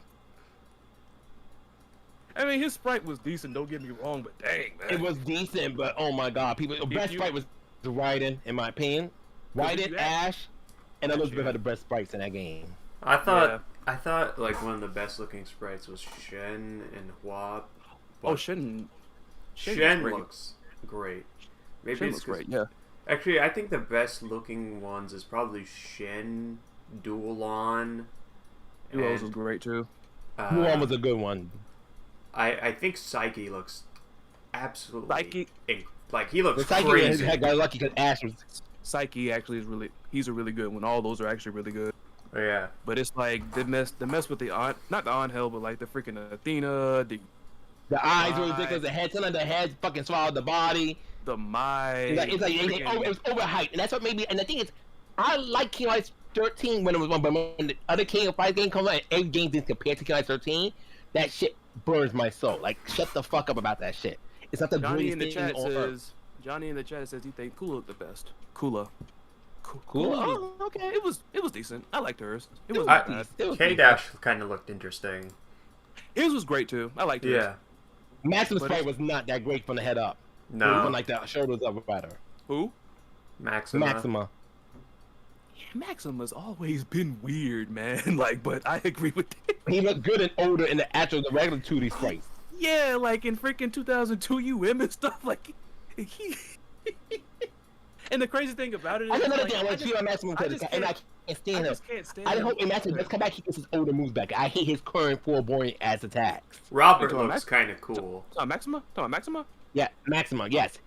[SPEAKER 1] I mean, his sprite was decent. Don't get me wrong, but dang, man,
[SPEAKER 4] It was decent, but oh my god, the best sprite was Raiden, in my opinion. Raiden, Ash, and Elizabeth had the best sprites in that game.
[SPEAKER 2] I thought like one of the best looking sprites was Shen and Hua.
[SPEAKER 1] Oh, Shen
[SPEAKER 2] looks great. Maybe
[SPEAKER 1] Shen
[SPEAKER 2] it's
[SPEAKER 1] looks great. Yeah.
[SPEAKER 2] Actually, I think the best looking ones is probably Shen, Dualon.
[SPEAKER 1] Duos was great too.
[SPEAKER 4] Mulan was a good one.
[SPEAKER 2] I think Psyche looks absolutely
[SPEAKER 1] Psyche.
[SPEAKER 2] like he looks
[SPEAKER 4] Psyche
[SPEAKER 2] crazy.
[SPEAKER 4] got lucky because Ash was.
[SPEAKER 1] Psyche actually is he's a really good one. All those are actually really good.
[SPEAKER 2] Oh, yeah.
[SPEAKER 1] But it's like the mess with not the on hell, but like the freaking Athena,
[SPEAKER 4] The eyes were ridiculous. The head, some of the heads fucking swallowed the body.
[SPEAKER 1] the my.
[SPEAKER 4] It was overhyped, and that's what made me. And the thing is, I like King Hearts 13 when it was one, but when the other King of Fighters game comes out, and every game is compared to King Hearts 13, that shit burns my soul. Like, shut the fuck up about that shit. It's not the
[SPEAKER 1] Johnny
[SPEAKER 4] greatest
[SPEAKER 1] in the
[SPEAKER 4] thing
[SPEAKER 1] chat
[SPEAKER 4] on earth.
[SPEAKER 1] says. Johnny in the chat says he think Kula the best. Kula.
[SPEAKER 4] Cool.
[SPEAKER 1] Kula was-
[SPEAKER 4] Oh, okay.
[SPEAKER 1] It was decent. I liked hers. It
[SPEAKER 4] was
[SPEAKER 1] wasn't bad.
[SPEAKER 4] decent. It was
[SPEAKER 2] K
[SPEAKER 4] decent.
[SPEAKER 2] Dash kind of looked interesting.
[SPEAKER 1] His was great too. I liked hers.
[SPEAKER 2] Yeah.
[SPEAKER 4] Maximus
[SPEAKER 1] But
[SPEAKER 4] fight
[SPEAKER 1] it's-
[SPEAKER 4] was not that great from the head up.
[SPEAKER 2] No.
[SPEAKER 4] From like the shoulders up better.
[SPEAKER 1] Who?
[SPEAKER 4] Maxima.
[SPEAKER 1] Yeah, Maxima's always been weird, man. Like, but I agree with that.
[SPEAKER 4] He looked good and older in the actual, the regular 2D fights.
[SPEAKER 1] Yeah, like in freaking 2002 UM and stuff. Like, he. And the crazy thing about it is,
[SPEAKER 4] I got another
[SPEAKER 1] like,
[SPEAKER 4] thing I want to see on Maximum
[SPEAKER 1] I just
[SPEAKER 4] because and I can't
[SPEAKER 1] I
[SPEAKER 4] stand him.
[SPEAKER 1] just can't stand
[SPEAKER 4] I
[SPEAKER 1] him.
[SPEAKER 4] hope in Maximum does come back, he gets his older moves back. I hate his current full boring ass attacks.
[SPEAKER 2] Robert
[SPEAKER 1] Talking about
[SPEAKER 2] looks kind of cool.
[SPEAKER 1] Talking Maxima? Talking Maxima?
[SPEAKER 4] Yeah, Maxima, yes.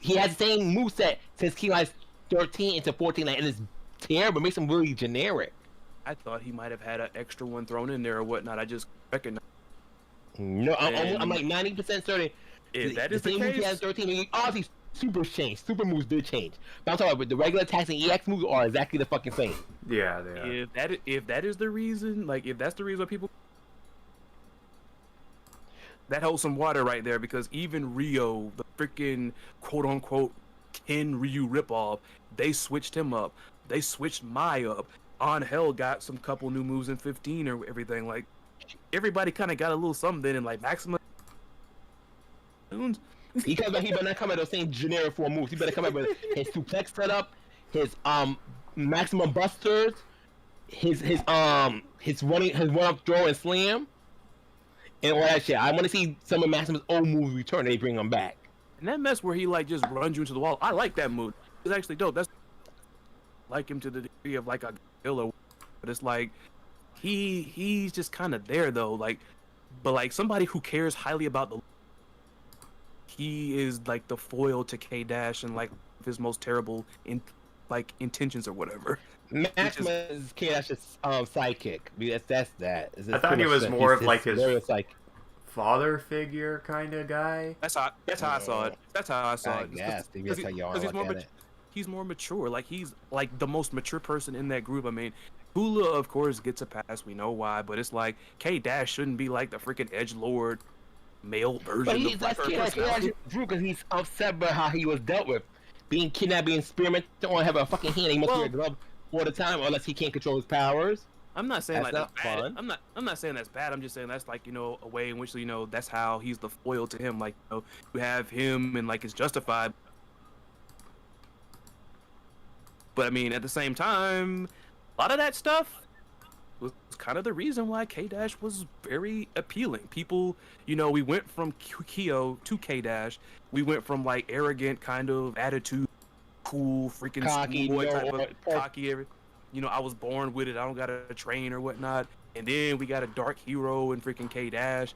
[SPEAKER 4] He has the same moveset since Key Life 13 into 14, and it's terrible. It makes him really generic.
[SPEAKER 1] I thought he might have had an extra one thrown in there or whatnot. I just recognize.
[SPEAKER 4] No, I'm
[SPEAKER 1] And-
[SPEAKER 4] like 90% certain.
[SPEAKER 1] If that is the
[SPEAKER 4] same move he
[SPEAKER 1] case,
[SPEAKER 4] has 13, I mean, obviously super changed. Super moves did change. But I'm talking about the regular attacks and EX moves are exactly the fucking same.
[SPEAKER 2] Yeah, they are.
[SPEAKER 1] if that is the reason, like if that's the reason why people, that holds some water right there, because even Rio, the freaking quote unquote Ken Ryu ripoff, they switched him up. They switched Mai up. On Hell got some couple new moves in 15 or everything. Like everybody kind of got a little something, and like Maxima.
[SPEAKER 4] He better not come at those same generic four moves. He better come at with his suplex setup, his maximum busters, his one up throw and slam, and all that shit. I want to see some of Maximum's old moves return. They bring them back.
[SPEAKER 1] And that mess where he like just runs you into the wall, I like that move. It's actually dope. That's like him to the degree of like a killer, but it's like he's just kind of there though. Like, but like somebody who cares highly about the, he is like the foil to K Dash and like his most terrible intentions or whatever.
[SPEAKER 4] Maximum is K-Dash's sidekick. That's that.
[SPEAKER 2] I thought he was more of like his
[SPEAKER 4] like
[SPEAKER 2] father figure kind of guy.
[SPEAKER 1] That's how I saw it. That's how I saw it.
[SPEAKER 4] Yes, that's how y'all
[SPEAKER 1] Because he's
[SPEAKER 4] look
[SPEAKER 1] more
[SPEAKER 4] at it.
[SPEAKER 1] he's more mature. Like he's like the most mature person in that group. I mean, Hula of course gets a pass. We know why, but it's like K Dash shouldn't be like the freaking edgelord male version
[SPEAKER 4] But
[SPEAKER 1] of
[SPEAKER 4] he's
[SPEAKER 1] like,
[SPEAKER 4] that's
[SPEAKER 1] her
[SPEAKER 4] K-Dash
[SPEAKER 1] personality.
[SPEAKER 4] Drew because he's upset by how he was dealt with, being kidnapped, being experimented on, have a fucking hand. He must wear a glove all the time, unless he can't control his powers.
[SPEAKER 1] I'm not saying
[SPEAKER 4] That's
[SPEAKER 1] like
[SPEAKER 4] not
[SPEAKER 1] that's bad.
[SPEAKER 4] fun.
[SPEAKER 1] I'm not saying that's bad. I'm just saying that's like, you know, a way in which, you know, that's how he's the foil to him. Like, you know, you have him and like it's justified. But I mean, at the same time, a lot of that stuff was kind of the reason why K Dash was very appealing. People, you know, we went from Kyo to K Dash. We went from like arrogant kind of attitude, cool, freaking
[SPEAKER 4] Cocky,
[SPEAKER 1] schoolboy
[SPEAKER 4] no,
[SPEAKER 1] type of
[SPEAKER 4] or-
[SPEAKER 1] cocky. You know, I was born with it. I don't gotta train or whatnot. And then we got a dark hero in freaking K Dash.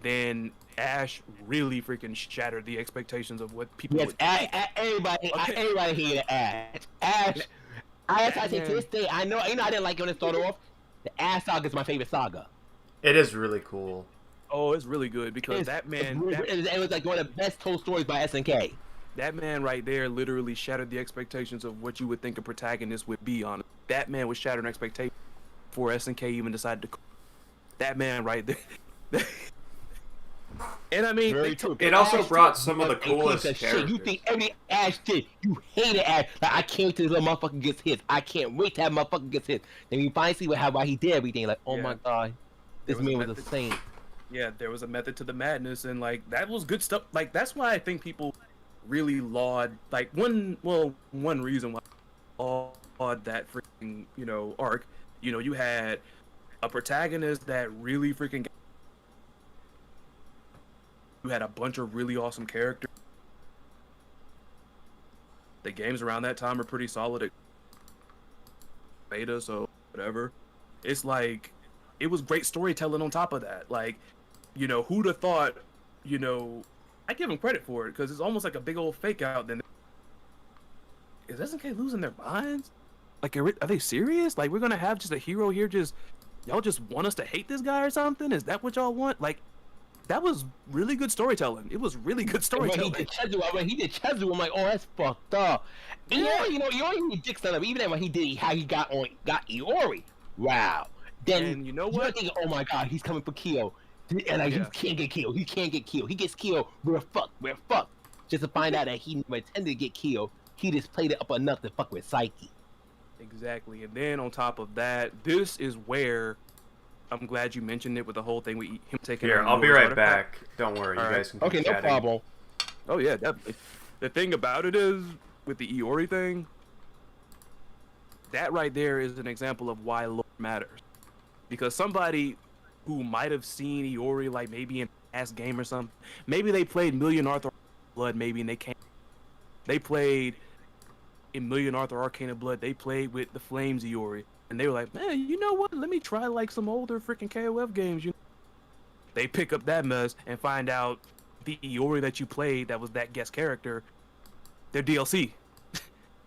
[SPEAKER 1] Then Ash really freaking shattered the expectations of what people
[SPEAKER 4] Yes,
[SPEAKER 1] would think.
[SPEAKER 4] everybody hated Ash. I say to this day, I know, you know, I didn't like it when it started off. The Ash saga is my favorite saga.
[SPEAKER 2] It is really cool.
[SPEAKER 1] Oh, it's really good because that man,
[SPEAKER 4] it was like one of the best told stories by SNK.
[SPEAKER 1] that man right there literally shattered the expectations of what you would think a protagonist would be on. That man was shattering expectations before SNK even decided to. That man right there. And I mean,
[SPEAKER 4] Very
[SPEAKER 1] they
[SPEAKER 4] true.
[SPEAKER 1] took-
[SPEAKER 2] It also
[SPEAKER 4] Ash
[SPEAKER 2] brought
[SPEAKER 4] did
[SPEAKER 2] some of the
[SPEAKER 4] and clean
[SPEAKER 2] coolest
[SPEAKER 4] that shit.
[SPEAKER 2] characters.
[SPEAKER 4] You think every Ash did. You hated Ash. Like, I can't wait till this little motherfucker gets hit. I can't wait till that motherfucker gets hit. Then you finally see why he did everything. Like, oh
[SPEAKER 1] Yeah.
[SPEAKER 4] my god. This
[SPEAKER 1] There was a
[SPEAKER 4] man was a
[SPEAKER 1] method.
[SPEAKER 4] saint.
[SPEAKER 1] Yeah, there was a method to the madness, and like that was good stuff. Like that's why I think people really laud like one reason why laud that freaking, you know, arc. You know, you had a protagonist that really freaking. You had a bunch of really awesome characters. The games around that time are pretty solid at beta, so whatever. It's like it was great storytelling on top of that. Like, you know, who'd have thought, you know, I give them credit for it because it's almost like a big old fake out. Then is SNK losing their minds? Like, are they serious? Like, we're gonna have just a hero here? Just y'all just want us to hate this guy or something? Is that what y'all want? Like, that was really good storytelling. It was really good
[SPEAKER 4] When he
[SPEAKER 1] storytelling.
[SPEAKER 4] did Chezu, I'm like, oh, that's fucked up. And you know, he dicks that up. Even then when he did how he got Iori. Wow. Then
[SPEAKER 1] And you know
[SPEAKER 4] you're
[SPEAKER 1] what?
[SPEAKER 4] thinking, oh my god, he's coming for Kyo. And like,
[SPEAKER 1] Yeah.
[SPEAKER 4] he can't get killed. He can't get killed. He gets killed. We're fucked. We're fucked. Just to find out that he never intended to get killed. He just played it up enough to fuck with Psyche.
[SPEAKER 1] Exactly. And then on top of that, this is where I'm glad you mentioned it with the whole thing with him taking.
[SPEAKER 2] Here,
[SPEAKER 1] on
[SPEAKER 2] I'll be
[SPEAKER 1] Laura's
[SPEAKER 2] right
[SPEAKER 1] artifact.
[SPEAKER 2] back. Don't worry,
[SPEAKER 1] All
[SPEAKER 2] you
[SPEAKER 1] right.
[SPEAKER 2] guys can keep
[SPEAKER 4] Okay, no
[SPEAKER 2] chatting.
[SPEAKER 4] problem.
[SPEAKER 1] Oh yeah, definitely. The thing about it is with the Iori thing, that right there is an example of why lore matters. Because somebody who might have seen Iori like maybe in a past game or something, maybe they played Million Arthur Blood maybe and they played in Million Arthur Arcana Blood, they played with the Flames Iori. And they were like, man, you know what? Let me try like some older freaking KOF games. You know? They pick up that mess and find out the Iori that you played that was that guest character, they're DLC.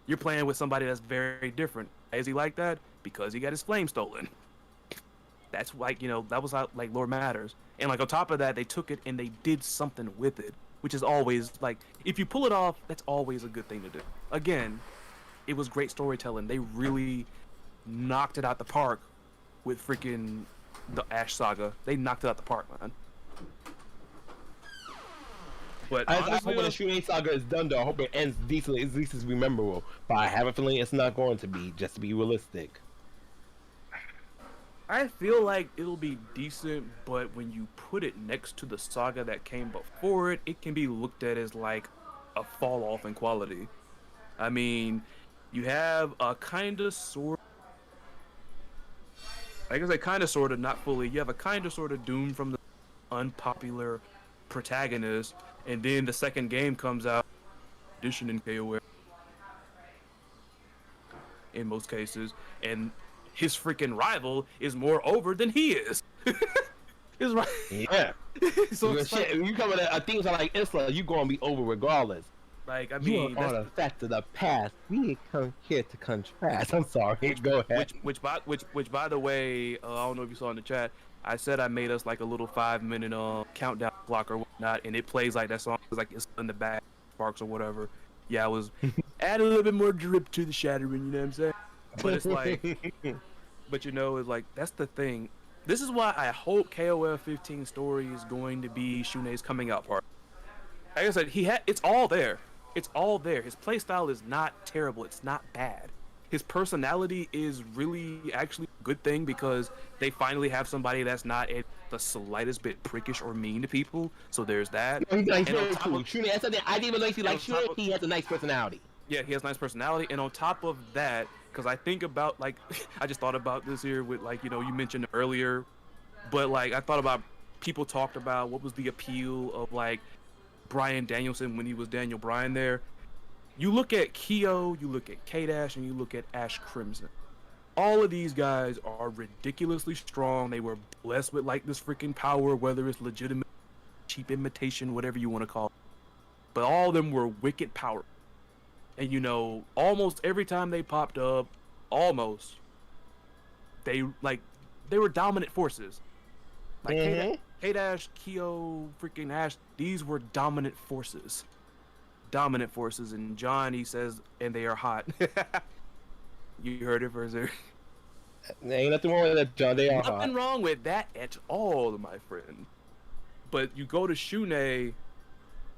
[SPEAKER 1] You're playing with somebody that's very different. Is he like that? Because he got his flame stolen. That's like, that was how like lore matters. And like on top of that, they took it and they did something with it, which is always like, if you pull it off, that's always a good thing to do. Again, it was great storytelling. They really knocked it out the park with freaking the Ash Saga. They knocked it out the park, man. But
[SPEAKER 4] I
[SPEAKER 1] honestly,
[SPEAKER 4] hope when the Shunei saga is done, though, I hope it ends decently, at least as memorable. But I have a feeling it's not going to be, just to be realistic.
[SPEAKER 1] I feel like it'll be decent, but when you put it next to the saga that came before it, it can be looked at as like a fall off in quality. I mean, you have a kind of sort. I guess like kind of sort of, not fully. You have a kind of sort of Doom from the unpopular protagonist, and then the second game comes out, edition in KOF in most cases, and his freaking rival is more over than he is. His
[SPEAKER 4] Yeah.
[SPEAKER 1] so
[SPEAKER 4] Because
[SPEAKER 1] it's like,
[SPEAKER 4] shit, you come with things like Isla, you gonna be over regardless.
[SPEAKER 1] like, I
[SPEAKER 4] You
[SPEAKER 1] mean,
[SPEAKER 4] are
[SPEAKER 1] that's,
[SPEAKER 4] artifact of the past. We come here to contrast. I'm sorry. Go ahead.
[SPEAKER 1] which by the way, I don't know if you saw in the chat. I said I made us like a little 5-minute countdown clock or whatnot, and it plays like that song. It's like it's in the back, sparks or whatever. Yeah, I was add a little bit more drip to the Shattering. You know what I'm saying? But it's like, but it's like that's the thing. This is why I hope KOF 15 story is going to be Shunei's coming out part. Like I said, it's all there. It's all there. His playstyle is not terrible. It's not bad. His personality is really actually a good thing because they finally have somebody that's not the slightest bit prickish or mean to people. So there's that.
[SPEAKER 4] He's like,
[SPEAKER 1] And on
[SPEAKER 4] very
[SPEAKER 1] top
[SPEAKER 4] cool.
[SPEAKER 1] of-
[SPEAKER 4] Shunei, that's something I didn't even know if you like
[SPEAKER 1] on top
[SPEAKER 4] Shunei.
[SPEAKER 1] of-
[SPEAKER 4] He has a nice personality.
[SPEAKER 1] Yeah, he has nice personality, and on top of that, because I think about like, I just thought about this here with like you mentioned earlier, but like I thought about people talked about what was the appeal of like Bryan Danielson when he was Daniel Bryan there. You look at Kyo, you look at K-Dash, and you look at Ash Crimson. All of these guys are ridiculously strong. They were blessed with like this freaking power, whether it's legitimate, cheap imitation, whatever you want to call it. But all of them were wicked power. And almost every time they popped up, they were dominant forces. Like K-Dash, Kyo, freaking Ash, these were dominant forces. Dominant forces, and John, he says, and they are hot. You heard it first there.
[SPEAKER 4] There ain't nothing wrong with that, John. They are hot.
[SPEAKER 1] Nothing wrong with that at all, my friend. But you go to Shunei,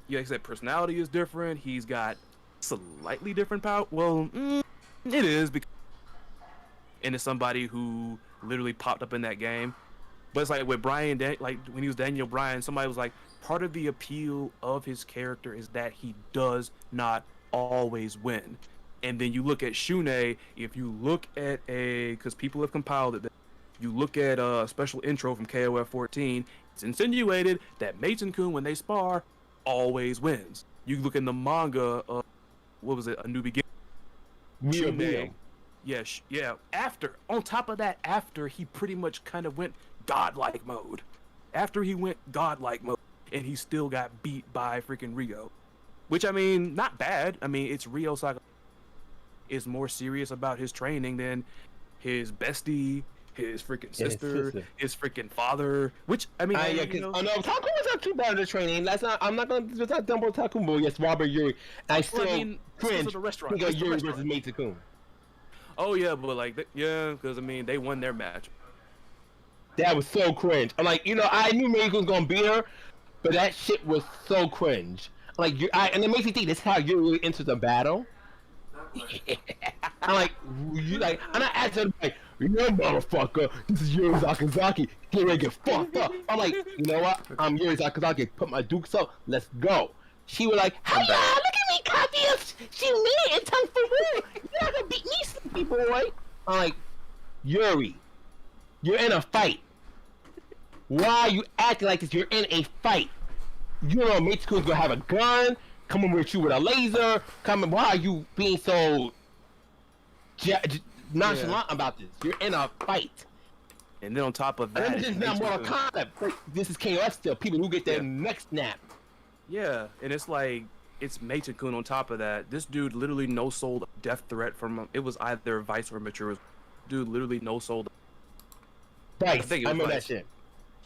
[SPEAKER 1] like I said, personality is different. He's got slightly different power. Well, it is because, and it's somebody who literally popped up in that game. But it's like with Bryan, like when he was Daniel Bryan, somebody was like, part of the appeal of his character is that he does not always win. And then you look at Shunei, if you look at because people have compiled it, you look at a special intro from KOF 14, it's insinuated that Mason-kun, when they spar, always wins. You look in the manga, what was it, A New Beginning? Shunei, yeah. On top of that, after he pretty much kind of went godlike mode. After he went godlike mode, and he still got beat by freaking Rio. Which, I mean, not bad. I mean, it's Rio Saga is more serious about his training than his bestie, his freaking sister, his freaking father. Which, I mean,
[SPEAKER 4] no, Takuma's not too bad at the training. I'm not going to talk dumb about Takuma. Yes, Robert Yuri. I still cringe.
[SPEAKER 1] The restaurant.
[SPEAKER 4] Think of Yuri versus Mason-kun.
[SPEAKER 1] Oh, yeah, but like, because, I mean, they won their match.
[SPEAKER 4] That was so cringe. I'm like, I knew Meiko was gonna beat her, but that shit was so cringe. Like, and it makes me think this is how you really enter the battle. I'm like, I'm not asking like, motherfucker, this is Yuri Zakazaki. Get ready to get fucked up. I'm like, you know what? I'm Yuri Zakazaki. Put my dukes up. Let's go. She was like, hiya, look at me, copy of Shuni and Tongue for War. You're not gonna beat me, sleepy boy. I'm like, Yuri, you're in a fight. Why are you acting like this? You're in a fight. You know, Mitsuko's gonna have a gun, coming with you with a laser, why are you being so nonchalant about this? You're in a fight.
[SPEAKER 1] And then on top of that,
[SPEAKER 4] And this is not Mortal Kombat. This is KOF still. People who get their neck snapped.
[SPEAKER 1] Yeah, and it's like, it's Meitun-kun on top of that. This dude literally no-sold a death threat from, it was either Vice or Mature. Dude literally no-sold.
[SPEAKER 4] Vice, I remember that shit.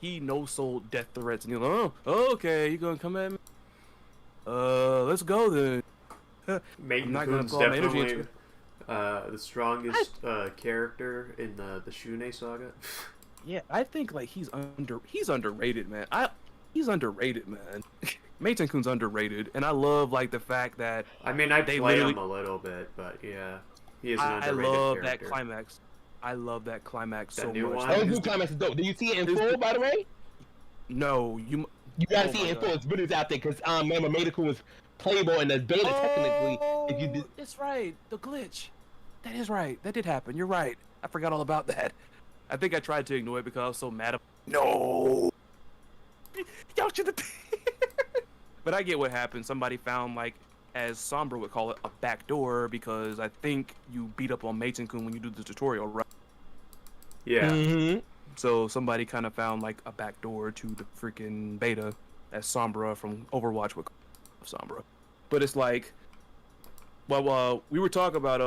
[SPEAKER 1] He no-sold death threats, and he's like, oh, okay, you gonna come at me? Let's go then. I'm not gonna
[SPEAKER 2] Meitun-kun's
[SPEAKER 1] call my energy
[SPEAKER 2] definitely
[SPEAKER 1] into
[SPEAKER 2] the strongest character in the Shune saga.
[SPEAKER 1] Yeah, I think like he's underrated, man. He's underrated, man. Meitun-kun's underrated, and I love like the fact that
[SPEAKER 2] I mean, I
[SPEAKER 1] they
[SPEAKER 2] play
[SPEAKER 1] literally-
[SPEAKER 2] him a little bit, but yeah, he is an
[SPEAKER 1] I
[SPEAKER 2] underrated
[SPEAKER 1] love
[SPEAKER 2] character.
[SPEAKER 1] that climax. I love that climax
[SPEAKER 2] That
[SPEAKER 1] so
[SPEAKER 2] new
[SPEAKER 1] much.
[SPEAKER 2] one?
[SPEAKER 4] Oh, this new climax is dope. Did you see it in
[SPEAKER 1] This-
[SPEAKER 4] full, by the way?
[SPEAKER 1] No, you
[SPEAKER 4] gotta
[SPEAKER 1] Oh
[SPEAKER 4] see
[SPEAKER 1] my
[SPEAKER 4] it in
[SPEAKER 1] God.
[SPEAKER 4] full. It's videos out there because remember Meitun was playable in the beta technically. If you did,
[SPEAKER 1] It's right. The glitch. That is right. That did happen. You're right. I forgot all about that. I think I tried to ignore it because I was so mad. No. Y'all should have. But I get what happened. Somebody found, like, as Sombra would call it, a back door because I think you beat up on Meitun-kun when you do the tutorial, right?
[SPEAKER 2] Yeah.
[SPEAKER 4] Mm-hmm.
[SPEAKER 1] So somebody kind of found like a back door to the freaking beta, as Sombra from Overwatch would call Sombra. But it's like, well, we were talking about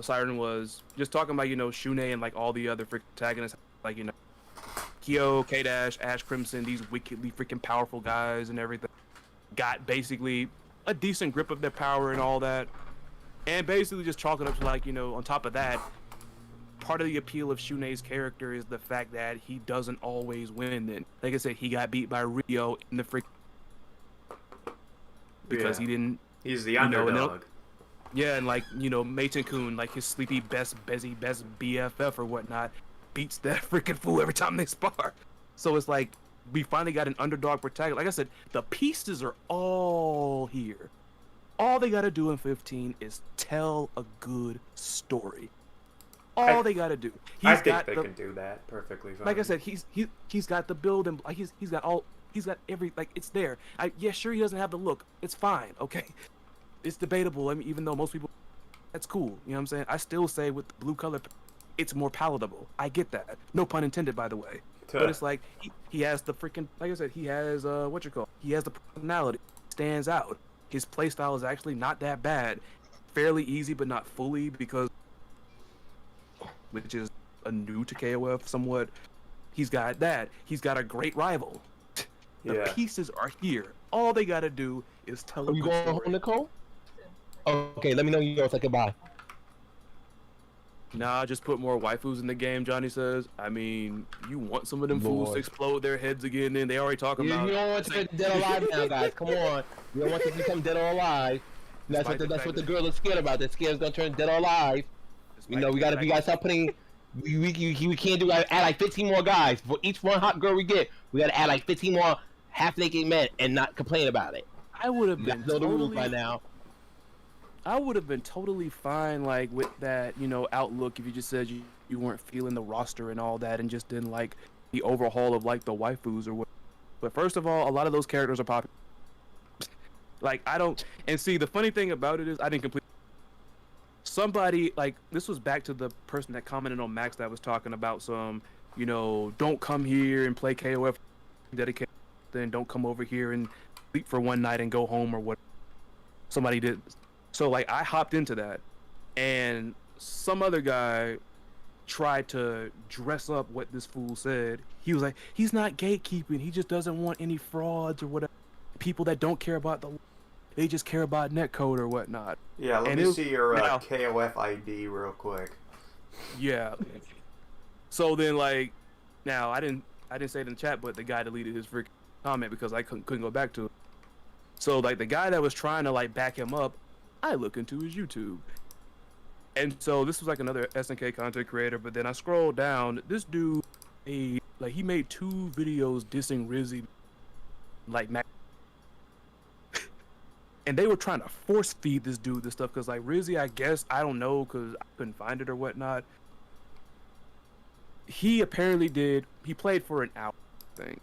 [SPEAKER 1] Siren was just talking about Shune and like all the other freaking antagonists, like Kyo, K-Dash, Ash Crimson, these wickedly freaking powerful guys and everything, got basically a decent grip of their power and all that, and basically just chalk it up to like on top of that. Part of the appeal of Shune's character is the fact that he doesn't always win. Then, like I said, he got beat by Rio in the freak because
[SPEAKER 2] Yeah.
[SPEAKER 1] he didn't.
[SPEAKER 2] He's the
[SPEAKER 1] and
[SPEAKER 2] underdog.
[SPEAKER 1] Yeah, and like Meitun-kun, like his sleepy best BFF or whatnot, beats that freaking fool every time they spar. So it's like we finally got an underdog protagonist. Like I said, the pieces are all here. All they gotta do in 15 is tell a good story. All they gotta do.
[SPEAKER 2] I think they can do that perfectly fine.
[SPEAKER 1] Like I said, he's got the build and like he's got every like it's there. Yeah, sure he doesn't have the look. It's fine, okay. It's debatable. I mean, even though most people, that's cool. You know what I'm saying? I still say with the blue color, it's more palatable. I get that. No pun intended, by the way. But it's like he has the freaking like I said, he has he has the personality. Stands out. His playstyle is actually not that bad. Fairly easy, but not fully because. Which is a new to KOF somewhat. He's got that. He's got a great rival. The
[SPEAKER 2] Yeah.
[SPEAKER 1] pieces are here. All they gotta do is tell a
[SPEAKER 4] Are you
[SPEAKER 1] good
[SPEAKER 4] going
[SPEAKER 1] story.
[SPEAKER 4] home, Nicole? Okay, let me know yours. Like goodbye.
[SPEAKER 1] Nah, just put more waifus in the game, Johnny says. I mean, you want some of them fools to
[SPEAKER 4] Lord.
[SPEAKER 1] explode their heads again, and they already talking
[SPEAKER 4] You,
[SPEAKER 1] about
[SPEAKER 4] you don't want to turn dead or alive now, guys. Come on. You don't want to become dead or alive. That's what the girl is scared about. They're scared it's gonna turn dead or alive. You know, we gotta stop putting. We can't do add like 15 more guys for each one hot girl we get. We gotta add like 15 more half-naked men and not complain about it.
[SPEAKER 1] I would have been
[SPEAKER 4] That's know the rules by
[SPEAKER 1] totally,
[SPEAKER 4] now.
[SPEAKER 1] I would have been totally fine, like with that, outlook if you just said you weren't feeling the roster and all that, and just didn't like the overhaul of like the waifus or what. But first of all, a lot of those characters are popular. Like I don't, and see the funny thing about it is I didn't complete. Somebody like this was back to the person that commented on Max that was talking about some, don't come here and play KOF dedicated, then don't come over here and sleep for one night and go home or what. Somebody did. So like I hopped into that, and some other guy tried to dress up what this fool said. He was like, he's not gatekeeping. He just doesn't want any frauds or whatever. People that don't care about they just care about netcode or whatnot.
[SPEAKER 2] Yeah, let
[SPEAKER 1] And
[SPEAKER 2] me
[SPEAKER 1] it-
[SPEAKER 2] see your
[SPEAKER 1] now-
[SPEAKER 2] KOF ID real quick.
[SPEAKER 1] Yeah. So then, like, Now I didn't say it in the chat, but the guy deleted his freaking comment because I couldn't go back to it. So like the guy that was trying to like back him up, I look into his YouTube. And so this was like another SNK content creator, but then I scrolled down. This dude, he made 2 videos dissing Rizzy, like Mac, and they were trying to force feed this dude this stuff because like Rizzy, I guess I don't know because I couldn't find it or whatnot. He apparently he played for an hour thing.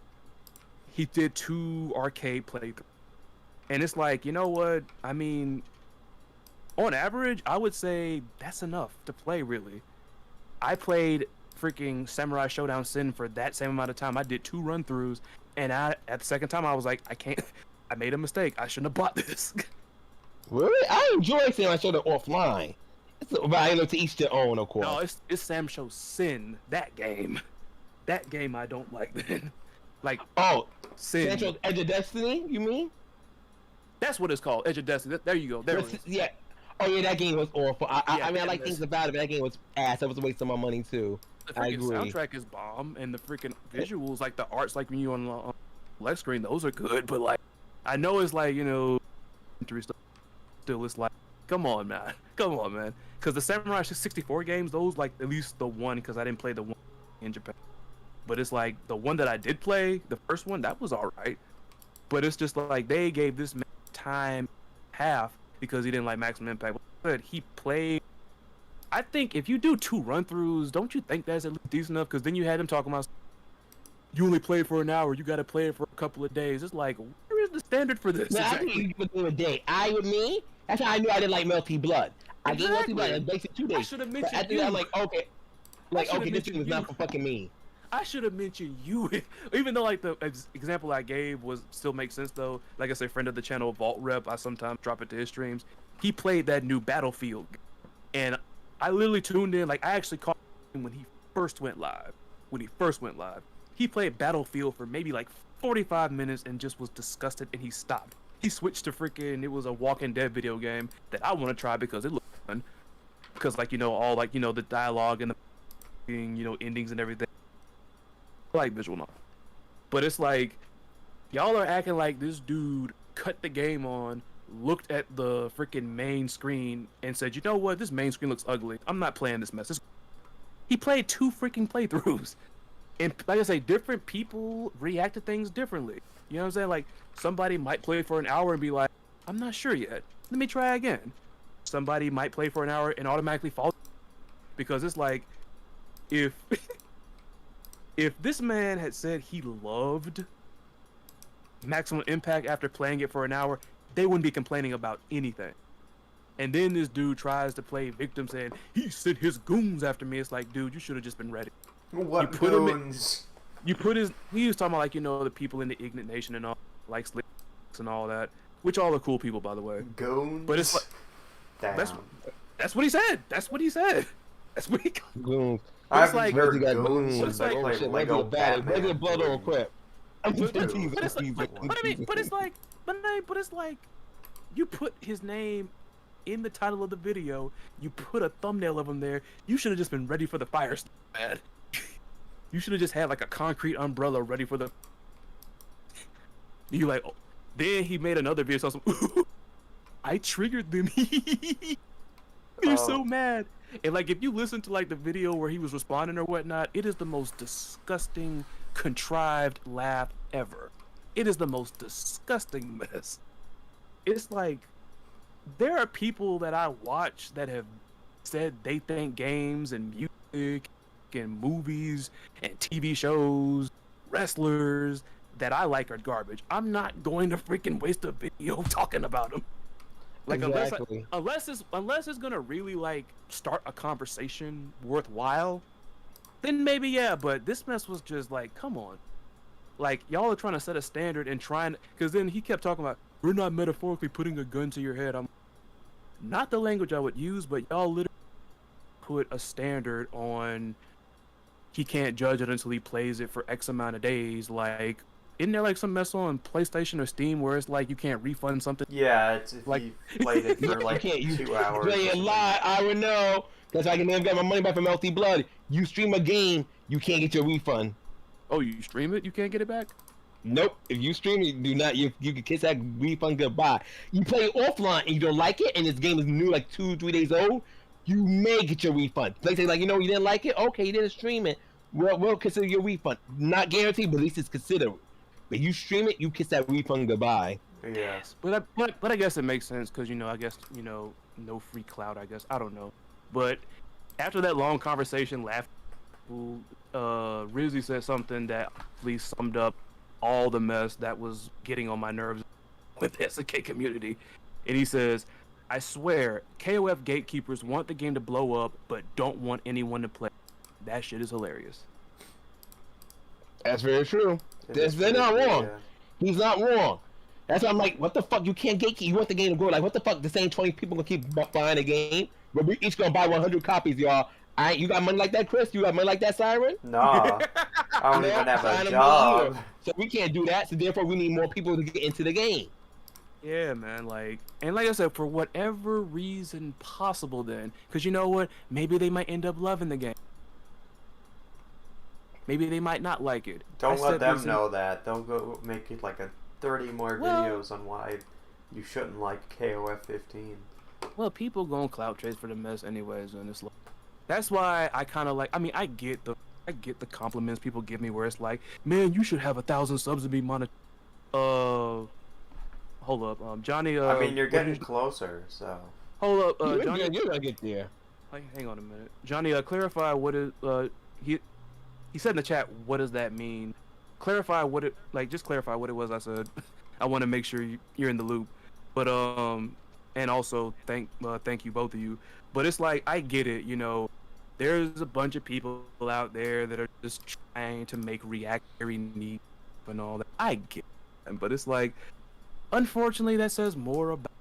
[SPEAKER 1] He did 2 arcade playthroughs, and it's like, you know what? I mean, on average, I would say that's enough to play, really. I played freaking Samurai Showdown Sin for that same amount of time. I did 2 run-throughs, and at the second time, I was like, I can't. I made a mistake. I shouldn't have bought this.
[SPEAKER 4] Really? I enjoy Samurai Showdown offline. But to each their own, of course.
[SPEAKER 1] No, it's Sam Show Sin. That game I don't like. Then, like, Sin.
[SPEAKER 4] Central Edge of Destiny, you mean?
[SPEAKER 1] That's what it's called, Edge of Destiny. There you go. There it is.
[SPEAKER 4] Yeah. Oh yeah, that game was awful. I mean, I like
[SPEAKER 1] that's-
[SPEAKER 4] things about it, but that game was ass. That was a waste of my money too.
[SPEAKER 1] The
[SPEAKER 4] I
[SPEAKER 1] freaking
[SPEAKER 4] agree.
[SPEAKER 1] soundtrack is bomb, and the freaking visuals, like the arts, like when you on the left screen, those are good. But like, I know it's like, you know, still it's like, come on, man, because the Samurai 64 games, those like at least the one, because I didn't play the one in Japan, but it's like the one that I did play, the first one, that was all right. But it's just like they gave this man time half because he didn't like Maximum Impact. But he played. I think if you do 2 run-throughs, don't you think that's at least decent enough? Because then you had him talking about you only played for an hour, you got to play it for a couple of days. It's like, where is the standard for this?
[SPEAKER 4] Man,
[SPEAKER 1] exactly?
[SPEAKER 4] I think you could do a day. That's how I knew I didn't like Melty Blood. I did Melty Blood. It makes it 2 days.
[SPEAKER 1] I should have
[SPEAKER 4] But
[SPEAKER 1] mentioned
[SPEAKER 4] after
[SPEAKER 1] you.
[SPEAKER 4] that, I'm like, okay,
[SPEAKER 1] should've
[SPEAKER 4] this
[SPEAKER 1] mentioned
[SPEAKER 4] thing is not
[SPEAKER 1] you.
[SPEAKER 4] for fucking me.
[SPEAKER 1] I should have mentioned you, even though like the example I gave still makes sense though. Like I said, friend of the channel, Vault Rep, I sometimes drop it to his streams. He played that new Battlefield, and I literally tuned in. Like I actually caught him when he first went live. He played Battlefield for maybe like 45 minutes and just was disgusted, and he stopped. He switched to freaking, it was a Walking Dead video game that I want to try because it looked fun. Because like, you know, all like, you know, the dialogue and the, you know, endings and everything. I like visual novel. But it's like, y'all are acting like this dude cut the game on, looked at the freaking main screen, and said, you know what, this main screen looks ugly. I'm not playing this mess. He played 2 freaking playthroughs. And like I say, different people react to things differently. You know what I'm saying? Like, somebody might play for an hour and be like, I'm not sure yet. Let me try again. Somebody might play for an hour and automatically fall. Because it's like, if this man had said he loved Maximum Impact after playing it for an hour, they wouldn't be complaining about anything. And then this dude tries to play victim saying, he sent his goons after me. It's like, dude, you should have just been ready.
[SPEAKER 2] What
[SPEAKER 1] You put him in-
[SPEAKER 2] goons?
[SPEAKER 1] He was talking about, like, you know, the people in the Ignite Nation and all, like Slick and all that, which all are cool people, by the way.
[SPEAKER 2] Goons?
[SPEAKER 1] But it's like,
[SPEAKER 2] Damn.
[SPEAKER 1] that's what he said. That's what he
[SPEAKER 4] Goons.
[SPEAKER 2] I
[SPEAKER 1] it's
[SPEAKER 2] haven't
[SPEAKER 1] like-
[SPEAKER 2] heard
[SPEAKER 4] Got
[SPEAKER 2] goons
[SPEAKER 4] goons.
[SPEAKER 2] since I
[SPEAKER 1] like,
[SPEAKER 2] played
[SPEAKER 4] shit,
[SPEAKER 2] Lego Batman.
[SPEAKER 4] Lego Blood on Quip. I'm just
[SPEAKER 1] But
[SPEAKER 4] teasing.
[SPEAKER 1] it's like, but it's like, you put his name in the title of the video, you put a thumbnail of him there, you should have just been ready for the fire, man. You should have just had like a concrete umbrella ready for the. You like, oh. Then he made another video. So I triggered them. You're so mad. And like, if you listen to like the video where he was responding or whatnot, it is the most disgusting, contrived laugh ever. It is the most disgusting mess. It's like, there are people that I watch that have said they think games and music and movies and TV shows, wrestlers that I like are garbage. I'm not going to freaking waste a video talking about them. Like,
[SPEAKER 4] Exactly.
[SPEAKER 1] unless it's gonna really like start a conversation worthwhile, then maybe yeah. But this mess was just like, come on, like y'all are trying to set a standard and trying. Because then he kept talking about, we're not metaphorically putting a gun to your head. I'm not the language I would use, but y'all literally put a standard on. He can't judge it until he plays it for X amount of days. Like, isn't there like some mess on PlayStation or Steam where it's like you can't refund something?
[SPEAKER 2] Yeah, it's if
[SPEAKER 1] Like-
[SPEAKER 2] you played it for like 2 hours.
[SPEAKER 4] Play a lie, I would know. Because I can never get my money back from Melty Blood. You stream a game, you can't get your refund.
[SPEAKER 1] Oh, you stream it, you can't get it back?
[SPEAKER 4] Nope. If you stream it, do not. You can kiss that refund goodbye. You play it offline and you don't like it, and this game is new, like 2-3 days old. You may get your refund. They say like, you didn't like it. Okay, you didn't stream it. We'll consider your refund. Not guaranteed, but at least it's considered. But you stream it, you kiss that refund goodbye.
[SPEAKER 2] Yeah.
[SPEAKER 1] But I guess it makes sense because I guess no free cloud. I guess I don't know, but after that long conversation, Rizzy said something that at least summed up all the mess that was getting on my nerves with the SNK community, and he says, "I swear, KOF gatekeepers want the game to blow up, but don't want anyone to play. That shit is hilarious."
[SPEAKER 4] That's very true. They're not wrong. He's not wrong. That's why I'm like, what the fuck? You can't gatekeep. You want the game to grow. Like, what the fuck? The same 20 people gonna keep buying the game, but we each gonna buy 100 copies, y'all. You got money like that, Chris? You got money like that, Siren?
[SPEAKER 2] Nah, I don't even have a
[SPEAKER 4] Siren
[SPEAKER 2] job.
[SPEAKER 4] So we can't do that. So therefore, we need more people to get into the game.
[SPEAKER 1] Yeah, man. Like I said, for whatever reason possible, then, because you know what? Maybe they might end up loving the game. Maybe they might not like it.
[SPEAKER 2] Don't let them know that. They'll go make it like a 30 more videos on why you shouldn't like KOF 15.
[SPEAKER 1] Well, people go on clout chase for the mess anyways, and it's like that's why I kind of like. I mean, I get the compliments people give me where it's like, man, you should have 1,000 subs to be monetized. Hold up, Johnny.
[SPEAKER 2] I mean, you're getting closer, so.
[SPEAKER 1] Hold up, Johnny.
[SPEAKER 4] You're gonna get there.
[SPEAKER 1] Hang on a minute, Johnny. Clarify what is he said in the chat. What does that mean? Clarify what it Just clarify what it was. I said. I want to make sure you're in the loop, but and also thank you both of you. But it's like I get it, there's a bunch of people out there that are just trying to make reactionary needs and all that. I get it, but it's like, unfortunately, that says more about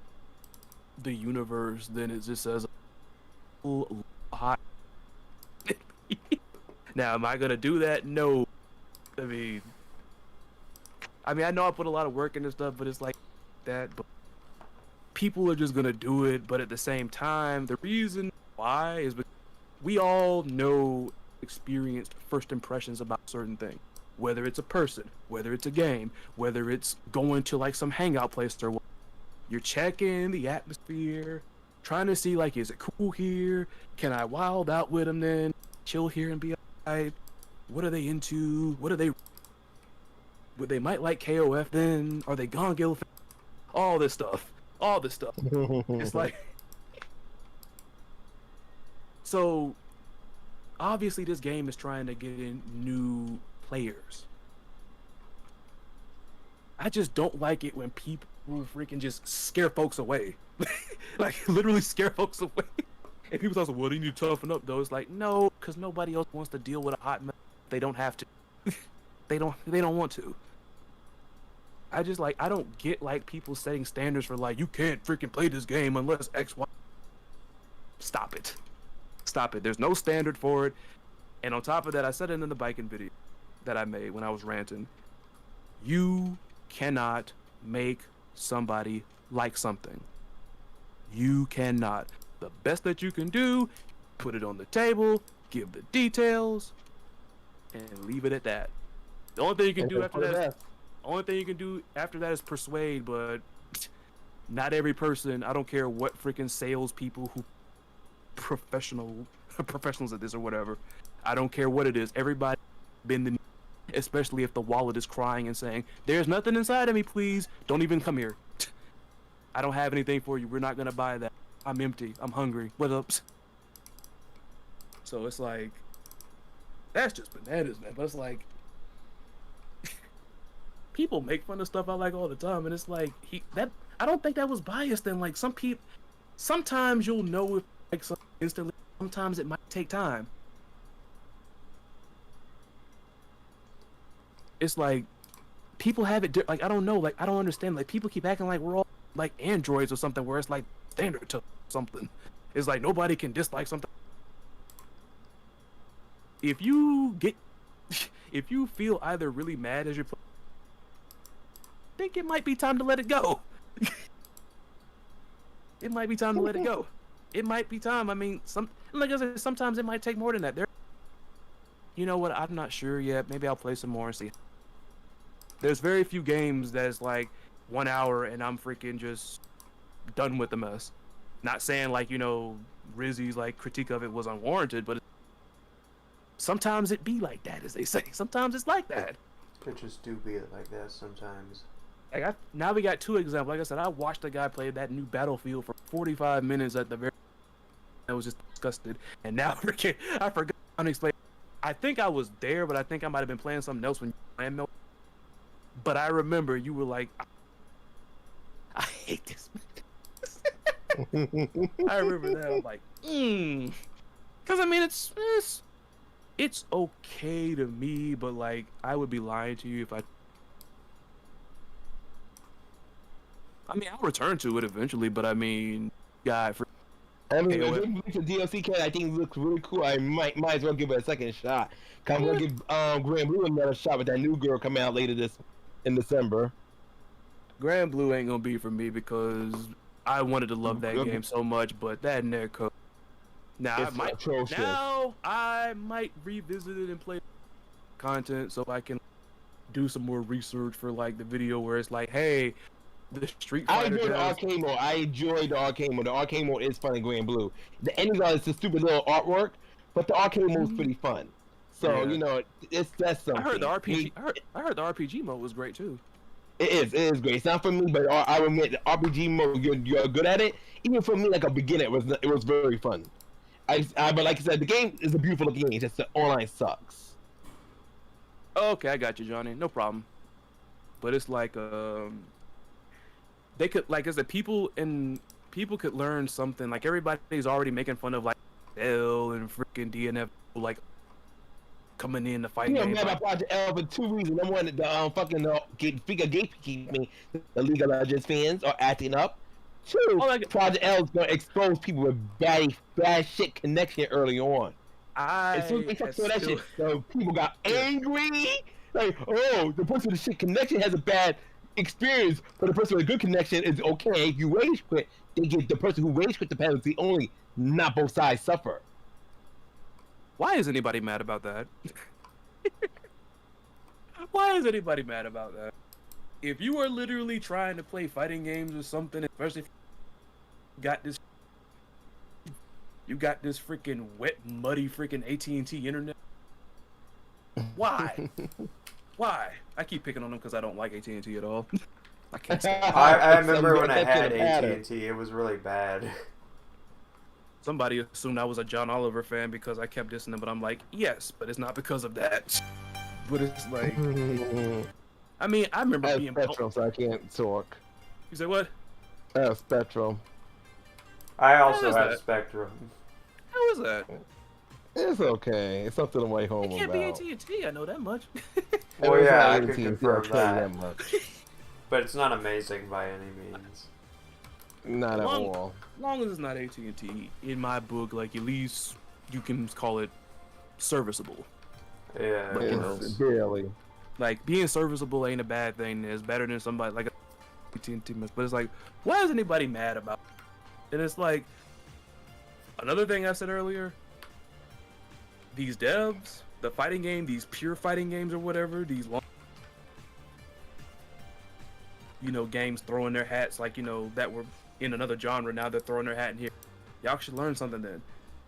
[SPEAKER 1] the universe than it just says a lot. Now, am I gonna do that? No. I mean, I know I put a lot of work into stuff, but it's like that. But people are just gonna do it. But at the same time, the reason why is because we all know experienced first impressions about certain things. Whether it's a person, whether it's a game, whether it's going to like some hangout place or what. You're checking the atmosphere, trying to see like, is it cool here? Can I wild out with them then? Chill here and be alright? What are they into? What are they? Would they might like KOF then? Are they gonna give all this stuff? It's like, so obviously this game is trying to get in new players. I just don't like it when people freaking just scare folks away. Like literally scare folks away. And people talk, well, they need to toughen up though. It's like, no, because nobody else wants to deal with a hot mess. They don't have to. They don't want to. I don't get like people setting standards for like, you can't freaking play this game unless X, Y. Stop it. There's no standard for it. And on top of that, I said it in the biking video that I made when I was ranting. You cannot make somebody like something. You cannot. The best that you can do, put it on the table, give the details, and leave it at that. The only thing you can do after that is persuade, but not every person. I don't care what freaking salespeople who professionals at this or whatever. I don't care what it is. Everybody been the, especially if the wallet is crying and saying, "There's nothing inside of me, please. Don't even come here. I don't have anything for you. We're not gonna buy that. I'm empty. I'm hungry. What up?" So it's like, that's just bananas, man. But it's like, people make fun of stuff I like all the time, and it's like I don't think that was biased. And like sometimes you'll know if like something instantly. Sometimes it might take time. It's like people have it like I don't know, like I don't understand. Like people keep acting like we're all like androids or something, where it's like standard to something. It's like nobody can dislike something. If you feel either really mad as you're playing, I think it might be time to let it go. It might be time to let it go. It might be time. I mean, like I said, sometimes it might take more than that. you know what? I'm not sure yet. Maybe I'll play some more and see. There's very few games that's like 1 hour and I'm freaking just done with the mess. Not saying like, you know, Rizzy's like critique of it was unwarranted, but sometimes it be like that, as they say. Sometimes it's like that.
[SPEAKER 2] Pitches do be like that sometimes.
[SPEAKER 1] Like now we got two examples. Like I said, I watched a guy play that new Battlefield for 45 minutes at the very. I was just disgusted, and now I forgot to explain. I think I was there, but I think I might have been playing something else when you were playing. But I remember you were like, I hate this. I remember that. I'm like, because I mean it's okay to me, but like I would be lying to you if I mean I'll return to it eventually, but I mean, God,
[SPEAKER 4] I mean,
[SPEAKER 1] Okay,
[SPEAKER 4] if it's a DLC kit, I think it looks really cool. I might as well give it a second shot. Cause I'm gonna give Grand Blue another shot with that new girl coming out later in December.
[SPEAKER 1] Grand Blue ain't gonna be for me because I wanted to love that game so much, but that netcode. Now I might revisit it and play content so I can do some more research for like the video where it's like, hey, the Street Fighter.
[SPEAKER 4] I enjoy the arcade mode. I enjoy the arcade mode. The arcade mode is fun in Grand Blue. The ending is the stupid little artwork, but the arcade mode is pretty fun. So
[SPEAKER 1] Yeah.
[SPEAKER 4] you know, that's something.
[SPEAKER 1] I heard the RPG. I heard the RPG mode was great too.
[SPEAKER 4] It is great. It's not for me, but I will admit the RPG mode, you're good at it. Even for me, like a beginner, it was very fun. But like I said, the game is a beautiful game. It's just the online sucks.
[SPEAKER 1] Okay, I got you, Johnny. No problem. But it's like they could like as the people could learn something. Like everybody's already making fun of like L and freaking DNF like coming in to fight.
[SPEAKER 4] Yeah, man, I Project L for two reasons. Number one, the fucking gatekeeping, the League of Legends fans are acting up. Two, Project L is gonna expose people with bad shit connection early on. As soon as they saw that shit, so people got angry. Like, oh, the person with the shit connection has a bad experience, but the person with a good connection is okay. If you rage quit, they get the person who rage quit the penalty only. Not both sides suffer.
[SPEAKER 1] Why is anybody mad about that? Why is anybody mad about that? If you are literally trying to play fighting games or something, especially if you got this freaking wet, muddy freaking AT&T internet. Why? Why? I keep picking on them because I don't like AT&T at all. I can't stand it.
[SPEAKER 2] I remember when I had AT&T, it was really bad.
[SPEAKER 1] Somebody assumed I was a John Oliver fan because I kept dissing him, but I'm like, yes, but it's not because of that. But it's like, I mean, I remember being
[SPEAKER 4] Spectrum, so I can't talk.
[SPEAKER 1] You said what?
[SPEAKER 4] I have Spectrum.
[SPEAKER 2] I also
[SPEAKER 1] is
[SPEAKER 2] have
[SPEAKER 1] that?
[SPEAKER 2] Spectrum.
[SPEAKER 1] How is that?
[SPEAKER 4] It's okay. It's something to write home
[SPEAKER 1] It can't
[SPEAKER 4] about.
[SPEAKER 1] be AT&T. I know that much.
[SPEAKER 2] Oh yeah, I
[SPEAKER 4] It's
[SPEAKER 2] can
[SPEAKER 4] not
[SPEAKER 2] confirm
[SPEAKER 4] AT&T, I'll tell you
[SPEAKER 2] that.
[SPEAKER 4] much.
[SPEAKER 2] But it's not amazing by any means.
[SPEAKER 4] Not at
[SPEAKER 1] Long-
[SPEAKER 4] all.
[SPEAKER 1] Long as it's not AT&T, in my book, like at least you can call it serviceable.
[SPEAKER 2] Yeah,
[SPEAKER 1] But, you know,
[SPEAKER 4] It's barely.
[SPEAKER 1] Like being serviceable ain't a bad thing. It's better than somebody like AT&T. But it's like, why is anybody mad about it? And it's like another thing I said earlier. These devs, the fighting game, these pure fighting games or whatever, these long, games throwing their hats like, that were in another genre. Now they're throwing their hat in here. Y'all should learn something then.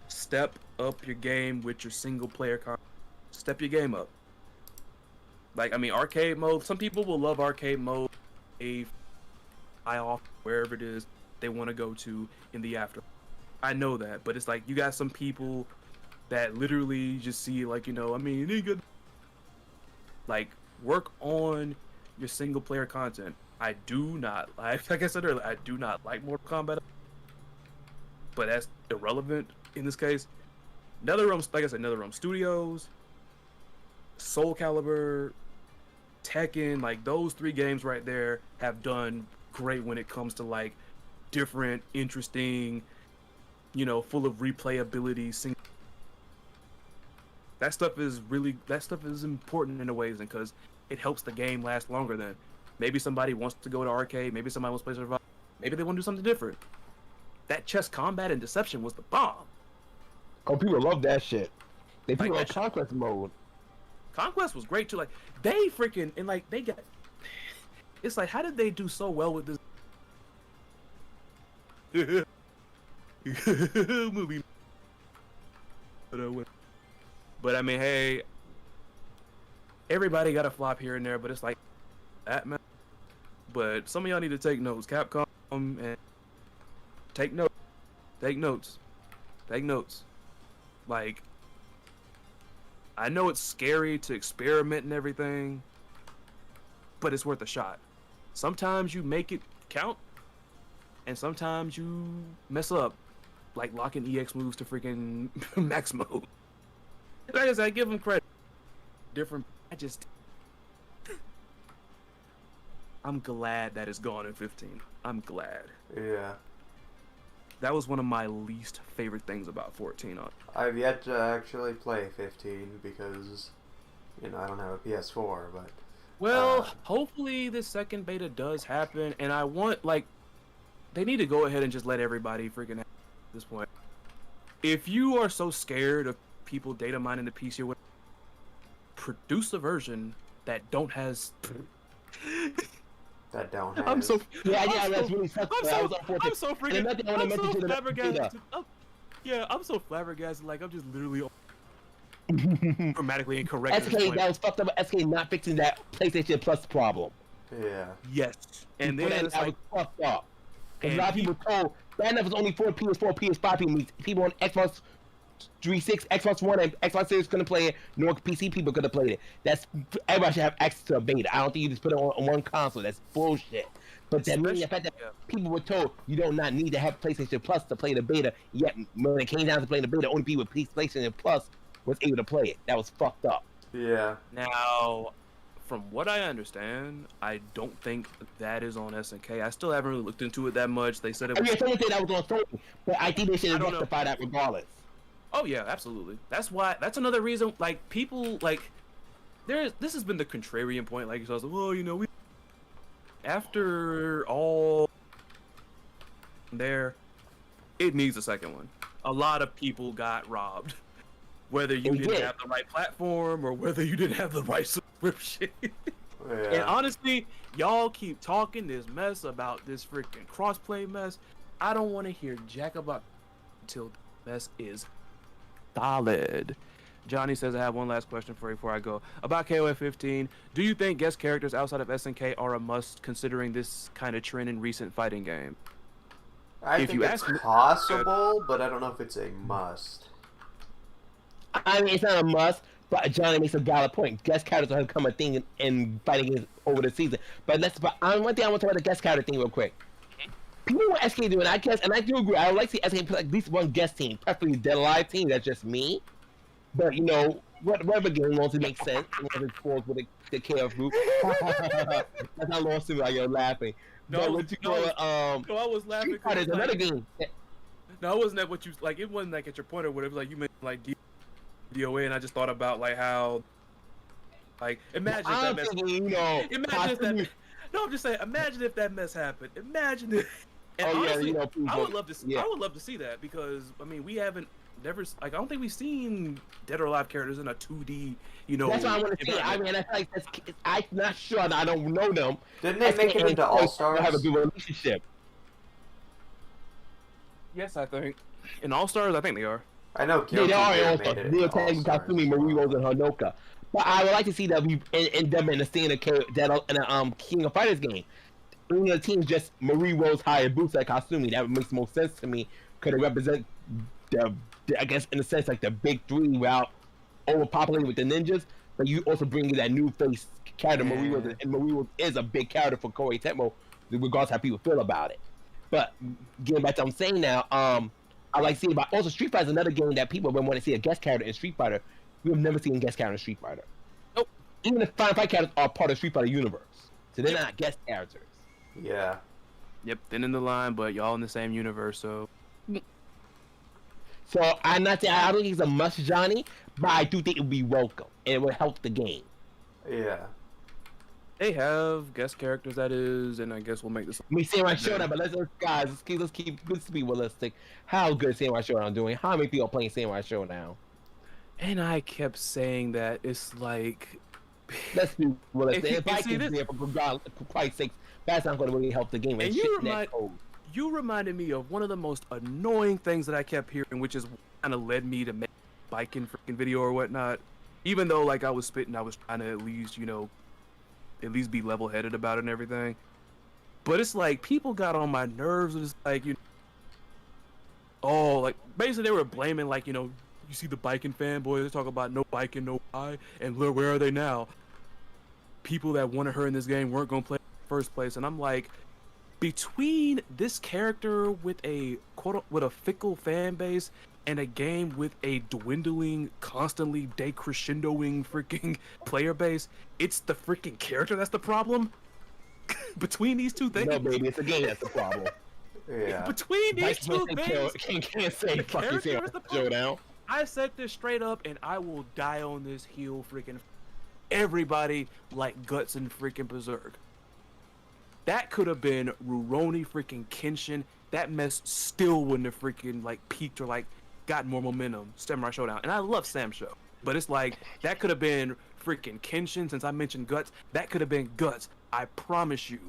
[SPEAKER 1] Step up your game with your single player content. Step your game up. Like, I mean, arcade mode, some people will love arcade mode, off wherever it is they want to go to in the after. I know that, but it's like you got some people that literally just see like, I mean, it good. Like, work on your single player content. I do not like I said earlier, I do not like Mortal Kombat, but that's irrelevant in this case. NetherRealm Studios, Soul Calibur, Tekken, like those three games right there have done great when it comes to like different, interesting, full of replayability. That stuff is important in a way because it helps the game last longer than maybe somebody wants to go to arcade, maybe somebody wants to play survival, maybe they want to do something different. That chess combat and deception was the bomb.
[SPEAKER 4] Oh, people love that shit. They put
[SPEAKER 1] Like,
[SPEAKER 4] it on
[SPEAKER 1] that shit-
[SPEAKER 4] conquest mode.
[SPEAKER 1] Conquest was great too. Like they freaking and like they got. It's like how did they do so well with this movie? But I mean, hey, everybody got a flop here and there, but it's like that man. But some of y'all need to take notes, Capcom, and take notes, take notes, take notes. Like, I know it's scary to experiment and everything, but it's worth a shot. Sometimes you make it count, and sometimes you mess up, like locking EX moves to freaking max mode. Like I said, I give them credit. Different. I'm glad that it's gone in 15. I'm glad.
[SPEAKER 2] Yeah.
[SPEAKER 1] That was one of my least favorite things about 14.
[SPEAKER 2] I've yet to actually play 15 because, you know, I don't have a PS4, but...
[SPEAKER 1] Well, hopefully this second beta does happen, and I want, like, they need to go ahead and just let everybody freaking have at this point. If you are so scared of people data mining the PC or whatever, produce a version that don't has...
[SPEAKER 2] that don't have...
[SPEAKER 1] I'm so...
[SPEAKER 4] That's really sucks.
[SPEAKER 1] I'm so freaking...
[SPEAKER 4] And I
[SPEAKER 1] I'm
[SPEAKER 4] want to
[SPEAKER 1] so
[SPEAKER 4] mention
[SPEAKER 1] flabbergasted. I'm so flabbergasted, like, I'm just literally... grammatically incorrect.
[SPEAKER 4] SK, that was fucked up. SK not fixing that PlayStation Plus problem.
[SPEAKER 2] Yeah.
[SPEAKER 1] Yes, and then it's
[SPEAKER 4] that
[SPEAKER 1] like,
[SPEAKER 4] was fucked up. Because a
[SPEAKER 1] and
[SPEAKER 4] lot of people told that was only for PS4, PS5 people. People on Xbox 360, Xbox One, and Xbox Series couldn't play it. Nor PC people could have played it. That's everybody should have access to a beta. I don't think you just put it on one console. That's bullshit. But that means the fact that people were told you do not need to have PlayStation Plus to play the beta. Yet when it came down to playing the beta, only people with PlayStation Plus was able to play it. That was fucked up.
[SPEAKER 2] Yeah.
[SPEAKER 1] now, from what I understand, I don't think that is on SNK. I still haven't really looked into it that much. They said it
[SPEAKER 4] I
[SPEAKER 1] was...
[SPEAKER 4] mean, someone said that was on Sony, but I think they should
[SPEAKER 1] I
[SPEAKER 4] have
[SPEAKER 1] don't know.
[SPEAKER 4] rectified that regardless.
[SPEAKER 1] Oh yeah, absolutely. That's why. That's another reason. Like people, like this has been the contrarian point. Like I was like, well, you know, we after all there, it needs a second one. A lot of people got robbed, whether you
[SPEAKER 4] They
[SPEAKER 1] didn't
[SPEAKER 4] did.
[SPEAKER 1] have the right platform or whether you didn't have the right subscription. And
[SPEAKER 2] Yeah.
[SPEAKER 1] honestly, y'all keep talking this mess about this freaking crossplay mess. I don't want to hear jack about until the mess is solid. Johnny says, I have one last question for you before I go. About KOF 15, do you think guest characters outside of SNK are a must considering this kind of trend in recent fighting game?
[SPEAKER 2] I
[SPEAKER 1] if
[SPEAKER 2] think
[SPEAKER 1] you
[SPEAKER 2] it's
[SPEAKER 1] ask me-
[SPEAKER 2] possible, but I don't know if it's a must.
[SPEAKER 4] I mean, it's not a must, but Johnny makes a valid point. Guest characters have become a thing in fighting games over the season. But one thing I want to talk about the guest character thing real quick. People want SK doing, I guess, and I do agree. I would like to see SK put at least one guest team, preferably Dead Alive team. That's just me. But you know, whatever game wants to make sense, whatever falls with the KF group. That's how lost to me. Like you're laughing. But what you call it?
[SPEAKER 1] No, I was laughing.
[SPEAKER 4] Street Fighter is another game.
[SPEAKER 1] No, it wasn't that what you like. It wasn't like at your point or whatever. Like you meant like DOA, and I just thought about like how, like imagine if
[SPEAKER 4] I'm
[SPEAKER 1] that mess.
[SPEAKER 4] thinking, you know,
[SPEAKER 1] Imagine if that. No, I'm just saying. Imagine if that mess happened. Imagine if. And
[SPEAKER 4] Oh, yeah,
[SPEAKER 1] honestly,
[SPEAKER 4] you know,
[SPEAKER 1] I would love to.
[SPEAKER 4] yeah.
[SPEAKER 1] I would love to see that because I mean we haven't never like I don't think we've seen Dead or Alive characters in a 2D. You know.
[SPEAKER 4] That's what I want to see. I mean, I feel like I'm not sure. I don't know them.
[SPEAKER 2] Didn't they make it into All Stars?
[SPEAKER 4] Have a good relationship.
[SPEAKER 1] Yes, I think. In All Stars, I think they are.
[SPEAKER 2] I know
[SPEAKER 4] Yeah, they are
[SPEAKER 2] Kyoto
[SPEAKER 4] also.
[SPEAKER 2] made it
[SPEAKER 4] They're
[SPEAKER 2] into
[SPEAKER 4] taking
[SPEAKER 2] All-Stars.
[SPEAKER 4] Kasumi, Mariros, and Hanoka. But I would like to see that we in them in the scene of that in a King of Fighters game. Only the team's just Mariros, Hayabusa, and Kasumi. That makes more sense to me. Could it represent the I guess in a sense like the big three without overpopulating with the ninjas, but you also bring in that new face character Mariros, and Mariros is a big character for Koei Tecmo, regardless how people feel about it. But getting back to what I'm saying now, I like seeing about also Street Fighter is another game that people have been wanting to see a guest character in Street Fighter. We have never seen a guest character in Street Fighter.
[SPEAKER 1] Nope.
[SPEAKER 4] Even the Final Fight characters are part of Street Fighter universe, so they're not guest characters.
[SPEAKER 2] Yeah.
[SPEAKER 1] Yep, thin in the line, but y'all in the same universe, so.
[SPEAKER 4] So I'm not saying I don't think it's a must, Johnny, but I do think it would be welcome and it would help the game.
[SPEAKER 2] Yeah.
[SPEAKER 1] They have guest characters, that is, and I guess we'll make this.
[SPEAKER 4] I mean, Samurai Showdown, but let's be realistic. How good is Samurai Showdown doing? How many people are playing Samurai Showdown?
[SPEAKER 1] And I kept saying that it's like,
[SPEAKER 4] Let's be realistic.
[SPEAKER 1] And-
[SPEAKER 4] If
[SPEAKER 1] and
[SPEAKER 4] I
[SPEAKER 1] see
[SPEAKER 4] can
[SPEAKER 1] this-
[SPEAKER 4] see it, for Christ's sakes, that's not going to really help the game.
[SPEAKER 1] And
[SPEAKER 4] And
[SPEAKER 1] you
[SPEAKER 4] shit in
[SPEAKER 1] remind-
[SPEAKER 4] that code.
[SPEAKER 1] you reminded me of one of the most annoying things that I kept hearing, which is kind of led me to make a biking freaking video or whatnot. Even though like I was spitting, I was trying to at least, at least be level-headed about it and everything. But it's like people got on my nerves. It's like, oh, like basically they were blaming like, you see the biking fanboys, they talk about no biking, no why, and look, where are they now? People that wanted her in this game weren't gonna play in the first place, and I'm like, between this character with a fickle fan base and a game with a dwindling, constantly decrescendoing freaking player base, it's the freaking character that's the problem. Between these two things,
[SPEAKER 4] No, baby, it's the game that's the problem.
[SPEAKER 2] Yeah.
[SPEAKER 1] between these two things,
[SPEAKER 4] Can't say
[SPEAKER 1] the
[SPEAKER 4] fucking
[SPEAKER 1] character
[SPEAKER 4] Sam
[SPEAKER 1] is the problem.
[SPEAKER 4] Showdown.
[SPEAKER 1] I said this straight up, and I will die on this hill. Freaking everybody like Guts and freaking Berserk. That could have been Rurouni freaking Kenshin. That mess still wouldn't have freaking like peaked or like got more momentum. Samurai Showdown, and I love Sam Show, but it's like that could have been freaking Kenshin. Since I mentioned Guts, that could have been Guts. I promise you,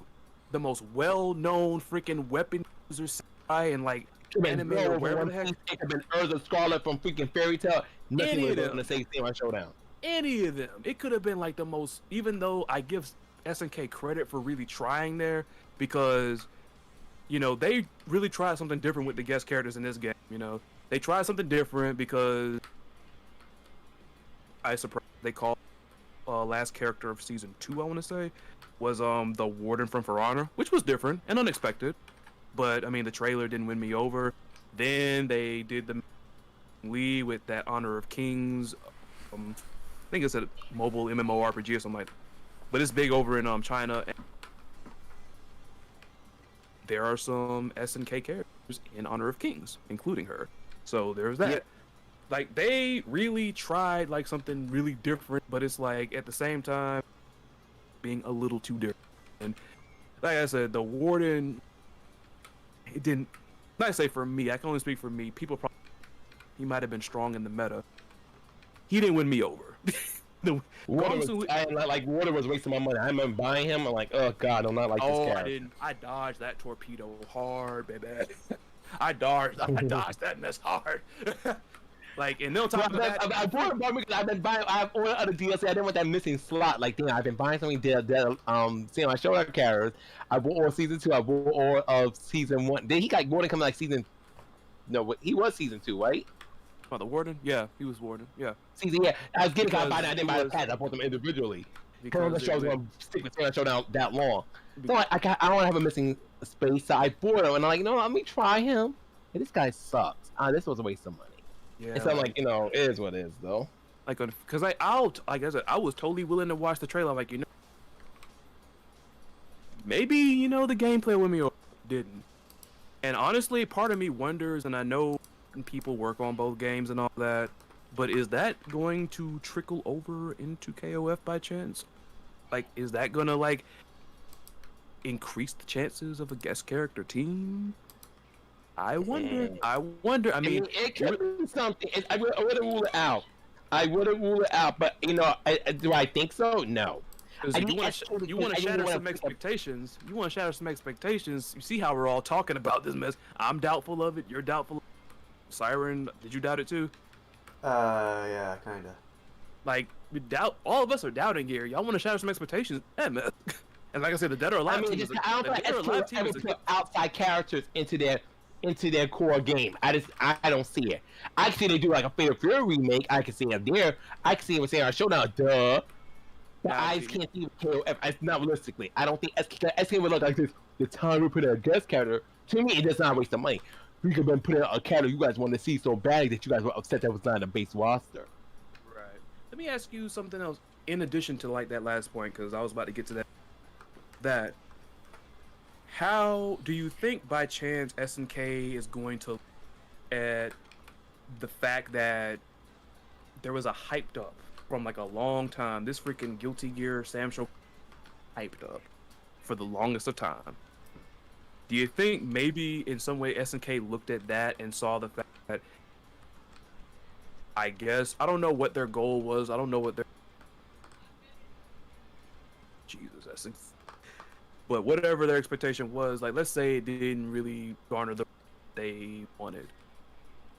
[SPEAKER 1] the most well-known freaking weapon user samurai and like anime or wherever the heck.
[SPEAKER 4] It could have been Urza Scarlet from freaking Fairy Tail. Nothing
[SPEAKER 1] Any
[SPEAKER 4] was
[SPEAKER 1] of them.
[SPEAKER 4] going to say Samurai Showdown.
[SPEAKER 1] Any of them. It could have been like the most, even though I give SNK credit for really trying there, because they really tried something different with the guest characters in this game. They tried something different because I surprised they called last character of season 2, I want to say, was the warden from For Honor, which was different and unexpected, but I mean the trailer didn't win me over. Then they did the Lee with that Honor of Kings. I think it's a mobile MMORPG or something like that. But it's big over in China. And there are some SNK characters in Honor of Kings, including her. So there's that.
[SPEAKER 4] Yeah.
[SPEAKER 1] Like they really tried like something really different, but it's like at the same time being a little too different. And like I said, the warden, it didn't. Not to say for me, I can only speak for me. People probably he might have been strong in the meta. He didn't win me over.
[SPEAKER 4] Water was wasting my money. I remember buying him. I'm like, oh god, I'm not like this
[SPEAKER 1] I
[SPEAKER 4] character.
[SPEAKER 1] didn't. I dodged that torpedo hard, baby. I dodged that mess hard. Like, and they'll talk about that.
[SPEAKER 4] I bought it because I've been buying. I've ordered other DLC. I didn't want that missing slot. Like, I've been buying something seeing my show characters. I bought all season 2. I bought all of season 1. Then he got Warden coming like season. No, he was season 2, right?
[SPEAKER 1] Oh, the warden? Yeah, he was warden. Yeah.
[SPEAKER 4] Season, yeah. I was getting.
[SPEAKER 1] Because
[SPEAKER 4] I didn't buy the
[SPEAKER 1] was-
[SPEAKER 4] pads. I bought them individually.
[SPEAKER 1] Because
[SPEAKER 4] the
[SPEAKER 1] it
[SPEAKER 4] show's
[SPEAKER 1] was-
[SPEAKER 4] gonna stick with Samurai Showdown that long. So I don't want to have a missing space. So I bought him, and I'm like, let me try him. And this guy sucks. This was a waste of money.
[SPEAKER 1] yeah.
[SPEAKER 4] It's not like it is what it is though.
[SPEAKER 1] Like, because like I said, I was totally willing to watch the trailer. Like, maybe the gameplay with me or didn't. And honestly, part of me wonders, and I know people work on both games and all that, but is that going to trickle over into KOF by chance? Like, is that gonna like increase the chances of a guest character team? I wonder. I wonder. I mean,
[SPEAKER 4] it could be something. I wouldn't rule it out. But do I think so? No. I
[SPEAKER 1] you
[SPEAKER 4] think
[SPEAKER 1] want
[SPEAKER 4] that's
[SPEAKER 1] to shatter
[SPEAKER 4] wanna
[SPEAKER 1] some
[SPEAKER 4] pick up-
[SPEAKER 1] expectations. You want to shatter some expectations. You see how we're all talking about this mess. I'm doubtful of it. You're doubtful. Siren, did you doubt it too?
[SPEAKER 2] Yeah, kinda.
[SPEAKER 1] Like, we doubt. All of us are doubting here. Y'all want to shatter some expectations. Yeah, man. And like I said, the Dead or Alive team is
[SPEAKER 4] I don't
[SPEAKER 1] the
[SPEAKER 4] think
[SPEAKER 1] Dead or Alive
[SPEAKER 4] SK
[SPEAKER 1] team
[SPEAKER 4] ever
[SPEAKER 1] is a
[SPEAKER 4] put outside characters into their core game. I don't see it. I can see they do like a Fatal Fury remake. I can see it there. I can see it with Samurai Showdown. Duh. But
[SPEAKER 1] Yeah, I
[SPEAKER 4] I
[SPEAKER 1] see.
[SPEAKER 4] just can't see it with KOF. It's not realistically. I don't think SK would look like this. The time we put in a guest character, to me, it does not waste the money. We could have been putting a character you guys want to see so badly that you guys were upset that was not a base roster.
[SPEAKER 1] Right. Let me ask you something else. In addition to like that last point, because I was about to get to that. How do you think by chance SNK is going to look at the fact that there was a hyped up from like a long time, this freaking Guilty Gear Sam Show hyped up for the longest of time? Do you think maybe in some way SNK looked at that and saw the fact that I guess I don't know what their goal was. I don't know what their Jesus essence. But whatever their expectation was, like let's say it didn't really garner the they wanted.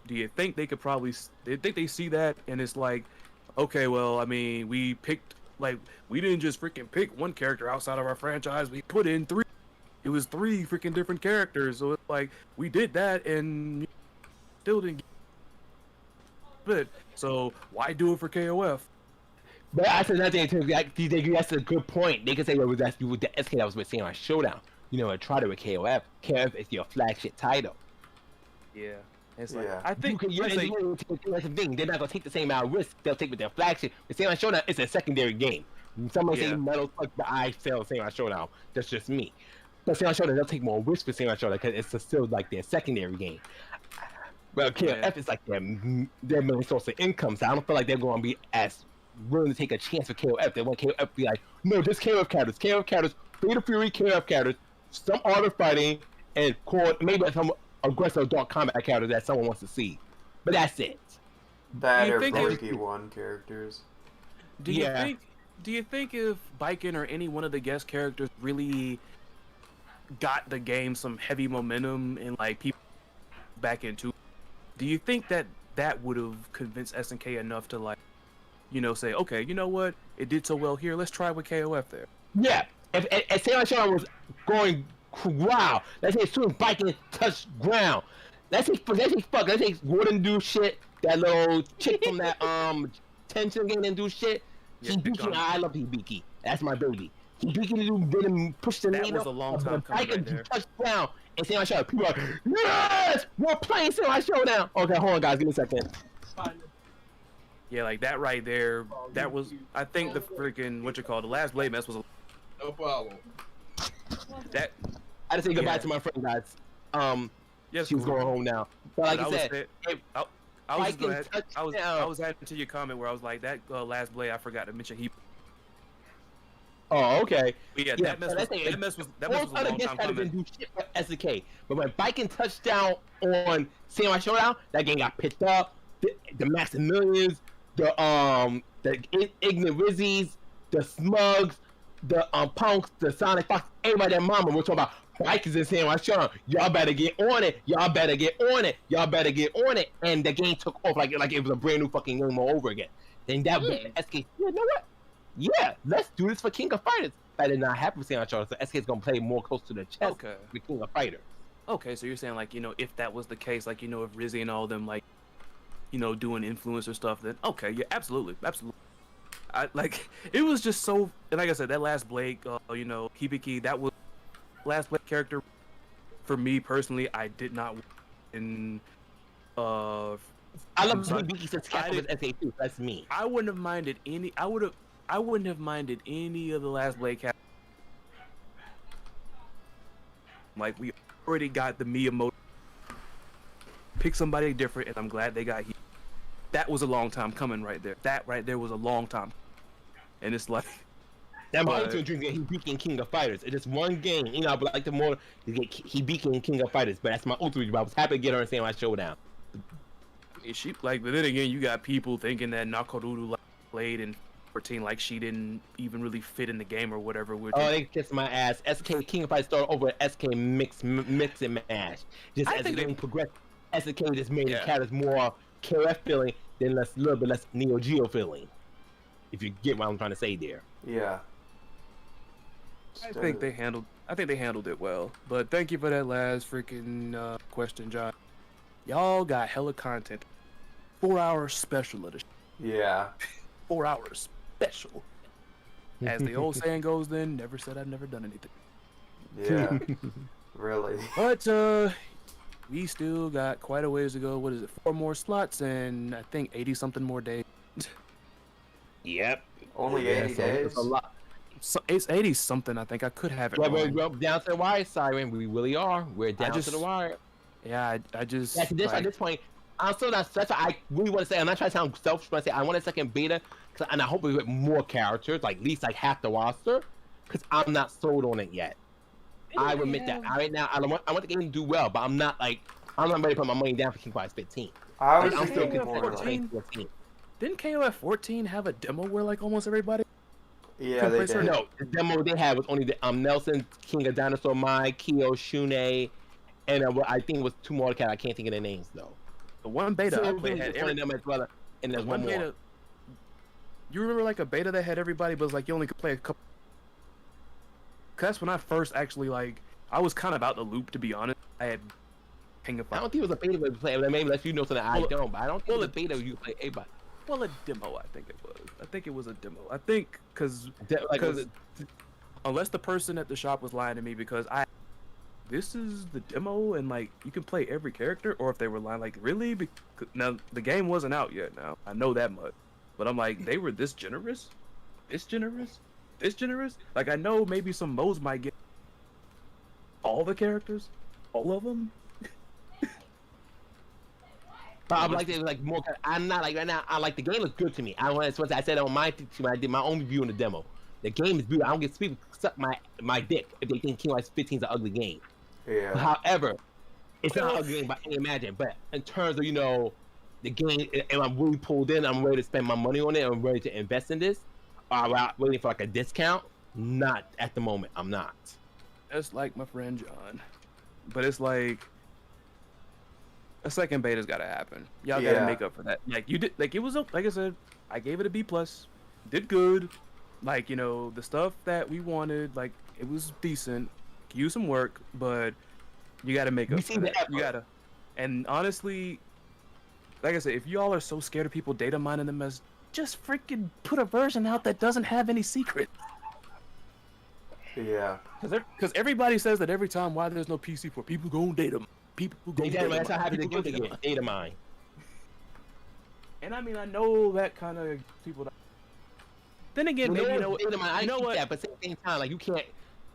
[SPEAKER 1] Do you think they could probably? Do you think they see that and it's like, okay, well, I mean, we picked like we didn't just freaking pick one character outside of our franchise. We put in three. It was three freaking different characters. So it's like we did that and still didn't get it. So why do it for KOF?
[SPEAKER 4] But I said nothing to that's a good point. They could say, well, that's with the SK that was with Samurai Showdown. You know, and try to with KOF. KOF is your flagship title.
[SPEAKER 1] Yeah. It's like
[SPEAKER 2] Yeah.
[SPEAKER 1] I think
[SPEAKER 4] that's the thing. They're not gonna take the same amount of risk they'll take with their flagship. With Samurai Showdown, it's a secondary game. Somebody say Metal Slug, but I sell Samurai Showdown. That's just me. But Samurai Showdown, they'll take more risk with Samurai Showdown because it's still like their secondary game. Well, KOF is like their main source of income, so I don't feel like they're going to be as willing to take a chance with KOF. They want KOF to be like, no, just KOF characters, Fate of Fury KOF characters, some art of fighting, and maybe some aggressive dark combat characters that someone wants to see. But that's it.
[SPEAKER 2] That
[SPEAKER 1] Do you
[SPEAKER 2] or
[SPEAKER 1] think
[SPEAKER 2] bulky one characters.
[SPEAKER 1] Do you think if Baiken or any one of the guest characters really got the game some heavy momentum and like people back into, do you think that would have convinced SNK enough to like, you know, say, okay, you know what, it did so well here, let's try with KOF there.
[SPEAKER 4] Yeah, if Samurai Showdown was going wow, let's say as soon as Baiken touched ground, let's say Gordon do shit, that little chick from that tension game didn't do shit.
[SPEAKER 1] Yeah,
[SPEAKER 4] Hibiki, I love Hibiki. That's my baby. Hibiki didn't push the
[SPEAKER 1] That
[SPEAKER 4] needle.
[SPEAKER 1] was a long time coming right there.
[SPEAKER 4] Touched down and Samurai Showdown. People are like, yes, we're playing Samurai Showdown. Okay, hold on, guys, give me a second.
[SPEAKER 1] Yeah, like that right there. That was, I think the freaking the last Blade Mess was
[SPEAKER 6] No problem.
[SPEAKER 1] that.
[SPEAKER 4] I just say goodbye
[SPEAKER 1] Yeah.
[SPEAKER 4] to my friend, guys.
[SPEAKER 1] Yes,
[SPEAKER 4] She's going home now. But like I said,
[SPEAKER 1] I was
[SPEAKER 4] Baiken
[SPEAKER 1] glad.
[SPEAKER 4] touched
[SPEAKER 1] I
[SPEAKER 4] down.
[SPEAKER 1] was adding to your comment where I was like that last Blade. I forgot to mention he.
[SPEAKER 4] Oh, okay.
[SPEAKER 1] But yeah,
[SPEAKER 4] Yeah,
[SPEAKER 1] that mess
[SPEAKER 4] so
[SPEAKER 1] was
[SPEAKER 4] that's
[SPEAKER 1] that mess was a
[SPEAKER 4] Most other
[SPEAKER 1] long
[SPEAKER 4] guest
[SPEAKER 1] time
[SPEAKER 4] titles
[SPEAKER 1] coming.
[SPEAKER 4] didn't do shit for SNK. But when Baiken touched down on Samurai Showdown, that game got picked up. The Maximilians, the Ignorant Rizzies, the Smugs, the Punks, the Sonic Fox, everybody that mama, we're talking about Bikers and Samurai Showdown. Y'all better get on it. Y'all better get on it. Y'all better get on it. And the game took off like it was a brand new fucking game all over again. Then that was SK. You know what? Yeah, let's do this for King of Fighters. That did not happen with Samurai Showdown, so SK is gonna play more close to the chest with King of Fighters.
[SPEAKER 1] Okay, so you're saying like, you know, if that was the case, like, you know, if Rizzy and all them like, you know, doing influencer stuff, then okay, yeah, absolutely. I like it was just so, and like I said, that last Blake, you know, Hibiki, that was last Blake character for me personally. I did not in
[SPEAKER 4] I love Hibiki since Capcom was SK too. That's me.
[SPEAKER 1] I wouldn't have minded any. I wouldn't have minded any of the last Blade cap. Like we already got the Miyamoto. Pick somebody different, and I'm glad they got. That was a long time coming right there. That right there was a long time, and it's like.
[SPEAKER 4] That my ultimate dream is Hibiki King of Fighters. It's just one game, you know. I would like to more to get Hibiki King of Fighters, but that's my ultimate dream. I was happy to get her and Samurai Showdown.
[SPEAKER 1] She like, but then again, you got people thinking that Nakoruru like, played in 14 like she didn't even really fit in the game or whatever.
[SPEAKER 4] They kiss my ass. SK King of Fighters started over at SK mix and match. Just as the game progressed, SK just made the characters more KF feeling than a little bit less Neo Geo feeling. If you get what I'm trying to say there.
[SPEAKER 2] Yeah.
[SPEAKER 1] I think they handled it well. But thank you for that last freaking question, John. Y'all got hella content. 4 hours special of the
[SPEAKER 2] Yeah.
[SPEAKER 1] 4 hours special. As the old saying goes, then never said I've never done anything.
[SPEAKER 2] Yeah. Really.
[SPEAKER 1] But we still got quite a ways to go. What is it? 4 more slots and I think 80 something more days.
[SPEAKER 4] Yep.
[SPEAKER 2] Only 80 days.
[SPEAKER 4] It's a lot.
[SPEAKER 1] So it's 80 something. I think I could have it.
[SPEAKER 4] Yeah,
[SPEAKER 1] wrong.
[SPEAKER 4] we're down to the wire, Siren. We really are. We're down to the wire.
[SPEAKER 1] Yeah, I just.
[SPEAKER 4] At this point, I'm still not. That's what I really want to say. I'm not trying to sound selfish, but I say I want a second beta, and I hope we get more characters, like at least like half the roster, because I'm not sold on it yet. I will admit that. Right now, I want the game to do well, but I'm not ready to put my money down for King Fighters 15.
[SPEAKER 2] I was
[SPEAKER 4] I'm
[SPEAKER 1] Didn't
[SPEAKER 4] still
[SPEAKER 2] thinking
[SPEAKER 1] KOF
[SPEAKER 2] more like
[SPEAKER 1] 14
[SPEAKER 4] 14.
[SPEAKER 1] Didn't KOF 14 have a demo where like almost everybody?
[SPEAKER 2] yeah, they
[SPEAKER 1] Compressor-
[SPEAKER 2] did.
[SPEAKER 4] No, the demo they had was only the Nelson, King of Dinosaur Mai, Kyo, Shune, and I think it was 2 more cats. I can't think of their names though.
[SPEAKER 1] The one beta I
[SPEAKER 4] Silver
[SPEAKER 1] played
[SPEAKER 4] was
[SPEAKER 1] had
[SPEAKER 4] one of them as well, and
[SPEAKER 1] the
[SPEAKER 4] there's
[SPEAKER 1] one
[SPEAKER 4] one more.
[SPEAKER 1] beta. You remember like a beta that had everybody, but it was like you only could play a couple. 'Cause that's when I first actually like I was kind of out the loop to be honest. I had King of
[SPEAKER 4] I
[SPEAKER 1] Fighters.
[SPEAKER 4] don't think it was a beta we play. Maybe unless you know something I
[SPEAKER 1] Well,
[SPEAKER 4] don't, but I don't think
[SPEAKER 1] well,
[SPEAKER 4] it was a beta you play everybody.
[SPEAKER 1] Well, a demo I think it was. I think it was a demo. I think because
[SPEAKER 4] Like, was it,
[SPEAKER 1] unless the person at the shop was lying to me because this is the demo and like you can play every character, or if they were lying like really now the game wasn't out yet. Now I know that much, but I'm like they were this generous. Like I know maybe some modes might get all the characters, all of them.
[SPEAKER 4] but I'm like, it was like more. I'm not like right now. I like the game looks good to me. I want to. I said on my when I did my own review on the demo. The game is beautiful. I don't get people suck my dick if they think King Life 15 is an ugly game.
[SPEAKER 2] Yeah.
[SPEAKER 4] However, it's not an ugly game by any imagine. But in terms of the game, and I'm really pulled in. I'm ready to spend my money on it. I'm ready to invest in this. Waiting for like a discount. Not at the moment. I'm not.
[SPEAKER 1] That's like my friend John, but it's like a second beta's got to happen. Y'all got to
[SPEAKER 2] Yeah.
[SPEAKER 1] make up for that. Like you did, like it was like I said, I gave it a B plus, did good. Like the stuff that we wanted, like it was decent, use some work, but you got to make up
[SPEAKER 4] We
[SPEAKER 1] for
[SPEAKER 4] see the
[SPEAKER 1] that. You
[SPEAKER 4] effort.
[SPEAKER 1] gotta, and honestly, like I said, if y'all are so scared of people data mining them as just freaking put a version out that doesn't have any secret.
[SPEAKER 2] Yeah.
[SPEAKER 1] Because everybody says that every time why there's no PC for people go on data. People go on data.
[SPEAKER 4] That's how happy
[SPEAKER 1] People
[SPEAKER 4] they
[SPEAKER 1] go
[SPEAKER 4] get data mine.
[SPEAKER 1] And I mean, I know that kind of people. Then again, maybe
[SPEAKER 4] Data mine. I
[SPEAKER 1] you know
[SPEAKER 4] keep
[SPEAKER 1] what?
[SPEAKER 4] that, but at the same time, like you can't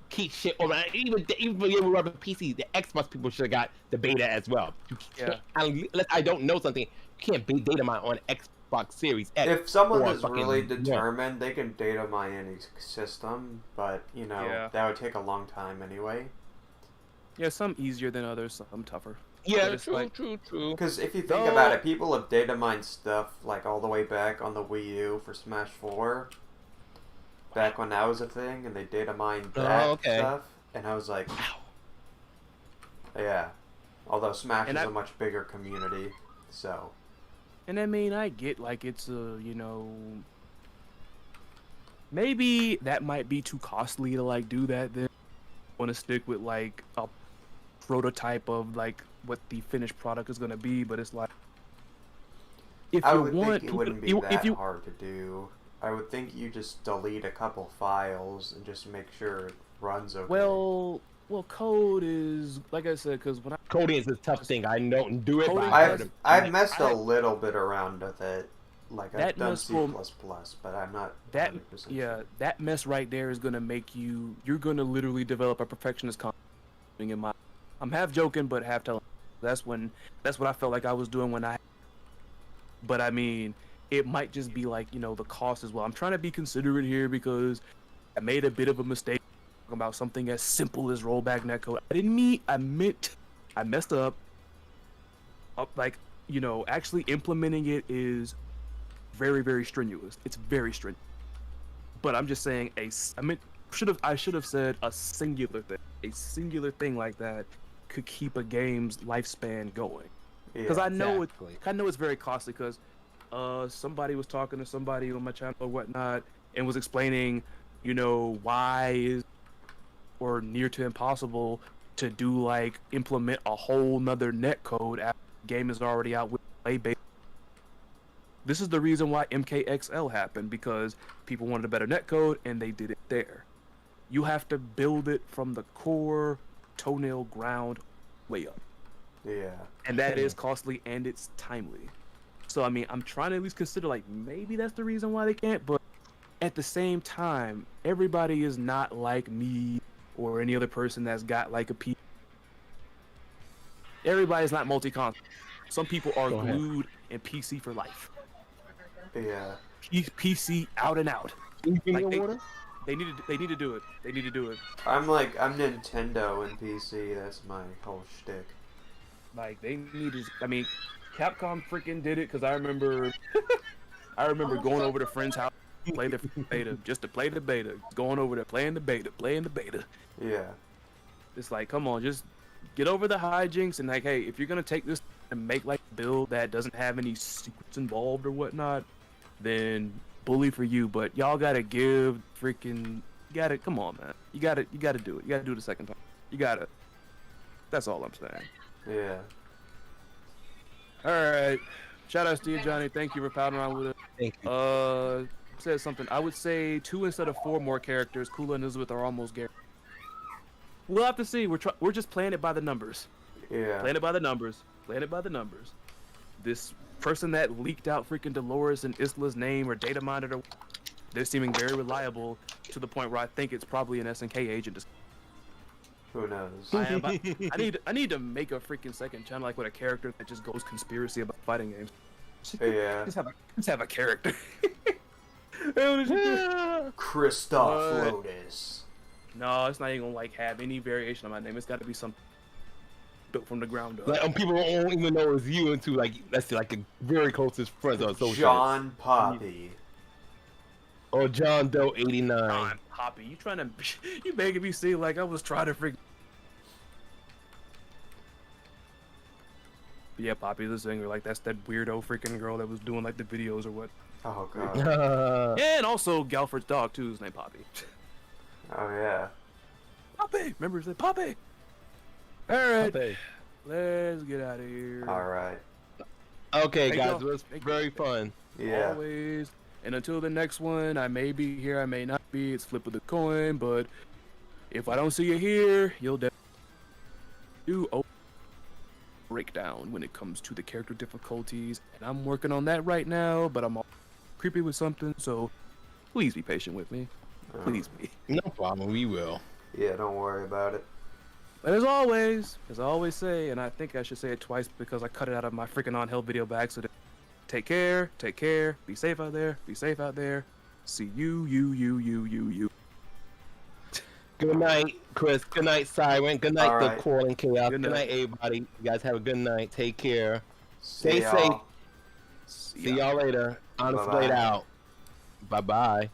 [SPEAKER 4] keep shit over. Even when you rubber PC, the Xbox people should have got the beta as well. You can't, unless I don't know something, you can't data mine on Xbox Series X.
[SPEAKER 2] If someone
[SPEAKER 4] or
[SPEAKER 2] is
[SPEAKER 4] fucking
[SPEAKER 2] really
[SPEAKER 4] one.
[SPEAKER 2] determined, they can data mine any system, but
[SPEAKER 1] Yeah.
[SPEAKER 2] that would take a long time anyway.
[SPEAKER 1] Yeah, some easier than others, some tougher.
[SPEAKER 4] Yeah,
[SPEAKER 1] But it's like-
[SPEAKER 4] true.
[SPEAKER 2] Because if you think
[SPEAKER 1] No.
[SPEAKER 2] about it, people have data mined stuff like all the way back on the Wii U for Smash 4. Back when that was a thing, and they data mined that
[SPEAKER 4] okay.
[SPEAKER 2] stuff, and I was like, yeah. Although Smash
[SPEAKER 1] And
[SPEAKER 2] is
[SPEAKER 1] I-
[SPEAKER 2] a much bigger community, so
[SPEAKER 1] And I mean, I get like it's a maybe that might be too costly to like do that. Then want to stick with like a prototype of like what the finished product is gonna be, but it's like if
[SPEAKER 2] I
[SPEAKER 1] you
[SPEAKER 2] would
[SPEAKER 1] want,
[SPEAKER 2] think it wouldn't be
[SPEAKER 1] if
[SPEAKER 2] that
[SPEAKER 1] you
[SPEAKER 2] hard to do. I would think you just delete a couple files and just make sure it runs okay.
[SPEAKER 1] well, code is like I said because when I
[SPEAKER 4] Coding is a tough thing. I don't do it.
[SPEAKER 1] Coding-
[SPEAKER 4] But I heard
[SPEAKER 2] I've
[SPEAKER 4] it.
[SPEAKER 2] messed
[SPEAKER 1] I-
[SPEAKER 2] a little bit around with it. Like
[SPEAKER 1] That
[SPEAKER 2] I've done
[SPEAKER 1] mess
[SPEAKER 2] C++,
[SPEAKER 1] will-
[SPEAKER 2] but I'm not
[SPEAKER 1] that
[SPEAKER 2] 100%
[SPEAKER 1] yeah
[SPEAKER 2] sure.
[SPEAKER 1] that mess right there is gonna make you're gonna literally develop a perfectionist in my. I'm half joking but half telling. That's what I felt like I was doing when I. But I mean, it might just be like the cost as well. I'm trying to be considerate here because I made a bit of a mistake about something as simple as rollback netcode. I messed up. Like actually implementing it is very very strenuous. It's very strenuous. But I'm just saying I should have said a singular thing. A singular thing like that could keep a game's lifespan going. Because
[SPEAKER 2] Yeah.
[SPEAKER 1] I know
[SPEAKER 4] exactly.
[SPEAKER 1] I know it's very costly. Because somebody was talking to somebody on my channel or whatnot and was explaining, why is or near to impossible to do like implement a whole nother net code after the game is already out with play base. This is the reason why MKXL happened because people wanted a better net code and they did it there. You have to build it from the core toenail ground way up.
[SPEAKER 2] Yeah.
[SPEAKER 1] And that is costly and it's timely. So I mean, I'm trying to at least consider like maybe that's the reason why they can't, but at the same time, everybody is not like me or any other person that's got like a P. Everybody's not multi-console. Some people are
[SPEAKER 4] Go ahead.
[SPEAKER 1] glued and PC for life.
[SPEAKER 2] Yeah.
[SPEAKER 1] PC out and out.
[SPEAKER 4] Can you give me
[SPEAKER 1] Like
[SPEAKER 4] a water?
[SPEAKER 1] They need to do it. They need to do it.
[SPEAKER 2] I'm Nintendo and PC. That's my whole shtick.
[SPEAKER 1] Like they need to. I mean, Capcom freaking did it because I remember going over to friends' house to play the beta just to play the beta. Going over there playing the beta.
[SPEAKER 2] Yeah.
[SPEAKER 1] It's like, come on, just get over the hijinks and like, hey, if you're gonna take this and make like a build that doesn't have any secrets involved or whatnot, then bully for you. But y'all gotta give freaking, come on, man. You gotta do it. You gotta do it the second time. You gotta. That's all I'm saying.
[SPEAKER 2] Yeah.
[SPEAKER 1] All right. Shout outs to you, Johnny. Thank you for pounding around with us.
[SPEAKER 4] Thank you.
[SPEAKER 1] Said something. I would say 2 instead of 4 more characters. Kula and Elizabeth are almost guaranteed. We'll have to see. We're just playing it by the numbers.
[SPEAKER 2] Yeah.
[SPEAKER 1] Playing it by the numbers. This person that leaked out freaking Dolores and Isla's name or data monitor, they're seeming very reliable to the point where I think it's probably an SNK agent.
[SPEAKER 2] Who knows?
[SPEAKER 1] I need to make a freaking second channel like with a character that just goes conspiracy about fighting games.
[SPEAKER 2] Yeah.
[SPEAKER 1] Just have a character.
[SPEAKER 2] Christoph Lotus.
[SPEAKER 1] No, it's not even gonna like have any variation of my name. It's got to be something built from the ground up.
[SPEAKER 4] Like people don't even know it's you until like let's say like a very closest friends or social.
[SPEAKER 2] John Poppy.
[SPEAKER 4] Or John Doe 89.
[SPEAKER 1] John Poppy, you making me seem like I was trying to freak. But yeah, Poppy the singer, like that's that weirdo freaking girl that was doing like the videos or what.
[SPEAKER 2] Oh god.
[SPEAKER 1] And also Galford's dog too is named Poppy.
[SPEAKER 2] Oh yeah.
[SPEAKER 1] Poppy, remember he said Poppy. All right,
[SPEAKER 4] Okay,
[SPEAKER 1] let's get out of here.
[SPEAKER 2] All right.
[SPEAKER 4] okay
[SPEAKER 1] Hey,
[SPEAKER 4] guys,
[SPEAKER 1] yo.
[SPEAKER 4] it was very fun.
[SPEAKER 2] Yeah.
[SPEAKER 1] Always. And until the next one, I may be here, I may not be. It's flip of the coin, but if I don't see you here, you'll definitely do a breakdown when it comes to the character difficulties. And I'm working on that right now, but I'm all creepy with something, so please be patient with me. Please be.
[SPEAKER 4] No problem, we will.
[SPEAKER 2] Yeah. Don't worry about it.
[SPEAKER 1] But as always, as I always say, and I think I should say it twice because I cut it out of my freaking on hell video by accident. Take care, be safe out there, see you.
[SPEAKER 4] Good night, Chris. Good night, Siren. Good night,
[SPEAKER 2] All
[SPEAKER 4] the
[SPEAKER 2] right.
[SPEAKER 4] Calling Chaos.
[SPEAKER 1] Good
[SPEAKER 4] Good
[SPEAKER 1] night.
[SPEAKER 4] night, everybody. You guys have a good night. Take care.
[SPEAKER 2] See
[SPEAKER 4] Stay safe.
[SPEAKER 2] y'all.
[SPEAKER 4] See y'all later. Honest
[SPEAKER 2] Bye-bye.
[SPEAKER 4] Blade out. Bye-bye.